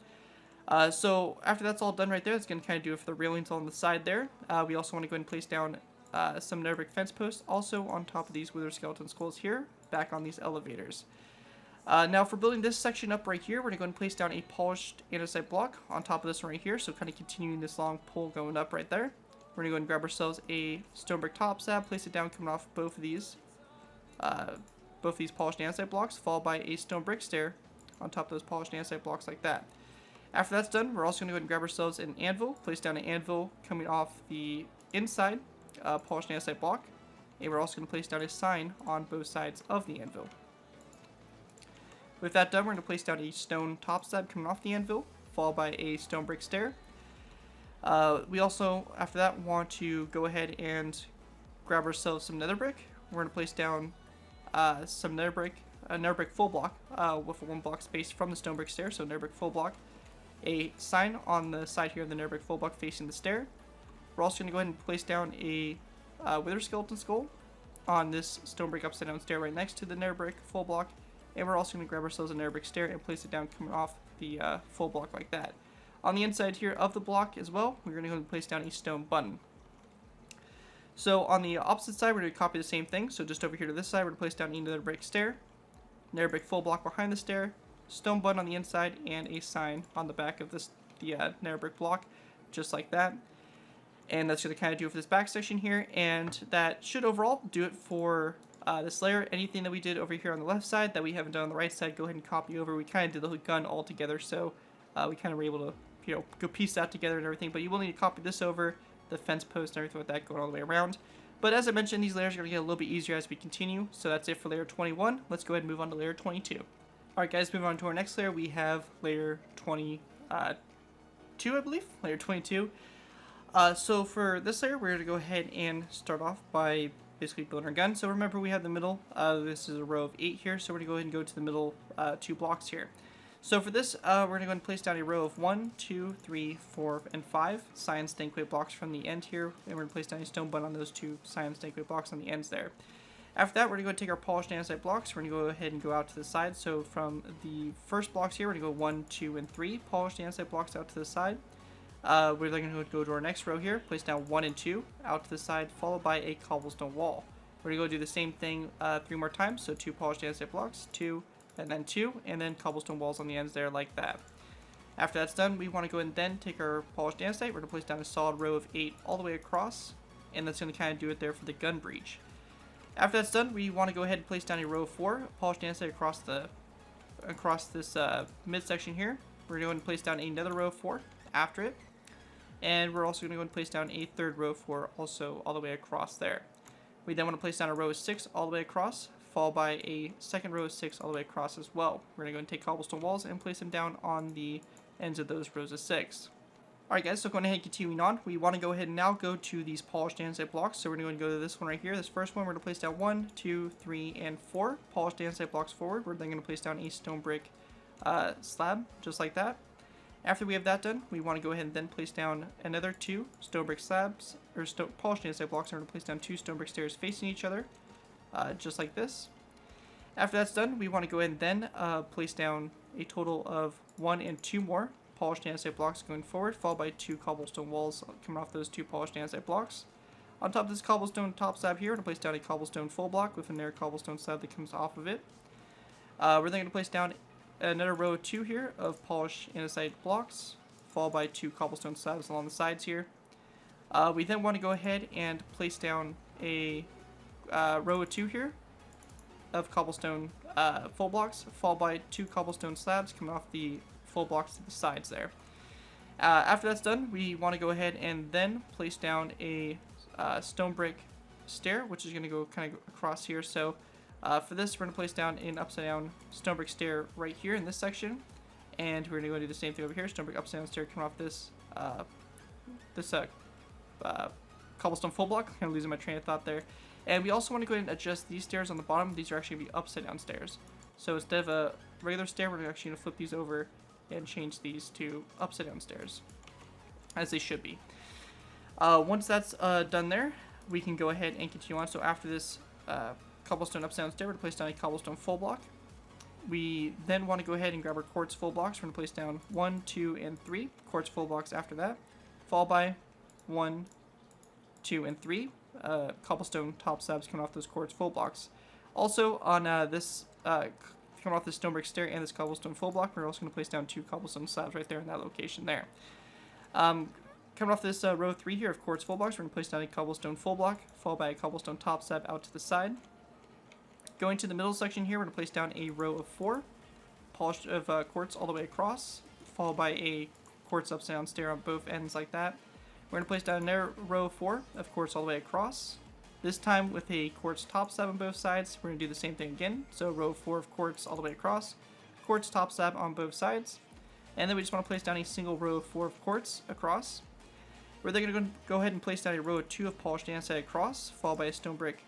So after that's all done right there, it's going to kind of do it for the railings on the side there. We also want to go ahead and place down some nether brick fence posts also on top of these wither skeleton skulls here, back on these elevators. Now for building this section up right here, we're going to go and place down a polished andesite block on top of this one right here, so kind of continuing this long pole going up right there. We're going to go and grab ourselves a stone brick top slab, place it down coming off both of these polished andesite blocks, followed by a stone brick stair on top of those polished andesite blocks like that. After that's done, we're also going to go ahead and grab ourselves an anvil, place down an anvil coming off the inside polished andesite block, and we're also going to place down a sign on both sides of the anvil. With that done, we're going to place down a stone top slab coming off the anvil, followed by a stone brick stair. We also, after that, want to go ahead and grab ourselves some nether brick. We're going to place down some nether brick, a nether brick full block with a 1 block space from the stone brick stair, so nether brick full block. A sign on the side here of the nether brick full block facing the stair. We're also going to go ahead and place down a wither skeleton skull on this stone brick upside down stair right next to the nether brick full block. And we're also going to grab ourselves a nether brick stair and place it down coming off the full block like that. On the inside here of the block as well, we're going to go and place down a stone button. So on the opposite side, we're going to copy the same thing. So just over here to this side, we're going to place down another brick stair, nether brick full block behind the stair, stone button on the inside, and a sign on the back of the nether brick block, just like that. And that's going to kind of do it for this back section here, and that should overall do it for this layer. Anything that we did over here on the left side that we haven't done on the right side, go ahead and copy over. We kind of did the gun all together, so we kind of were able to, go piece that together and everything. But you will need to copy this over, the fence post and everything like that going all the way around. But as I mentioned, these layers are going to get a little bit easier as we continue. So that's it for layer 21. Let's go ahead and move on to layer 22. Alright guys, moving on to our next layer, we have layer 22, I believe, layer 22. So for this layer, we're going to go ahead and start off by basically building our gun. So remember, we have the middle, this is a row of 8 here, so we're going to go ahead and go to the middle 2 blocks here. So for this, we're going to go ahead and place down a row of 1, 2, 3, 4, and 5 cyan stankway blocks from the end here, and we're going to place down a stone button on those 2 cyan stankway blocks on the ends there. After that, we're going to go take our polished andesite blocks. We're going to go ahead and go out to the side. So from the first blocks here, we're going to go 1, 2, and 3 polished andesite blocks out to the side. We're then going to go to our next row here, place down 1 and 2 out to the side, followed by a cobblestone wall. We're going to go do the same thing 3 more times. So 2 polished andesite blocks, 2, and then 2, and then cobblestone walls on the ends there like that. After that's done, we want to go ahead and then take our polished andesite. We're going to place down a solid row of 8 all the way across, and that's going to kind of do it there for the gun breach. After that's done, we want to go ahead and place down a row of 4 polished andesite across this midsection here. We're going to go ahead and place down another row of 4 after it. And we're also going to go and place down a third row of 4 also all the way across there. We then want to place down a row of 6 all the way across, followed by a second row of 6 all the way across as well. We're going to go and take cobblestone walls and place them down on the ends of those rows of 6. Alright guys, so going ahead and continuing on, we want to go ahead and now go to these polished andesite blocks. So we're going to go to this one right here. This first one, we're going to place down 1, 2, 3, and 4 polished andesite blocks forward. We're then going to place down a stone brick slab, just like that. After we have that done, we want to go ahead and then place down another 2 stone brick slabs, or polished andesite blocks. We're going to place down 2 stone brick stairs facing each other, just like this. After that's done, we want to go ahead and then place down a total of 1 and 2 more polished andesite blocks going forward, followed by 2 cobblestone walls coming off those 2 polished andesite blocks. On top of this cobblestone top slab here, we're going to place down a cobblestone full block with another cobblestone slab that comes off of it. We're then going to place down another row of 2 here of polished andesite blocks, followed by 2 cobblestone slabs along the sides here. We then want to go ahead and place down a row of 2 here of cobblestone full blocks, followed by 2 cobblestone slabs coming off the full blocks to the sides there. After that's done, we want to go ahead and then place down a stone brick stair, which is going to go kind of across here. So for this, we're going to place down an upside down stone brick stair right here in this section, and we're going to go do the same thing over here. Stone brick upside down stair coming off this cobblestone full block. I'm kind of losing my train of thought there. And we also want to go ahead and adjust these stairs on the bottom. These are actually going to be upside down stairs. So instead of a regular stair, we're actually going to flip these over and change these to upside down stairs, as they should be. Once that's done there, we can go ahead and continue on. So after this cobblestone upside down stair, we're going to place down a cobblestone full block. We then want to go ahead and grab our quartz full blocks. We're going to place down 1, 2, and 3 quartz full blocks after that, followed by 1, 2, and 3 cobblestone top slabs coming off those quartz full blocks. Also on this coming off this stone brick stair and this cobblestone full block, we're also going to place down 2 cobblestone slabs right there in that location there. Coming off this row 3 here of quartz full blocks, we're going to place down a cobblestone full block, followed by a cobblestone top slab out to the side. Going to the middle section here, we're going to place down a row of 4 polished of quartz all the way across, followed by a quartz upside down stair on both ends like that. We're going to place down another row of 4 of quartz all the way across, this time with a quartz top slab on both sides. We're going to do the same thing again, so row of 4 of quartz all the way across, quartz top slab on both sides, and then we just want to place down a single row of 4 of quartz across. We're then going to go ahead and place down a row of 2 of polished andesite across, followed by a stone brick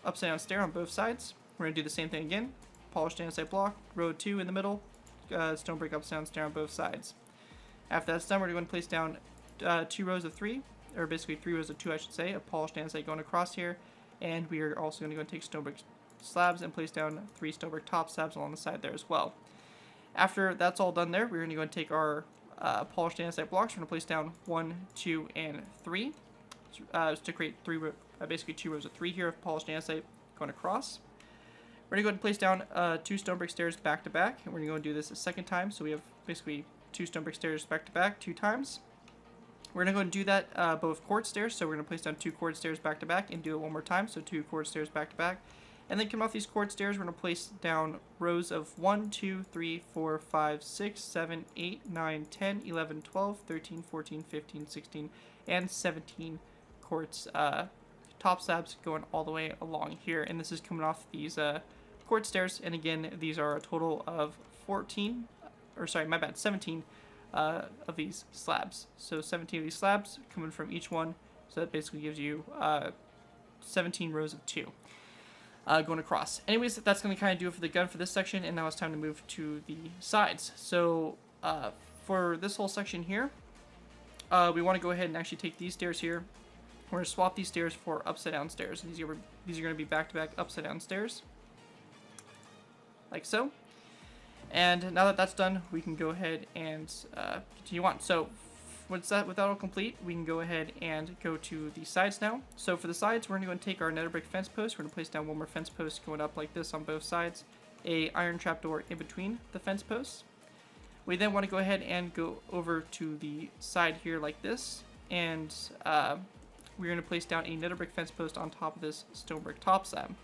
upside down stair on both sides. We're going to do the same thing again, polished andesite block, row 2 in the middle, stone brick upside down stair on both sides. After that's done, we're going to place down 2 rows of 3, or basically 3 rows of 2 I should say, of polished andesite going across here, and we are also going to go and take stone brick slabs and place down 3 stone brick top slabs along the side there as well. After that's all done there, we're going to go and take our polished andesite blocks. We're going to place down 1, 2, and 3 to create basically 2 rows of 3 here of polished andesite going across. We're going to go ahead and place down 2 stone brick stairs back to back, and we're going to go and do this a second time. So we have basically 2 stone brick stairs back to back 2 times. We're going to go and do that both quartz stairs, so we're going to place down 2 quartz stairs back to back and do it one more time, so 2 quartz stairs back to back. And then come off these quartz stairs, we're going to place down rows of 1, 2, 3, 4, 5, 6, 7, 8, 9, 10, 11, 12, 13, 14, 15, 16, and 17 quartz top slabs going all the way along here. And this is coming off these quartz stairs, and again, these are a total of 17 of these slabs. So 17 of these slabs coming from each one, so that basically gives you 17 rows of 2 going across. Anyways, that's going to kind of do it for the gun for this section, and now it's time to move to the sides. So for this whole section here, we want to go ahead and actually take these stairs here. We're going to swap these stairs for upside down stairs. These are going to be back-to-back upside down stairs, like so. And now that that's done, we can go ahead and continue on. So with that all complete, we can go ahead and go to the sides now. So for the sides, we're going to take our nether brick fence post. We're going to place down one more fence post going up like this on both sides, a iron trapdoor in between the fence posts. We then want to go ahead and go over to the side here like this, and we're going to place down a nether brick fence post on top of this stone brick top slab.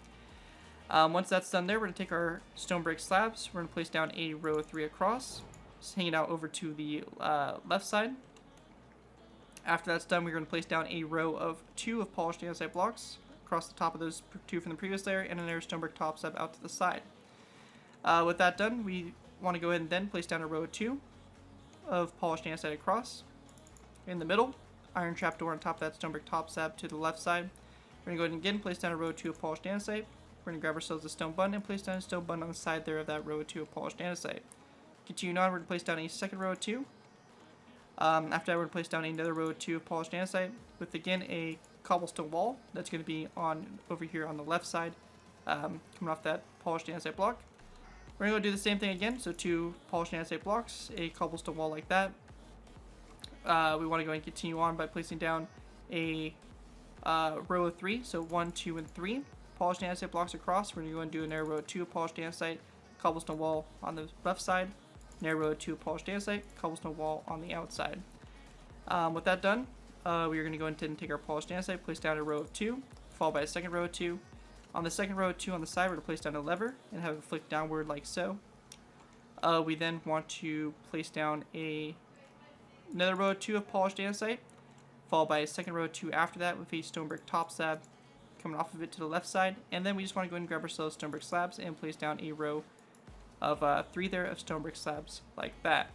Once that's done there, we're going to take our stone brick slabs. We're going to place down a row of 3 across, just hanging out over to the left side. After that's done, we're going to place down a row of 2 of polished andesite blocks across the top of those 2 from the previous layer, and another stonebrick top slab out to the side. With that done, we want to go ahead and then place down a row of 2 of polished andesite across. In the middle, iron trapdoor on top of that stonebrick top slab to the left side. We're going to go ahead and again place down a row of 2 of polished andesite. We're going to grab ourselves a stone button and place down a stone button on the side there of that row of 2 of polished andesite. Continuing on, we're going to place down a second row of 2. After that, we're going to place down another row of 2 of polished andesite with, again, a cobblestone wall that's going to be on over here on the left side, coming off that polished andesite block. We're going to go do the same thing again, so 2 polished andesite blocks, a cobblestone wall like that. We want to go and continue on by placing down a row of 3, so 1, 2, and 3 polished andesite blocks across. We're going to go and do another row of 2 polished andesite, cobblestone wall on the left side, another row of 2 polished andesite, cobblestone wall on the outside. With that done, we are going to go ahead and take our polished andesite, place down a row of 2, followed by a second row of 2. On the second row of 2 on the side, we're going to place down a lever and have it flick downward like so. We then want to place down another row of 2 of polished andesite, followed by a second row of 2 after that with a stonebrick top slab coming off of it to the left side. And then we just want to go ahead and grab ourselves stonebrick slabs and place down a row of 3 there of stonebrick slabs like that.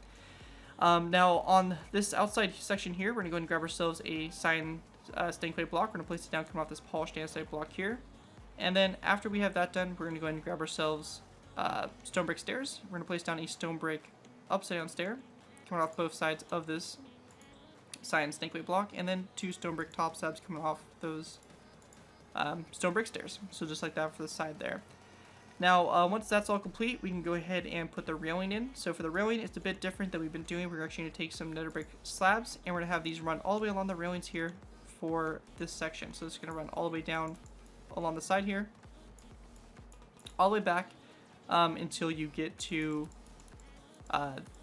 Now on this outside section here, we're going to go ahead and grab ourselves a cyan stained clay block. We're going to place it down coming off this polished andesite block here. And then after we have that done, we're going to go ahead and grab ourselves stonebrick stairs. We're going to place down a stonebrick upside down stair coming off both sides of this cyan stained clay block, and then 2 stonebrick top slabs coming off those stonebrick stairs. So just like that for the side there. Now, once that's all complete, we can go ahead and put the railing in. So for the railing, it's a bit different than we've been doing. We're actually going to take some nether brick slabs, and we're going to have these run all the way along the railings here for this section. So it's going to run all the way down along the side here, all the way back until you get to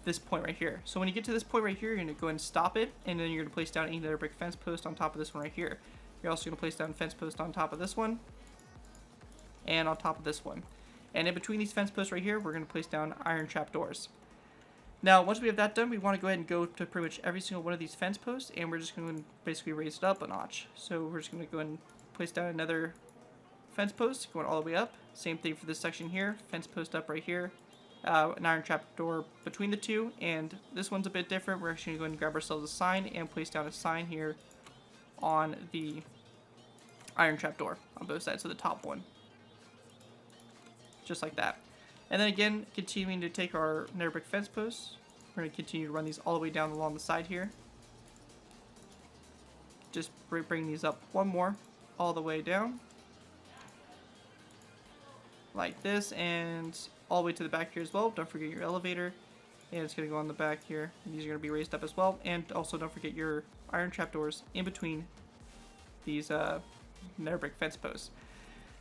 this point right here. So when you get to this point right here, you're going to go ahead and stop it, and then you're going to place down a nether brick fence post on top of this one right here. You're also going to place down a fence post on top of this one, and on top of this one. And in between these fence posts right here, we're going to place down iron trapdoors. Now, once we have that done, we want to go ahead and go to pretty much every single one of these fence posts, and we're just going to basically raise it up a notch. So we're just going to go ahead and place down another fence post, going all the way up. Same thing for this section here, fence post up right here, an iron trapdoor between the two, and this one's a bit different. We're actually going to go ahead and grab ourselves a sign and place down a sign here on the iron trapdoor on both sides of the top one. Just like that. And then again, continuing to take our nether brick fence posts, we're going to continue to run these all the way down along the side here. Just bring these up one more, all the way down. Like this, and all the way to the back here as well. Don't forget your elevator. And it's going to go on the back here. And these are going to be raised up as well. And also don't forget your iron trapdoors in between these nether brick fence posts.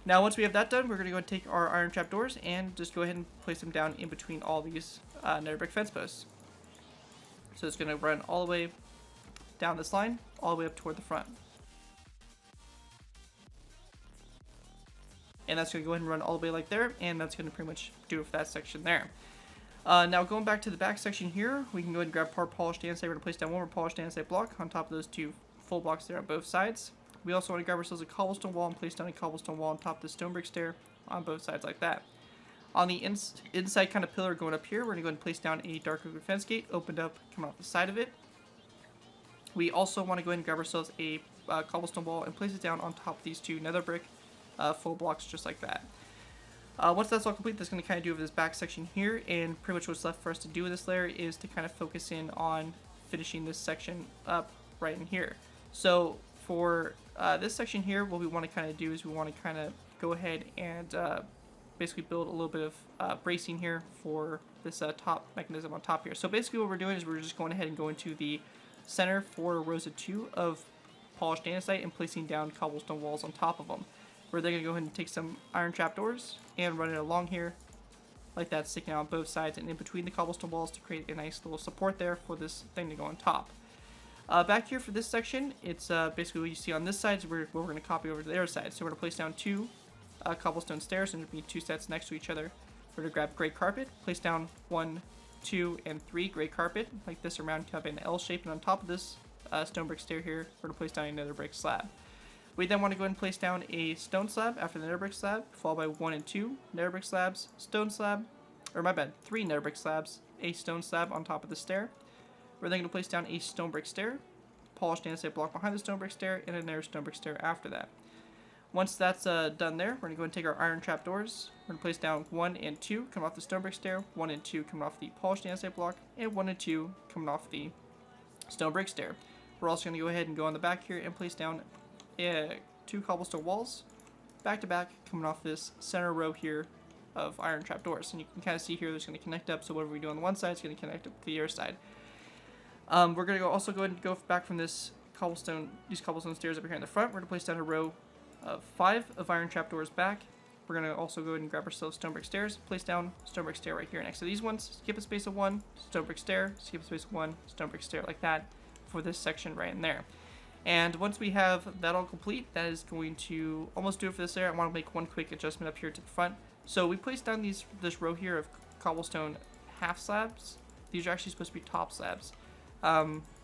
Now, once we have that done, we're going to go and take our iron trapdoors and just go ahead and place them down in between all these nether brick fence posts. So it's going to run all the way down this line, all the way up toward the front. And that's going to go ahead and run all the way like there, and that's going to pretty much do it for that section there. Now, going back to the back section here, we can go ahead and grab our polished andesite. We're going to place down one more polished andesite block on top of those 2 full blocks there on both sides. We also want to grab ourselves a cobblestone wall and place down a cobblestone wall on top of the stone brick stair on both sides like that. On the inside kind of pillar going up here, we're going to go ahead and place down a dark oak fence gate opened up coming off the side of it. We also want to go ahead and grab ourselves a cobblestone wall and place it down on top of these 2 nether brick full blocks just like that. Once that's all complete, that's going to kind of do over this back section here, and pretty much what's left for us to do with this layer is to kind of focus in on finishing this section up right in here. So for this section here, what we want to kind of do is we want to kind of go ahead and basically build a little bit of bracing here for this top mechanism on top here. So basically what we're doing is we're just going ahead and going to the center for rows of 2 of polished andesite and placing down cobblestone walls on top of them. We're then going to go ahead and take some iron trapdoors and run it along here like that, sticking out on both sides and in between the cobblestone walls to create a nice little support there for this thing to go on top. Back here for this section, it's basically what you see on this side is what we're going to copy over to the other side. So we're going to place down 2 cobblestone stairs, and there'll be 2 sets next to each other. We're going to grab gray carpet, place down 1, 2, and 3 gray carpet like this around kind of an L shape, and on top of this stone brick stair here, we're going to place down another brick slab. We then want to go ahead and place down a stone slab after the nether brick slab, followed by 1 and 2 nether brick slabs, stone slab, or my bad, 3 nether brick slabs, a stone slab on top of the stair. We're then going to place down a stone brick stair, polished andesite block behind the stone brick stair, and another stone brick stair after that. Once that's done there, we're going to go and take our iron trapdoors. We're going to place down 1 and 2 coming off the stone brick stair, 1 and 2 coming off the polished andesite block, and 1 and 2 coming off the stone brick stair. We're also going to go ahead and go on the back here and place down 2 cobblestone walls, back to back, coming off this center row here of iron trapdoors. And you can kind of see here, there's going to connect up, so whatever we do on the one side is going to connect up to the other side. We're going to also go ahead and go back from these cobblestone stairs up here in the front. We're going to place down a row of 5 of iron trapdoors back. We're going to also go ahead and grab ourselves stone brick stairs, place down stone brick stair right here next to these ones, skip a space of 1, stone brick stair, skip a space of 1, stone brick stair, like that for this section right in there. And once we have that all complete, that is going to almost do it for this area. I want to make one quick adjustment up here to the front. So we placed down this row here of cobblestone half slabs. These are actually supposed to be top slabs.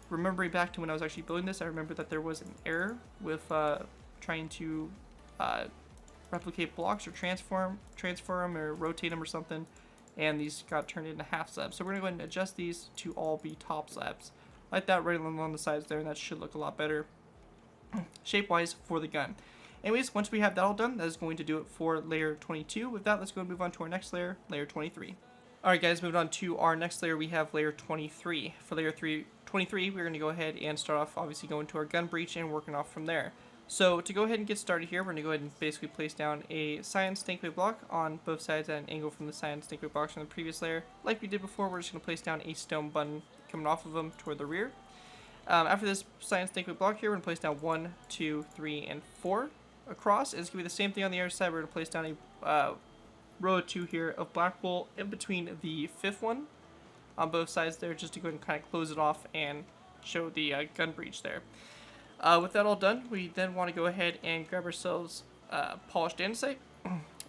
Remembering back to when I was actually building this, I remember that there was an error with trying to replicate blocks or transform them or rotate them or something, and these got turned into half slabs. So we're going to go ahead and adjust these to all be top slabs. Like that right along the sides there, and that should look a lot better shape-wise for the gun. Anyways, once we have that all done, that is going to do it for layer 22. With that, let's go and move on to our next layer, layer 23. Alright guys, moving on to our next layer, we have layer 23. For layer 23, we're going to go ahead and start off, obviously going to our gun breach and working off from there. So to go ahead and get started here, we're going to go ahead and basically place down a cyan stinkwood block on both sides at an angle from the cyan stinkwood blocks from the previous layer. Like we did before, we're just going to place down a stone button coming off of them toward the rear. After this cyan stinkwood block here, we're going to place down 1, 2, 3, and 4 across. It's going to be the same thing on the other side. We're going to place down a row of 2 here of black wool in between the 5th one on both sides there, just to go ahead and kind of close it off and show the gun breach there. With that all done, we then want to go ahead and grab ourselves polished andesite,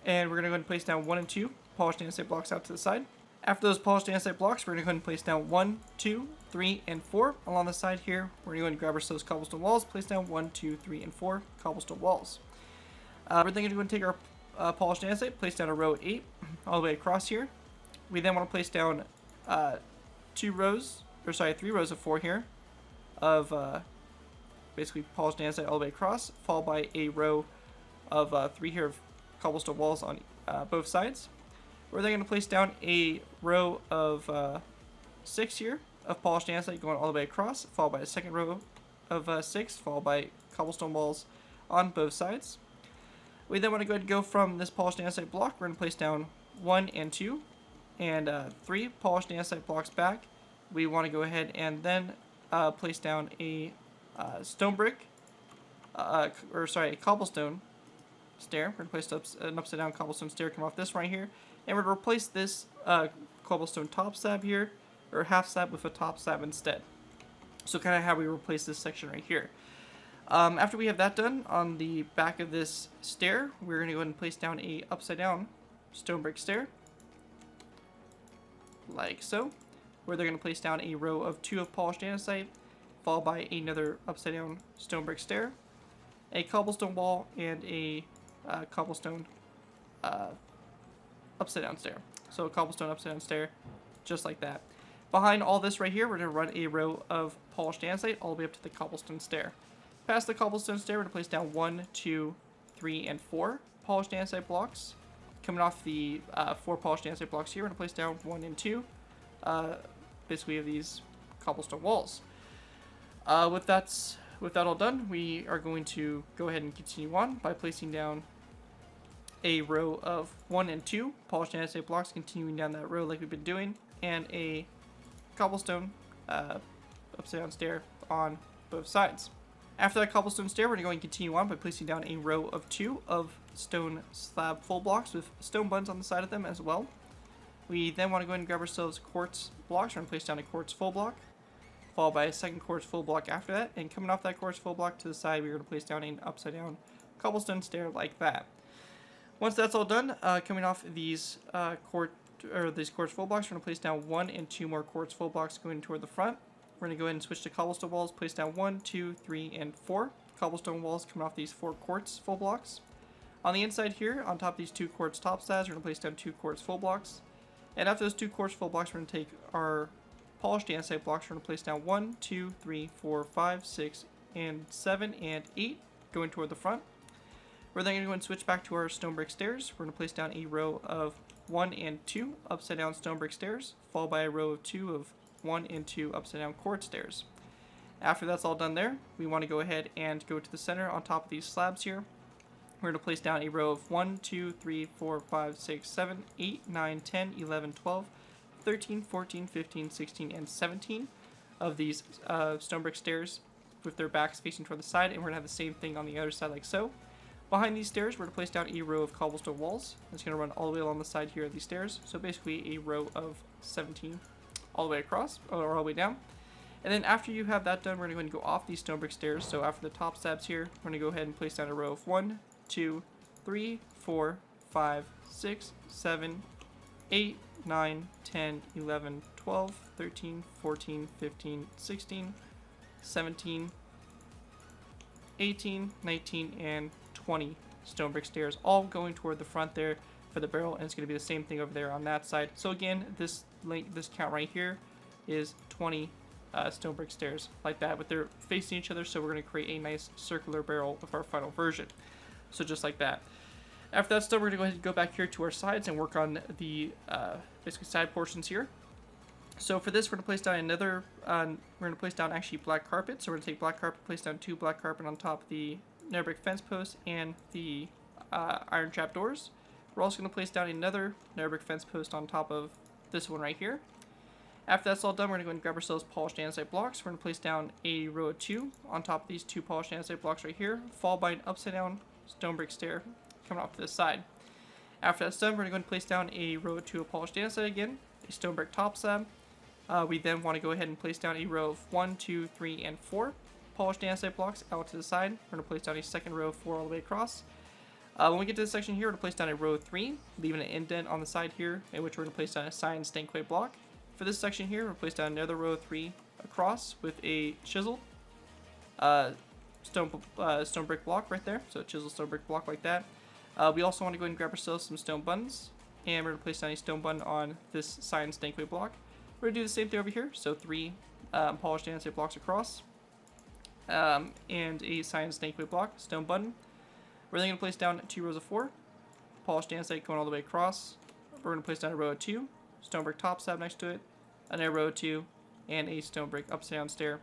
and we're going to go ahead and place down 1 and 2 polished andesite blocks out to the side. After those polished andesite blocks, we're going to go ahead and place down 1, 2, 3, and 4 along the side here. We're going to go ahead and grab ourselves cobblestone walls, place down 1, 2, 3, and 4 cobblestone walls. We're then going to go and take our polished andesite, place down a row 8 all the way across here. We then want to place down 3 rows of 4 here of basically polished andesite all the way across, followed by a row of 3 here of cobblestone walls on both sides. We're then going to place down a row of 6 here of polished andesite going all the way across, followed by a second row of 6, followed by cobblestone walls on both sides. We then want to go ahead and go from this polished andesite block. We're going to place down 1 and 2 and 3 polished andesite blocks back. We want to go ahead and then place down a stone brick, a cobblestone stair. We're going to place an upside down cobblestone stair come off this right here. And we're going to replace this cobblestone top slab here, or half slab, with a top slab instead. So kind of how we replace this section right here. After we have that done, on the back of this stair, we're going to go ahead and place down a upside down stone brick stair. Like so. Where they're going to place down a row of 2 of polished andesite, followed by another upside down stone brick stair, a cobblestone wall, and a cobblestone upside down stair. So a cobblestone upside down stair, just like that. Behind all this right here, we're going to run a row of polished andesite all the way up to the cobblestone stair. Past the cobblestone stair, we're going to place down 1, 2, 3, and 4 polished andesite blocks. Coming off the 4 polished andesite blocks here, we're going to place down 1 and 2, basically of these cobblestone walls. With that all done, we are going to go ahead and continue on by placing down a row of 1 and 2 polished andesite blocks, continuing down that row like we've been doing, and a cobblestone upside down stair on both sides. After that cobblestone stair, we're going to go and continue on by placing down a row of 2 of stone slab full blocks with stone buttons on the side of them as well. We then want to go ahead and grab ourselves quartz blocks. We're going to place down a quartz full block, followed by a second quartz full block after that, and coming off that quartz full block to the side, we're going to place down an upside down cobblestone stair like that. Once that's all done, coming off these quartz full blocks, we're going to place down 1 and 2 more quartz full blocks going toward the front. we're going to go ahead and switch to cobblestone walls, place down 1, 2, 3, and 4 cobblestone walls coming off these 4 quartz full blocks. On the inside here, on top of these 2 quartz top slabs, we're going to place down 2 quartz full blocks. And after those 2 quartz full blocks, we're going to take our polished andesite blocks. We're going to place down 1, 2, 3, 4, 5, 6, and 7, and 8, going toward the front. We're then going to go and switch back to our stone brick stairs. We're going to place down a row of 1 and 2 upside down stone brick stairs, followed by a row of 2 of 1 and 2 upside down quartz stairs. After that's all done there, we want to go ahead and go to the center on top of these slabs here. We're going to place down a row of 1, 2, 3, 4, 5, 6, 7, 8, 9, 10, 11, 12, 13, 14, 15, 16, and 17 of these stone brick stairs with their backs facing toward the side, and we're going to have the same thing on the other side like so. Behind these stairs, we're going to place down a row of cobblestone walls. It's going to run all the way along the side here of these stairs, so basically a row of 17 all the way across, or all the way down. And then after you have that done, we're going to go ahead and go off these stone brick stairs. So after the top slabs here, we're going to go ahead and place down a row of 1, 2, 3, 4, 5, 6, 7, 8, 9, 10, 11, 12, 13, 14, 15, 16, 17, 18, 19, and 20 stone brick stairs, all going toward the front there for the barrel, and it's going to be the same thing over there on that side. So again, this count right here is 20 stone brick stairs like that, but they're facing each other, so we're going to create a nice circular barrel of our final version. So just like that. After that's done, we're going to go ahead and go back here to our sides and work on the basically side portions here. So for this, we're going to place down another, we're going to place down actually black carpet. So we're going to take black carpet, place down 2 black carpet on top of the nether brick fence posts and the iron trap doors. We're also going to place down another nether brick fence post on top of this one right here. After that's all done, we're going to go and grab ourselves polished andesite blocks. We're going to place down a row of 2 on top of these 2 polished andesite blocks right here, followed by an upside down stone brick stair coming off to this side. After that's done, we're going to go and place down a row of 2 of polished andesite again, a stone brick top slab. We then want to go ahead and place down a row of 1, 2, 3, and 4 polished andesite blocks out to the side. We're going to place down a second row of 4 all the way across. When we get to this section here, we're going to place down a row of 3, leaving an indent on the side here, in which we're going to place down a cyan stank clay block. For this section here, we're going to place down another row of 3 across with a chiseled stone brick block right there. So a chiseled stone brick block like that. We also want to go ahead and grab ourselves some stone buttons, and we're going to place down a stone button on this cyan stank clay block. We're going to do the same thing over here, so 3 polished andesite blocks across, and a cyan stank clay block, stone button. We're then going to place down 2 rows of 4, polished andesite going all the way across. We're going to place down a row of 2, stone brick top slab next to it, another row of 2, and a stone brick upside down stair,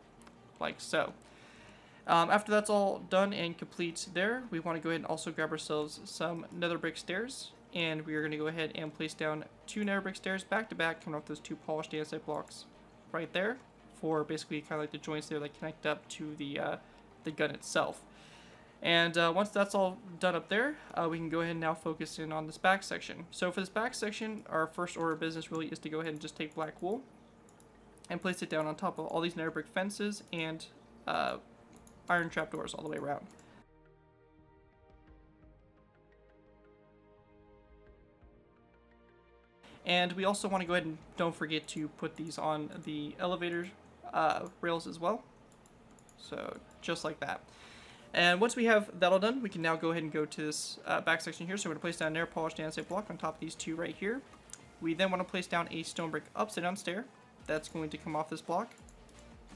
like so. After that's all done and complete there, we want to go ahead and also grab ourselves some nether brick stairs, and we are going to go ahead and place down 2 nether brick stairs back to back, coming off those 2 polished andesite blocks right there, for basically kind of like the joints there that connect up to the gun itself. And once that's all done up there, we can go ahead and now focus in on this back section. So for this back section, our first order of business really is to go ahead and just take black wool and place it down on top of all these nether brick fences and iron trapdoors all the way around. And we also want to go ahead and don't forget to put these on the elevator rails as well. So just like that. And once we have that all done, we can now go ahead and go to this back section here. So we're going to place down an air polished andesite block on top of these 2 right here. We then want to place down a stone brick upside down stair that's going to come off this block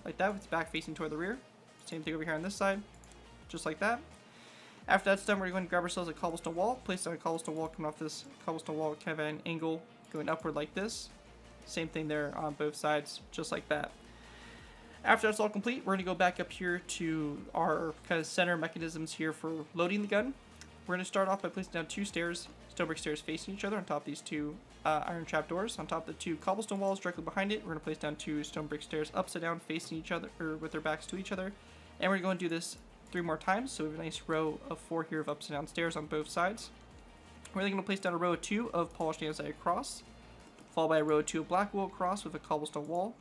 like that, with its back facing toward the rear. Same thing over here on this side, just like that. After that's done, we're going to grab ourselves a cobblestone wall, place down a cobblestone wall coming off this cobblestone wall kind of at an angle going upward like this. Same thing there on both sides, just like that. After that's all complete, we're going to go back up here to our kind of center mechanisms here for loading the gun. We're going to start off by placing down 2 stairs, stone brick stairs facing each other on top of these 2 iron trapdoors. On top of the 2 cobblestone walls directly behind it, we're going to place down 2 stone brick stairs upside down facing each other, or with their backs to each other. And we're going to do this 3 more times, so we have a nice row of 4 here of upside down stairs on both sides. We're then going to place down a row of 2 of polished andesite across, followed by a row of 2 of black wool across with a cobblestone wall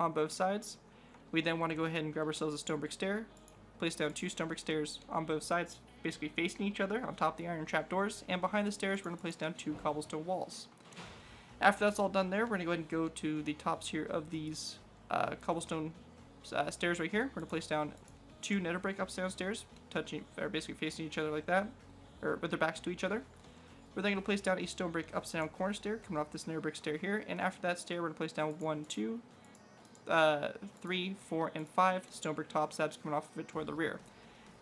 on both sides. We then want to go ahead and grab ourselves a stone brick stair, place down 2 stone brick stairs on both sides, basically facing each other on top of the iron trapdoors, and behind the stairs we're going to place down 2 cobblestone walls. After that's all done there, we're going to go ahead and go to the tops here of these cobblestone stairs right here. We're going to place down 2 nether brick upside down stairs, touching, or basically facing each other like that, or with their backs to each other. We're then going to place down a stone brick upside down corner stair coming off this nether brick stair here, and after that stair, we're going to place down 1, 2, 3, 4, and 5 stone brick top slabs coming off of it toward the rear.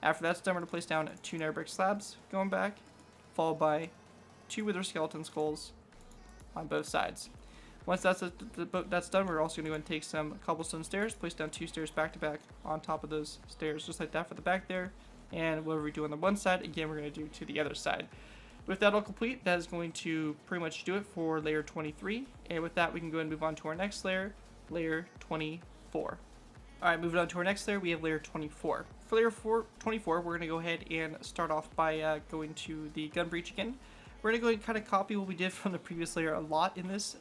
After that's done, we're going to place down 2 nether brick slabs going back, followed by 2 wither skeleton skulls on both sides. Once that's done, we're also going to go and take some cobblestone stairs, place down 2 stairs back to back on top of those stairs, just like that for the back there. And whatever we do on the one side, again, we're going to do to the other side. With that all complete, that is going to pretty much do it for layer 23. And with that, we can go ahead and move on to our next layer, layer 24. Alright, moving on to our next layer, we have layer 24. For layer 24, we're going to go ahead and start off by going to the gun breach again. We're going to go ahead and kind of copy what we did from the previous layer a lot in this,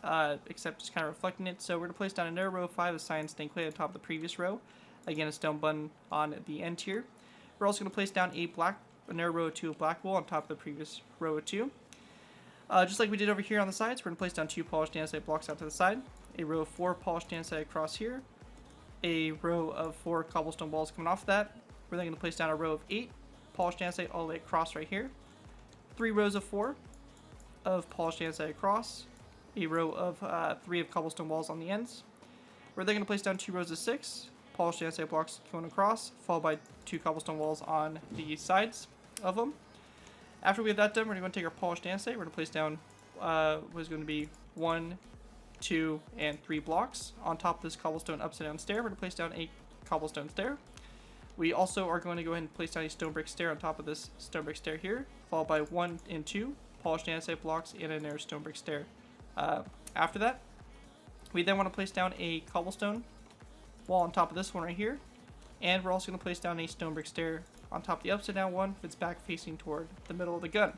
except just kind of reflecting it. So we're going to place down another row of 5 of cyan stained clay on top of the previous row. Again, a stone button on the end here. We're also going to place down another row of 2 of black wool on top of the previous row of 2. Just like we did over here on the sides, we're going to place down 2 polished andesite blocks out to the side, a row of 4 polished andesite across here, a row of 4 cobblestone walls coming off that. We're then going to place down a row of 8 polished andesite all the way across right here, 3 rows of 4 of polished andesite across, a row of 3 of cobblestone walls on the ends. We're then going to place down 2 rows of 6 polished andesite blocks going across, followed by 2 cobblestone walls on the sides of them. After we have that done, we're going to take our polished andesite. We're going to place down what is going to be 1, 2, and 3 blocks on top of this cobblestone upside down stair. We're going to place down a cobblestone stair. We also are going to go ahead and place down a stone brick stair on top of this stone brick stair here, followed by 1 and 2 polished andesite blocks and another stone brick stair. After that, we then want to place down a cobblestone wall on top of this one right here, and we're also going to place down a stone brick stair on top of the upside down one if it's back facing toward the middle of the gun.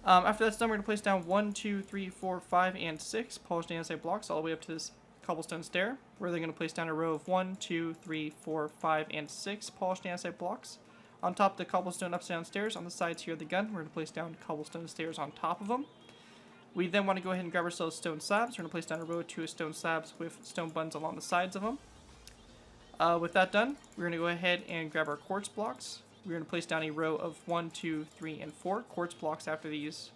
After that's done, we're going to place down 1, 2, 3, 4, 5, and 6 polished andesite blocks all the way up to this cobblestone stair. We're then going to place down a row of 1, 2, 3, 4, 5, and 6 polished andesite blocks on top of the cobblestone upside down stairs on the sides here of the gun. We're going to place down cobblestone stairs on top of them. We then want to go ahead and grab ourselves stone slabs. We're going to place down a row of 2 stone slabs with stone buttons along the sides of them. With that done, we're going to go ahead and grab our quartz blocks. We're going to place down a row of 1, 2, 3, and 4 quartz blocks after these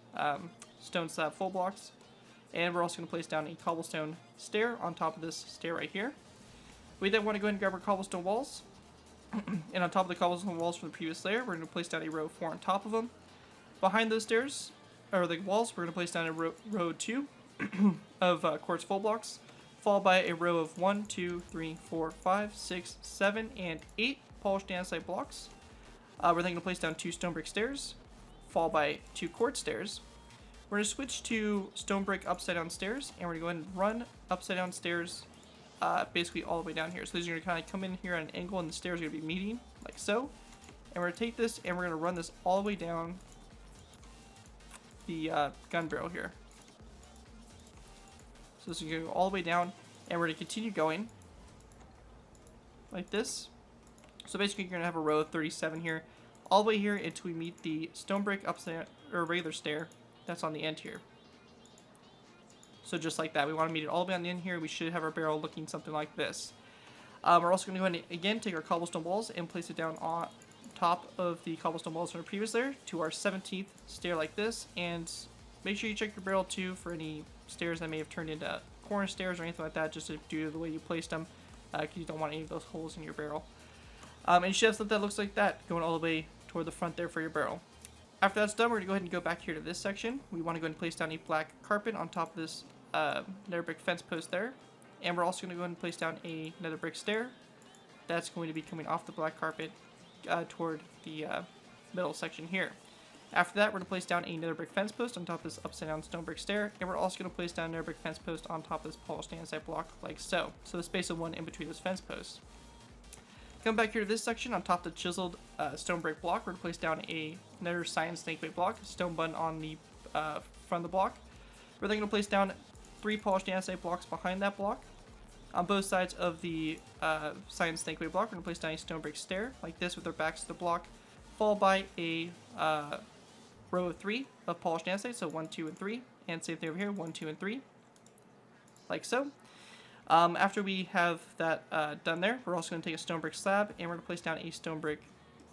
stone slab full blocks. And we're also going to place down a cobblestone stair on top of this stair right here. We then want to go ahead and grab our cobblestone walls. And on top of the cobblestone walls from the previous layer, we're going to place down a row of 4 on top of them. Behind those stairs, or the walls, we're going to place down a row 2 of quartz full blocks, followed by a row of 1, 2, 3, 4, 5, 6, 7, and 8 polished andesite blocks. We're then going to place down 2 stone brick stairs, followed by 2 quartz stairs. We're going to switch to stone brick upside down stairs, and we're going to go ahead and run upside down stairs basically all the way down here. So these are going to kind of come in here at an angle, and the stairs are going to be meeting, like so. And we're going to take this, and we're going to run this all the way down the gun barrel here. So this is going to go all the way down, and we're going to continue going like this. So basically, you're going to have a row of 37 here, all the way here until we meet the stone brick upside or regular stair that's on the end here. So just like that, we want to meet it all the way on the end here. We should have our barrel looking something like this. We're also going to go ahead and again take our cobblestone walls and place it down on top of the cobblestone walls from the previous layer to our 17th stair like this. And make sure you check your barrel too for any stairs that may have turned into corner stairs or anything like that, just due to the way you placed them, because you don't want any of those holes in your barrel. And you should have something that looks like that going all the way toward the front there for your barrel. After that's done, we're going to go ahead and go back here to this section. We want to go ahead and place down a black carpet on top of this nether brick fence post there. And we're also going to go ahead and place down a nether brick stair. That's going to be coming off the black carpet toward the middle section here. After that, we're going to place down a nether brick fence post on top of this upside down stone brick stair. And we're also going to place down a nether brick fence post on top of this polished andesite block like so. So the space of 1 in between those fence posts. Come back here to this section. On top of the chiseled stone brick block, we're going to place down a nether cyan snakebait block, stone button on the front of the block. We're then going to place down 3 polished andesite blocks behind that block. On both sides of the cyan snakebait block, we're going to place down a stone brick stair like this with their backs to the block, followed by a row of 3 of polished andesite, so 1, 2, and 3. And same thing over here, 1, 2, and 3, like so. After we have that done there, we're also going to take a stone brick slab, and we're going to place down a stone brick,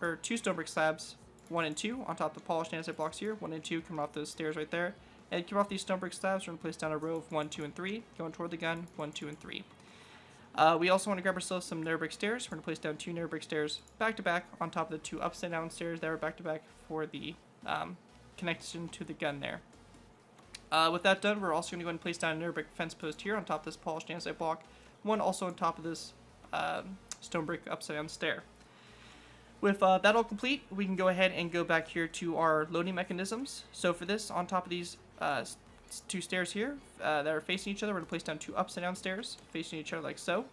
or 2 stone brick slabs, 1 and 2, on top of the polished andesite blocks here, 1 and 2 coming off those stairs right there. And coming off these stone brick slabs, we're going to place down a row of 1, 2, and 3, going toward the gun, 1, 2, and 3. We also want to grab ourselves some nether brick stairs. We're going to place down 2 nether brick stairs back to back on top of the 2 upside down stairs that are back to back for the connection to the gun there. With that done, we're also going to go ahead and place down a nether brick fence post here on top of this polished andesite block, 1 also on top of this stone brick upside down stair. With that all complete, we can go ahead and go back here to our loading mechanisms. So for this, on top of these 2 stairs here that are facing each other, we're going to place down 2 upside down stairs facing each other like so.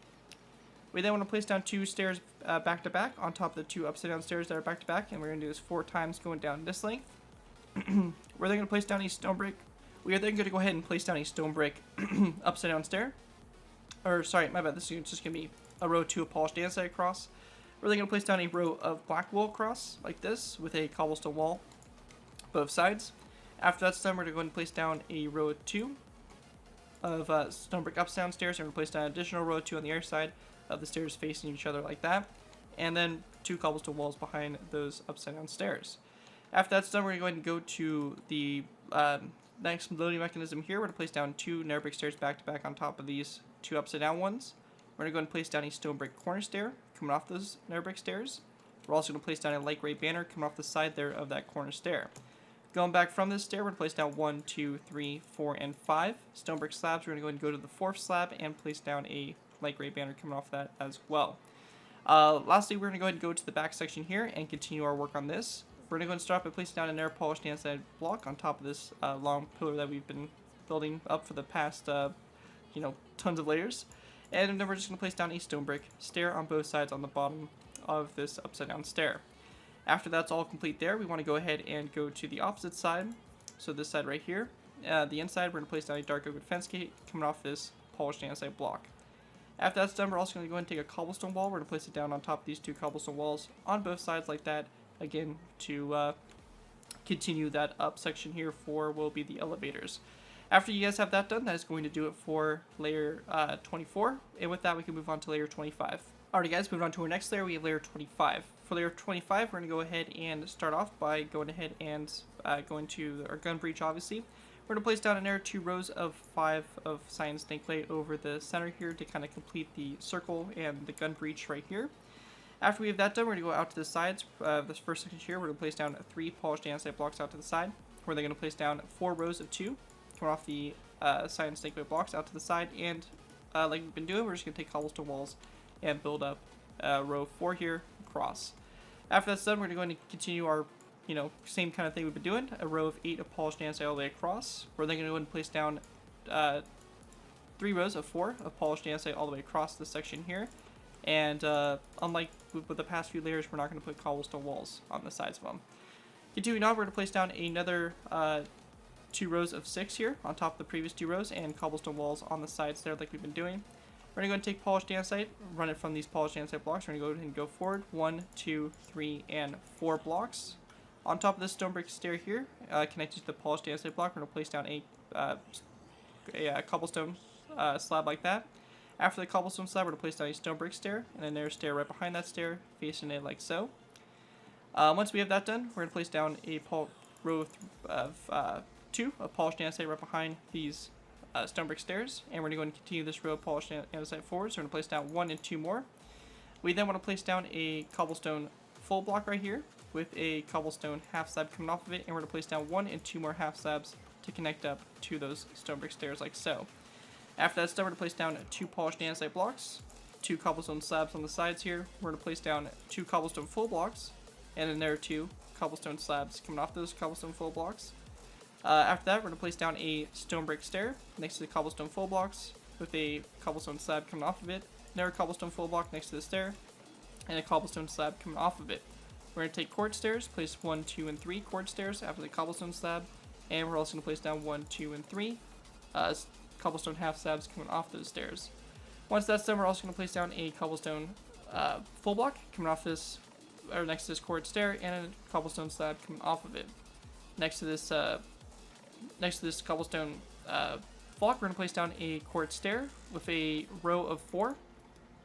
We then want to place down 2 stairs back to back on top of the 2 upside down stairs that are back to back, and we're going to do this 4 times going down this length. We're then going to place down a stone brick. We are then going to go ahead and place down a stone brick upside down stair. Or sorry, my bad, this is just going to be a row 2 of polished andesite across. We're then going to place down a row of black wool across like this with a cobblestone wall both sides. After that's done, we're going to go ahead and place down a row 2 of stone brick upside down stairs, and we're going to place down an additional row 2 on the other side of the stairs facing each other like that, and then 2 cobblestone walls behind those upside down stairs. After that's done, we're going to go to the next loading mechanism here. We're going to place down 2 nether brick stairs back to back on top of these 2 upside down ones. We're going to go ahead and place down a stone brick corner stair coming off those nether brick stairs. We're also going to place down a light gray banner coming off the side there of that corner stair. Going back from this stair, we're going to place down 1, 2, 3, 4, and 5 stone brick slabs. We're going to go ahead and go to the 4th slab and place down a light gray banner coming off that as well. Lastly, we're going to go ahead and go to the back section here and continue our work on this. We're going to go and start by placing down a nether polished andesite block on top of this long pillar that we've been building up for the past, tons of layers. And then we're just going to place down a stone brick stair on both sides on the bottom of this upside down stair. After that's all complete there, we want to go ahead and go to the opposite side. So this side right here. The inside, we're going to place down a dark oak fence gate coming off this polished andesite block. After that's done, we're also going to go ahead and take a cobblestone wall. We're going to place it down on top of these 2 cobblestone walls on both sides like that. Again, to continue that up section here for will be the elevators. After you guys have that done, that is going to do it for layer 24. And with that, we can move on to layer 25. Alright guys, moving on to our next layer, we have layer 25. For layer 25, we're going to go ahead and start off by going ahead and going to our gun breach, obviously. We're going to place down another 2 rows of 5 of cyan snake clay over the center here to kind of complete the circle and the gun breach right here. After we have that done, we're going to go out to the sides. This first section here, we're going to place down 3 polished andesite blocks out to the side. We're then going to place down 4 rows of 2 coming off the cyan snake clay blocks out to the side. And like we've been doing, we're just going to take cobblestone walls and build up row 4 here across. After that's done, we're going to continue our same kind of thing we've been doing. A row of 8 of polished andesite all the way across. We're then going to go ahead and place down 3 rows of 4 of polished andesite all the way across this section here. And unlike with the past few layers, we're not going to put cobblestone walls on the sides of them. Continuing on, we're going to place down another 2 rows of 6 here on top of the previous 2 rows and cobblestone walls on the sides there like we've been doing. We're going to go and take polished andesite, run it from these polished andesite blocks. We're going to go ahead and go forward 1, 2, 3, and 4 blocks. On top of this stone brick stair here, connected to the polished andesite block, we're going to place down a cobblestone slab like that. After the cobblestone slab, we're going to place down a stone brick stair, and another stair right behind that stair, facing it like so. Once we have that done, we're going to place down a row of 2 of polished andesite right behind these stone brick stairs, and we're going to go and continue this row of polished andesite forward. So we're going to place down 1 and 2 more. We then want to place down a cobblestone full block right here with a cobblestone half slab coming off of it, and we're going to place down 1 and 2 more half slabs to connect up to those stone brick stairs like so. After that's done, we're going to place down 2 polished andesite blocks, 2 cobblestone slabs on the sides here. We're going to place down 2 cobblestone full blocks, and then there are 2 cobblestone slabs coming off those cobblestone full blocks. After that, we're going to place down a stone brick stair next to the cobblestone full blocks with a cobblestone slab coming off of it, another cobblestone full block next to the stair, and a cobblestone slab coming off of it. We're going to take cord stairs, place 1, 2, and 3 cord stairs after the cobblestone slab, and we're also going to place down 1, 2, and 3 cobblestone half slabs coming off those stairs. Once that's done, we're also going to place down a cobblestone full block coming off this, or next to this cord stair, and a cobblestone slab coming off of it. Next to this cobblestone flock, we're going to place down a quartz stair with a row of 4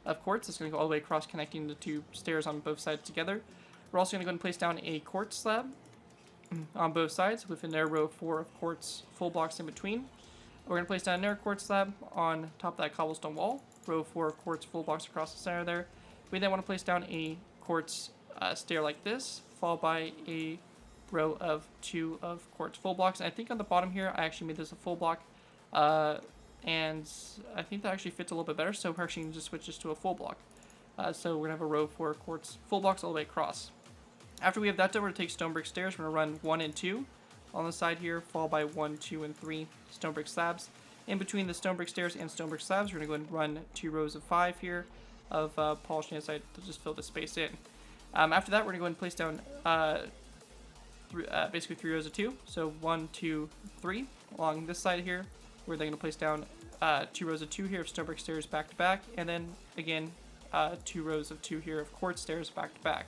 of quartz. It's going to go all the way across, connecting the 2 stairs on both sides together. We're also going to go and place down a quartz slab on both sides with another row of 4 of quartz full blocks in between. We're going to place down another quartz slab on top of that cobblestone wall, row of 4 of quartz full blocks across the center there. We then want to place down a quartz stair like this, followed by a row of 2 of quartz full blocks. And I think on the bottom here, I actually made this a full block, and I think that actually fits a little bit better, so we're actually going to just switch this to a full block. So we're going to have a row of 4 quartz full blocks all the way across. After we have that done, we're going to take stone brick stairs. We're going to run 1 and 2 on the side here, followed by 1, 2, and 3 stone brick slabs. In between the stone brick stairs and stone brick slabs, we're going to go ahead and run 2 rows of 5 here of polished andesite to just fill the space in. After that, we're going to go ahead and place down basically 3 rows of 2. So 1, 2, 3 along this side here. We're then going to place down 2 rows of 2 here of stone brick stairs back to back, and then again 2 rows of 2 here of quartz stairs back to back.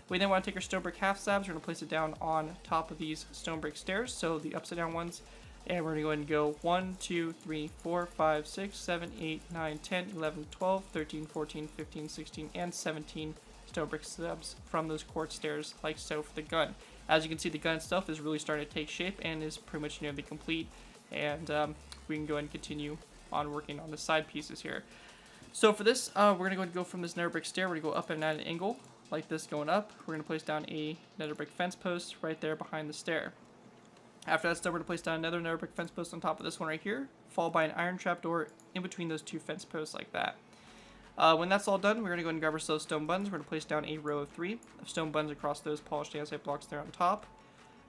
We then want to take our stone brick half slabs. We're going to place it down on top of these stone brick stairs, so the upside down ones. And we're going to go ahead and go 1, 2, 3, 4, 5, 6, 7, 8, 9, 10, 11, 12, 13, 14, 15, 16, and 17 stone brick slabs from those quartz stairs, like so for the gun. As you can see, the gun itself is really starting to take shape and is pretty much nearly complete. And we can go ahead and continue on working on the side pieces here. So for this, we're going to go ahead and go from this nether brick stair. We're going to go up and at an angle like this going up. We're going to place down a nether brick fence post right there behind the stair. After that's done, we're going to place down another nether brick fence post on top of this one right here, followed by an iron trapdoor in between those 2 fence posts like that. When that's all done, we're going to go ahead and grab ourselves stone buttons. We're going to place down a row of 3 of stone buttons across those polished andesite blocks there on top.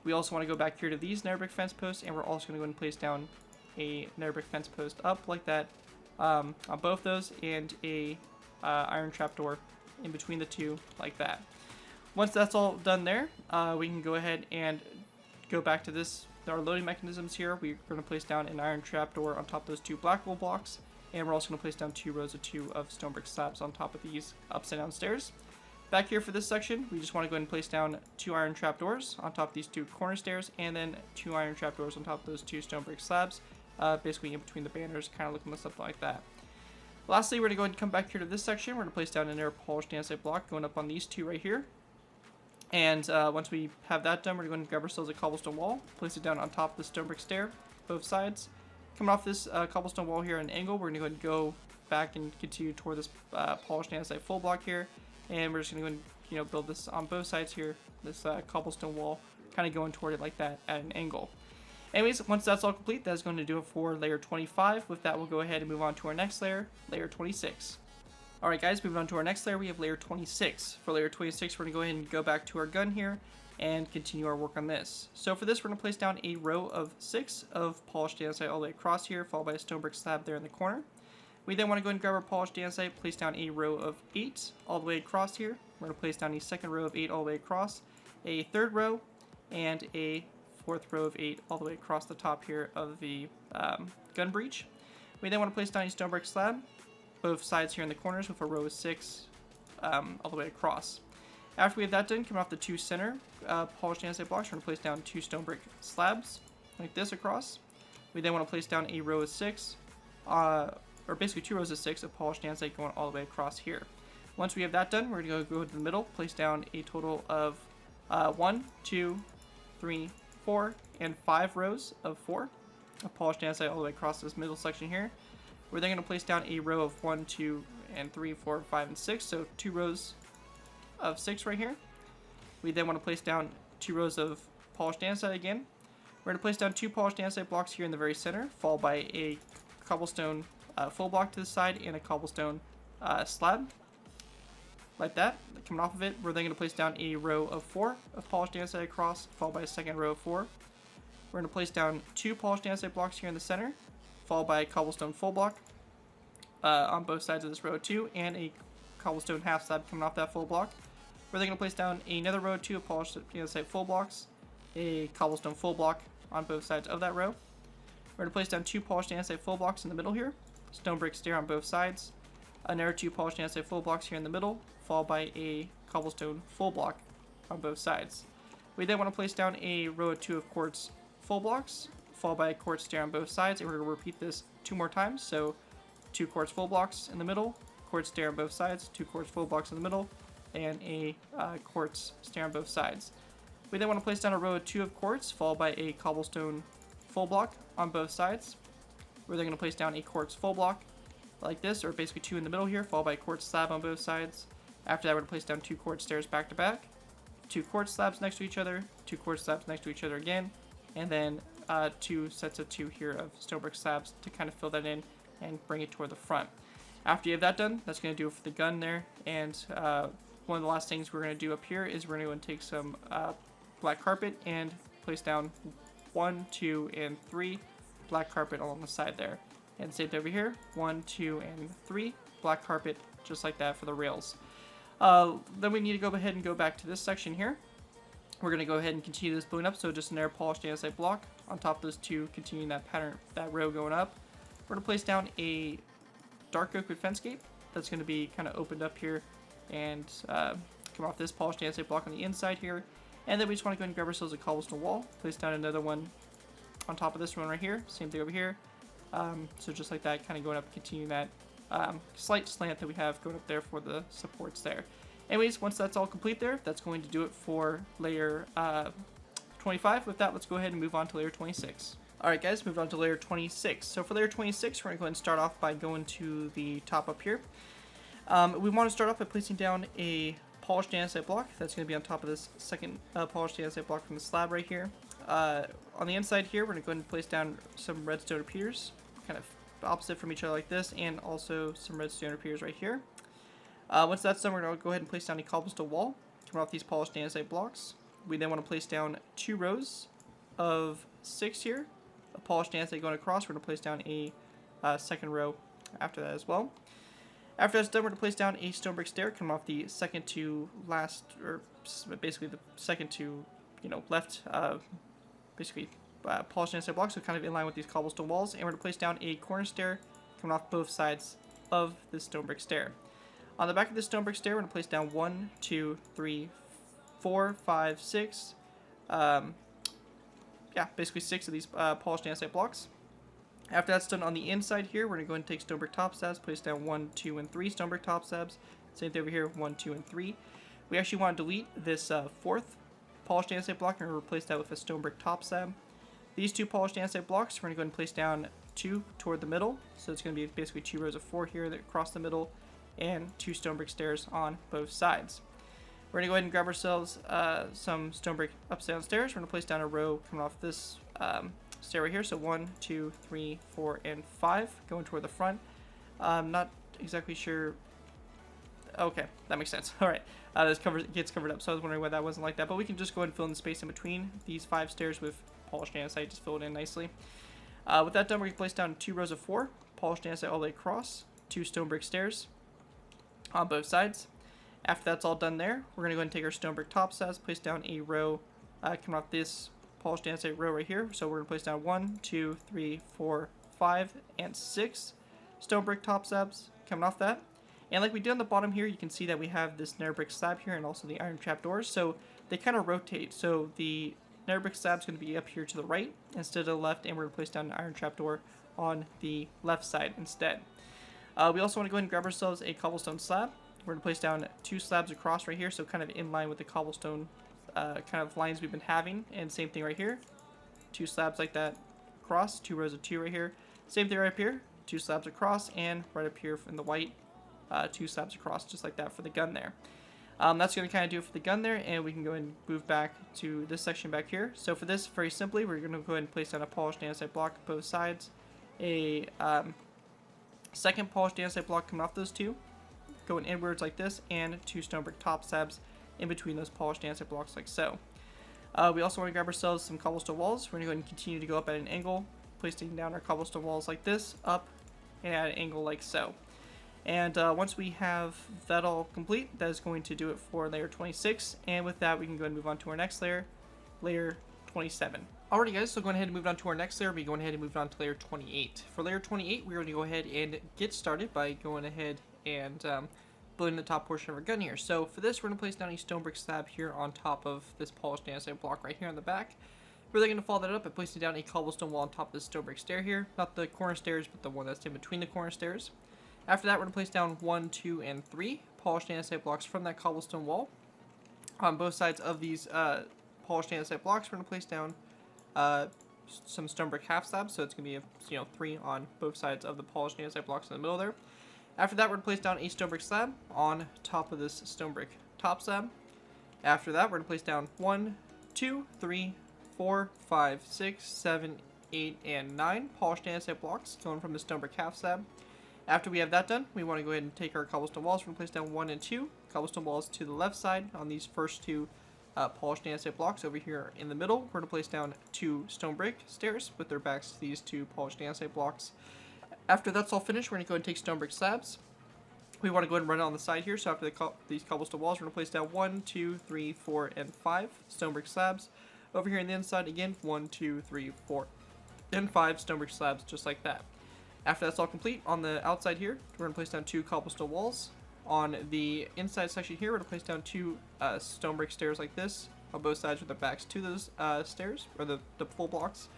We also want to go back here to these nether brick fence posts, and we're also going to go ahead and place down a nether brick fence post up like that on both those, and a iron trapdoor in between the 2 like that. Once that's all done there, we can go ahead and go back to our loading mechanisms here. We're going to place down an iron trapdoor on top of those 2 black wool blocks, and we're also going to place down 2 rows of 2 of stone brick slabs on top of these upside down stairs. Back here for this section, we just want to go ahead and place down 2 iron trapdoors on top of these 2 corner stairs, and then 2 iron trapdoors on top of those 2 stone brick slabs, basically in between the banners, kind of looking something like that. Lastly, we're going to go ahead and come back here to this section. We're going to place down another polished andesite block going up on these 2 right here. And once we have that done, we're going to grab ourselves a cobblestone wall, place it down on top of the stone brick stair, both sides. Coming off this cobblestone wall here at an angle, we're going to go ahead and go back and continue toward this polished andesite full block here. And we're just going to go and build this on both sides here, this cobblestone wall, kind of going toward it like that at an angle. Anyways, once that's all complete, that's going to do it for layer 25. With that, we'll go ahead and move on to our next layer, layer 26. Alright guys, moving on to our next layer, we have layer 26. For layer 26, we're going to go ahead and go back to our gun here and continue our work on this. So for this, we're going to place down a row of 6 of polished andesite all the way across here, followed by a stone brick slab there in the corner. We then want to go ahead and grab our polished andesite, place down a row of 8 all the way across here. We're going to place down a second row of 8 all the way across, a third row, and a 4th row of 8 all the way across the top here of the gun breech. We then want to place down a stone brick slab, both sides here in the corners with a row of 6 all the way across. After we have that done, coming off the 2 center polished andesite blocks, we're going to place down 2 stone brick slabs like this across. We then want to place down a row of 6, or basically 2 rows of 6 of polished andesite going all the way across here. Once we have that done, we're going to go to the middle, place down a total of 1, 2, 3, 4, and 5 rows of 4 of polished andesite all the way across this middle section here. We're then going to place down a row of 1, 2, and 3, 4, 5, and 6, so 2 rows of 6 right here. We then want to place down 2 rows of polished andesite again. We're going to place down 2 polished andesite blocks here in the very center, followed by a cobblestone full block to the side and a cobblestone slab, like that. Coming off of it, we're then going to place down a row of 4 of polished andesite across, followed by a second row of 4. We're going to place down 2 polished andesite blocks here in the center, followed by a cobblestone full block on both sides of this row 2, and a cobblestone half slab coming off that full block. We're then going to place down another row 2 of polished andesite full blocks, a cobblestone full block on both sides of that row. We're going to place down 2 polished andesite full blocks in the middle here, stone brick stair on both sides, another 2 polished andesite full blocks here in the middle, followed by a cobblestone full block on both sides. We then want to place down a row of 2 of quartz full blocks, followed by a quartz stair on both sides, and we're going to repeat this 2 more times. So 2 quartz full blocks in the middle, quartz stair on both sides, 2 quartz full blocks in the middle, and a quartz stair on both sides. We then want to place down a row of 2 of quartz, followed by a cobblestone full block on both sides. We're then going to place down a quartz full block like this, or basically 2 in the middle here, followed by a quartz slab on both sides. After that, we're going to place down 2 quartz stairs back to back, 2 quartz slabs next to each other, 2 quartz slabs next to each other again, and then 2 sets of 2 here of stone brick slabs to kind of fill that in and bring it toward the front. After you have that done, that's going to do it for the gun there. And one of the last things we're going to do up here is we're going to go and take some black carpet and place down 1, 2, and 3 black carpet along the side there. And same thing over here, 1, 2, and 3 black carpet, just like that for the rails. Then we need to go ahead and go back to this section here. We're going to go ahead and continue this balloon up, so just an air polished andesite block on top of those 2, continuing that pattern, that row going up. We're going to place down a dark oak with fence gate that's going to be kind of opened up here and come off this polished andesite block on the inside here. And then we just want to go ahead and grab ourselves a cobblestone wall, place down another one on top of this one right here, same thing over here. So just like that, kind of going up, continuing that slight slant that we have going up there for the supports there. Anyways, once that's all complete there, that's going to do it for layer 25. With that, let's go ahead and move on to layer 26. Alright guys, move on to layer 26. So for layer 26, we're going to go ahead and start off by going to the top up here. We want to start off by placing down a polished andesite block. That's going to be on top of this second polished andesite block from the slab right here. On the inside here, we're going to go ahead and place down some redstone repeaters, kind of opposite from each other like this, and also some redstone repeaters right here. Once that's done, we're going to go ahead and place down a cobblestone wall coming off these polished andesite blocks. We then want to place down 2 rows of 6 here, a polished andesite going across. We're going to place down a second row after that as well. After that's done, we're going to place down a stone brick stair coming off the second to last, or basically the second to, left, basically polished andesite blocks, so kind of in line with these cobblestone walls. And we're going to place down a corner stair coming off both sides of this stone brick stair. On the back of this stone brick stair, we're going to place down 1, 2, 3, 4, 5, 6. Basically 6 of these polished andesite blocks. After that's done on the inside here, we're going to go ahead and take stone brick top slabs, place down 1, 2, and 3 stone brick top slabs. Same thing over here, 1, 2, and 3. We actually want to delete this 4th polished andesite block and replace that with a stone brick top slab. These 2 polished andesite blocks, we're going to go ahead and place down 2 toward the middle. So it's going to be basically 2 rows of 4 here that cross the middle, and 2 stone brick stairs on both sides. We're going to go ahead and grab ourselves some stone brick upside down stairs. We're going to place down a row coming off this stair right here. So 1, 2, 3, 4, and 5 going toward the front. Not exactly sure. Okay, that makes sense. All right, this gets covered up. So I was wondering why that wasn't like that. But we can just go ahead and fill in the space in between these 5 stairs with polished andesite. Just fill it in nicely. With that done, we're going to place down 2 rows of 4 polished andesite all the way across, 2 stone brick stairs on both sides. After that's all done there, we're going to go ahead and take our stone brick top slabs, place down a row coming off this polished andesite row right here. So we're going to place down 1, 2, 3, 4, 5, and 6 stone brick top slabs coming off that. And like we did on the bottom here, you can see that we have this nether brick slab here and also the iron trap doors. So they kind of rotate. So the nether brick slab is going to be up here to the right instead of the left, and we're going to place down an iron trap door on the left side instead. We also want to go ahead and grab ourselves a cobblestone slab. We're going to place down 2 slabs across right here, so kind of in line with the cobblestone kind of lines we've been having. And same thing right here. 2 slabs like that across, 2 rows of 2 right here. Same thing right up here, 2 slabs across, and right up here in the white, 2 slabs across, just like that for the gun there. That's going to kind of do it for the gun there, and we can go ahead and move back to this section back here. So for this, very simply, we're going to go ahead and place down a polished andesite block on both sides, a second polished andesite block coming off those 2, going inwards like this, and 2 stone brick top slabs in between those polished andesite blocks like so. We also want to grab ourselves some cobblestone walls. We're going to go ahead and continue to go up at an angle, placing down our cobblestone walls like this, up, and at an angle like so. And once we have that all complete, that is going to do it for layer 26. And with that, we can go ahead and move on to our next layer, layer 27. Alrighty guys, so going ahead and move on to our next layer, we're going ahead and move on to layer 28. For layer 28, we're going to go ahead and get started by going ahead and building the top portion of our gun here. So for this, we're going to place down a stone brick slab here on top of this polished andesite block right here on the back. We're then going to follow that up by placing down a cobblestone wall on top of this stone brick stair here. Not the corner stairs, but the one that's in between the corner stairs. After that, we're going to place down 1, 2, and 3 polished andesite blocks from that cobblestone wall. On both sides of these polished andesite blocks, we're going to place down some stone brick half slabs. So it's going to be 3 on both sides of the polished andesite blocks in the middle there. After that, we're going to place down a stone brick slab on top of this stone brick top slab. After that, we're going to place down 1, 2, 3, 4, 5, 6, 7, 8, and 9 polished andesite blocks going from the stone brick half slab. After we have that done, we want to go ahead and take our cobblestone walls. We're going to place down 1 and 2 cobblestone walls to the left side on these first 2 polished andesite blocks. Over here in the middle, we're going to place down 2 stone brick stairs with their backs to these 2 polished andesite blocks. After that's all finished, we're going to go ahead and take stone brick slabs. We want to go ahead and run it on the side here. So after these cobblestone walls, we're going to place down 1, 2, 3, 4, and 5 stone brick slabs. Over here on the inside, again, 1, 2, 3, 4, and 5 stone brick slabs, just like that. After that's all complete, on the outside here, we're going to place down 2 cobblestone walls. On the inside section here, we're going to place down 2 stone brick stairs like this, on both sides with the backs to those stairs, or the full blocks.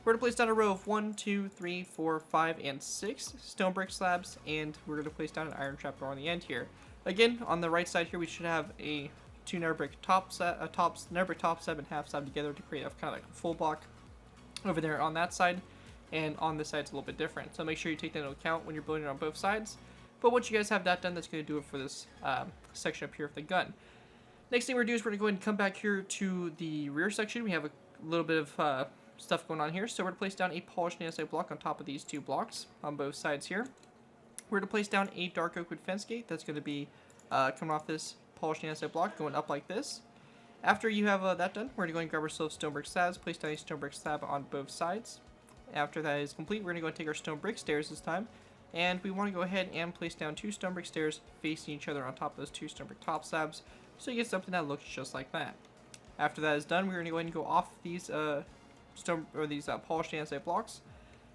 We're going to place down a row of 1, 2, 3, 4, 5, and 6 stone brick slabs, and we're going to place down an iron trapdoor on the end here. Again, on the right side here, we should have a 2 nether brick top slab and half slab together to create a kind of like a full block over there on that side, and on this side it's a little bit different. So make sure you take that into account when you're building it on both sides. But once you guys have that done, that's going to do it for this section up here with the gun. Next thing we're going to do is we're going to go ahead and come back here to the rear section. We have a little bit of stuff going on here. So we're going to place down a polished andesite block on top of these 2 blocks on both sides here. We're going to place down a dark oak wood fence gate that's going to be coming off this polished andesite block going up like this. After you have that done, we're going to go and grab ourselves stone brick slabs, place down a stone brick slab on both sides. After that is complete, we're going to go and take our stone brick stairs this time, and we want to go ahead and place down 2 stone brick stairs facing each other on top of those 2 stone brick top slabs, so you get something that looks just like that. After that is done, we're going to go ahead and go off these polished andesite blocks.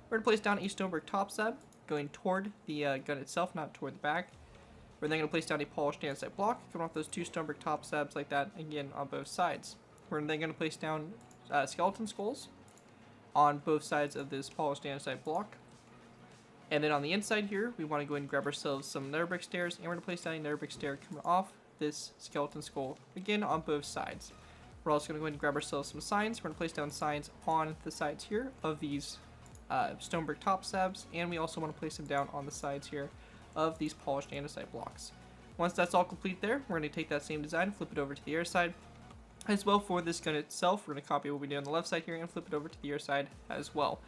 We're going to place down a stone brick top slab going toward the gun itself, not toward the back. We're then going to place down a polished andesite block coming off those 2 stone brick top slabs like that, again on both sides. We're then going to place down skeleton skulls on both sides of this polished andesite block. And then on the inside here, we want to go ahead and grab ourselves some nether brick stairs, and we're going to place down a nether brick stair coming off this skeleton skull, again on both sides. We're also going to go ahead and grab ourselves some signs. We're going to place down signs on the sides here of these stone brick top slabs, and we also want to place them down on the sides here of these polished andesite blocks. Once that's all complete there, we're going to take that same design, flip it over to the other side. As well, for this gun itself, we're going to copy what we did on the left side here and flip it over to the other side as well.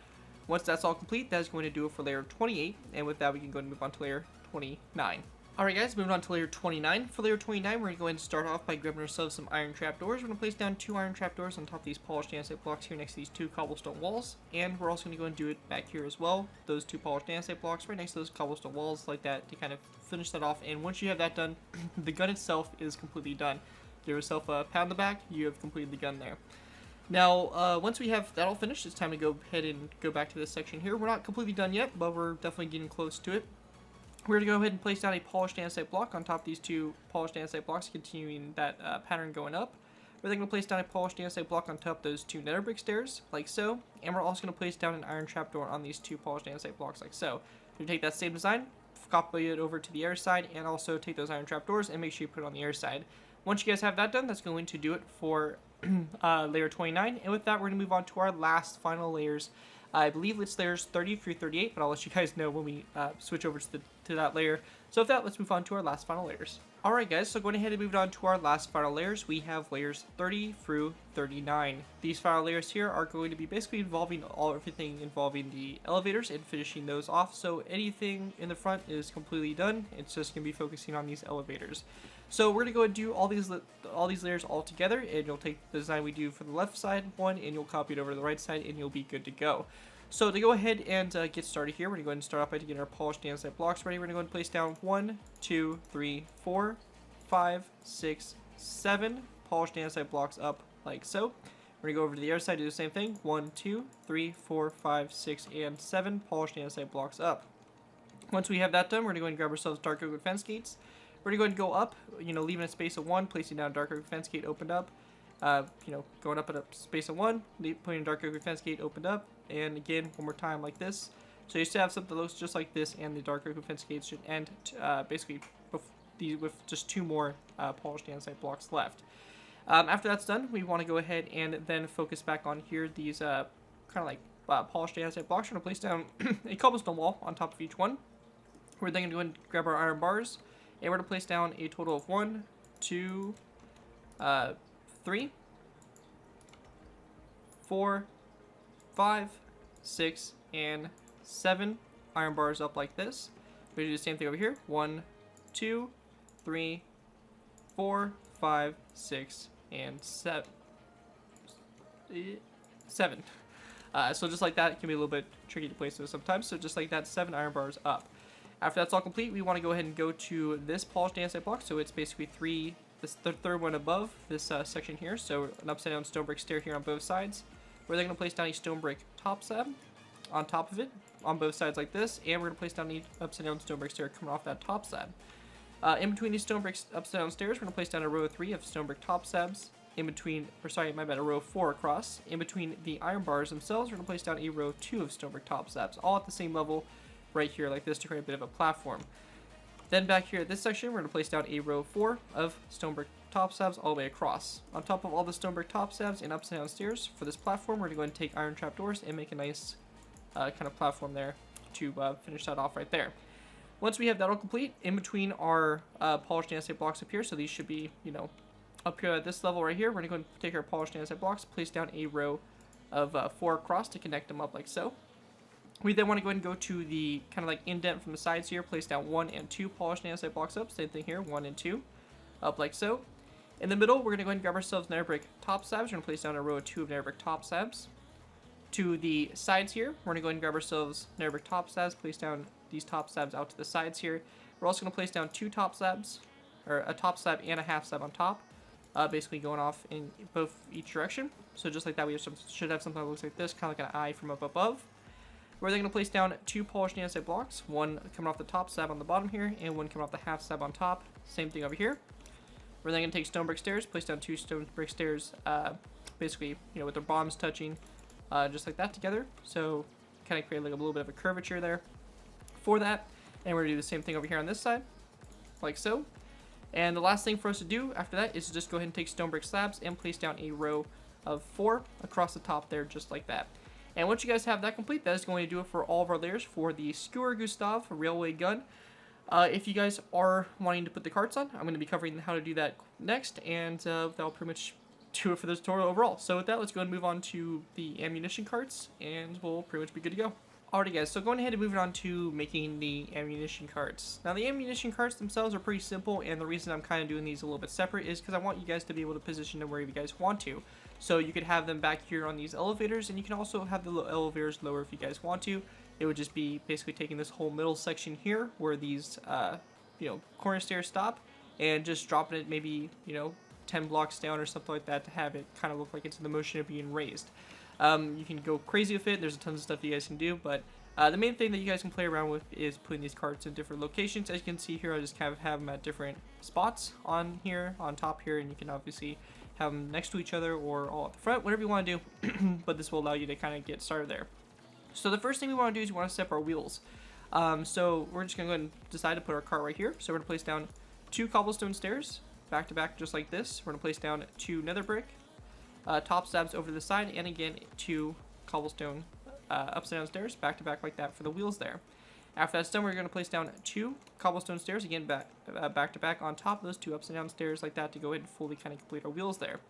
Once that's all complete, that is going to do it for layer 28, and with that we can go ahead and move on to layer 29. Alright guys, moving on to layer 29. For layer 29, we're going to go ahead and start off by grabbing ourselves some iron trapdoors. We're going to place down 2 iron trapdoors on top of these polished andesite blocks here next to these 2 cobblestone walls, and we're also going to go and do it back here as well. Those 2 polished andesite blocks right next to those cobblestone walls like that to kind of finish that off, and once you have that done, the gun itself is completely done. Give yourself a pat on the back, you have completed the gun there. Now, once we have that all finished, it's time to go ahead and go back to this section here. We're not completely done yet, but we're definitely getting close to it. We're going to go ahead and place down a polished andesite block on top of these 2 polished andesite blocks, continuing that pattern going up. We're then going to place down a polished andesite block on top of those 2 nether brick stairs, like so. And we're also going to place down an iron trapdoor on these 2 polished andesite blocks, like so. We're going to take that same design, copy it over to the other side, and also take those iron trapdoors and make sure you put it on the other side. Once you guys have that done, that's going to do it for layer 29. And with that, we're going to move on to our last final layers. I believe it's layers 30 through 38, but I'll let you guys know when we switch over to that layer. So with that, let's move on to our last final layers. Alright guys, so going ahead and moving on to our last final layers, we have layers 30 through 39. These final layers here are going to be basically involving everything involving the elevators and finishing those off. So anything in the front is completely done. It's just going to be focusing on these elevators. So we're going to go and do all these layers all together, and you'll take the design we do for the left side one, and you'll copy it over to the right side, and you'll be good to go. So to go ahead and get started here, we're going to go ahead and start off by getting our polished andesite blocks ready. We're going to go ahead and place down 1, 2, 3, 4, 5, 6, 7 polished andesite blocks up like so. We're going to go over to the other side, do the same thing. 1, 2, 3, 4, 5, 6, and 7 polished andesite blocks up. Once we have that done, we're going to go ahead and grab ourselves dark oak fence gates. We're going to go ahead and go up, leaving a space of 1, placing down dark oak fence gate opened up. going up at a space of 1, putting a dark oak fence gate opened up, and again, one more time like this. So you still have something that looks just like this, and the dark oak fence gate should end basically with just 2 more polished andesite blocks left. After that's done, we want to go ahead and then focus back on here these kind of like polished andesite blocks. We're going to place down a cobblestone wall on top of each one. We're then going to go and grab our iron bars, and we're going to place down a total of 1, 2, 3, 4, 5, 6, and 7 iron bars up like this. We do the same thing over here. 1, 2, 3, 4, 5, 6, and 7. So just like that, it can be a little bit tricky to place those sometimes. So just like that, 7 iron bars up. After that's all complete, we want to go ahead and go to this polished andesite block. So it's basically the third one above this section here. So an upside down stone brick stair here on both sides. We're then going to place down a stone brick top slab on top of it on both sides like this. And we're going to place down the upside down stone brick stair coming off that top slab. In between these stone brick upside down stairs, we're going to place down a row of 3 of stone brick top slabs. In between, or sorry, my bad, a row of 4 across. In between the iron bars themselves, we're going to place down a row of 2 of stone brick top slabs, all at the same level right here like this to create a bit of a platform. Then back here at this section, we're going to place down a row of 4 of stone brick top slabs all the way across. On top of all the stone brick top slabs and upside down stairs for this platform, we're going to go ahead and take iron trapdoors and make a nice kind of platform there to finish that off right there. Once we have that all complete, in between our polished andesite blocks up here, so these should be, up here at this level right here, we're going to go and take our polished andesite blocks, place down a row of 4 across to connect them up like so. We then want to go ahead and go to the kind of like indent from the sides here, place down 1 and 2 polished andesite blocks up, same thing here, 1 and 2, up like so. In the middle, we're going to go ahead and grab ourselves nether brick top slabs. We're going to place down a row of 2 of nether brick top slabs. To the sides here, we're going to go ahead and grab ourselves nether brick top slabs, place down these top slabs out to the sides here. We're also going to place down 2 top slabs, or a top slab and a half slab on top, basically going off in each direction. So just like that, we should have something that looks like this, kind of like an eye from up above. We're then going to place down 2 polished andesite blocks, 1 coming off the top slab on the bottom here, and 1 coming off the half slab on top. Same thing over here. We're then going to take stone brick stairs, place down 2 stone brick stairs, basically, with their bottoms touching, just like that together. So kind of create like a little bit of a curvature there for that. And we're going to do the same thing over here on this side, like so. And the last thing for us to do after that is to just go ahead and take stone brick slabs and place down a row of 4 across the top there, just like that. And once you guys have that complete, that is going to do it for all of our layers for the Schwerer Gustav railway gun. If you guys are wanting to put the carts on, I'm going to be covering how to do that next, and that'll pretty much do it for this tutorial overall. So with that, let's go ahead and move on to the ammunition carts, and we'll pretty much be good to go. Alrighty guys, so going ahead and moving on to making the ammunition carts. Now the ammunition carts themselves are pretty simple, and the reason I'm kind of doing these a little bit separate is because I want you guys to be able to position them wherever you guys want to. So you could have them back here on these elevators, and you can also have the elevators lower if you guys want to. It would just be basically taking this whole middle section here where these corner stairs stop, and just dropping it maybe 10 blocks down or something like that to have it kind of look like it's in the motion of being raised. You can go crazy with it. There's tons of stuff you guys can do, but the main thing that you guys can play around with is putting these carts in different locations. As you can see here, I just kind of have them at different spots on here, on top here, and you can obviously have them next to each other or all at the front, whatever you want to do, but this will allow you to kind of get started there. So the first thing we want to do is we want to set up our wheels. So we're just going to go ahead and decide to put our cart right here. So we're going to place down 2 cobblestone stairs, back to back just like this. We're going to place down 2 nether brick top slabs over to the side, and again 2 cobblestone upside down stairs back to back like that for the wheels there. After that's done, we're going to place down 2 cobblestone stairs again back to back on top of those 2 upside down stairs like that to go ahead and fully kind of complete our wheels there.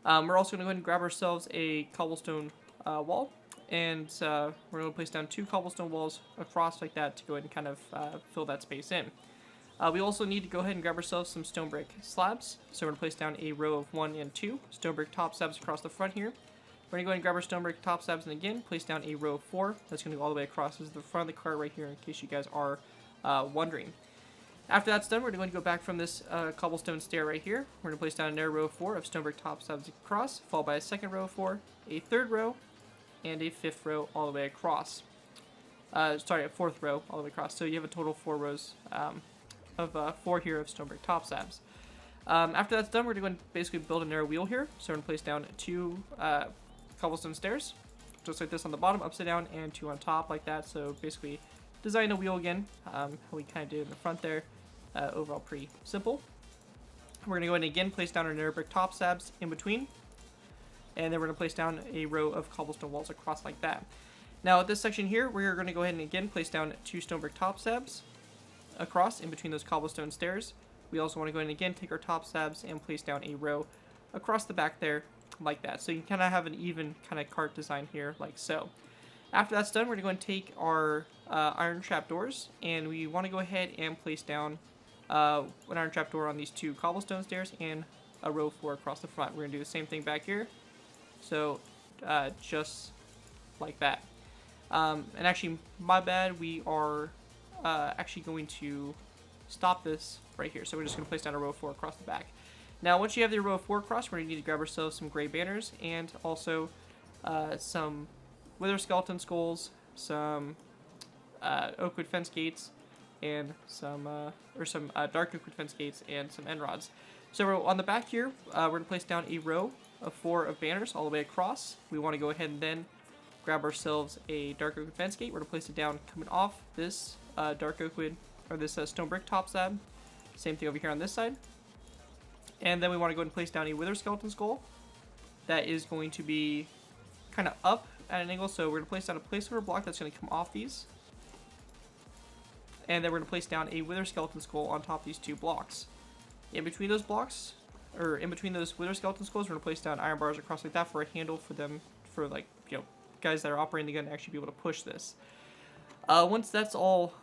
We're also going to go ahead and grab ourselves a cobblestone wall, and we're going to place down 2 cobblestone walls across like that to go ahead and kind of fill that space in. We also need to go ahead and grab ourselves some stone brick slabs. So we're going to place down a row of 1 and 2 stone brick top slabs across the front here. We're going to go ahead and grab our stone brick top slabs, and again place down a row of 4. That's going to go all the way across. This is the front of the cart right here in case you guys are wondering. After that's done, we're going to go back from this cobblestone stair right here. We're going to place down another row of 4 of stone brick top slabs across, followed by a second row of 4, a third row, and a 5th row all the way across. A 4th row all the way across. So you have a total of 4 rows of 4 here of stone brick top slabs. After that's done, we're going to basically build a narrow wheel here. So we're going to place down 2 cobblestone stairs, just like this on the bottom, upside down, and 2 on top, like that. So basically, design a wheel again, how we kind of did in the front there. Overall, pretty simple. We're going to go ahead and again place down our narrow brick top slabs in between, and then we're going to place down a row of cobblestone walls across like that. Now at this section here, we're going to go ahead and again place down 2 stone brick top slabs across in between those cobblestone stairs. We also want to go ahead and again take our top slabs and place down a row across the back there like that. So you can kind of have an even kind of cart design here like so. After that's done, we're going to take our iron trapdoors, and we want to go ahead and place down an iron trapdoor on these 2 cobblestone stairs and a row 4 across the front. We're going to do the same thing back here. So just like that. And actually, my bad, we are actually going to stop this right here. So we're just going to place down a row 4 across the back. Now, once you have the row 4 across, we're going to need to grab ourselves some gray banners and also some wither skeleton skulls, some oak wood fence gates, and some dark oak wood fence gates and some end rods. So on the back here, we're going to place down a row of 4 of banners all the way across. We want to go ahead and then grab ourselves a dark oak wood fence gate. We're going to place it down coming off this dark oak wood, or this stone brick top slab. Same thing over here on this side. And then we want to go ahead and place down a wither skeleton skull that is going to be kind of up at an angle. So we're going to place down a placeholder block that's going to come off these. And then we're going to place down a wither skeleton skull on top of these 2 blocks. In between those blocks, or in between those wither skeleton skulls, we're going to place down iron bars across like that for a handle for them, for like, you know, guys that are operating the gun to actually be able to push this. Once that's all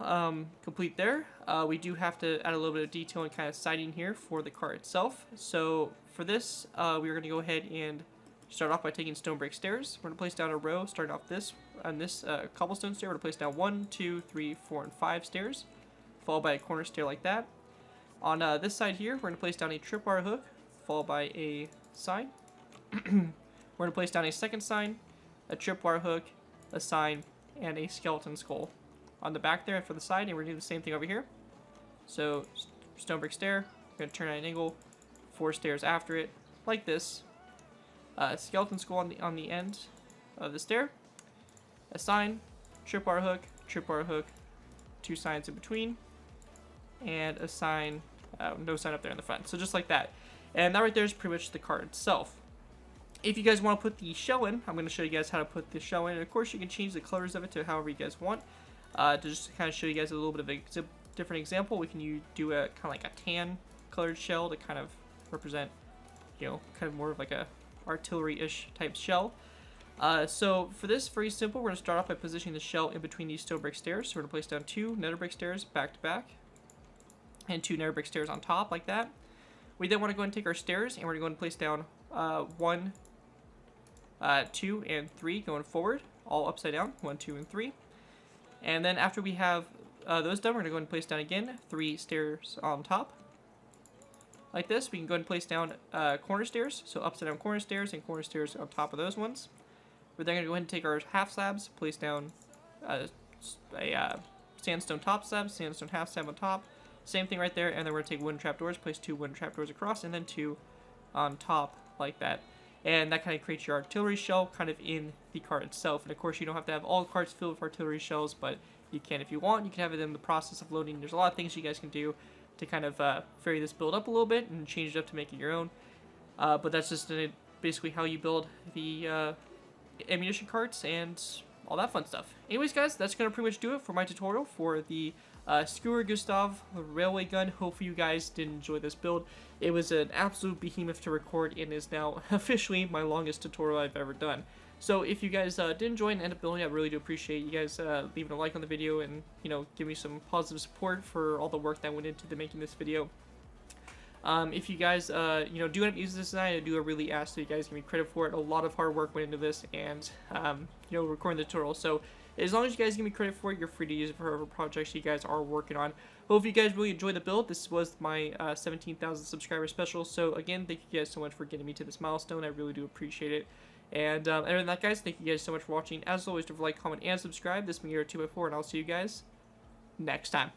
complete there, we do have to add a little bit of detail and kind of siding here for the cart itself. So for this, we're going to go ahead and start off by taking stone brick stairs. We're going to place down a row, starting off this on this cobblestone stair. We're going to place down 1, 2, 3, 4, and 5 stairs, followed by a corner stair like that. On this side here, we're going to place down a tripwire hook, followed by a sign. We're going to place down a second sign, a tripwire hook, a sign, and a skeleton skull on the back there for the side, and we're doing the same thing over here. So stone brick stair, we're going to turn at an angle, 4 stairs after it, like this. Skeleton skull on the end of the stair, a sign, tripwire hook, 2 signs in between, and a sign, no sign up there in the front. So just like that. And that right there is pretty much the cart itself. If you guys want to put the shell in, I'm going to show you guys how to put the shell in. And of course, you can change the colors of it to however you guys want. To just kind of show you guys a little bit of a different example, we can do a kind of like a tan colored shell to kind of represent, you know, kind of more of like a artillery-ish type shell. So for this, very simple, we're going to start off by positioning the shell in between these stone brick stairs. So we're going to place down 2 nether brick stairs back to back, and 2 nether brick stairs on top like that. We then want to go and take our stairs, and we're going to go and place down 1, 2, and 3 going forward, all upside down, 1, 2, and 3. And then after we have those done, we're going to go and place down again 3 stairs on top. Like this, we can go and place down corner stairs, so upside down corner stairs and corner stairs on top of those ones. We're then going to go ahead and take our half slabs, place down a sandstone top slab, sandstone half slab on top. Same thing right there, and then we're going to take wooden trapdoors, place 2 wooden trapdoors across, and then 2 on top like that. And that kind of creates your artillery shell kind of in the cart itself. And of course, you don't have to have all carts filled with artillery shells, but you can if you want. You can have it in the process of loading. There's a lot of things you guys can do to kind of vary this build up a little bit and change it up to make it your own. But that's just basically how you build the ammunition carts and all that fun stuff. Anyways, guys, that's going to pretty much do it for my tutorial for the Schwerer Gustav railway gun. Hopefully you guys did enjoy this build. It was an absolute behemoth to record and is now officially my longest tutorial I've ever done. So if you guys did enjoy and end up building, I really do appreciate you guys leaving a like on the video and, you know, give me some positive support for all the work that went into making this video. If you guys, you know, do end up using this design, I do really ask that you guys give me credit for it. A lot of hard work went into this and, you know, recording the tutorial. So as long as you guys give me credit for it, you're free to use it for whatever projects you guys are working on. Hope you guys really enjoyed the build. This was my 17,000 subscriber special. So again, thank you guys so much for getting me to this milestone. I really do appreciate it. And other than that, guys, thank you guys so much for watching. As always, don't forget to like, comment, and subscribe. This has been your 2x4, and I'll see you guys next time.